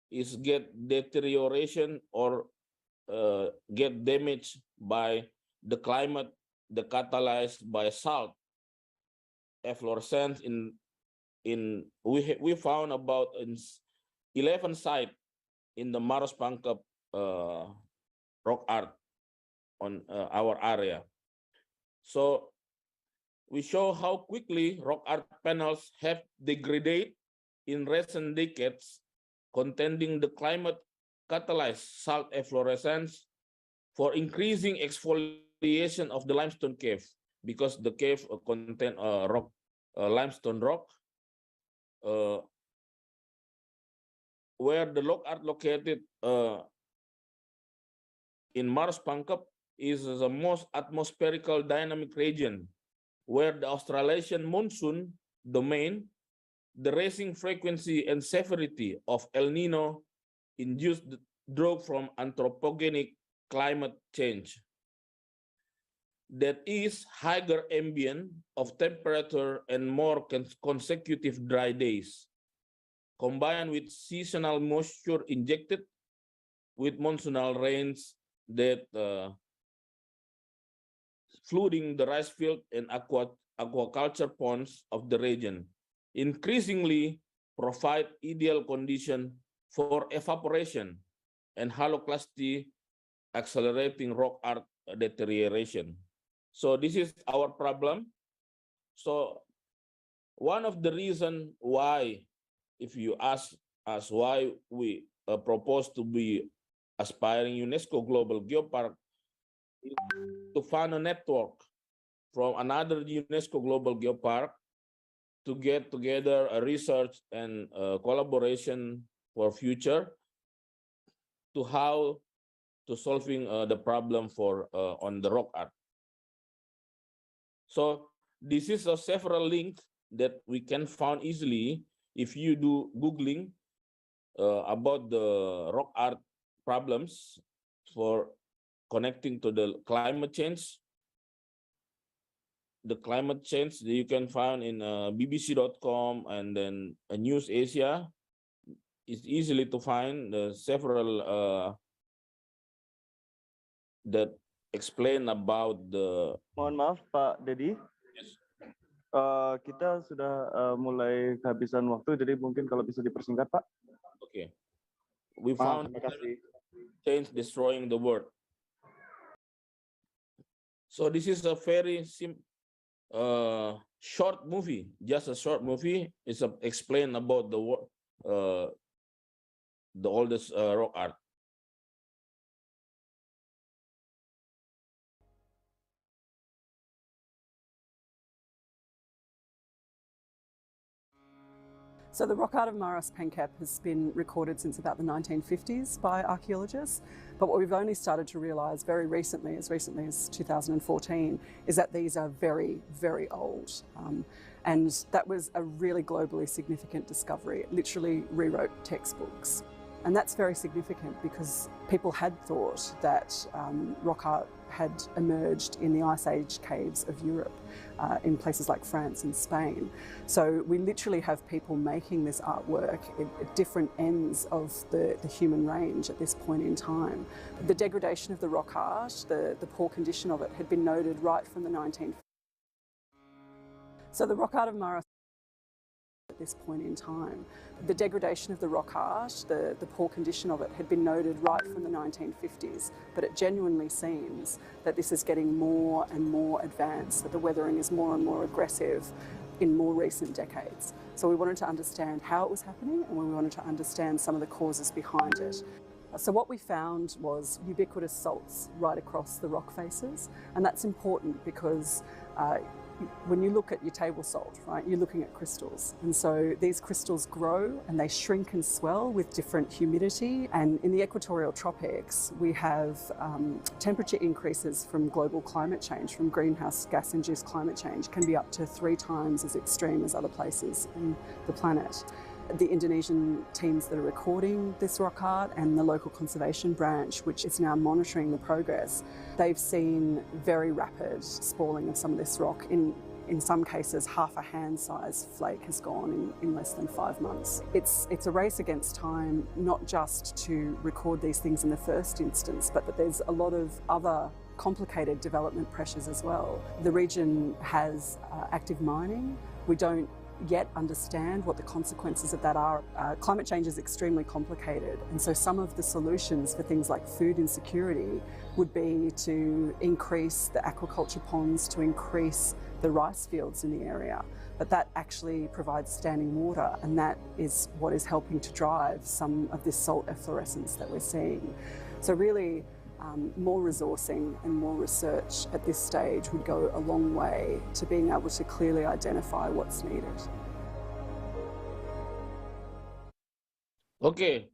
is get deterioration or get damaged by the climate, the catalyzed by salt efflorescence we found about 11 sites in the Maros Pangkep rock art on our area. So we show how quickly rock art panels have degraded in recent decades, contending the climate catalyzed salt efflorescence for increasing exfoliation of the limestone cave, because the cave contain rock, limestone rock, where the rock art located in Maros Pangkep is the most atmospherical dynamic region, where the Australasian monsoon domain, the rising frequency and severity of El Nino induced drought from anthropogenic climate change. That is higher ambient of temperature and more consecutive dry days, combined with seasonal moisture injected with monsoonal rains that flooding the rice field and aquaculture ponds of the region, increasingly provide ideal condition for evaporation and haloclasticity, accelerating rock art deterioration. So this is our problem. So one of the reasons why, if you ask us why we propose to be aspiring UNESCO Global Geopark to fund a network from another UNESCO Global Geopark to get together a research and collaboration for future to how to solving the problem for on the rock art. So this is a several links that we can find easily if you do Googling about the rock art problems for connecting to the climate change. The climate change that you can find in bbc.com and then News Asia is easily to find several that explain about the.
Mohon maaf Pak Dedi. Kita sudah mulai kehabisan waktu, jadi mungkin kalau bisa dipersingkat Pak.
Okay. We found change destroying the world. So this is a very short movie, just a short movie. It's explain about the oldest rock art.
So the rock art of Maros Pencap has been recorded since about the 1950s by archaeologists, but what we've only started to realise very recently as 2014, is that these are very, very old. And that was a really globally significant discovery. It literally rewrote textbooks. And that's very significant because people had thought that rock art had emerged in the Ice Age caves of Europe, in places like France and Spain. So we literally have people making this artwork at different ends of the human range at this point in time. The degradation of the rock art, the poor condition of it, had been noted right from the 1950s. So the rock art of Maros at this point in time. The degradation of the rock art, the poor condition of it, had been noted right from the 1950s, but it genuinely seems that this is getting more and more advanced, that the weathering is more and more aggressive in more recent decades. So we wanted to understand how it was happening, and we wanted to understand some of the causes behind it. So what we found was ubiquitous salts right across the rock faces, and that's important because when you look at your table salt, right, you're looking at crystals. And so these crystals grow and they shrink and swell with different humidity. And in the equatorial tropics, we have temperature increases from global climate change, from greenhouse gas-induced climate change, can be up to 3 times as extreme as other places in the planet. The Indonesian teams that are recording this rock art and the local conservation branch, which is now monitoring the progress, they've seen very rapid spalling of some of this rock. In some cases, half a hand-sized flake has gone in less than 5 months. It's a race against time, not just to record these things in the first instance, but that there's a lot of other complicated development pressures as well. The region has active mining. We don't yet understand what the consequences of that are. Climate change is extremely complicated, and so some of the solutions for things like food insecurity would be to increase the aquaculture ponds, to increase the rice fields in the area. But that actually provides standing water, and that is what is helping to drive some of this salt efflorescence that we're seeing. So really, more resourcing and more research at this stage would go a long way to being able to clearly identify what's needed.
Okay,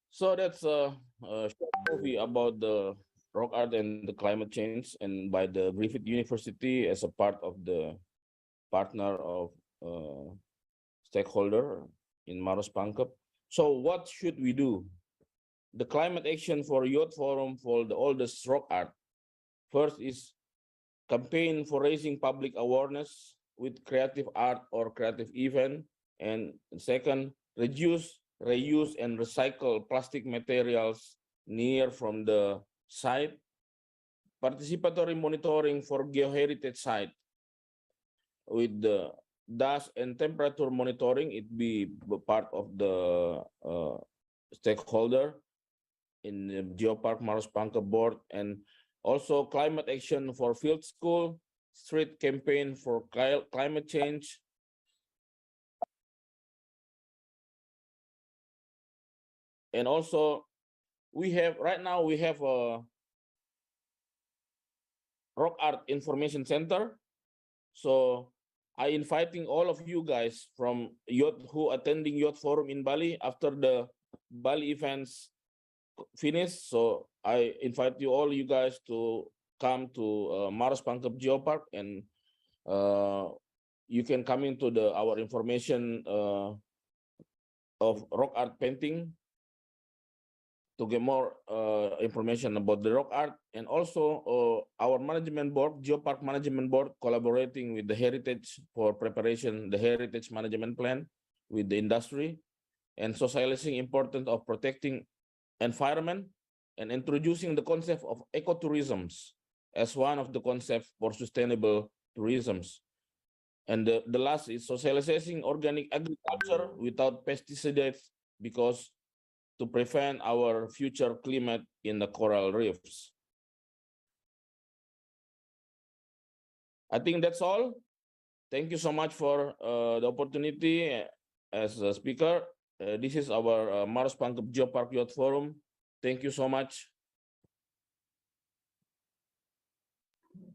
so that's a short movie about the rock art and the climate change, and by the Griffith University as a part of the partner of stakeholder in Maros Pangkep. So what should we do? The climate action for Youth Forum for the oldest rock art. First is campaign for raising public awareness with creative art or creative event. And second, reduce, reuse, and recycle plastic materials near from the site. Participatory monitoring for geoheritage site with the dust and temperature monitoring. It be part of the stakeholder in the Geopark Maros Pangkep board, and also climate action for field school, street campaign for climate change, and also we have right now we have a rock art information center. So I inviting all of you guys from youth who attending youth forum in Bali after the Bali events finish. So I invite you all you guys to come to Mars Pangkep Geopark, and you can come into our information of rock art painting to get more information about the rock art, and also our management board, Geopark Management Board, collaborating with the Heritage for preparation, the Heritage Management Plan with the industry, and socializing importance of protecting environment and introducing the concept of ecotourism as one of the concepts for sustainable tourism. And the last is socializing organic agriculture without pesticides, because to prevent our future climate in the coral reefs. I think that's all. Thank you so much for the opportunity as a speaker. This is our Mars Pangkep Geopark Youth Forum. Thank you so much.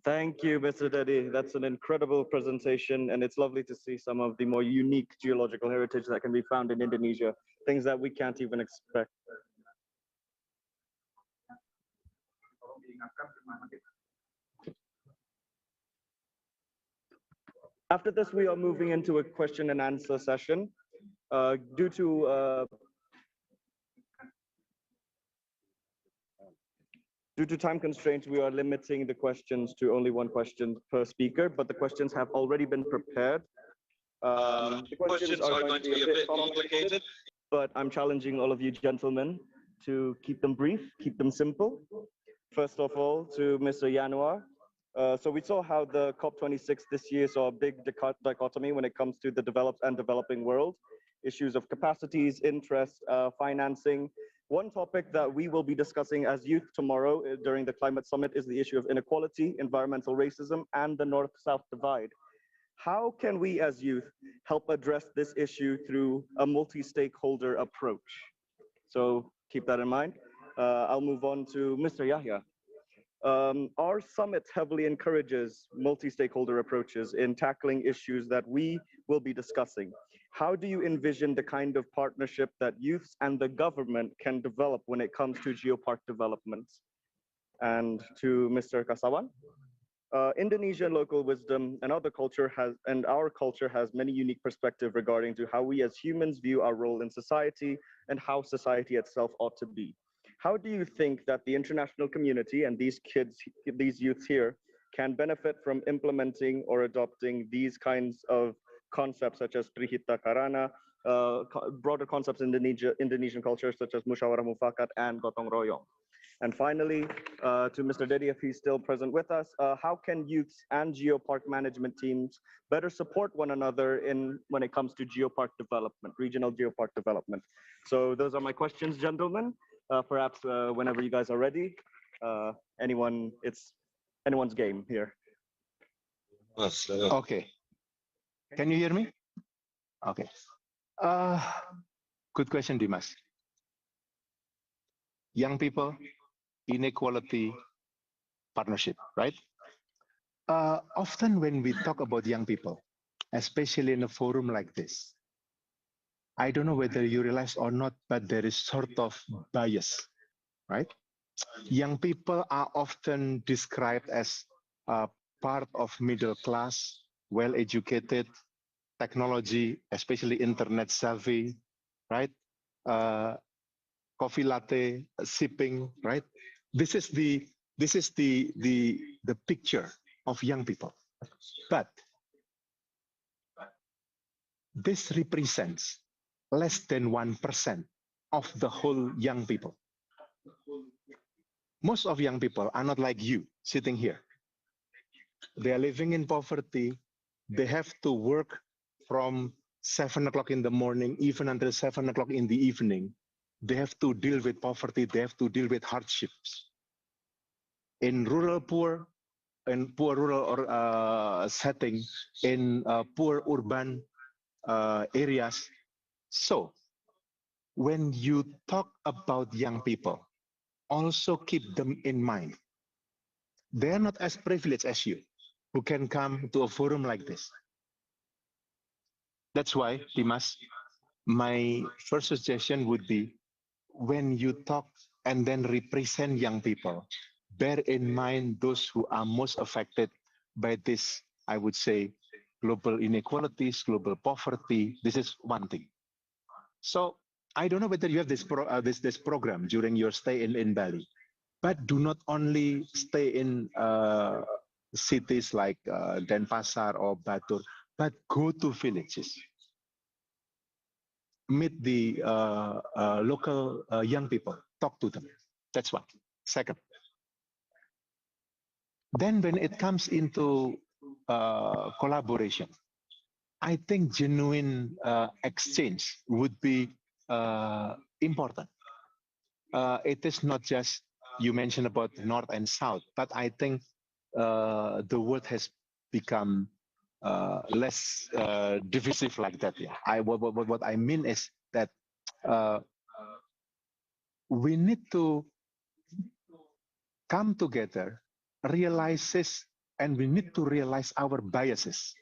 Thank you, Mr. Dedi. That's an incredible presentation, and it's lovely to see some of the more unique geological heritage that can be found in Indonesia, things that we can't even expect. After this, we are moving into a question and answer session. Due to time constraints, we are limiting the questions to only one question per speaker, but the questions have already been prepared. The questions are going to be a bit complicated, but I'm challenging all of you gentlemen to keep them brief, keep them simple. First of all, to Mr. Yanuar. So we saw how the COP26 this year saw a big dichotomy when it comes to the developed and developing world, issues of capacities, interest, financing. One topic that we will be discussing as youth tomorrow during the climate summit is the issue of inequality, environmental racism, and the North-South divide. How can we as youth help address this issue through a multi-stakeholder approach? So keep that in mind. I'll move on to Mr. Yahya. Our summit heavily encourages multi-stakeholder approaches in tackling issues that we will be discussing. How do you envision the kind of partnership that youths and the government can develop when it comes to geopark development? And to Mr. Kasawan, Indonesian local wisdom and our culture has many unique perspectives regarding to how we as humans view our role in society and how society itself ought to be. How do you think that the international community and these youths here can benefit from implementing or adopting these kinds of concepts such as Trihita Karana, broader concepts in Indonesian culture such as Musyawarah Mufakat and Gotong Royong? And finally, to Mr. Dedi, if he's still present with us, how can youths and geopark management teams better support one another when it comes to geopark development, regional geopark development? So those are my questions, gentlemen. Perhaps whenever you guys are ready, it's anyone's game here.
Okay. Can you hear me? Okay. Good question, Dimas. Young people, inequality, partnership, right? Often when we talk about young people, especially in a forum like this, I don't know whether you realize or not, but there is sort of bias, right? Young people are often described as part of middle class, well-educated, technology, especially internet savvy, right? Coffee latte, sipping, right? This is the picture of young people. But this represents less than 1% of the whole young people. Most of young people are not like you sitting here. They are living in poverty. They have to work from 7 o'clock in the morning, even until 7 o'clock in the evening. They have to deal with poverty. They have to deal with hardships. In rural poor rural setting, in poor urban areas. So when you talk about young people, also keep them in mind. They are not as privileged as you, who can come to a forum like this. That's why, Dimas, my first suggestion would be, when you talk and then represent young people, bear in mind those who are most affected by this, I would say, global inequalities, global poverty. This is one thing. So I don't know whether you have this this program during your stay in Bali, but do not only stay in cities like Denpasar or Batur, but go to villages. Meet the local young people, talk to them. That's one. Second, then when it comes into collaboration, I think genuine exchange would be important. It is not just, you mentioned about North and South, but I think the world has become less divisive like that. Yeah, what I mean is that we need to come together, realizes, and we need to realize our biases.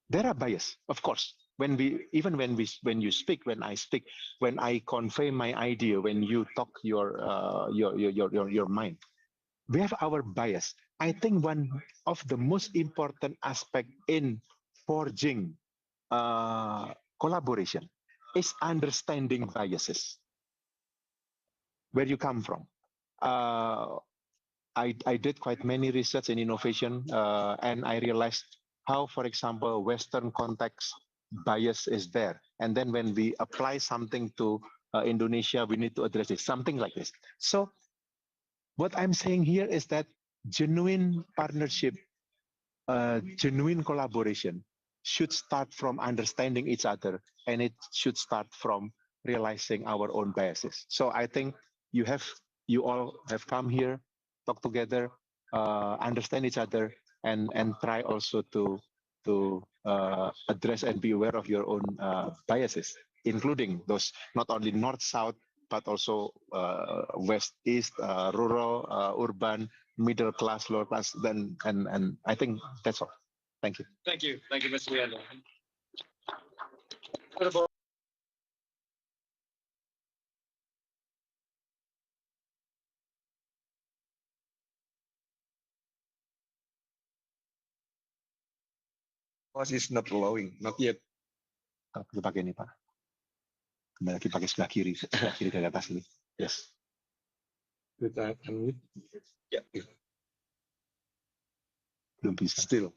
There are bias, of course. When you speak, when I speak, when I convey my idea, when you talk your mind, we have our bias. I think one of the most important aspect in forging collaboration is understanding biases. Where you come from. I did quite many research in innovation, and I realized how, for example, Western context bias is there. And then when we apply something to Indonesia, we need to address it, something like this. So what I'm saying here is that genuine partnership, genuine collaboration should start from understanding each other, and it should start from realizing our own biases. So I think you all have come here, talk together, understand each other, and try also to address and be aware of your own biases, including those not only north south but also west east, rural, urban, middle class, lower class. Then and I think that's all. Thank you.
Thank you, Mr. Leandro.
Was is not allowing, not yet.
Kita pakai ini, Pak. Kembali lagi pakai sebelah kiri dari atas ini. Yes.
Kita unmute. Ya.
Belum bisa.
Still.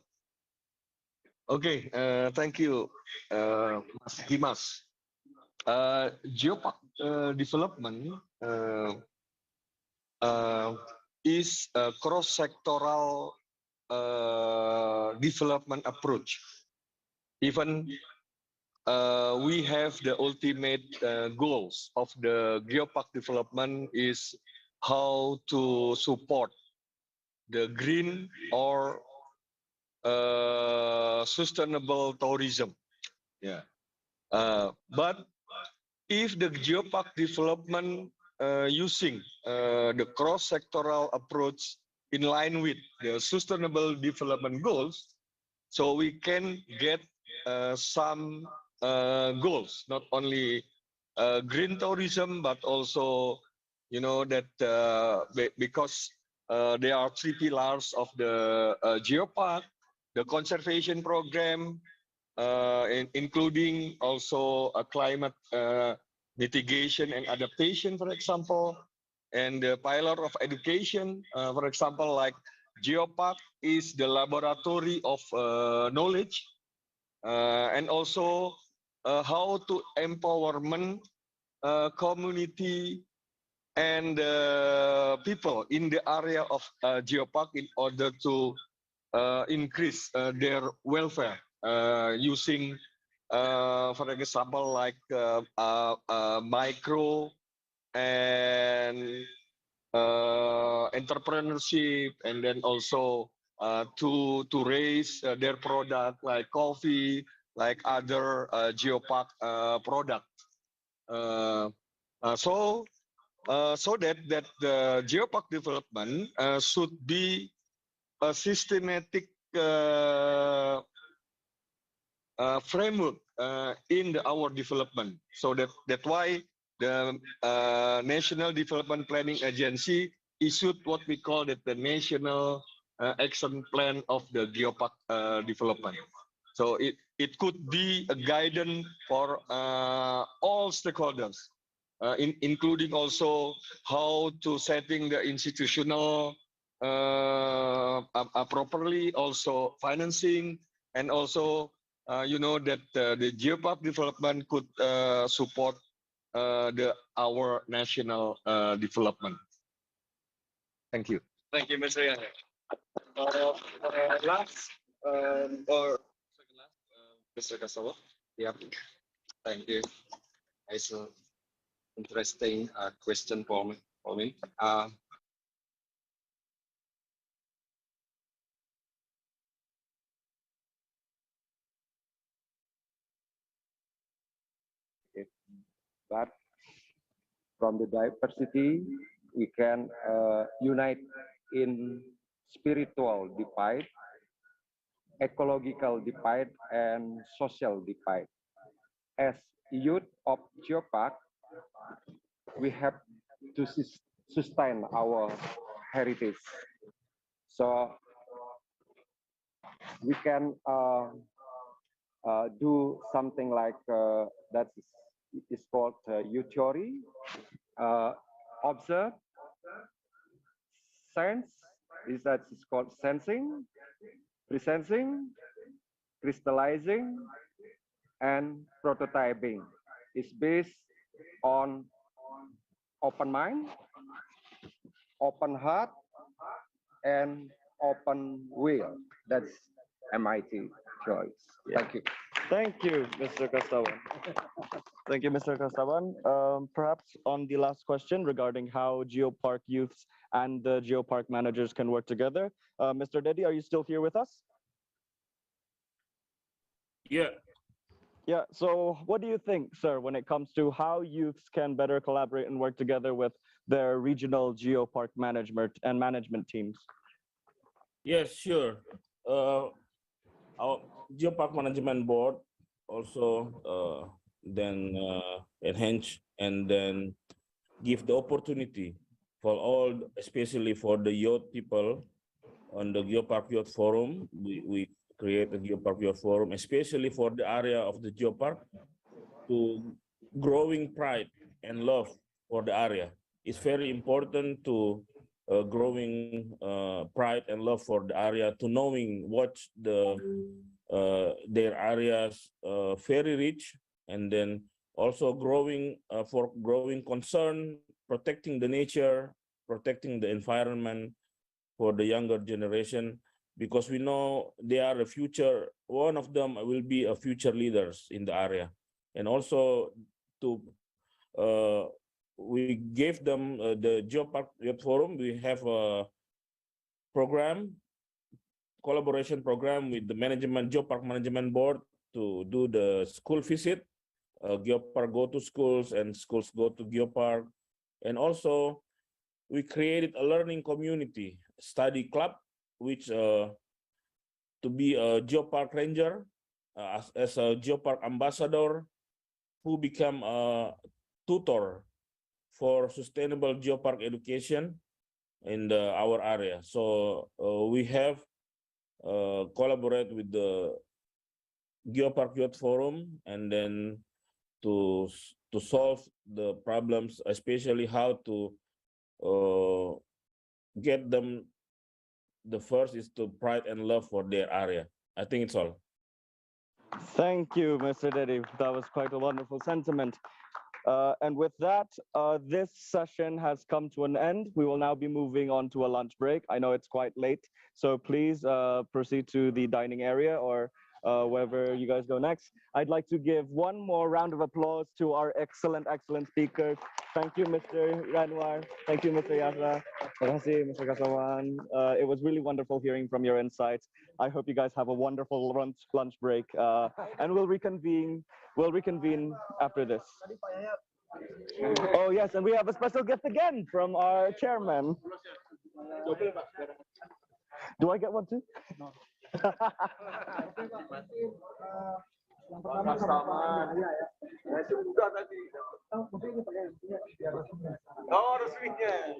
Okay, thank you, Mas Dimas. Geopark development is a cross-sectoral development approach. Even we have the ultimate goals of the Geopark development is how to support the green or sustainable tourism. Yeah. But if the Geopark development using the cross-sectoral approach in line with the sustainable development goals, so we can get some goals, not only green tourism, but also, you know, that because there are three pillars of the Geopark, the conservation program, including also a climate mitigation and adaptation, for example, and the pillar of education, for example, like Geopark is the laboratory of knowledge, and also how to empowerment community and people in the area of Geopark in order to increase their welfare using, for example, like micro and entrepreneurship, and then also to raise their product like coffee, like other Geopark product. So so that the geopark development should be a systematic framework in our development. So that's why the National Development Planning Agency issued what we call it the National Action Plan of the Geopark development. So it could be a guidance for all stakeholders, including also how to setting the institutional properly, also financing, and also you know that the geopark development could support our national development. Thank you.
Thank you, Mr. Yang. Last or second last, Mr. Kasawa. Yeah. Thank you. It's an interesting question for me.
But from the diversity, we can unite in spiritual divide, ecological divide, and social divide. As youth of Geopark, we have to sustain our heritage. So we can do something like that is called youth theory, observe, sense, is called sensing, presensing, crystallizing, and prototyping. It's based on open mind, open heart, and open will. That's MIT choice. Thank you.
Thank you, Mr. Kastawan. Thank you, Mr. Kastawan. Perhaps on the last question regarding how Geopark youths and the Geopark managers can work together. Mr. Dedi, are you still here with us?
Yeah.
Yeah, so what do you think, sir, when it comes to how youths can better collaborate and work together with their regional Geopark management teams?
Yes, sure. Our Geopark Management Board also then enhance and then give the opportunity for all, especially for the youth people on the Geopark Youth Forum. We create a Geopark Youth Forum, especially for the area of the Geopark, to growing pride and love for the area. It's very important to growing pride and love for the area, to knowing what their areas very rich, and then also growing for growing concern, protecting the nature, protecting the environment for the younger generation, because we know they are the future. One of them will be a future leaders in the area, and also to we gave them the Geopark Youth Forum. We have a program, collaboration program with the Geopark Management Board to do the school visit. Geopark go to schools and schools go to Geopark. And also we created a learning community study club, which to be a Geopark ranger, as a Geopark ambassador, who become a tutor for sustainable geopark education in our area. So we have collaborate with the Geopark Youth Forum, and then to solve the problems, especially how to get them. The first is to pride and love for their area. I think it's all.
Thank you, Mr. Dedi. That was quite a wonderful sentiment. And with that, this session has come to an end. We will now be moving on to a lunch break. I know it's quite late, so please proceed to the dining area or wherever you guys go next. I'd like to give one more round of applause to our excellent speakers. Thank you, Mr. Ranwar. Thank you, Mr. Yasra. Terima kasih, Mr. Kasawan. It was really wonderful hearing from your insights. I hope you guys have a wonderful lunch break, and we'll reconvene after this. Oh yes, and we have a special gift again from our chairman. Do I get one too?
Oh, resminya.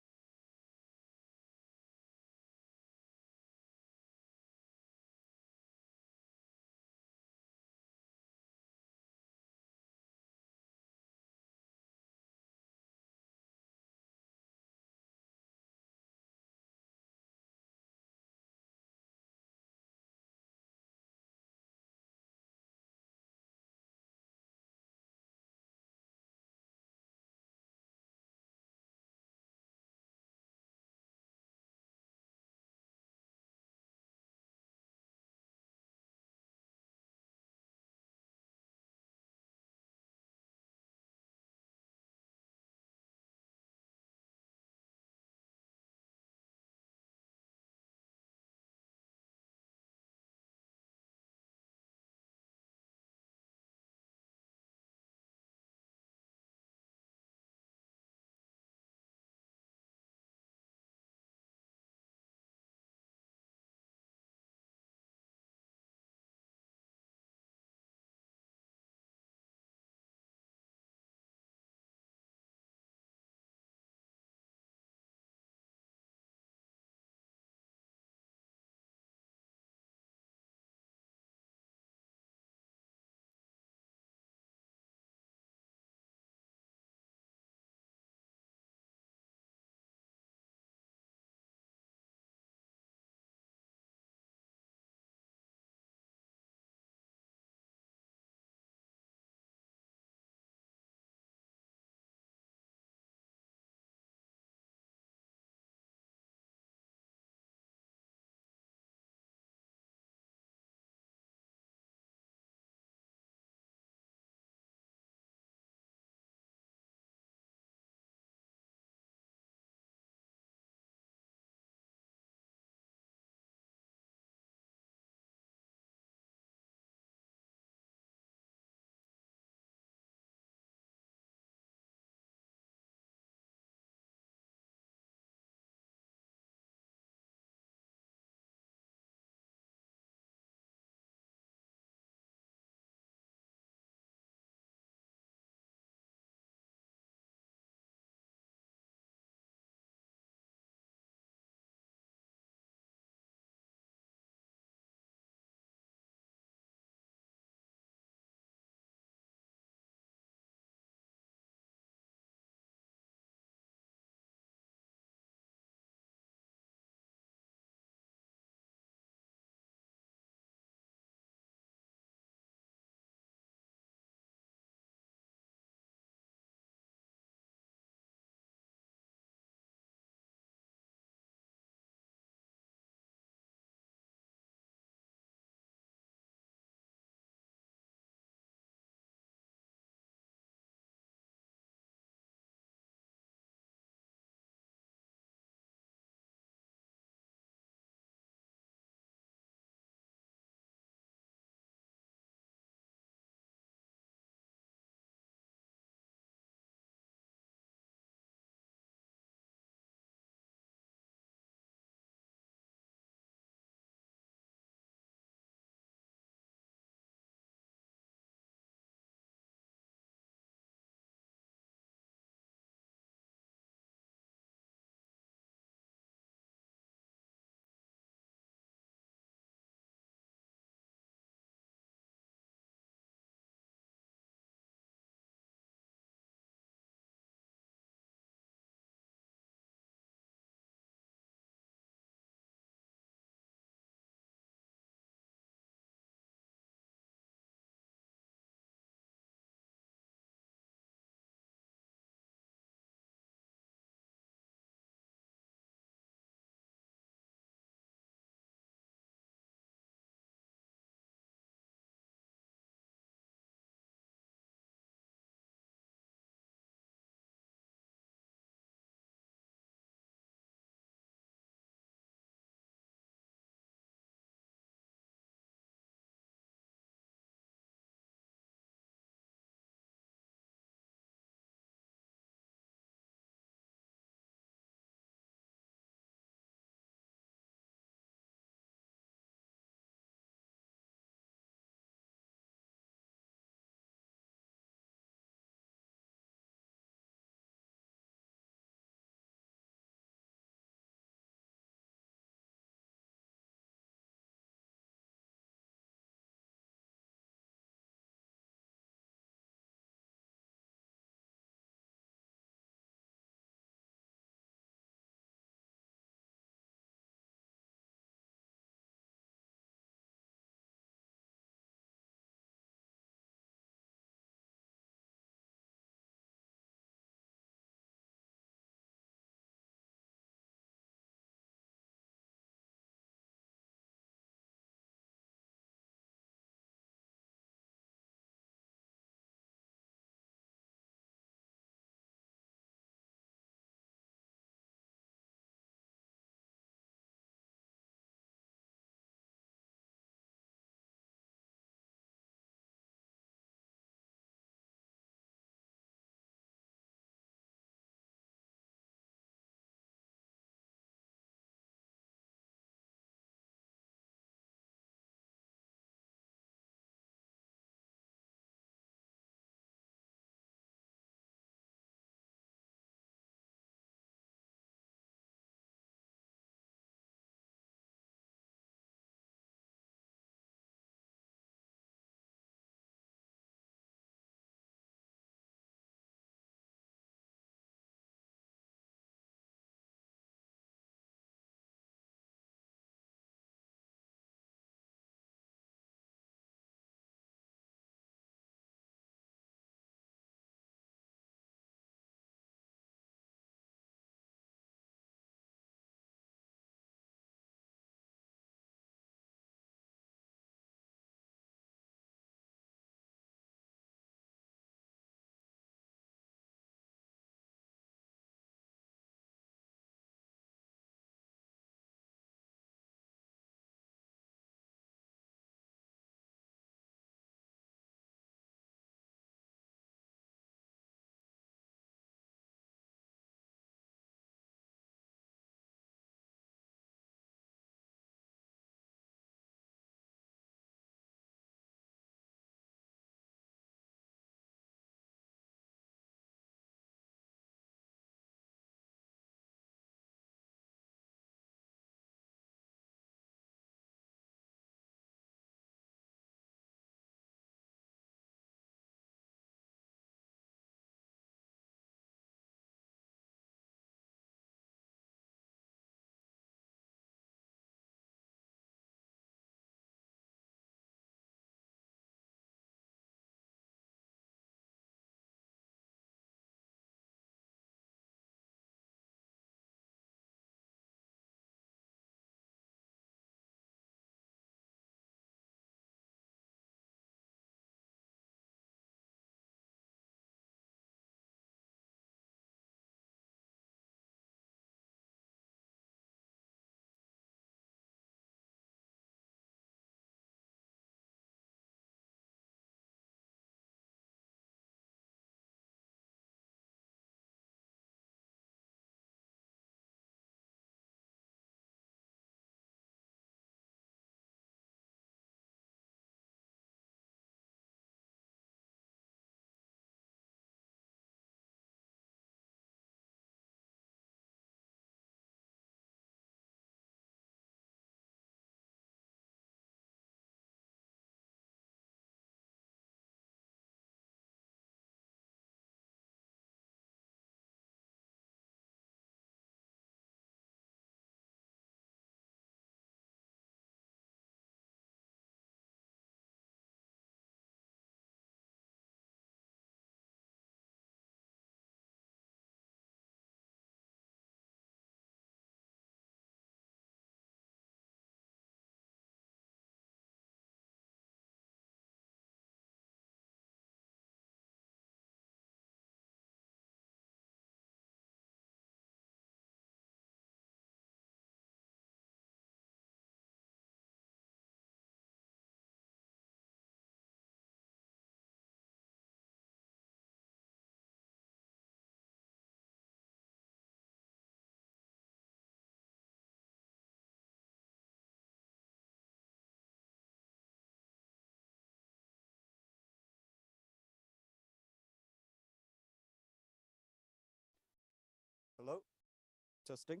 Testing.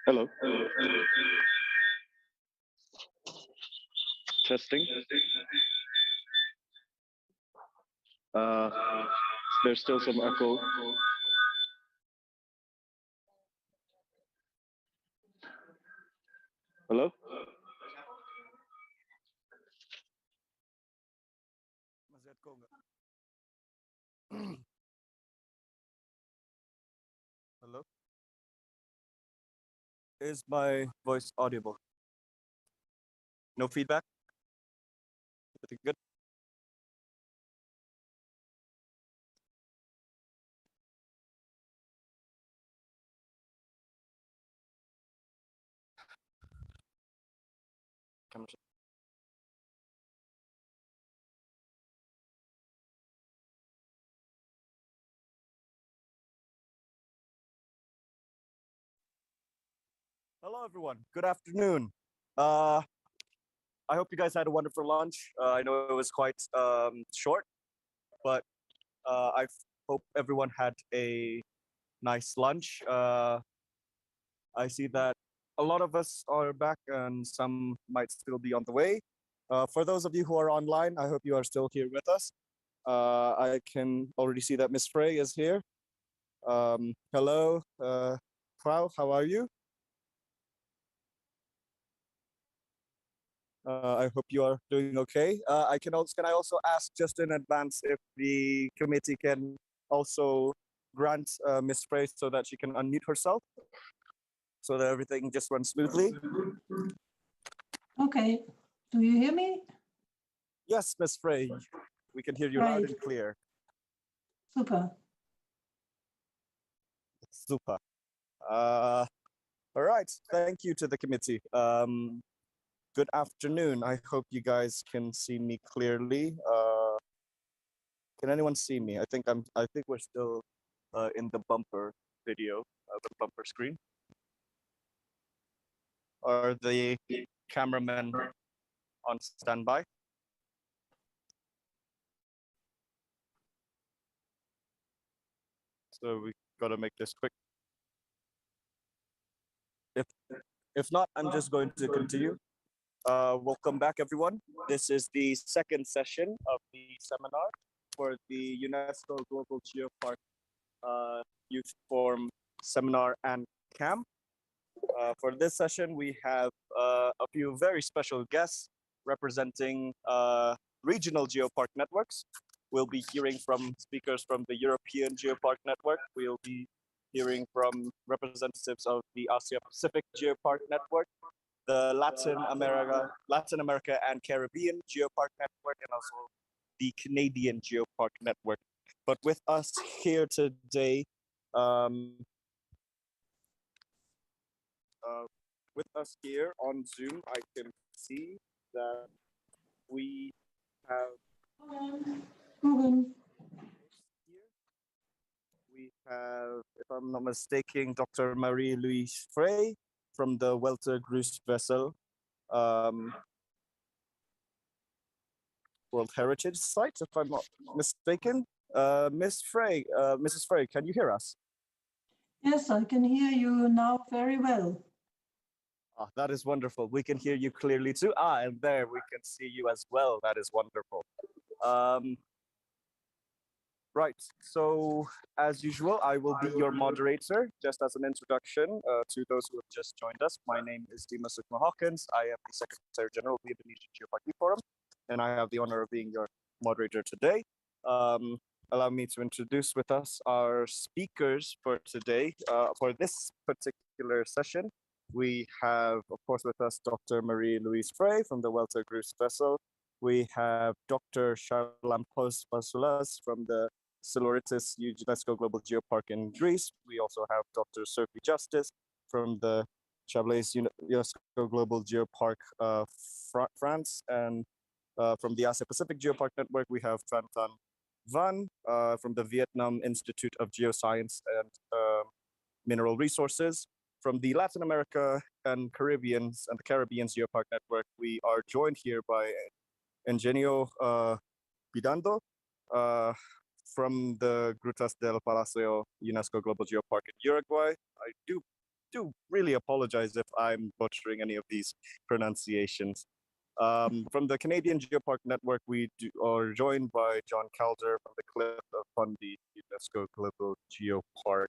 Hello. Testing. There's still some echo. Hello? Masih echo nggak? Hello? Is my voice audible? No feedback? Everything good? Camera. Hello, everyone. Good afternoon. I hope you guys had a wonderful lunch. I know it was quite short, but I hope everyone had a nice lunch. I see that a lot of us are back and some might still be on the way. For those of you who are online, I hope you are still here with us. I can already see that Miss Frey is here. Hello, Frau, how are you? I hope you are doing okay. Can I also ask just in advance if the committee can also grant Miss Frey so that she can unmute herself, so that everything just runs smoothly.
Okay. Do you hear me?
Yes, Miss Frey, we can hear you loud
Right.
and clear.
Super.
Super. All right. Thank you to the committee. Good afternoon. I hope you guys can see me clearly. Can anyone see me? I think we're still in the bumper video, the bumper screen. Are the cameramen on standby? So we gotta make this quick. If not, I'm just going to continue. Welcome back, everyone. This is the second session of the seminar for the UNESCO Global Geopark Youth Forum Seminar and Camp. For this session, we have a few very special guests representing regional geopark networks. We'll be hearing from speakers from the European Geopark Network. We'll be hearing from representatives of the Asia Pacific Geopark Network, the Latin America and Caribbean Geopark Network, and also the Canadian Geopark Network. But with us here today, with us here on Zoom, I can see that we have if I'm not mistaken, Dr. Marie-Louise Frey from the Welter Cruise Vessel World Heritage Site, if I'm not mistaken. Mrs. Frey, can you hear us?
Yes, I can hear you now very well.
Ah, that is wonderful. We can hear you clearly too. And there we can see you as well. That is wonderful. Right, so as usual, I will be your moderator. Just as an introduction to those who have just joined us, my name is Dimas Sukma Hawkins. I am the Secretary General of the Indonesian Geopark Youth Forum, and I have the honor of being your moderator today. Allow me to introduce with us our speakers for today. For this particular session, we have, of course, with us Dr. Marie-Louise Frey from the Welter Cruise Vessel. We have Dr. Charlampos Basulas from the Siloritis UNESCO Global Geopark in Greece. We also have Dr. Sophie Justice from the Chablais UNESCO Global Geopark France. And from the Asia Pacific Geopark Network, we have Tran Tan Van from the Vietnam Institute of Geoscience and Mineral Resources. From the Latin America and Caribbean Geopark Network, we are joined here by Eugenio Bidando from the Grutas del Palacio UNESCO Global Geopark in Uruguay. I do really apologize if I'm butchering any of these pronunciations. From the Canadian Geopark Network, we are joined by John Calder from the Cliff of Fundy UNESCO Global Geopark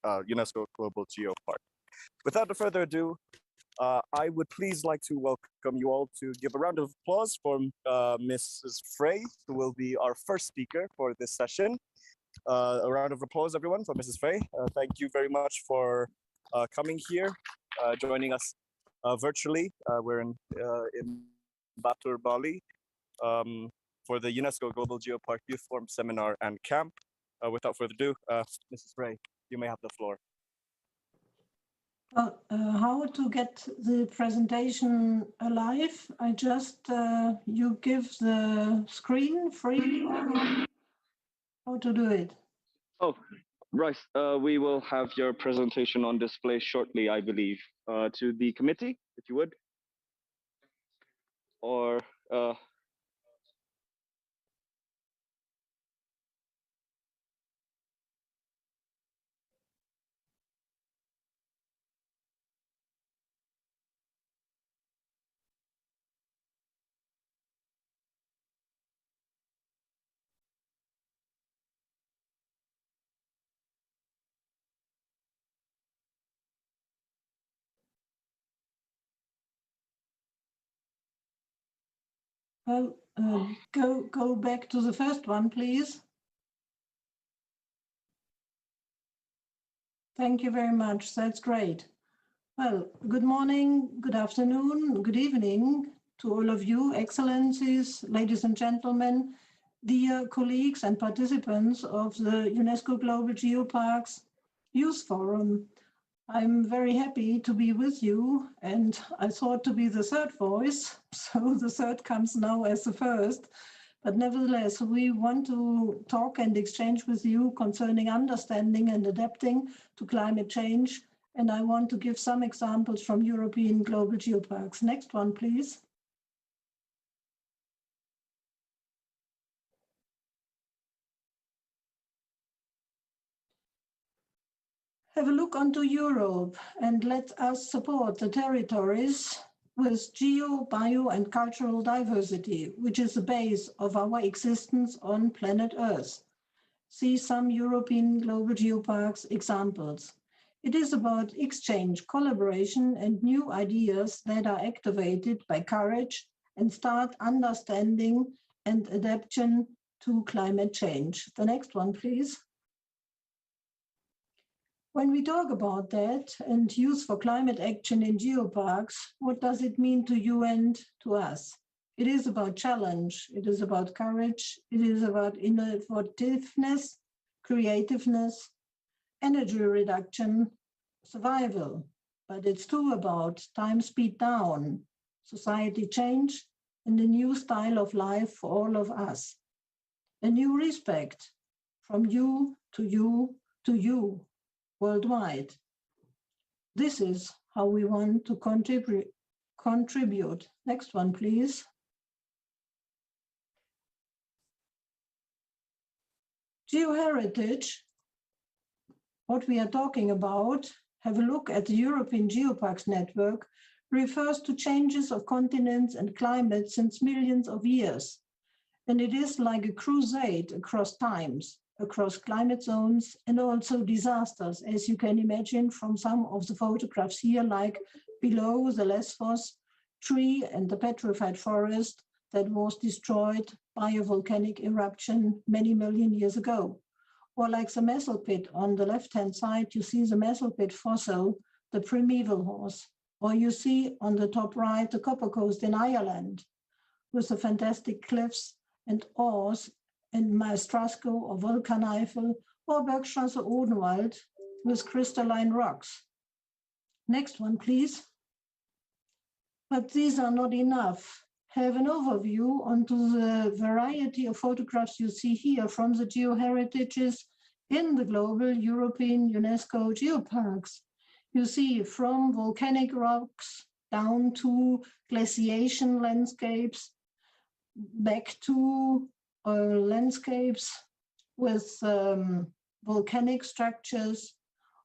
UNESCO Global Geopark. Without further ado, I would please like to welcome you all to give a round of applause for Mrs. Frey, who will be our first speaker for this session. A round of applause, everyone, for Mrs. Frey. Thank you very much for coming here, joining us virtually. We're in Batur, Bali, for the UNESCO Global Geopark Youth Forum Seminar and Camp. Without further ado, Mrs. Frey, you may have the floor.
How to get the presentation alive? I just, you give the screen free, or how to do it?
Oh, right. We will have your presentation on display shortly, I believe, to the committee, if you would. Or
Well, go back to the first one, please. Thank you very much. That's great. Well, good morning, good afternoon, good evening to all of you, excellencies, ladies and gentlemen, dear colleagues and participants of the UNESCO Global Geoparks Youth Forum. I'm very happy to be with you, and I thought to be the third voice, so the third comes now as the first. But nevertheless, we want to talk and exchange with you concerning understanding and adapting to climate change. And I want to give some examples from European global geoparks. Next one, please. Have a look onto Europe and let us support the territories with geo, bio, and cultural diversity, which is the base of our existence on planet Earth. See some European global geoparks examples. It is about exchange, collaboration, and new ideas that are activated by courage and start understanding and adaptation to climate change. The next one, please. When we talk about that and use for climate action in geoparks, what does it mean to you and to us? It is about challenge, it is about courage, it is about innovativeness, creativeness, energy reduction, survival. But it's too about time speed down, society change, and a new style of life for all of us. A new respect from you to you to you worldwide. This is how we want to contribute. Next one, please. Geoheritage, what we are talking about, have a look at the European Geoparks Network, refers to changes of continents and climate since millions of years. And it is like a crusade across times, across climate zones, and also disasters, as you can imagine from some of the photographs here, like below the Lesvos tree and the petrified forest that was destroyed by a volcanic eruption many million years ago. Or like the Mesolpit on the left-hand side, you see the Mesolpit fossil, the primeval horse. Or you see on the top right, the Copper Coast in Ireland, with the fantastic cliffs and ores in Maestrasko or Vulkaneifel, or Bergstrasse Odenwald with crystalline rocks. Next one, please. But these are not enough. Have an overview onto the variety of photographs you see here from the geoheritages in the global European UNESCO geoparks. You see from volcanic rocks down to glaciation landscapes, back to landscapes with volcanic structures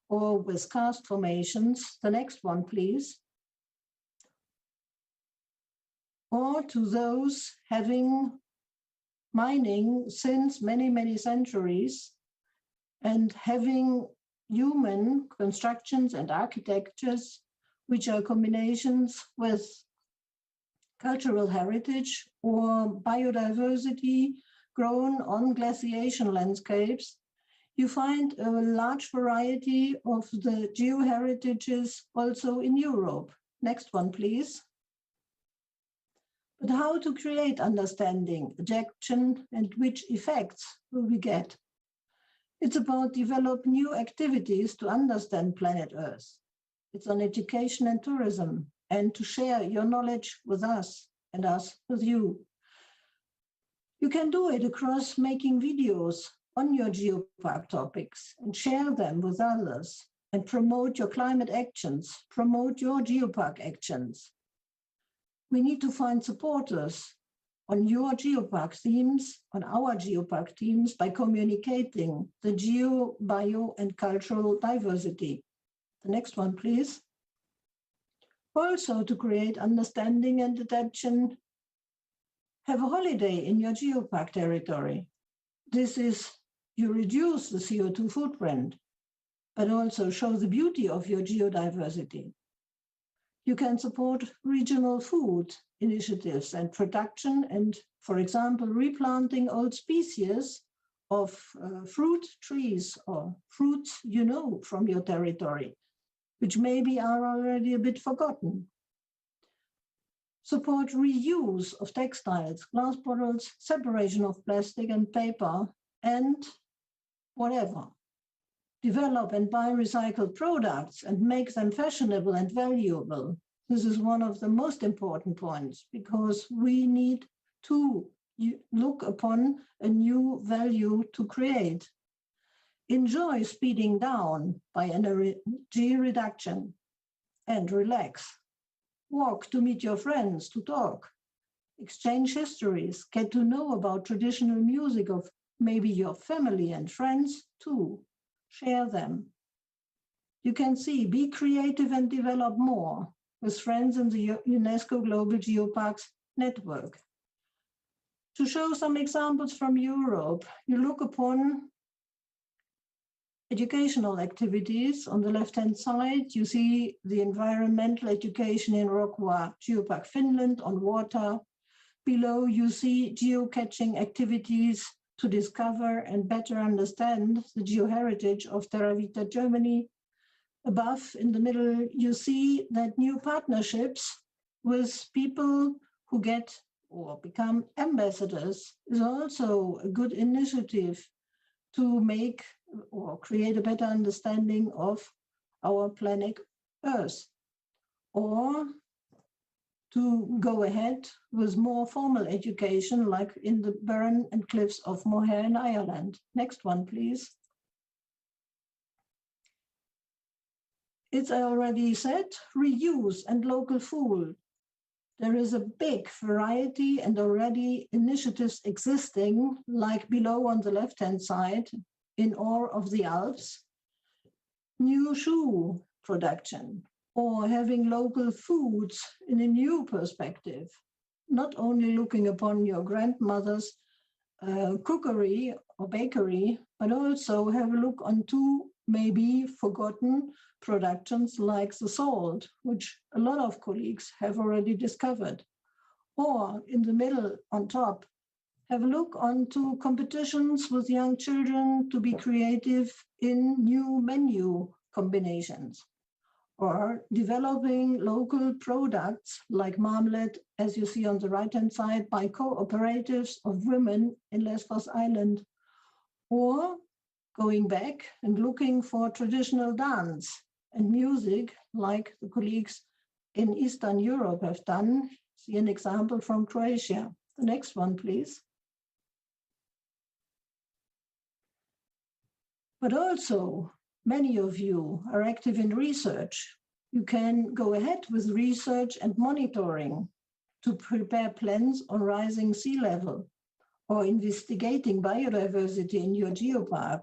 or with karst formations. The next one, please. Or to those having mining since many, many centuries and having human constructions and architectures, which are combinations with cultural heritage or biodiversity grown on glaciation landscapes. You find a large variety of the geoheritages also in Europe. Next one, please. But how to create understanding, ejection, and which effects will we get? It's about develop new activities to understand planet Earth. It's on education and tourism, and to share your knowledge with us and us with you. You can do it across making videos on your geopark topics and share them with others and promote your climate actions, promote your geopark actions. We need to find supporters on your geopark themes, on our geopark themes, by communicating the geo, bio, and cultural diversity. The next one, please. Also, to create understanding and adaptation, have a holiday in your geopark territory. This is, you reduce the CO2 footprint, but also show the beauty of your geodiversity. You can support regional food initiatives and production and, for example, replanting old species of fruit trees or fruits you know from your territory, which maybe are already a bit forgotten. Support reuse of textiles, glass bottles, separation of plastic and paper, and whatever. Develop and buy recycled products and make them fashionable and valuable. This is one of the most important points because we need to look upon a new value to create. Enjoy speeding down by energy reduction and relax. Walk to meet your friends, to talk. Exchange histories, get to know about traditional music of maybe your family and friends too. Share them. You can see, be creative and develop more with friends in the UNESCO Global Geoparks network. To show some examples from Europe, you look upon educational activities. On the left-hand side, you see the environmental education in Rockwa Geopark, Finland on water. Below, you see geocaching activities to discover and better understand the geoheritage of Terra Vita, Germany. Above, in the middle, you see that new partnerships with people who get or become ambassadors is also a good initiative to make or create a better understanding of our planet Earth, or to go ahead with more formal education, like in the Burren and Cliffs of Moher in Ireland. Next one, please. It's already said, reuse and local food. There is a big variety and already initiatives existing, like below on the left-hand side, in all of the Alps, new shoe production, or having local foods in a new perspective, not only looking upon your grandmother's cookery or bakery, but also have a look on two maybe forgotten productions like the salt, which a lot of colleagues have already discovered. Or in the middle on top, have a look onto competitions with young children to be creative in new menu combinations, or developing local products like marmalade, as you see on the right-hand side, by cooperatives of women in Lesbos Island, or going back and looking for traditional dance and music like the colleagues in Eastern Europe have done. See an example from Croatia. The next one, please. But also, many of you are active in research. You can go ahead with research and monitoring to prepare plans on rising sea level, or investigating biodiversity in your geopark,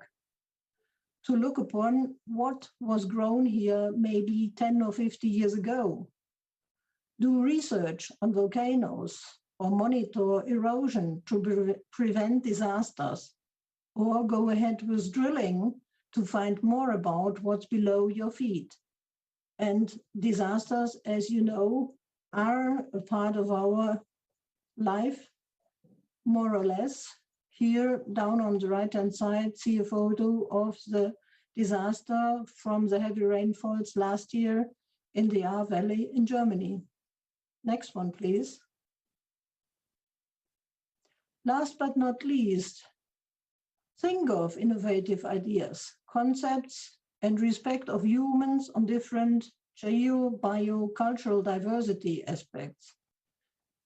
to look upon what was grown here maybe 10 or 50 years ago. Do research on volcanoes or monitor erosion to prevent disasters, or go ahead with drilling to find more about what's below your feet. And disasters, as you know, are a part of our life, more or less. Here, down on the right-hand side, see a photo of the disaster from the heavy rainfalls last year in the Ahr Valley in Germany. Next one, please. Last but not least, think of innovative ideas, concepts, and respect of humans on different geo-biocultural diversity aspects.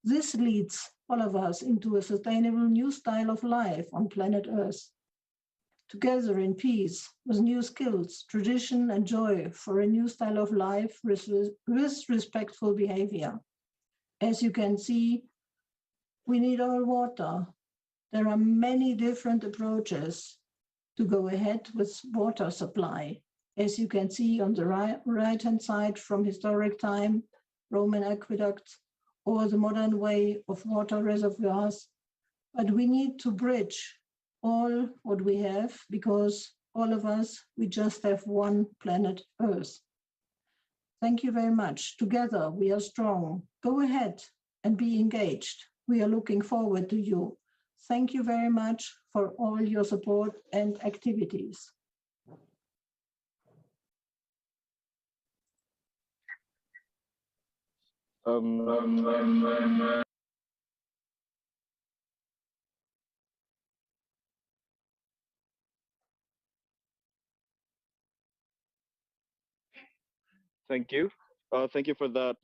This leads all of us into a sustainable new style of life on planet Earth. Together in peace, with new skills, tradition, and joy for a new style of life with respectful behavior. As you can see, we need all water. There are many different approaches to go ahead with water supply. As you can see on the right-hand side, from historic time, Roman aqueducts, or the modern way of water reservoirs. But we need to bridge all what we have, because all of us, we just have one planet Earth. Thank you very much. Together we are strong. Go ahead and be engaged. We are looking forward to you. Thank you very much for all your support and activities.
Thank you. Thank you for that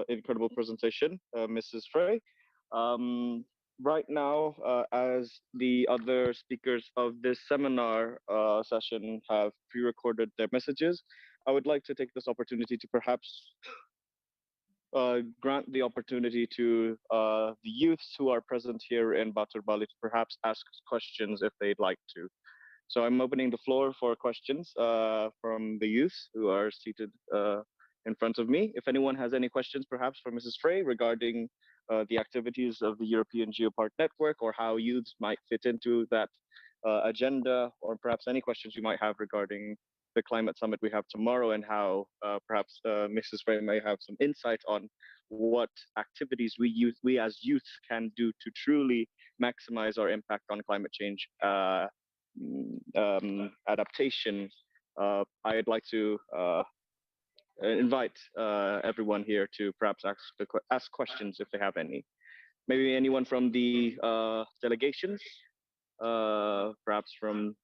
incredible presentation, Mrs. Frey. Right now, as the other speakers of this seminar session have pre-recorded their messages, I would like to take this opportunity to perhaps grant the opportunity to the youths who are present here in Batur Bali to perhaps ask questions if they'd like to. So I'm opening the floor for questions from the youths who are seated in front of me. If anyone has any questions, perhaps for Mrs. Frey regarding the activities of the European Geopark Network, or how youths might fit into that agenda, or perhaps any questions you might have regarding the climate summit we have tomorrow, and how perhaps Mrs. Frey may have some insight on what activities we as youth can do to truly maximize our impact on climate change adaptation. I'd like to invite everyone here to perhaps ask questions if they have any. Maybe anyone from the delegations, perhaps from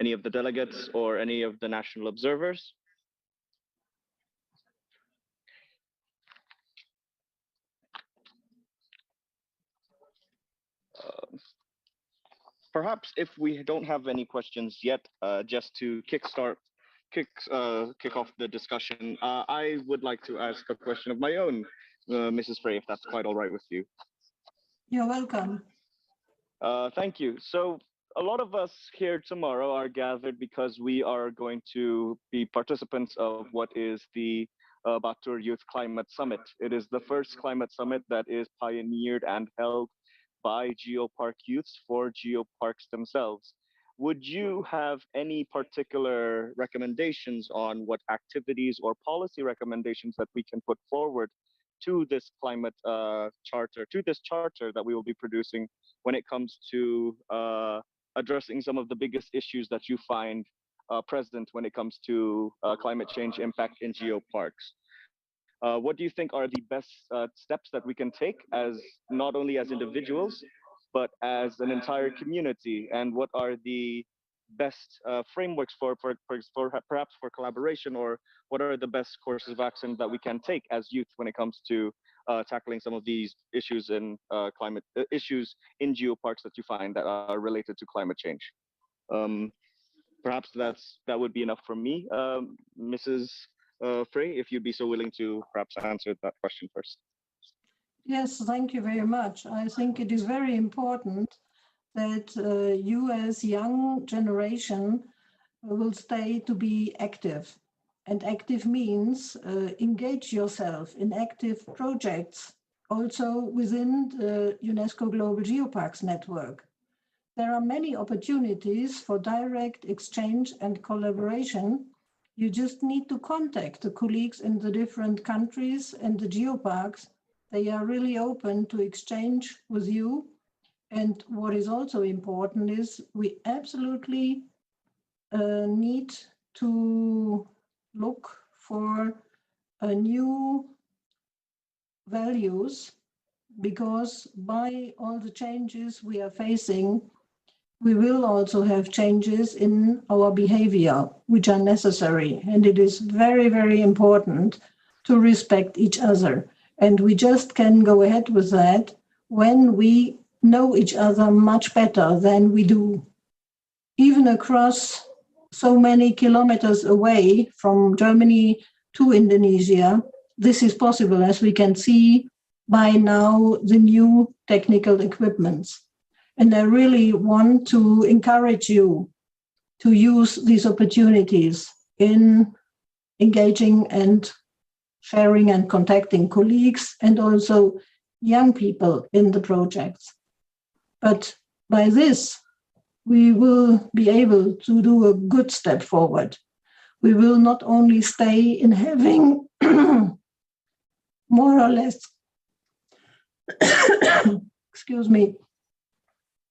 any of the delegates or any of the national observers. Perhaps if we don't have any questions yet, just to kick off the discussion, I would like to ask a question of my own, Mrs. Frey, if that's quite all right with you.
You're welcome.
Thank you. So a lot of us here tomorrow are gathered because we are going to be participants of what is the Batur Youth Climate Summit. It is the first climate summit that is pioneered and held by Geopark youths for geoparks themselves. Would you have any particular recommendations on what activities or policy recommendations that we can put forward to this climate charter that we will be producing when it comes to addressing some of the biggest issues that you find present when it comes to climate change impact in geoparks? What do you think are the best steps that we can take, as not only as individuals, but as an entire community? And what are the best frameworks for perhaps for collaboration, or what are the best courses of action that we can take as youth when it comes to tackling some of these issues in climate issues in geoparks that you find that are related to climate change? Perhaps that would be enough from me, Mrs. Frey, if you'd be so willing to perhaps answer that question first.
Yes, thank you very much. I think it is very important that you as young generation will stay to be active. And active means engage yourself in active projects, also within the UNESCO Global Geoparks network. There are many opportunities for direct exchange and collaboration. You just need to contact the colleagues in the different countries and the geoparks. They are really open to exchange with you. And what is also important is we absolutely need to look for new values, because by all the changes we are facing, we will also have changes in our behavior, which are necessary. And it is very, very important to respect each other. And we just can go ahead with that when we know each other much better than we do. Even across so many kilometers away from Germany to Indonesia, this is possible, as we can see by now the new technical equipments. And I really want to encourage you to use these opportunities in engaging and sharing and contacting colleagues and also young people in the projects. But by this, we will be able to do a good step forward. We will not only stay in having more or less, excuse me,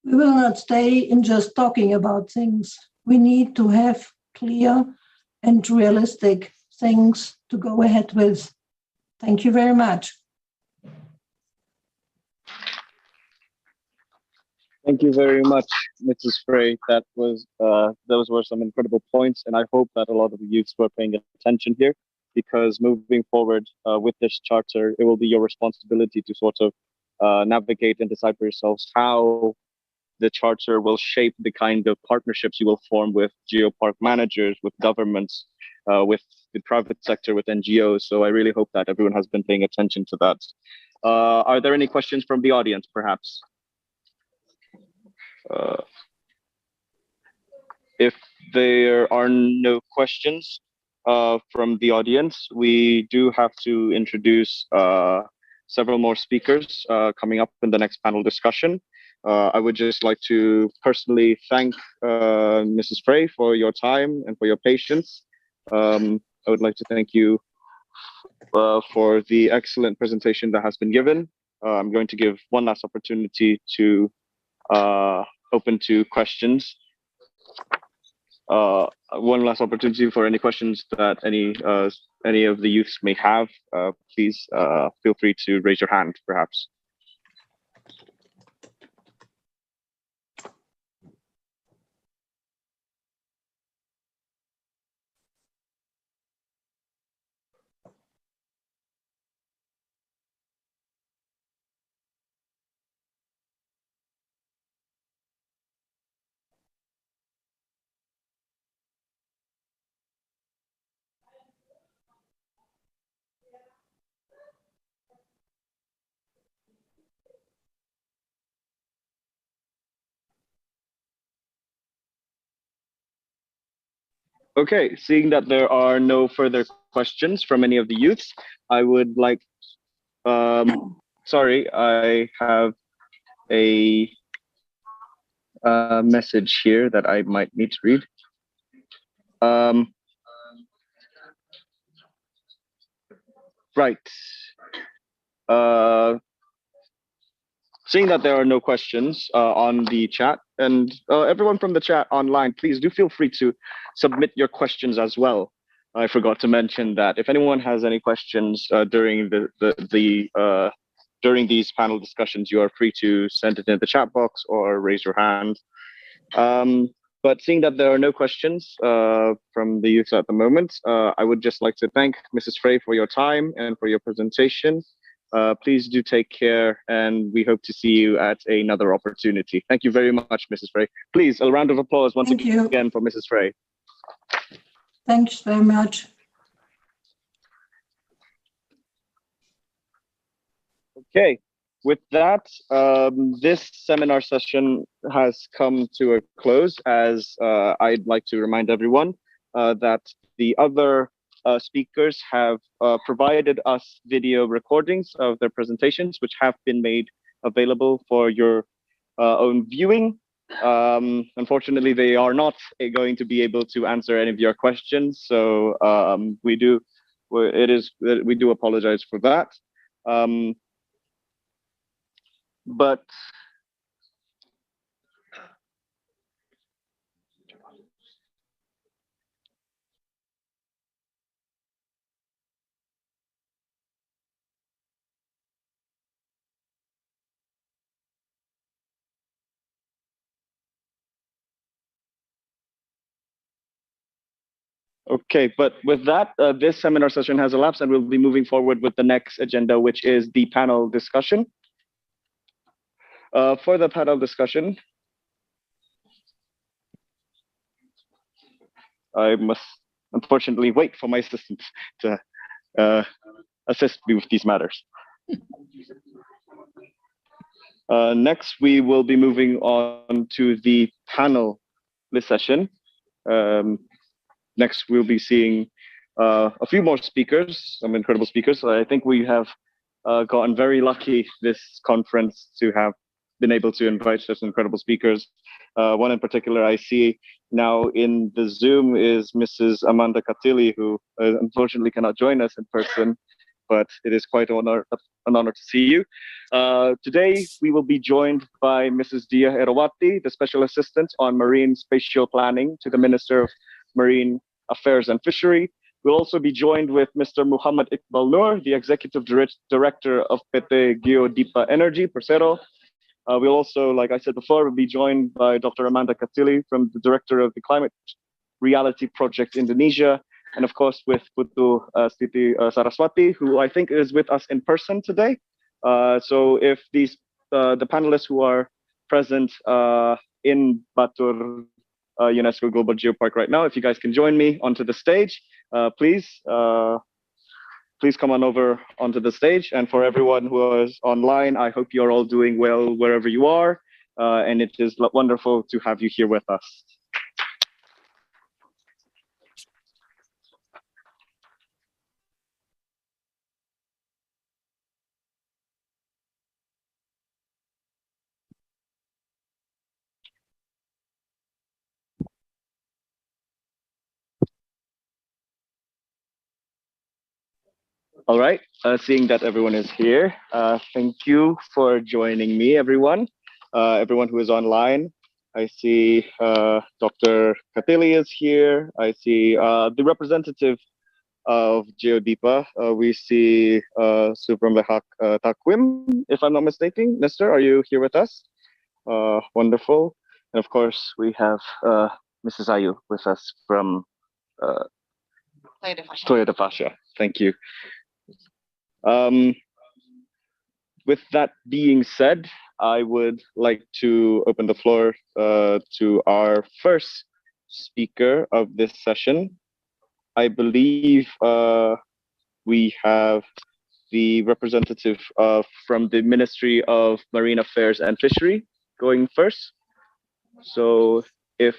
we will not stay in just talking about things. We need to have clear and realistic things to go ahead with. Thank you very much.
Thank you very much, Mrs. Frey. Those were some incredible points, and I hope that a lot of the youths were paying attention here, because moving forward with this charter, it will be your responsibility to sort of navigate and decide for yourselves how the charter will shape the kind of partnerships you will form with geopark managers, with governments, with the private sector, with NGOs. So I really hope that everyone has been paying attention to that. Are there any questions from the audience, perhaps? If there are no questions from the audience, we do have to introduce several more speakers coming up in the next panel discussion. I would just like to personally thank Mrs. Frey for your time and for your patience. I would like to thank you for the excellent presentation that has been given. I'm going to give one last opportunity to open to questions. One last opportunity for any questions that any of the youths may have. Please feel free to raise your hand, perhaps. Okay, seeing that there are no further questions from any of the youths, I would like, sorry, I have a message here that I might need to read. Right. Seeing that there are no questions on the chat, and everyone from the chat online, please do feel free to submit your questions as well. I forgot to mention that if anyone has any questions during during these panel discussions, you are free to send it in the chat box or raise your hand. But seeing that there are no questions from the youth at the moment, I would just like to thank Mrs. Frey for your time and for your presentation. Please do take care, and we hope to see you at another opportunity. Thank you very much, Mrs. Frey. Please, a round of applause once again for Mrs. Frey.
Thanks very much.
Okay, with that, this seminar session has come to a close as I'd like to remind everyone that the other speakers have provided us video recordings of their presentations, which have been made available for your own viewing. Unfortunately, they are not going to be able to answer any of your questions, so we do apologize for that. But okay, but with that, this seminar session has elapsed and we'll be moving forward with the next agenda, which is the panel discussion. For the panel discussion, I must unfortunately wait for my assistant to assist me with these matters. Next, we will be moving on to the panel session. Next, we'll be seeing a few more speakers, some incredible speakers. I think we have gotten very lucky this conference to have been able to invite such incredible speakers. One in particular I see now in the Zoom is Mrs. Amanda Katili, who unfortunately cannot join us in person, but it is quite an honor to see you. Today, we will be joined by Mrs. Dia Erawati, the Special Assistant on Marine Spatial Planning to the Minister of Marine Affairs and Fishery. We'll also be joined with Mr. Muhammad Iqbal Noor, the Executive Director of PT Geodipa Energy, Persero. We'll also, like I said before, we'll be joined by Dr. Amanda Katili, from the Director of the Climate Reality Project Indonesia, and of course with Putu Siti Saraswati, who I think is with us in person today. So if these the panelists who are present in Batur UNESCO Global Geopark right now, if you guys can join me onto the stage, please come on over onto the stage. And for everyone who is online, I hope you're all doing well wherever you are, and it is wonderful to have you here with us. All right, seeing that everyone is here, thank you for joining me, everyone. Everyone who is online. I see Dr. Katili is here. I see the representative of Geodipa. We see Subramlehak Takwim, if I'm not mistaken. Mister, are you here with us? Wonderful. And of course, we have Mrs. Ayu with us from Toyota Fascia. Thank you. With that being said, I would like to open the floor to our first speaker of this session. I believe we have the representative from the Ministry of Marine Affairs and Fishery going first. So if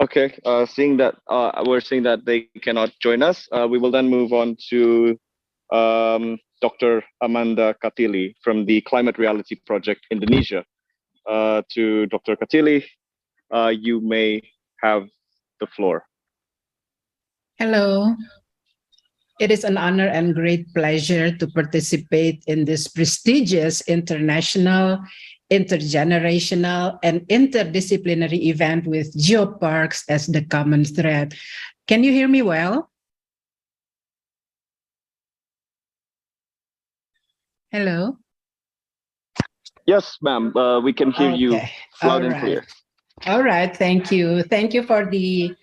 okay, seeing that we're seeing that they cannot join us, we will then move on to Dr. Amanda Katili from the Climate Reality Project Indonesia. To Dr. Katili, you may have the floor.
Hello. It is an honor and great pleasure to participate in this prestigious international, intergenerational, and interdisciplinary event with geoparks as the common thread. Can you hear me well? Hello?
Yes, ma'am. We can hear you loud and clear.
All right. Thank you. Thank you for the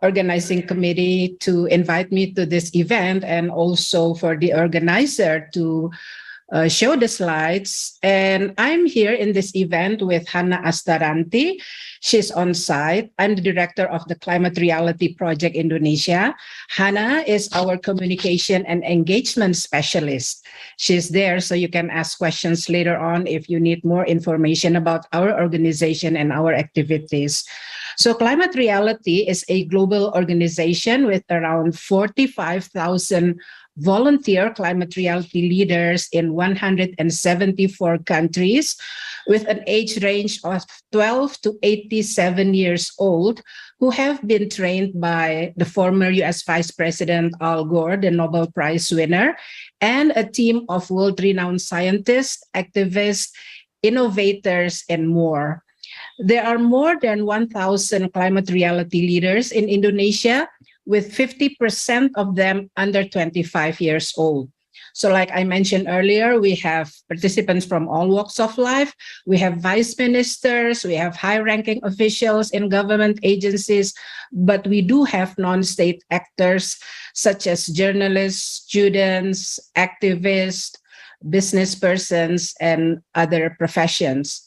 organizing committee to invite me to this event, and also for the organizer to show the slides. And I'm here in this event with Hannah Astaranti. She's on site. I'm the director of the Climate Reality Project Indonesia. Hannah is our communication and engagement specialist. She's there so you can ask questions later on if you need more information about our organization and our activities. So Climate Reality is a global organization with around 45,000 volunteer climate reality leaders in 174 countries with an age range of 12 to 87 years old who have been trained by the former US Vice President Al Gore, the Nobel Prize winner, and a team of world-renowned scientists, activists, innovators, and more. There are more than 1,000 climate reality leaders in Indonesia, with 50% of them under 25 years old. So like I mentioned earlier, we have participants from all walks of life. We have vice ministers, we have high-ranking officials in government agencies, but we do have non-state actors such as journalists, students, activists, business persons, and other professions.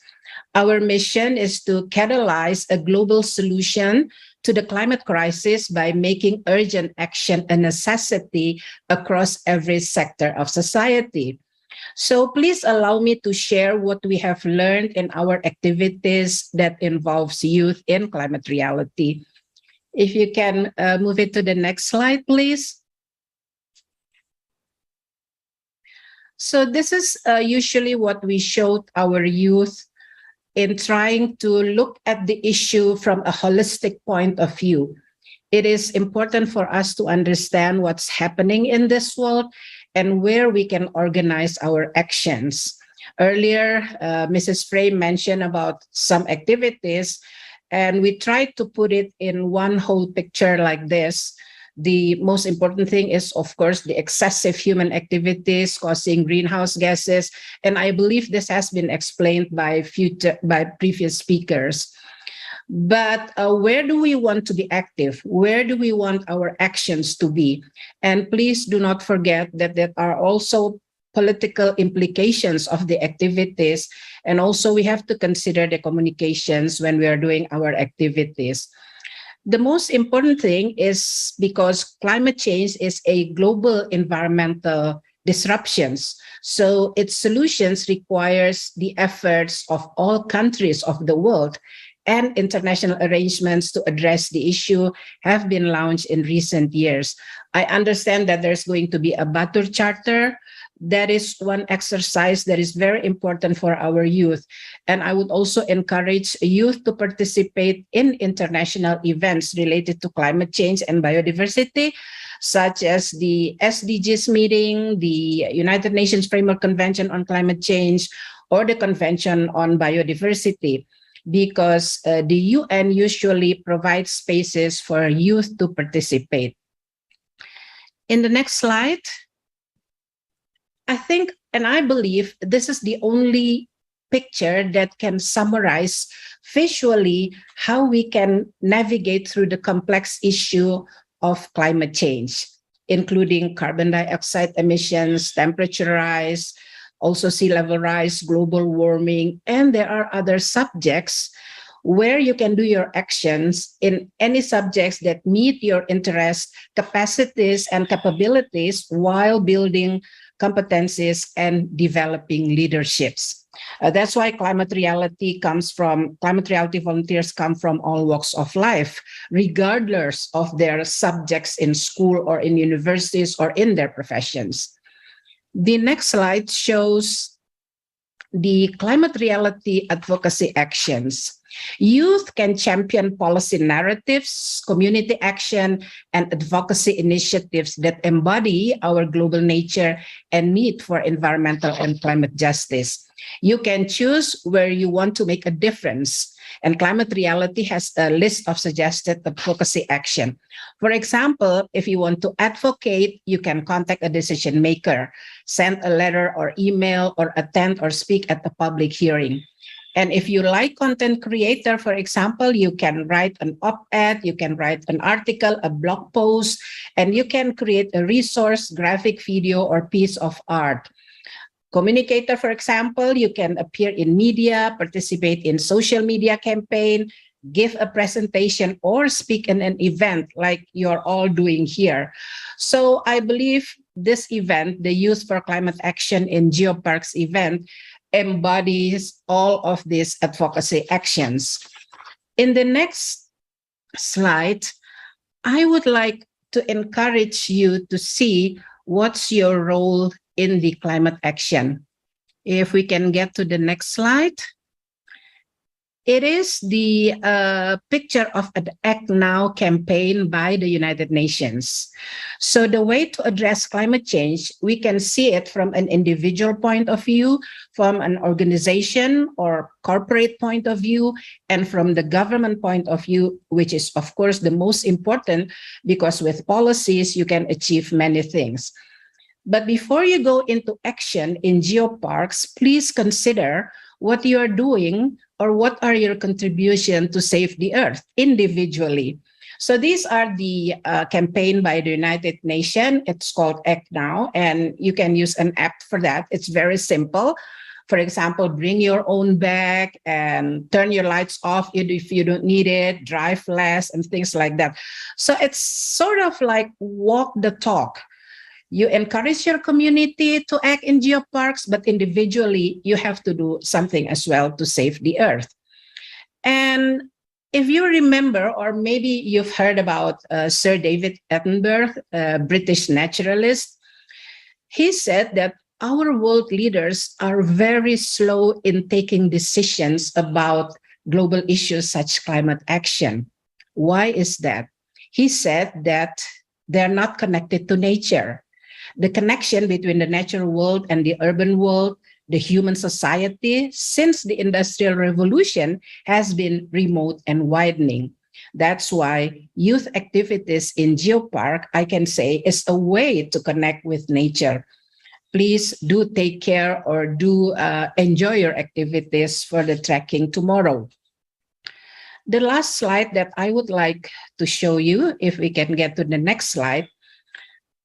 Our mission is to catalyze a global solution to the climate crisis by making urgent action a necessity across every sector of society. So please allow me to share what we have learned in our activities that involves youth in climate reality. If you can move it to the next slide, please. So this is usually what we showed our youth in trying to look at the issue from a holistic point of view. It is important for us to understand what's happening in this world and where we can organize our actions. Earlier, Mrs. Frey mentioned about some activities, and we tried to put it in one whole picture like this. The most important thing is, of course, the excessive human activities causing greenhouse gases. And I believe this has been explained by previous speakers. But where do we want to be active? Where do we want our actions to be? And please do not forget that there are also political implications of the activities. And also we have to consider the communications when we are doing our activities. The most important thing is because climate change is a global environmental disruptions. So its solutions requires the efforts of all countries of the world, and international arrangements to address the issue have been launched in recent years. I understand that there's going to be a Batur Charter. That is one exercise that is very important for our youth. And I would also encourage youth to participate in international events related to climate change and biodiversity, such as the SDGs meeting, the United Nations Framework Convention on Climate Change, or the Convention on Biodiversity, because the UN usually provides spaces for youth to participate. In the next slide, I think, and I believe this is the only picture that can summarize visually how we can navigate through the complex issue of climate change, including carbon dioxide emissions, temperature rise, also sea level rise, global warming, and there are other subjects where you can do your actions in any subjects that meet your interests, capacities, and capabilities while building competencies and developing leaderships. That's why climate reality volunteers come from all walks of life, regardless of their subjects in school or in universities or in their professions. The next slide shows the climate reality advocacy actions. Youth can champion policy narratives, community action, and advocacy initiatives that embody our global nature and need for environmental and climate justice. You can choose where you want to make a difference, and Climate Reality has a list of suggested advocacy action. For example, if you want to advocate, you can contact a decision maker, send a letter or email, or attend or speak at a public hearing. And if you like content creator, for example, you can write an op-ed, you can write an article, a blog post, and you can create a resource, graphic video, or piece of art. communicator, for example, you can appear in media, participate in social media campaign, give a presentation, or speak in an event like you're all doing here. So I believe this event, the Youth for Climate Action in Geoparks event, embodies all of these advocacy actions. In the next slide, I would like to encourage you to see what's your role in the climate action. If we can get to the next slide. It is the picture of an Act Now campaign by the United Nations. So the way to address climate change, we can see it from an individual point of view, from an organization or corporate point of view, and from the government point of view, which is, of course, the most important, because with policies, you can achieve many things. But before you go into action in geoparks, please consider what you are doing or what are your contribution to save the earth individually. So these are the campaign by the United Nations. It's called Act Now, and you can use an app for that. It's very simple. For example, bring your own bag and turn your lights off if you don't need it, drive less, and things like that. So it's sort of like walk the talk. You encourage your community to act in geoparks, but individually, you have to do something as well to save the earth. And if you remember, or maybe you've heard about Sir David Attenborough, a British naturalist, he said that our world leaders are very slow in taking decisions about global issues such as climate action. Why is that? He said that they're not connected to nature. The connection between the natural world and the urban world, the human society, since the Industrial Revolution has been remote and widening. That's why youth activities in Geopark, I can say, is a way to connect with nature. Please do take care or do enjoy your activities for the trekking tomorrow. The last slide that I would like to show you, if we can get to the next slide,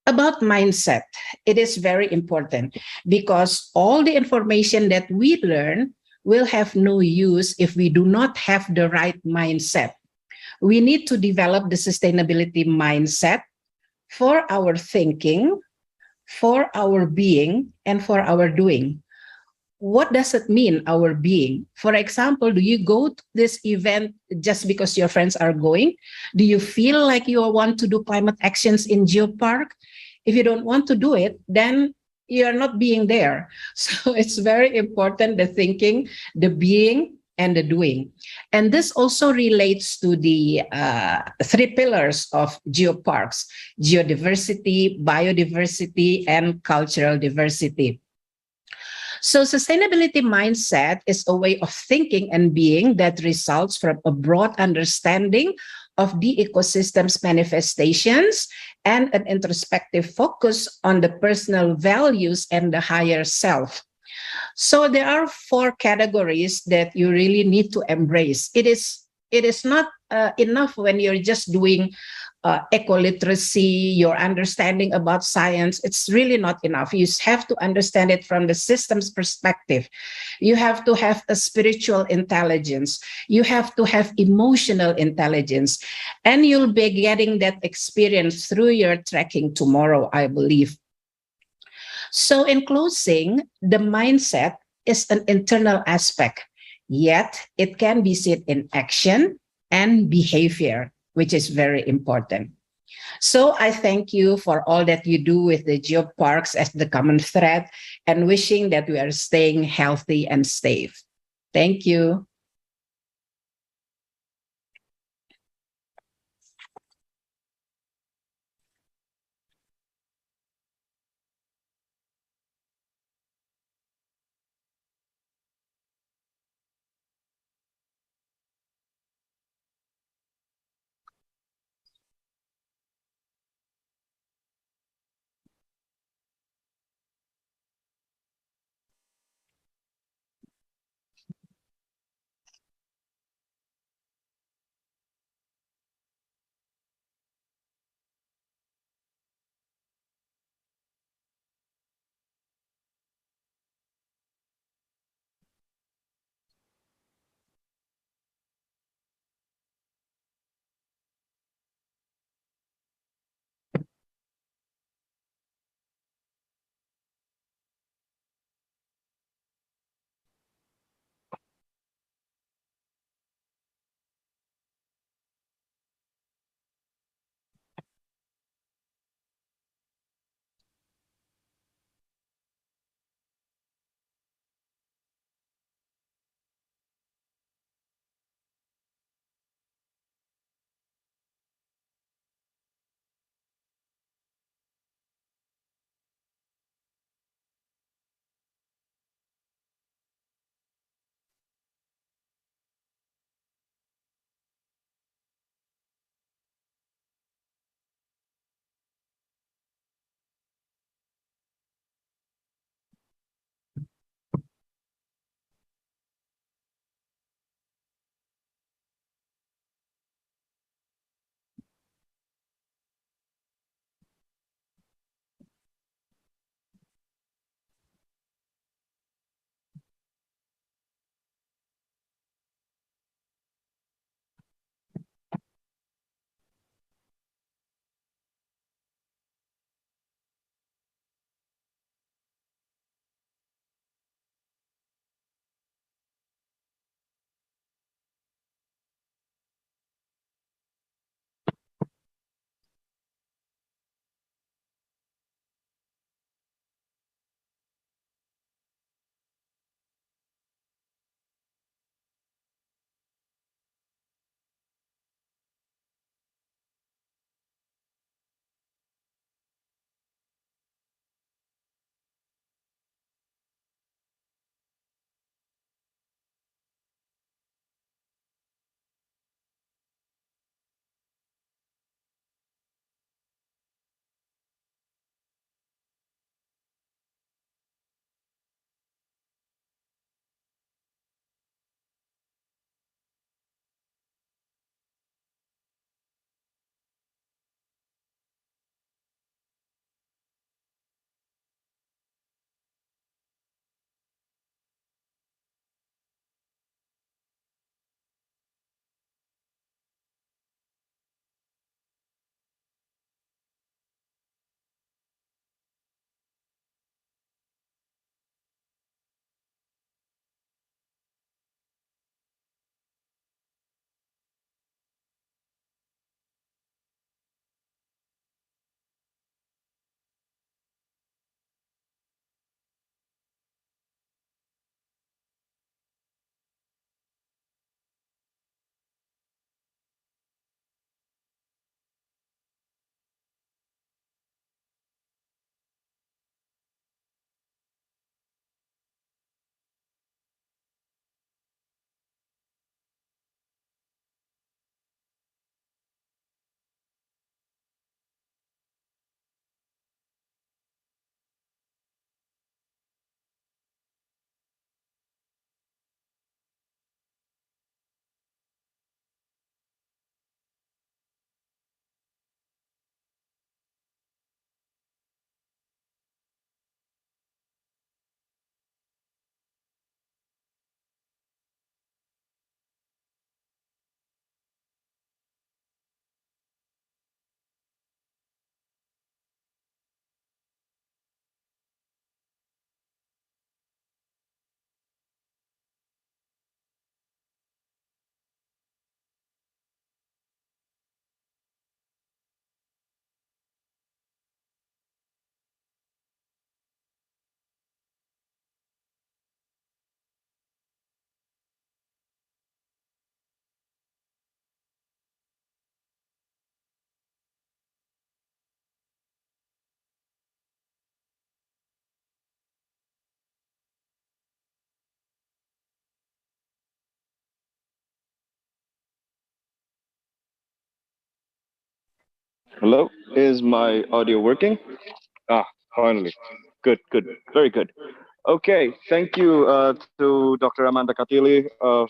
about mindset. It is very important because all the information that we learn will have no use if we do not have the right mindset. We need to develop the sustainability mindset for our thinking, for our being, and for our doing. What does it mean, our being? For example, do you go to this event just because your friends are going? Do you feel like you want to do climate actions in Geopark? If you don't want to do it, then you're not being there. So it's very important, the thinking, the being, and the doing. And this also relates to the three pillars of geoparks: geodiversity, biodiversity, and cultural diversity. So sustainability mindset is a way of thinking and being that results from a broad understanding of the ecosystem's manifestations and an introspective focus on the personal values and the higher self. So there are four categories that you really need to embrace. It is not enough when you're just doing eco-literacy, your understanding about science. It's really not enough. You have to understand it from the system's perspective. You have to have a spiritual intelligence. You have to have emotional intelligence. And you'll be getting that experience through your trekking tomorrow, I believe. So in closing, the mindset is an internal aspect, yet it can be seen in action and behavior, which is very important. So I thank you for all that you do with the geoparks as the common thread, and wishing that we are staying healthy and safe. Thank you.
Hello, is my audio working? Ah, finally. Good, good, very good. Okay, thank you to Dr. Amanda Katili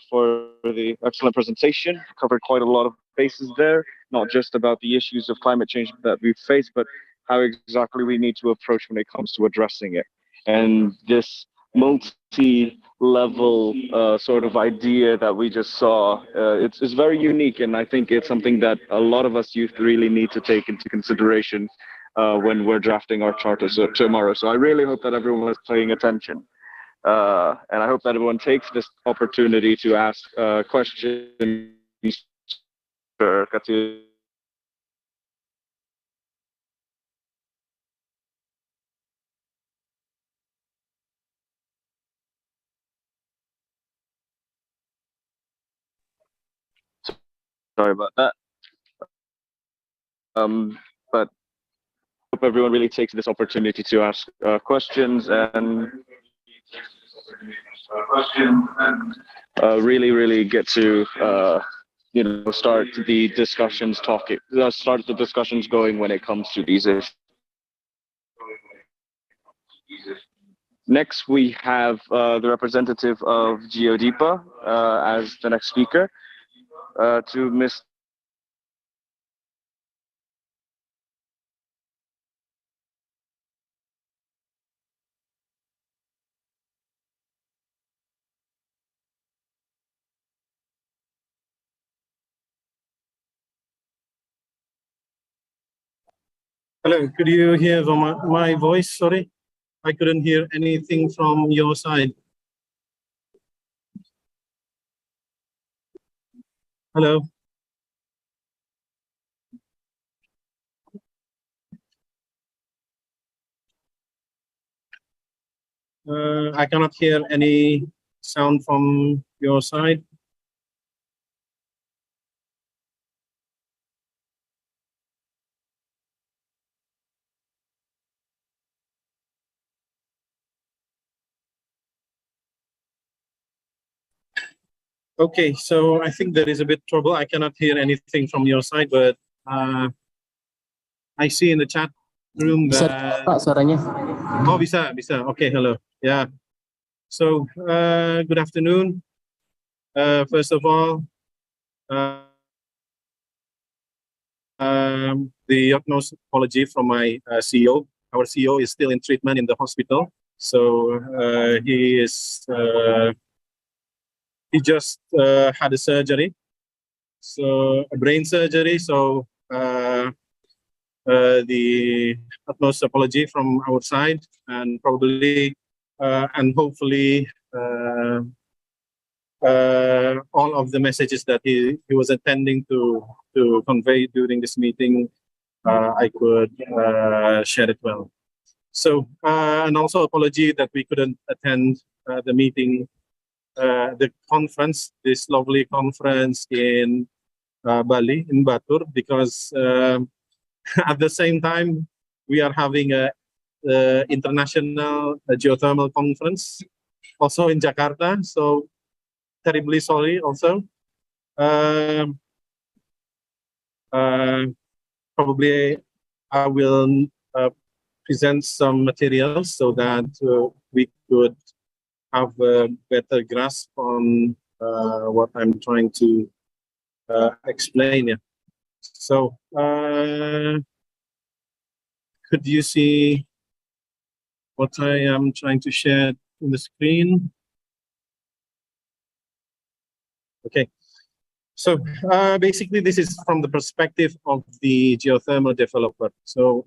for the excellent presentation. Covered quite a lot of bases there, not just about the issues of climate change that we face, but how exactly we need to approach when it comes to addressing it. And this multi-level sort of idea that we just saw, it's very unique, and I think it's something that a lot of us youth really need to take into consideration when we're drafting our charters tomorrow. So I really hope that everyone is paying attention. And I hope that everyone takes this opportunity to ask questions to sorry about that. But hope everyone really takes this opportunity to ask questions and really get to start the discussions start the discussions going when it comes to these issues. Next, we have the representative of GeoDipa as the next speaker, to Ms.
Hello, could you hear my voice? Sorry, I couldn't hear anything from your side. Hello. I cannot hear any sound from your side. Okay, so I think there is a bit trouble. I cannot hear anything from your side, but I see in the chat room that...
Pak, suaranya.
Oh, bisa. Okay, hello. Yeah. So, good afternoon. First of all, the utmost apology from my CEO. Our CEO is still in treatment in the hospital, so he just had a surgery, so a brain surgery. So the utmost apology from our side, and probably and hopefully all of the messages that he was intending to convey during this meeting, I could share it well. So, and also apology that we couldn't attend the meeting, the conference, this lovely conference in Bali, in Batur, because at the same time, we are having a international geothermal conference also in Jakarta. So terribly sorry also. Probably I will present some materials so that we could have a better grasp on what I'm trying to explain here. So, could you see what I am trying to share on the screen? Okay. So basically, this is from the perspective of the geothermal developer. So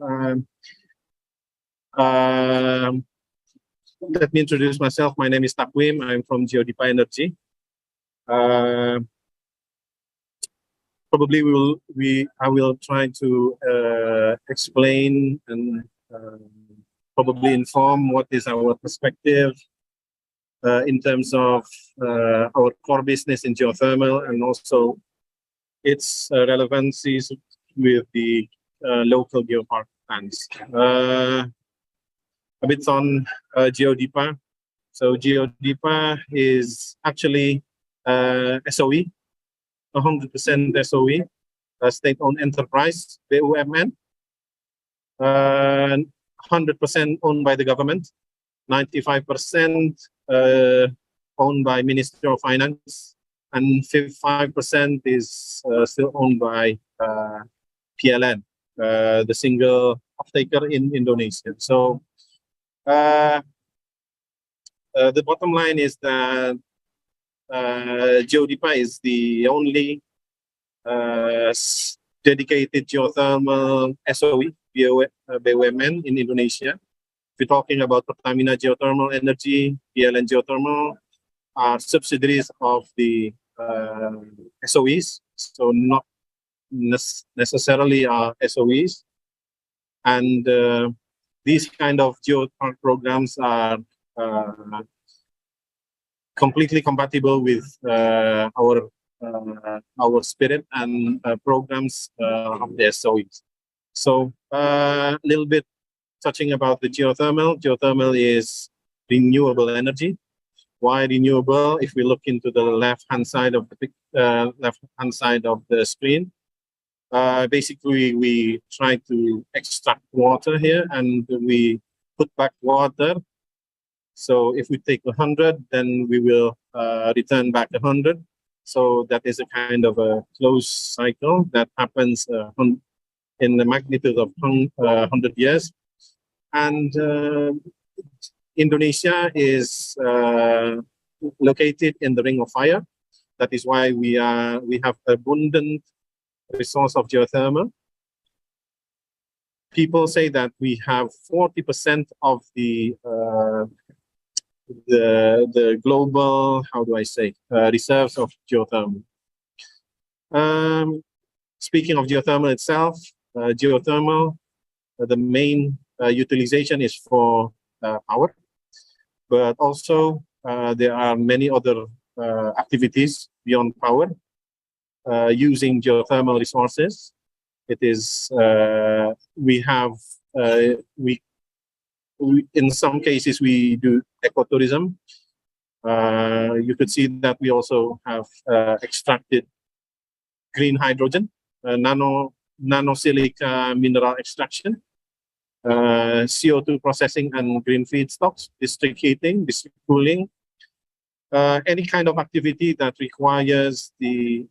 let me introduce myself. My name is Takwim. I'm from GeoDipa Energy. Probably I will try to explain and probably inform what is our perspective in terms of our core business in geothermal, and also its relevancies with the local geopark plans. A bit on GeoDipa. So GeoDipa is actually SOE, 100% SOE. state-owned enterprise, BUMN, 100% owned by the government, 95% owned by Ministry of Finance, and 5% is still owned by PLN, the single off-taker in Indonesia. So the bottom line is that Geodipa is the only dedicated geothermal SOE, BUMN in Indonesia. If you're talking about Pertamina Geothermal Energy, PLN Geothermal, are subsidiaries of the SOEs, so not necessarily are SOEs. And these kind of geothermal programs are completely compatible with our spirit and programs of the SOEs. So a little bit touching about the geothermal. Geothermal is renewable energy. Why renewable? If we look into the left-hand side of the screen, basically we try to extract water here and we put back water. So if we take 100, then we will return back 100. So that is a kind of a closed cycle that happens in the magnitude of 100 years. And Indonesia is located in the Ring of Fire. That is why we have abundant resource of geothermal. People say that we have 40% of the global, how do I say, reserves of geothermal. Speaking of geothermal itself, geothermal, the main utilization is for power, but also there are many other activities beyond power using geothermal resources. It is we in some cases we do ecotourism. You could see that we also have extracted green hydrogen, nanosilica mineral extraction, CO2 processing and green feedstocks, district heating, district cooling, any kind of activity that requires the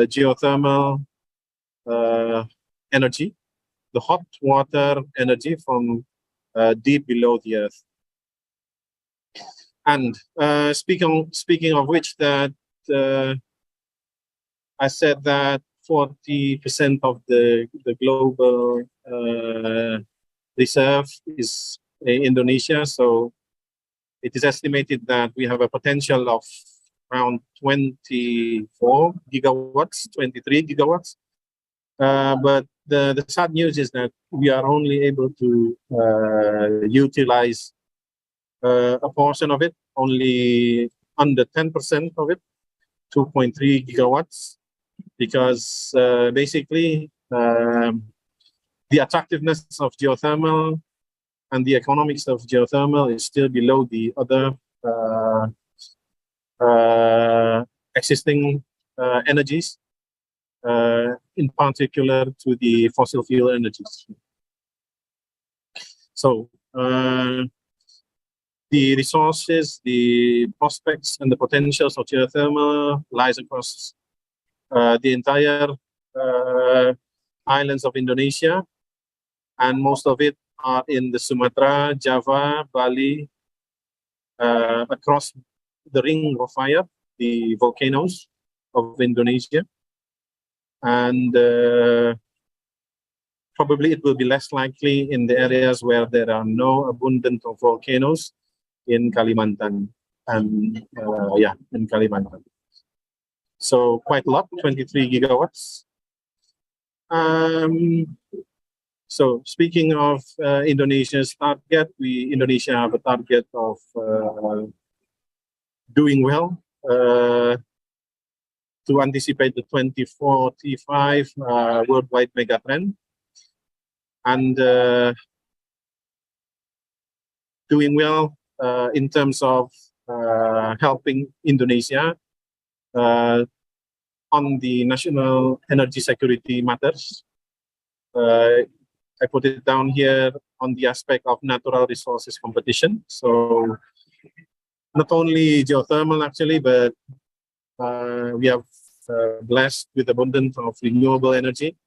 geothermal energy, the hot water energy from deep below the earth. And speaking of which, that I said that 40% of the global reserve is in Indonesia. So it is estimated that we have a potential of around 24 gigawatts, 23 gigawatts. But the sad news is that we are only able to utilize a portion of it, only under 10% of it, 2.3 gigawatts, because basically the attractiveness of geothermal and the economics of geothermal is still below the other existing energies, in particular to the fossil fuel energies. So the resources, the prospects, and the potentials of geothermal lies across the entire islands of Indonesia, and most of it are in the Sumatra, Java, Bali, across the Ring of Fire, the volcanoes of Indonesia. And probably it will be less likely in the areas where there are no abundant of volcanoes in Kalimantan, and in Kalimantan. So quite a lot, 23 gigawatts. So speaking of Indonesia's target, Indonesia have a target of doing well to anticipate the 2045 worldwide megatrend, and doing well in terms of helping Indonesia on the national energy security matters. I put it down here on the aspect of natural resources competition. So not only geothermal actually, but we are blessed with abundance of renewable energy.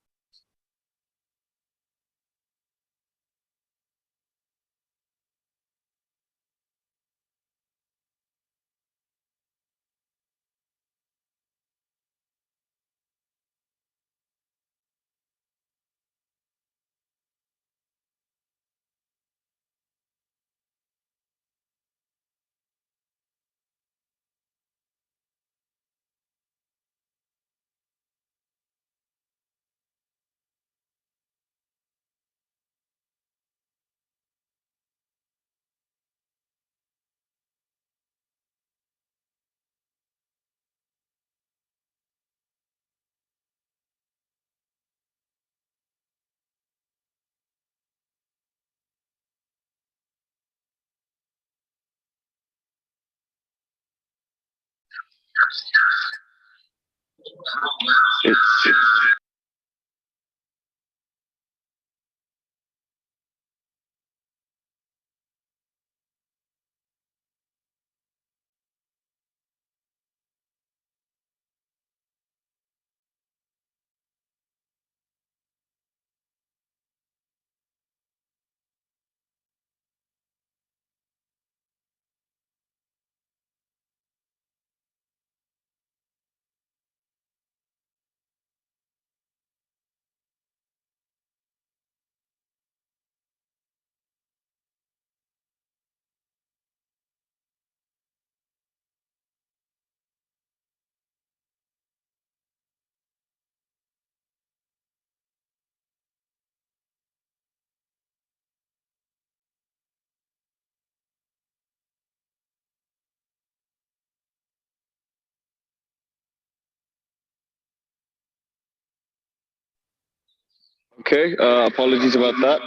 Okay, apologies about that.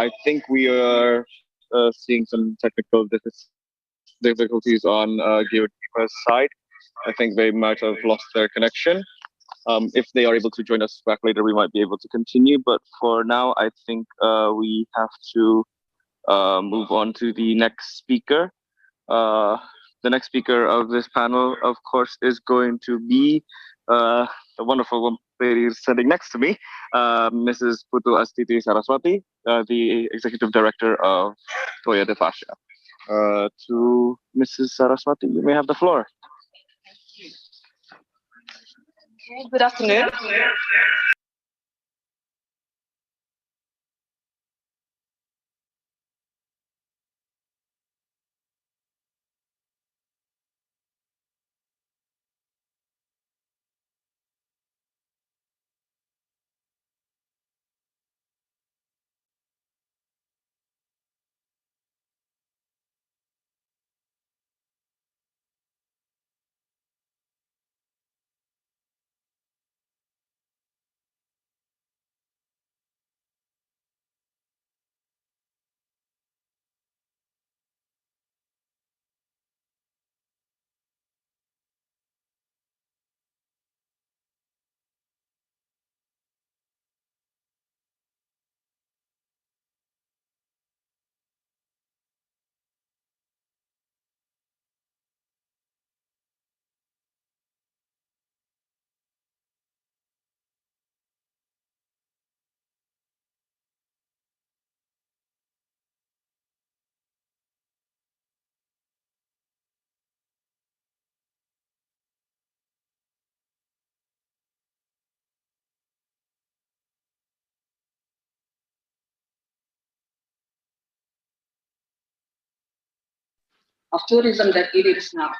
I think we are seeing some technical difficulties on Geopark's side. I think they might have lost their connection. If they are able to join us back later, we might be able to continue. But for now, I think we have to move on to the next speaker. The next speaker of this panel, of course, is going to be the wonderful lady sitting next to me, Mrs. Putu Astiti Saraswati, the Executive Director of Toya de Fascia. To Mrs. Saraswati, you may have the floor.
Okay, good afternoon. Of tourism that it is now.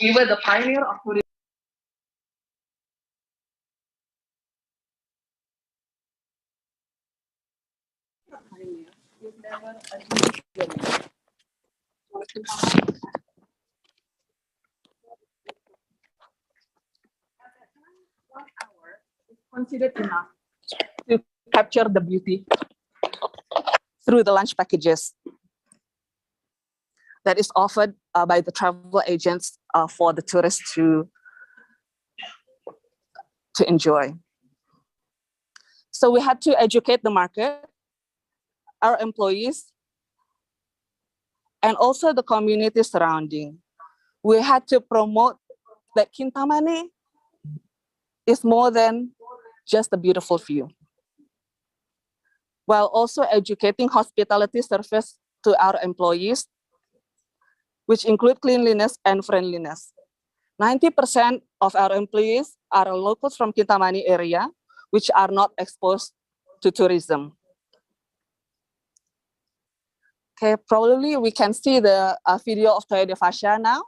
We were the pioneer of tourism. Considered enough to capture the beauty through the lunch packages
that is offered by the travel agents for the tourists to enjoy. So we had to educate the market, our employees, and also the community surrounding. We had to promote that Kintamani is more than just a beautiful view, while also educating hospitality service to our employees, which include cleanliness and friendliness. 90% of our employees are locals from Kintamani area, which are not exposed to tourism. Okay, probably we can see the video of Toyo de Fascia now.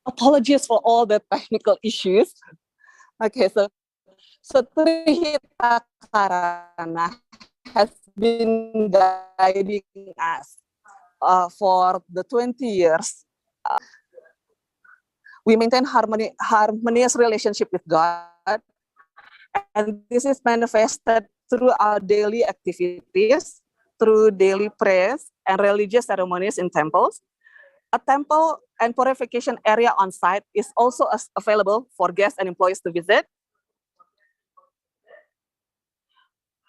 Apologies for all the technical issues. Okay, so Trihita Karana has been guiding us for the 20 years. We maintain harmonious relationship with God, and this is manifested through our daily activities, through daily prayers and religious ceremonies in temples. A temple and purification area on site is also available for guests and employees to visit.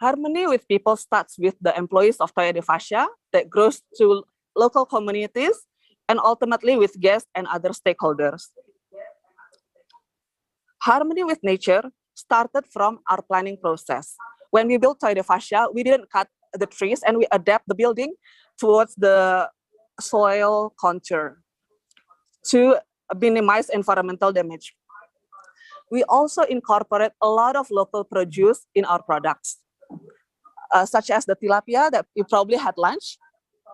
Harmony with people starts with the employees of Toyo de Fascia that grows to local communities and ultimately with guests and other stakeholders. Harmony with nature started from our planning process. When we built Toyo de Fascia, we didn't cut the trees and we adapt the building towards the soil contour to minimize environmental damage. We also incorporate a lot of local produce in our products, such as the tilapia that you probably had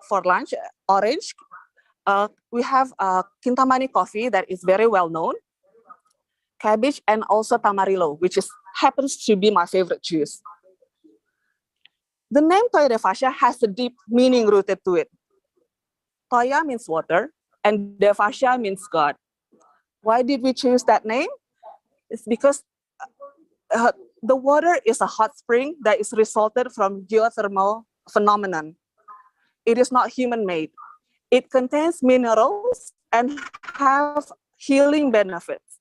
for lunch, orange. We have Kintamani coffee that is very well known, cabbage, and also tamarillo, which happens to be my favorite juice. The name Toyo de Fascia has a deep meaning rooted to it. Toya means water, and de Fascia means God. Why did we choose that name? It's because the water is a hot spring that is resulted from geothermal phenomenon. It is not human-made. It contains minerals and have healing benefits.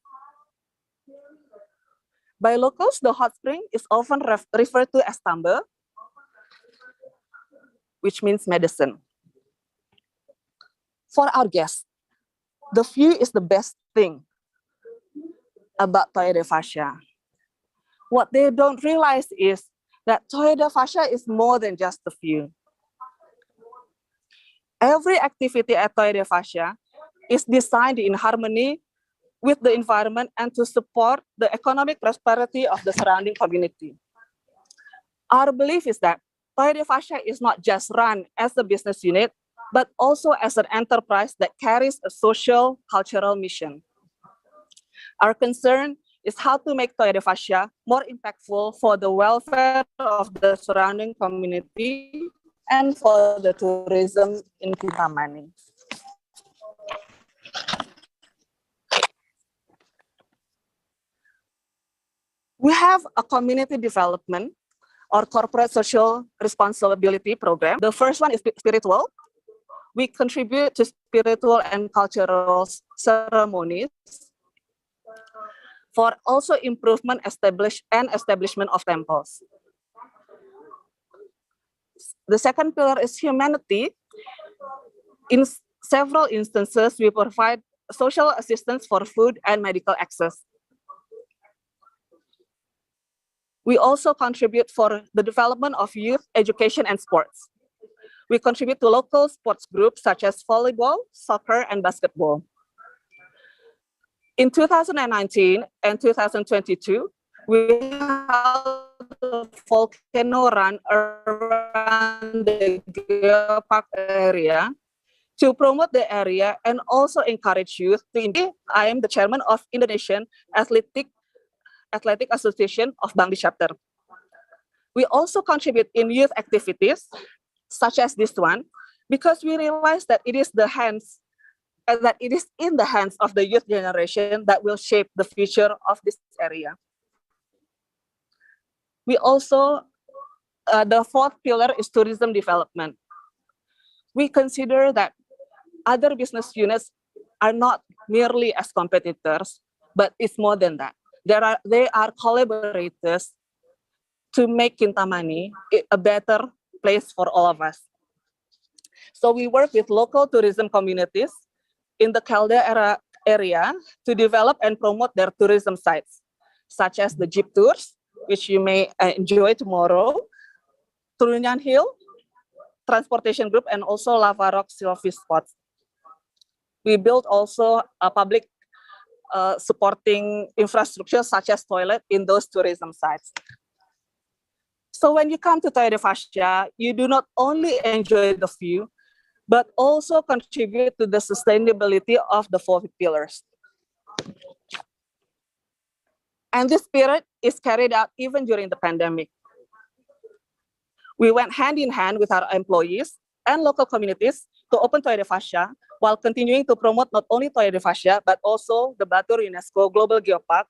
By locals, the hot spring is often referred to as Tambe. which means medicine. For our guests, the view is the best thing about Toya de Fascia. What they don't realize is that Toya de Fascia is more than just the view. Every activity at Toya de Fascia is designed in harmony with the environment and to support the economic prosperity of the surrounding community. Our belief is that Toya de Fascia is not just run as a business unit, but also as an enterprise that carries a social, cultural mission. Our concern is how to make Toya de Fascia more impactful for the welfare of the surrounding community and for the tourism in Kintamani. We have a community development or corporate social responsibility program. The first one is spiritual. We contribute to spiritual and cultural ceremonies for also improvement establishment of temples. The second pillar is humanity. In several instances, we provide social assistance for food and medical access. We also contribute for the development of youth education and sports. We contribute to local sports groups such as volleyball, soccer, and basketball. In 2019 and 2022, we held a volcano run around the Geopark area to promote the area and also encourage youth to engage. I am the chairman of Indonesian Athletic Association of Bangli chapter. We also contribute in youth activities such as this one, because we realize that it is in the hands of the youth generation that will shape the future of this area. We also, the fourth pillar is tourism development. We consider that other business units are not merely as competitors, but it's more than that. They are collaborators to make Kintamani a better place for all of us. So we work with local tourism communities in the Caldera area to develop and promote their tourism sites, such as the jeep tours, which you may enjoy tomorrow, Turunyan Hill, transportation group, and also Lava Rock selfie spots. We built also a public supporting infrastructure such as toilet in those tourism sites. So when you come to Toya de Fascia, you do not only enjoy the view, but also contribute to the sustainability of the four pillars. And this spirit is carried out even during the pandemic. We went hand in hand with our employees and local communities to open Toya de Fascia while continuing to promote not only Toya de Fascia, but also the Batur UNESCO Global Geopark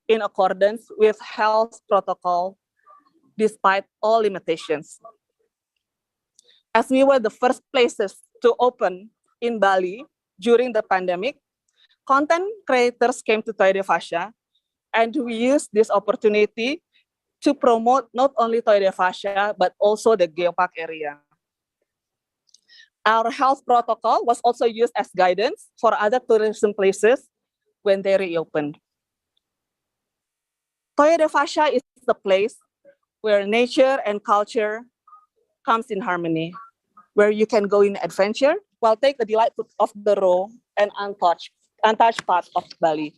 in accordance with health protocol despite all limitations. As we were the first places to open in Bali during the pandemic, content creators came to Toya de Fascia, and we used this opportunity to promote not only Toya de Fascia, but also the Geopark area. Our health protocol was also used as guidance for other tourism places when they reopened. Toya de Fascia is the place where nature and culture comes in harmony, where you can go in adventure while take the delight of the raw and untouched part of Bali.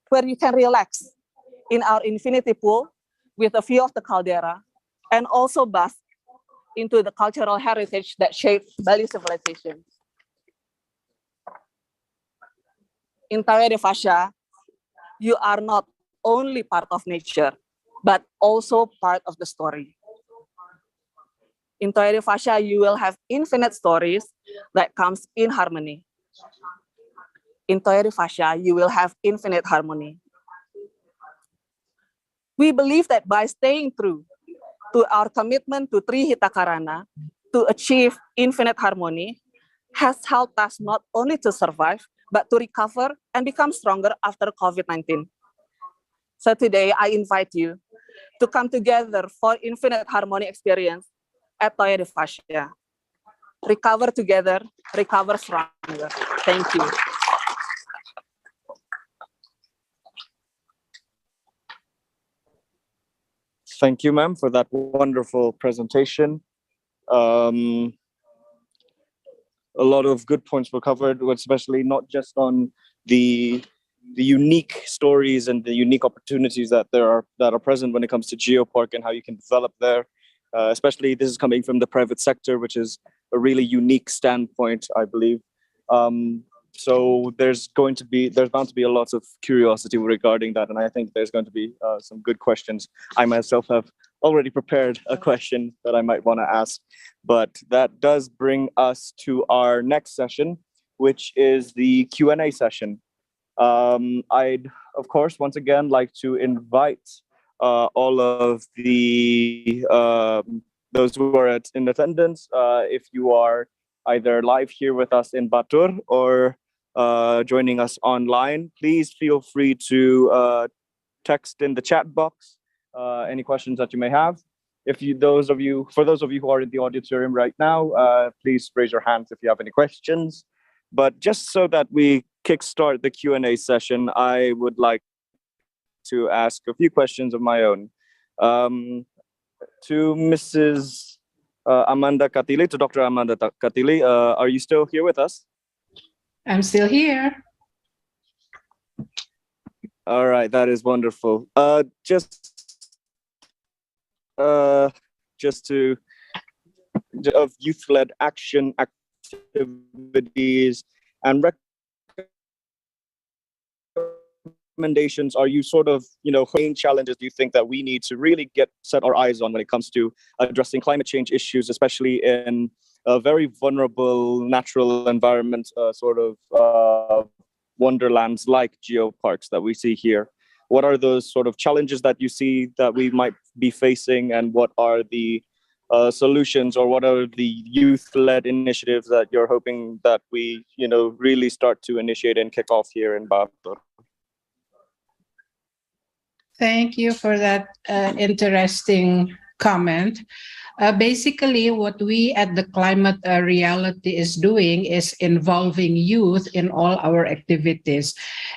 Where you can relax in our infinity pool with a view of the caldera and also bask into the cultural heritage that shaped Bali civilization. In Toya de Fascia, you are not only part of nature, but also part of the story. In Toya de Fascia, you will have infinite stories that comes in harmony. In Toya de Fascia, you will have infinite harmony. We believe that by staying true to our commitment to Trihita Karana to achieve infinite harmony has helped us not only to survive, but to recover and become stronger after COVID-19. So today, I invite you to come together for infinite harmony experience at Toya de Fascia. Recover together, recover stronger. Thank you.
Thank you, ma'am, for that wonderful presentation. A lot of good points were covered, especially not just on the unique stories and the unique opportunities that are present when it comes to Geopark and how you can develop there. Especially this is coming from the private sector, which is a really unique standpoint, I believe. So there's bound to be a lot of curiosity regarding that, and I think there's going to be some good questions. I myself have already prepared a question that I might want to ask, but that does bring us to our next session, which is the Q&A session. I'd, of course, once again like to invite all of the those who are in attendance. If you are either live here with us in Batur or joining us online, please feel free to text in the chat box any questions that you may have. For those of you who are in the auditorium right now, please raise your hands if you have any questions. But just so that we kickstart the Q&A session, I would like to ask a few questions of my own. To Mrs. Amanda Katili, to Dr. Amanda Katili, are you still here with us?
I'm still here.
All right, that is wonderful. Just to of youth-led action activities and recommendations are you sort of, main challenges do you think that we need to really set our eyes on when it comes to addressing climate change issues, especially in a very vulnerable natural environment, wonderlands like geoparks that we see here? What are those sort of challenges that you see that we might be facing, and what are the solutions, or what are the youth-led initiatives that you're hoping that we, really start to initiate and kick off here in Batur?
Thank you for that interesting comment. Basically, what we at the Climate Reality is doing is involving youth in all our activities.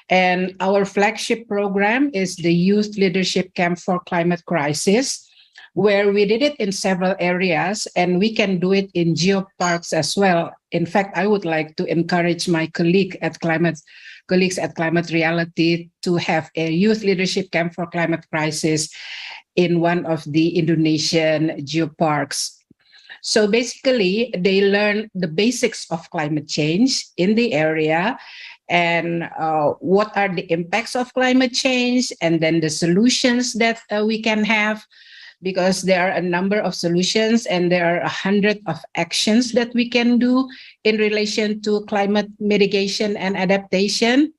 And our flagship program is the Youth Leadership Camp for Climate Crisis, where we did it in several areas, and we can do it in geoparks as well. In fact, I would like to encourage my colleagues at Climate Reality to have a youth leadership camp for climate crisis in one of the Indonesian geoparks. So basically, they learn the basics of climate change in the area, and what are the impacts of climate change, and then the solutions that we can have, because there are a number of solutions and there are 100 of actions that we can do in relation to climate mitigation and adaptation.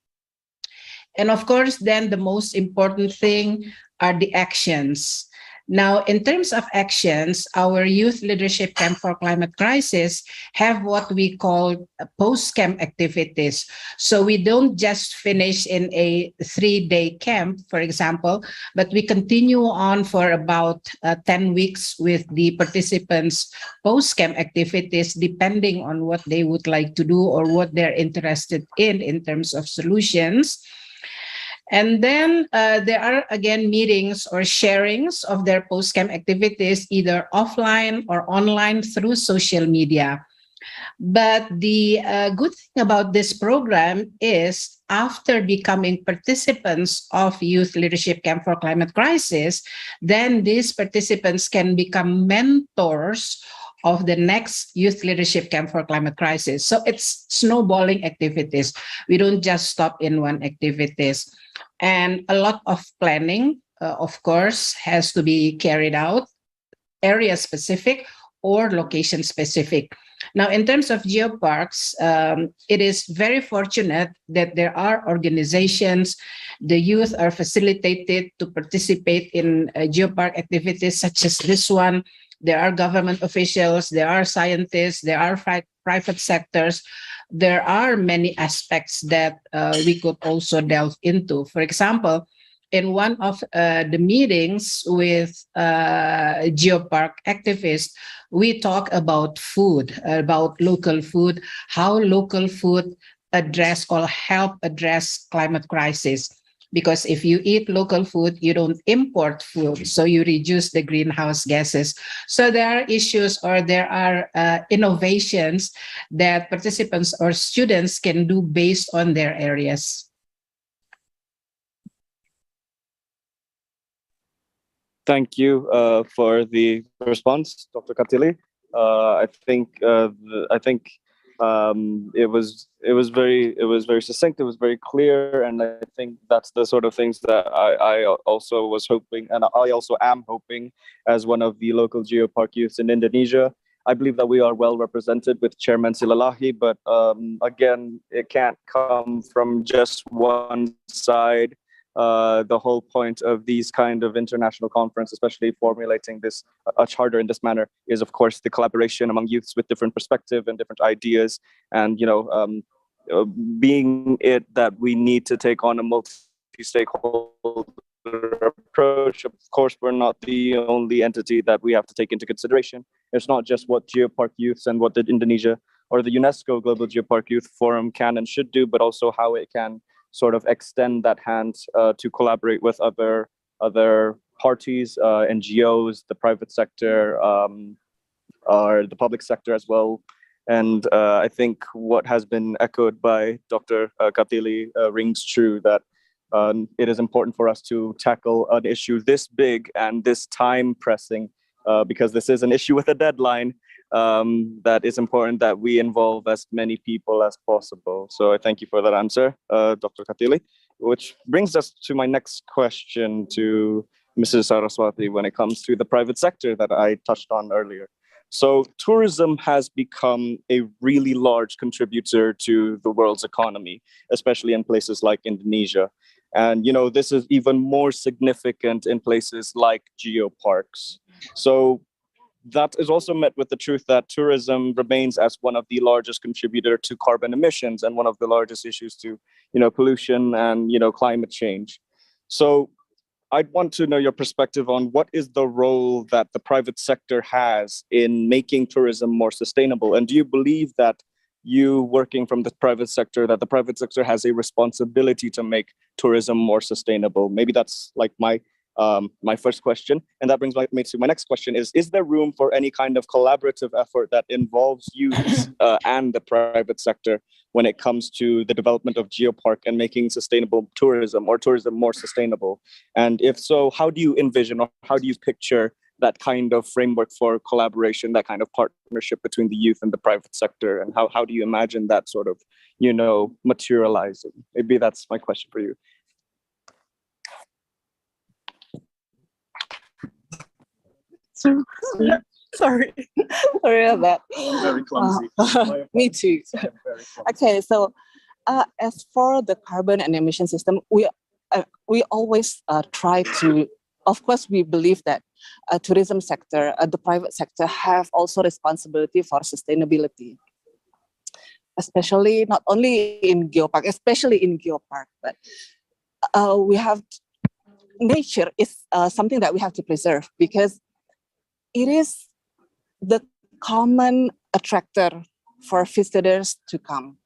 And of course, then the most important thing are the actions. Now, in terms of actions, our Youth Leadership Camp for Climate Crisis have what we call post-camp activities. So we don't just finish in a 3-day camp, for example, but we continue on for about 10 weeks with the participants' post-camp activities, depending on what they would like to do or what they're interested in terms of solutions. And then there are, again, meetings or sharings of their post-camp activities, either offline or online through social media. But the good thing about this program is, after becoming participants of Youth Leadership Camp for Climate Crisis, then these participants can become mentors of the next Youth Leadership Camp for Climate Crisis. So it's snowballing activities. We don't just stop in one activities. And a lot of planning, of course, has to be carried out, area specific or location specific. Now, in terms of geoparks, it is very fortunate that there are organizations, the youth are facilitated to participate in geopark activities such as this one. There are government officials, there are scientists, there are private sectors. There are many aspects that we could also delve into. For example, in one of the meetings with Geopark activists, we talk about food, about local food, how local food address or help address climate crisis. Because if you eat local food, you don't import food, so you reduce the greenhouse gases. So there are issues, or there are innovations that participants or students can do based on their areas.
Thank you for the response, Dr. Katili. I think it was very succinct. It was very clear, and I think that's the sort of things that I also was hoping, and I also am hoping, as one of the local Geopark youths in Indonesia. I believe that we are well represented with Chairman Silalahi, but again, it can't come from just one side. The whole point of these kind of international conference, especially formulating this a charter in this manner, is of course the collaboration among youths with different perspective and different ideas, and being it that we need to take on a multi-stakeholder approach. Of course, we're not the only entity that we have to take into consideration. It's not just what Geopark Youths and what the Indonesia or the UNESCO Global Geopark Youth Forum can and should do, but also how it can sort of extend that hand to collaborate with other parties, NGOs, the private sector, or the public sector as well. And I think what has been echoed by Dr. Katili rings true, that it is important for us to tackle an issue this big and this time pressing, because this is an issue with a deadline. That is important that we involve as many people as possible. So I thank you for that answer, Dr. Katili, which brings us to my next question to Mrs. Saraswati when it comes to the private sector that I touched on earlier. So tourism has become a really large contributor to the world's economy, especially in places like Indonesia. And, this is even more significant in places like geoparks. So that is also met with the truth that tourism remains as one of the largest contributor to carbon emissions and one of the largest issues to, pollution and, climate change. So I'd want to know your perspective on what is the role that the private sector has in making tourism more sustainable. And do you believe that you working from the private sector, that the private sector has a responsibility to make tourism more sustainable? Maybe that's like my first question. And that brings me to my next question is there room for any kind of collaborative effort that involves youth and the private sector when it comes to the development of Geopark and making sustainable tourism or tourism more sustainable? And if so, how do you envision or how do you picture that kind of framework for collaboration, that kind of partnership between the youth and the private sector? And how do you imagine that sort of, materializing? Maybe that's my question for you.
Sorry about that.
Very clumsy.
Me too. Okay, so as for the carbon and emission system, we always try to. Of course, we believe that tourism sector, the private sector, have also responsibility for sustainability, especially not only in Geopark, especially in Geopark, but we have nature is something that we have to preserve because it is the common attractor for visitors to come.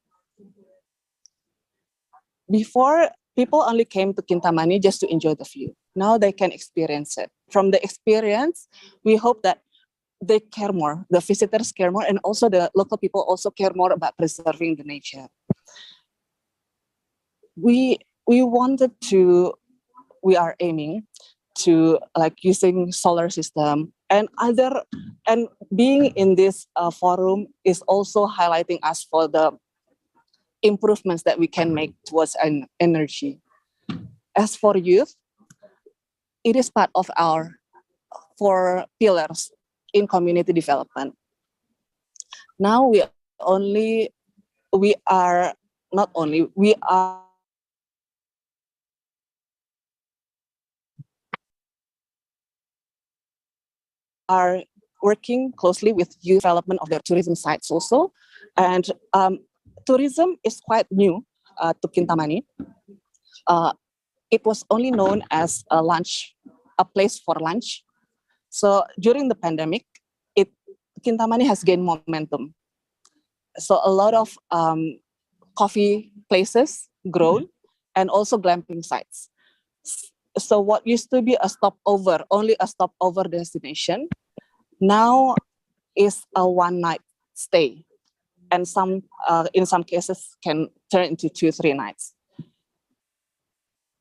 Before, people only came to Kintamani just to enjoy the view. Now they can experience it. From the experience, we hope that they care more, the visitors care more, and also the local people also care more about preserving the nature. We are aiming to using solar system and being in this forum is also highlighting us for the improvements that we can make towards an energy. As for youth, it is part of our 4 pillars in community development. Now we are working closely with youth development of their tourism sites also. And tourism is quite new to Kintamani. it was only known as a place for lunch. So during the pandemic, Kintamani has gained momentum. So a lot of coffee places grown and also glamping sites. So what used to be only a stopover destination, now is a one-night stay, and in some cases can turn into 2-3 nights.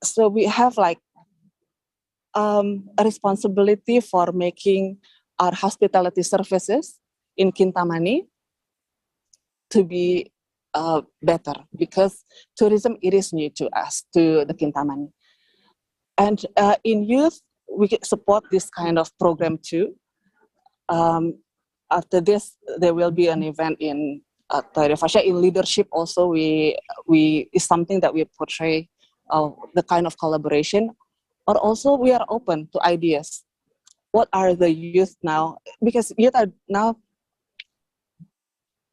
So we have like a responsibility for making our hospitality services in Kintamani to be better, because tourism, it is new to us, to the Kintamani. And in youth, we can support this kind of program too. After this, there will be an event in Toyota Fascia. In leadership also, we is something that we portray, the kind of collaboration. Or also we are open to ideas. What are the youth now? Because youth are now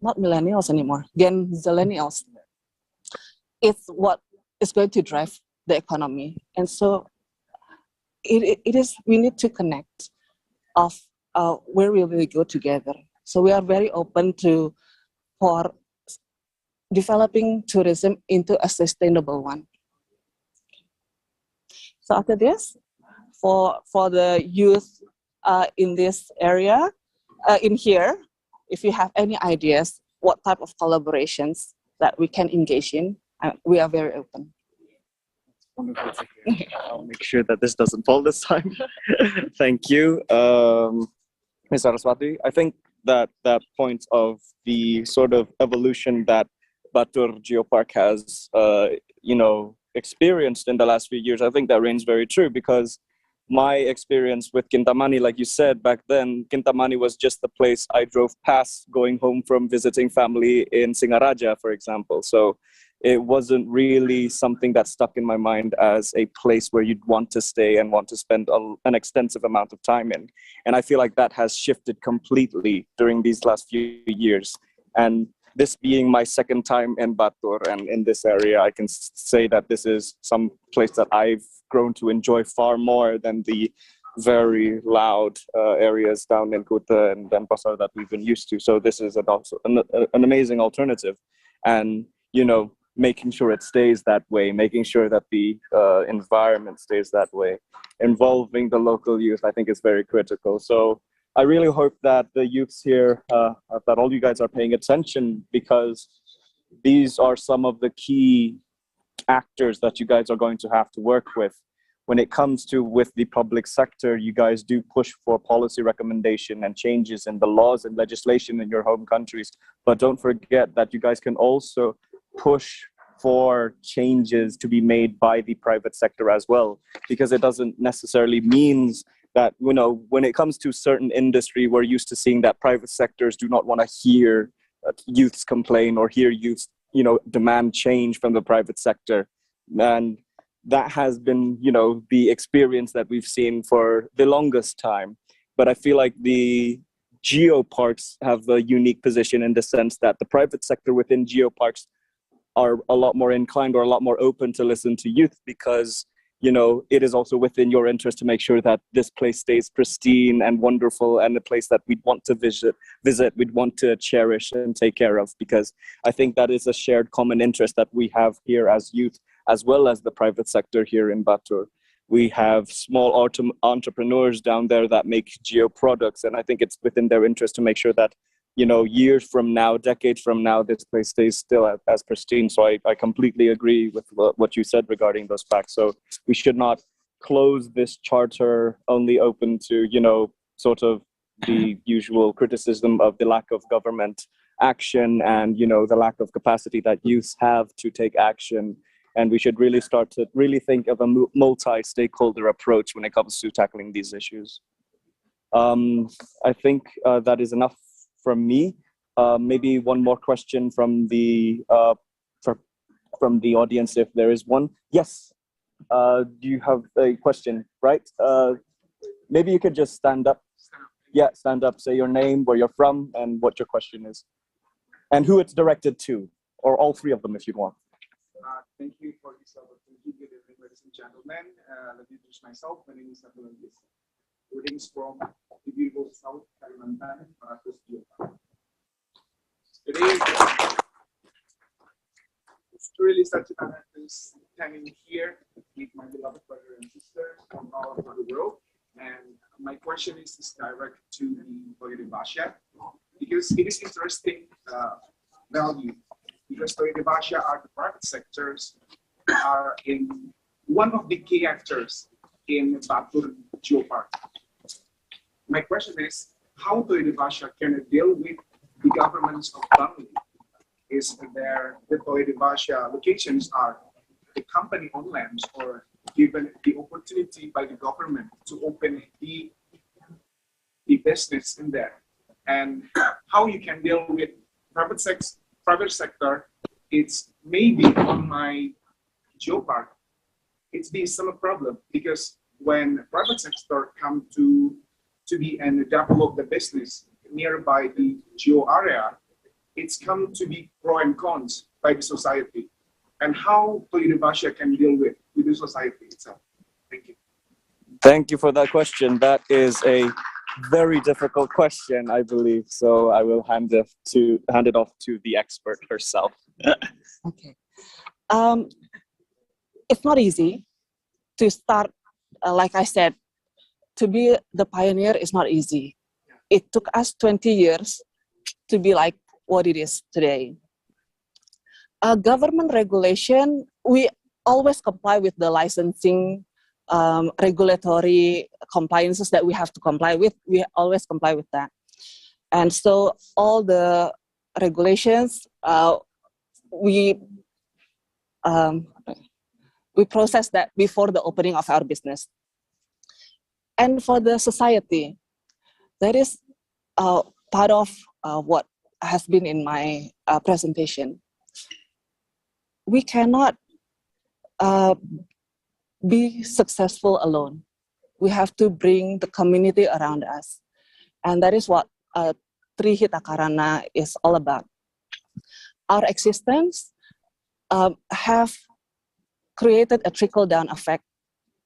not millennials anymore, Gen Zillennials. It's what is going to drive the economy. And so it is, we need to connect of where we will go together. So we are very open for developing tourism into a sustainable one. So after this, for the youth in this area, in here, if you have any ideas, what type of collaborations that we can engage in, we are very open.
Wonderful to hear. I'll make sure that this doesn't fall this time. Thank you, Ms. Saraswati. I think that point of the sort of evolution that Batur Geopark has, experienced in the last few years, I think that reigns very true, because my experience with Kintamani, like you said, back then, Kintamani was just the place I drove past going home from visiting family in Singaraja, for example. So it wasn't really something that stuck in my mind as a place where you'd want to stay and want to spend an extensive amount of time in. And I feel like that has shifted completely during these last few years. And this being my second time in Batur and in this area, I can say that this is some place that I've grown to enjoy far more than the very loud areas down in Kuta and Denpasar that we've been used to. So this is also an amazing alternative. And, making sure it stays that way, making sure that the environment stays that way, involving the local youth, I think is very critical. So I really hope that the youths here, that all you guys are paying attention, because these are some of the key actors that you guys are going to have to work with. When it comes to with the public sector, you guys do push for policy recommendation and changes in the laws and legislation in your home countries. But don't forget that you guys can also push for changes to be made by the private sector as well, because it doesn't necessarily means that, when it comes to certain industry, we're used to seeing that private sectors do not want to hear youths complain or hear youths, demand change from the private sector. And that has been, the experience that we've seen for the longest time. But I feel like the geoparks have a unique position in the sense that the private sector within geoparks are a lot more inclined or a lot more open to listen to youth, because it is also within your interest to make sure that this place stays pristine and wonderful and a place that we'd want to visit, we'd want to cherish and take care of, because I think that is a shared common interest that we have here as youth, as well as the private sector here in Batur. We have small entrepreneurs down there that make geo products, and I think it's within their interest to make sure that years from now, decades from now, this place stays still as pristine. So I completely agree with what you said regarding those facts. So we should not close this charter only open to, sort of the usual criticism of the lack of government action and, the lack of capacity that youths have to take action. And we should really start to really think of a multi-stakeholder approach when it comes to tackling these issues. I think that is enough from me. Maybe one more question from the audience, if there is one. Yes. Do you have a question? Right. Maybe you could just stand up. Yeah, stand up. Say your name, where you're from, and what your question is, and who it's directed to, or all three of them if you want.
Thank you for this opportunity. ladies and gentlemen. Let me introduce myself. My name is Abdul Aziz. Greetings from the beautiful South Kalimantan, Paratus, Geopark. Today, it's really such an honor to standing here with my beloved brother and sisters from all over the world. And my question is direct to the Toyota Basha, because it is interesting value, because Toyota Basha are the private sectors are in one of the key actors in Batur Geopark. My question is, how Toyota Basha can deal with the governments of Bangli? Is there the Toyota Basha locations are the company on lands or given the opportunity by the government to open the business in there? And how you can deal with private sector, it's maybe on my Geopark, it's the summer problem, because when private sector come to be and develop the business nearby the geo area, it's come to be pro and cons by the society, and how Toyota Basha can deal with the society itself. Thank you.
Thank you for that question. That is a very difficult question, I believe. So I will hand it off to the expert herself.
Okay. It's not easy to start, like I said, to be the pioneer is not easy. It took us 20 years to be like what it is today. Government regulation, we always comply with the licensing regulatory compliances that we have to comply with. We always comply with that. And so all the regulations, we process that before the opening of our business. And for the society, that is part of what has been in my presentation. We cannot be successful alone. We have to bring the community around us. And that is what Trihita Karana is all about. Our existence have created a trickle-down effect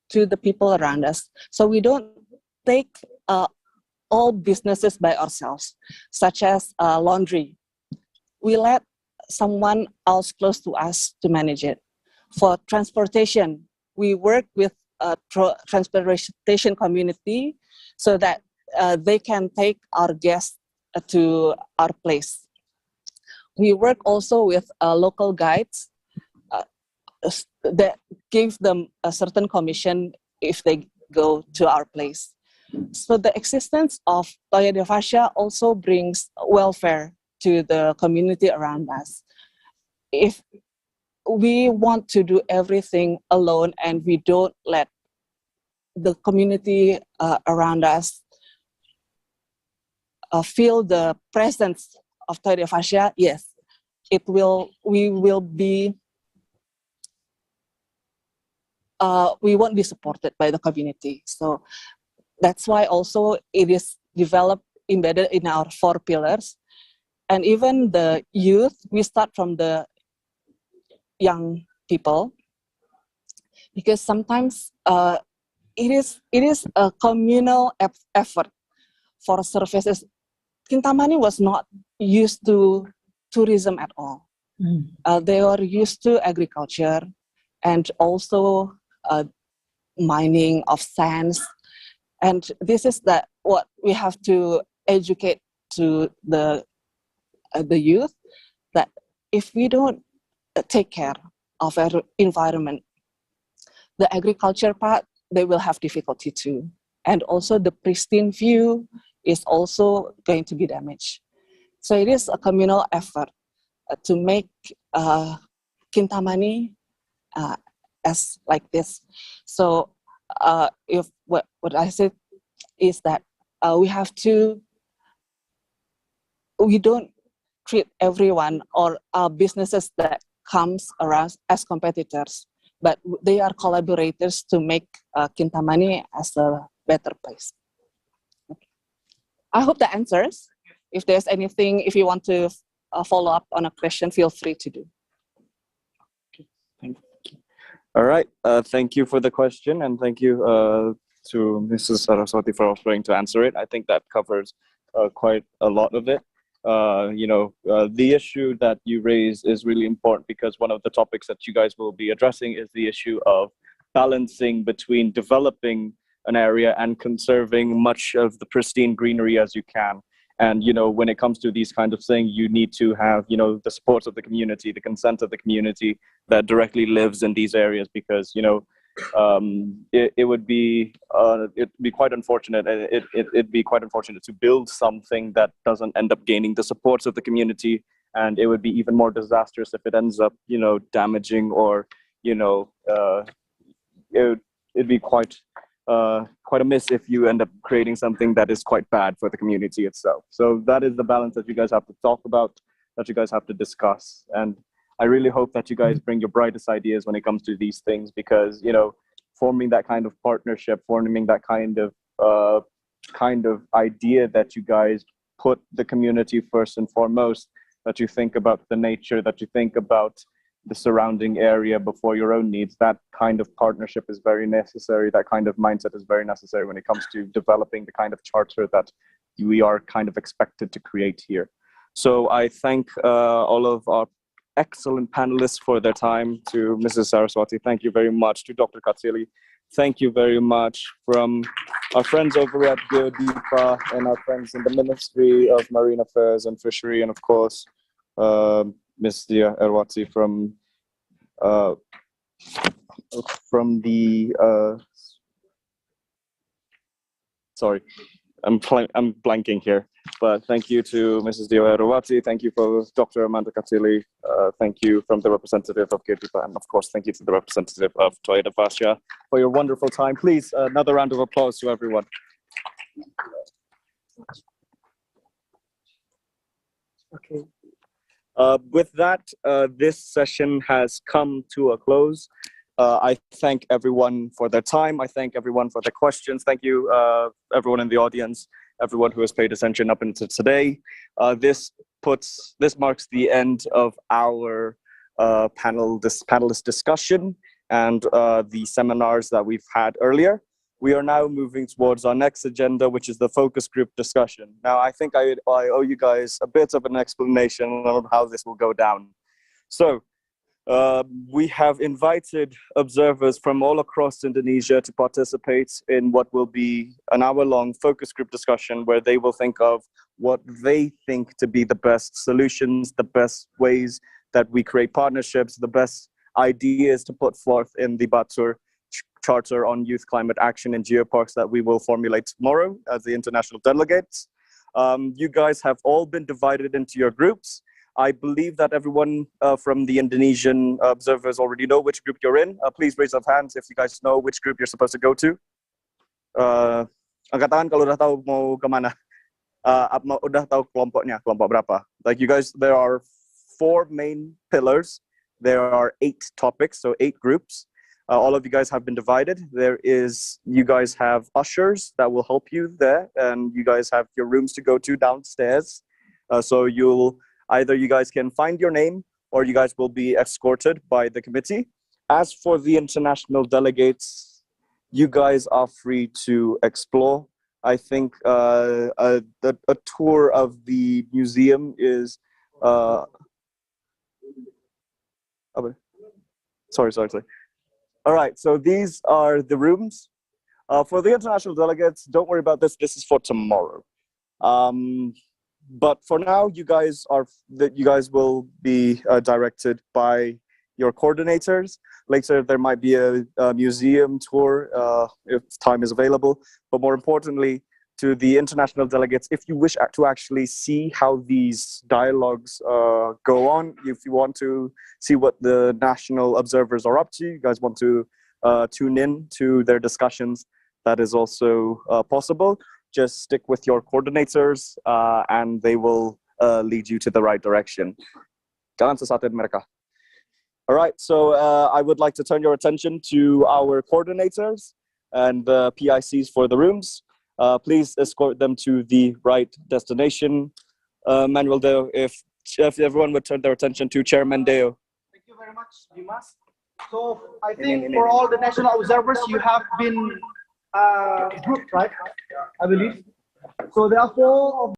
to the people around us. So we don't take all businesses by ourselves, such as laundry. We let someone else close to us to manage it. For transportation, we work with a transportation community so that they can take our guests to our place. We work also with local guides that give them a certain commission if they go to our place. So the existence of Toyota Basha also brings welfare to the community around us. If we want to do everything alone and we don't let the community around us feel the presence of Toyota Basha, yes, we won't be supported by the community. So that's why also it is developed, embedded in our 4 pillars. And even the youth, we start from the young people, because sometimes it is a communal effort for services. Kintamani was not used to tourism at all. They were used to agriculture and also mining of sands. And this is what we have to educate to the youth, that if we don't take care of our environment, the agriculture part, they will have difficulty too. And also the pristine view is also going to be damaged. So it is a communal effort to make Kintamani as like this. So if what I said is that we don't treat everyone or businesses that comes around as competitors, but they are collaborators to make Kintamani as a better place. Okay. I hope that answers. If there's anything, if you want to follow up on a question, feel free to do.
Thank you. All right. Thank you for the question, and thank you to Mrs. Saraswati for offering to answer it. I think that covers quite a lot of it. The issue that you raise is really important because one of the topics that you guys will be addressing is the issue of balancing between developing an area and conserving much of the pristine greenery as you can. And, when it comes to these kind of things, you need to have, the support of the community, the consent of the community that directly lives in these areas because, it would be quite unfortunate. It'd be quite unfortunate to build something that doesn't end up gaining the supports of the community, and it would be even more disastrous if it ends up, damaging or, it'd be quite a miss if you end up creating something that is quite bad for the community itself. So that is the balance that you guys have to talk about, that you guys have to discuss, and I really hope that you guys bring your brightest ideas when it comes to these things because, forming that kind of partnership, forming that kind of idea that you guys put the community first and foremost, that you think about the nature, that you think about the surrounding area before your own needs. That kind of partnership is very necessary. That kind of mindset is very necessary when it comes to developing the kind of charter that we are kind of expected to create here. So I thank all of our excellent panelists for their time. To Mrs. Saraswati, thank you very much. To Dr. Katsili, thank you very much. From our friends over at Geodipa and our friends in the Ministry of Marine Affairs and Fishery, and of course, Ms. Dia Erwati from the sorry, I'm blanking here, but thank you to Mrs. Dia Erwati. Thank you for Dr. Amanda Katsili. Thank you from the representative of Geopark, and of course, thank you to the representative of Toyota Fascia for your wonderful time. Please, another round of applause to everyone. Okay. With that, this session has come to a close. I thank everyone for their time. I thank everyone for their questions. Thank you, everyone in the audience, everyone who has paid attention up until today. This marks the end of our panelist discussion and the seminars that we've had earlier. We are now moving towards our next agenda, which is the focus group discussion. Now, I think I owe you guys a bit of an explanation on how this will go down. So, we have invited observers from all across Indonesia to participate in what will be an hour-long focus group discussion where they will think of what they think to be the best solutions, the best ways that we create partnerships, the best ideas to put forth in the Batur Charter on Youth Climate Action in Geoparks that we will formulate tomorrow as the international delegates. You guys have all been divided into your groups. I believe that everyone from the Indonesian observers already know which group you're in. Please raise your hands if you guys know which group you're supposed to go to. Angkat tangan kalau udah tahu mau kemana. Udah tahu kelompoknya, kelompok berapa. Like you guys, there are 4 main pillars. There are 8 topics, so 8 groups. All of you guys have been divided. You guys have ushers that will help you there, and you guys have your rooms to go to downstairs. So either you guys can find your name or you guys will be escorted by the committee. As for the international delegates, you guys are free to explore. I think a tour of the museum is... Sorry. All right, so these are the rooms. For the international delegates, don't worry about this. This is for tomorrow. But for now, you guys will be directed by your coordinators. Later, there might be a museum tour if time is available. But more importantly, to the international delegates, if you wish to actually see how these dialogues go on, if you want to see what the national observers are up to, you guys want to tune in to their discussions, that is also possible. Just stick with your coordinators and they will lead you to the right direction. Jangan sesatin mereka. All right, so I would like to turn your attention to our coordinators and the PICs for the rooms. Please escort them to the right destination. Manuel Deo, if everyone would turn their attention to Chairman Deo. Thank you very much, Dimas.
So I think for all the national observers, you have been grouped, right? I believe. So therefore,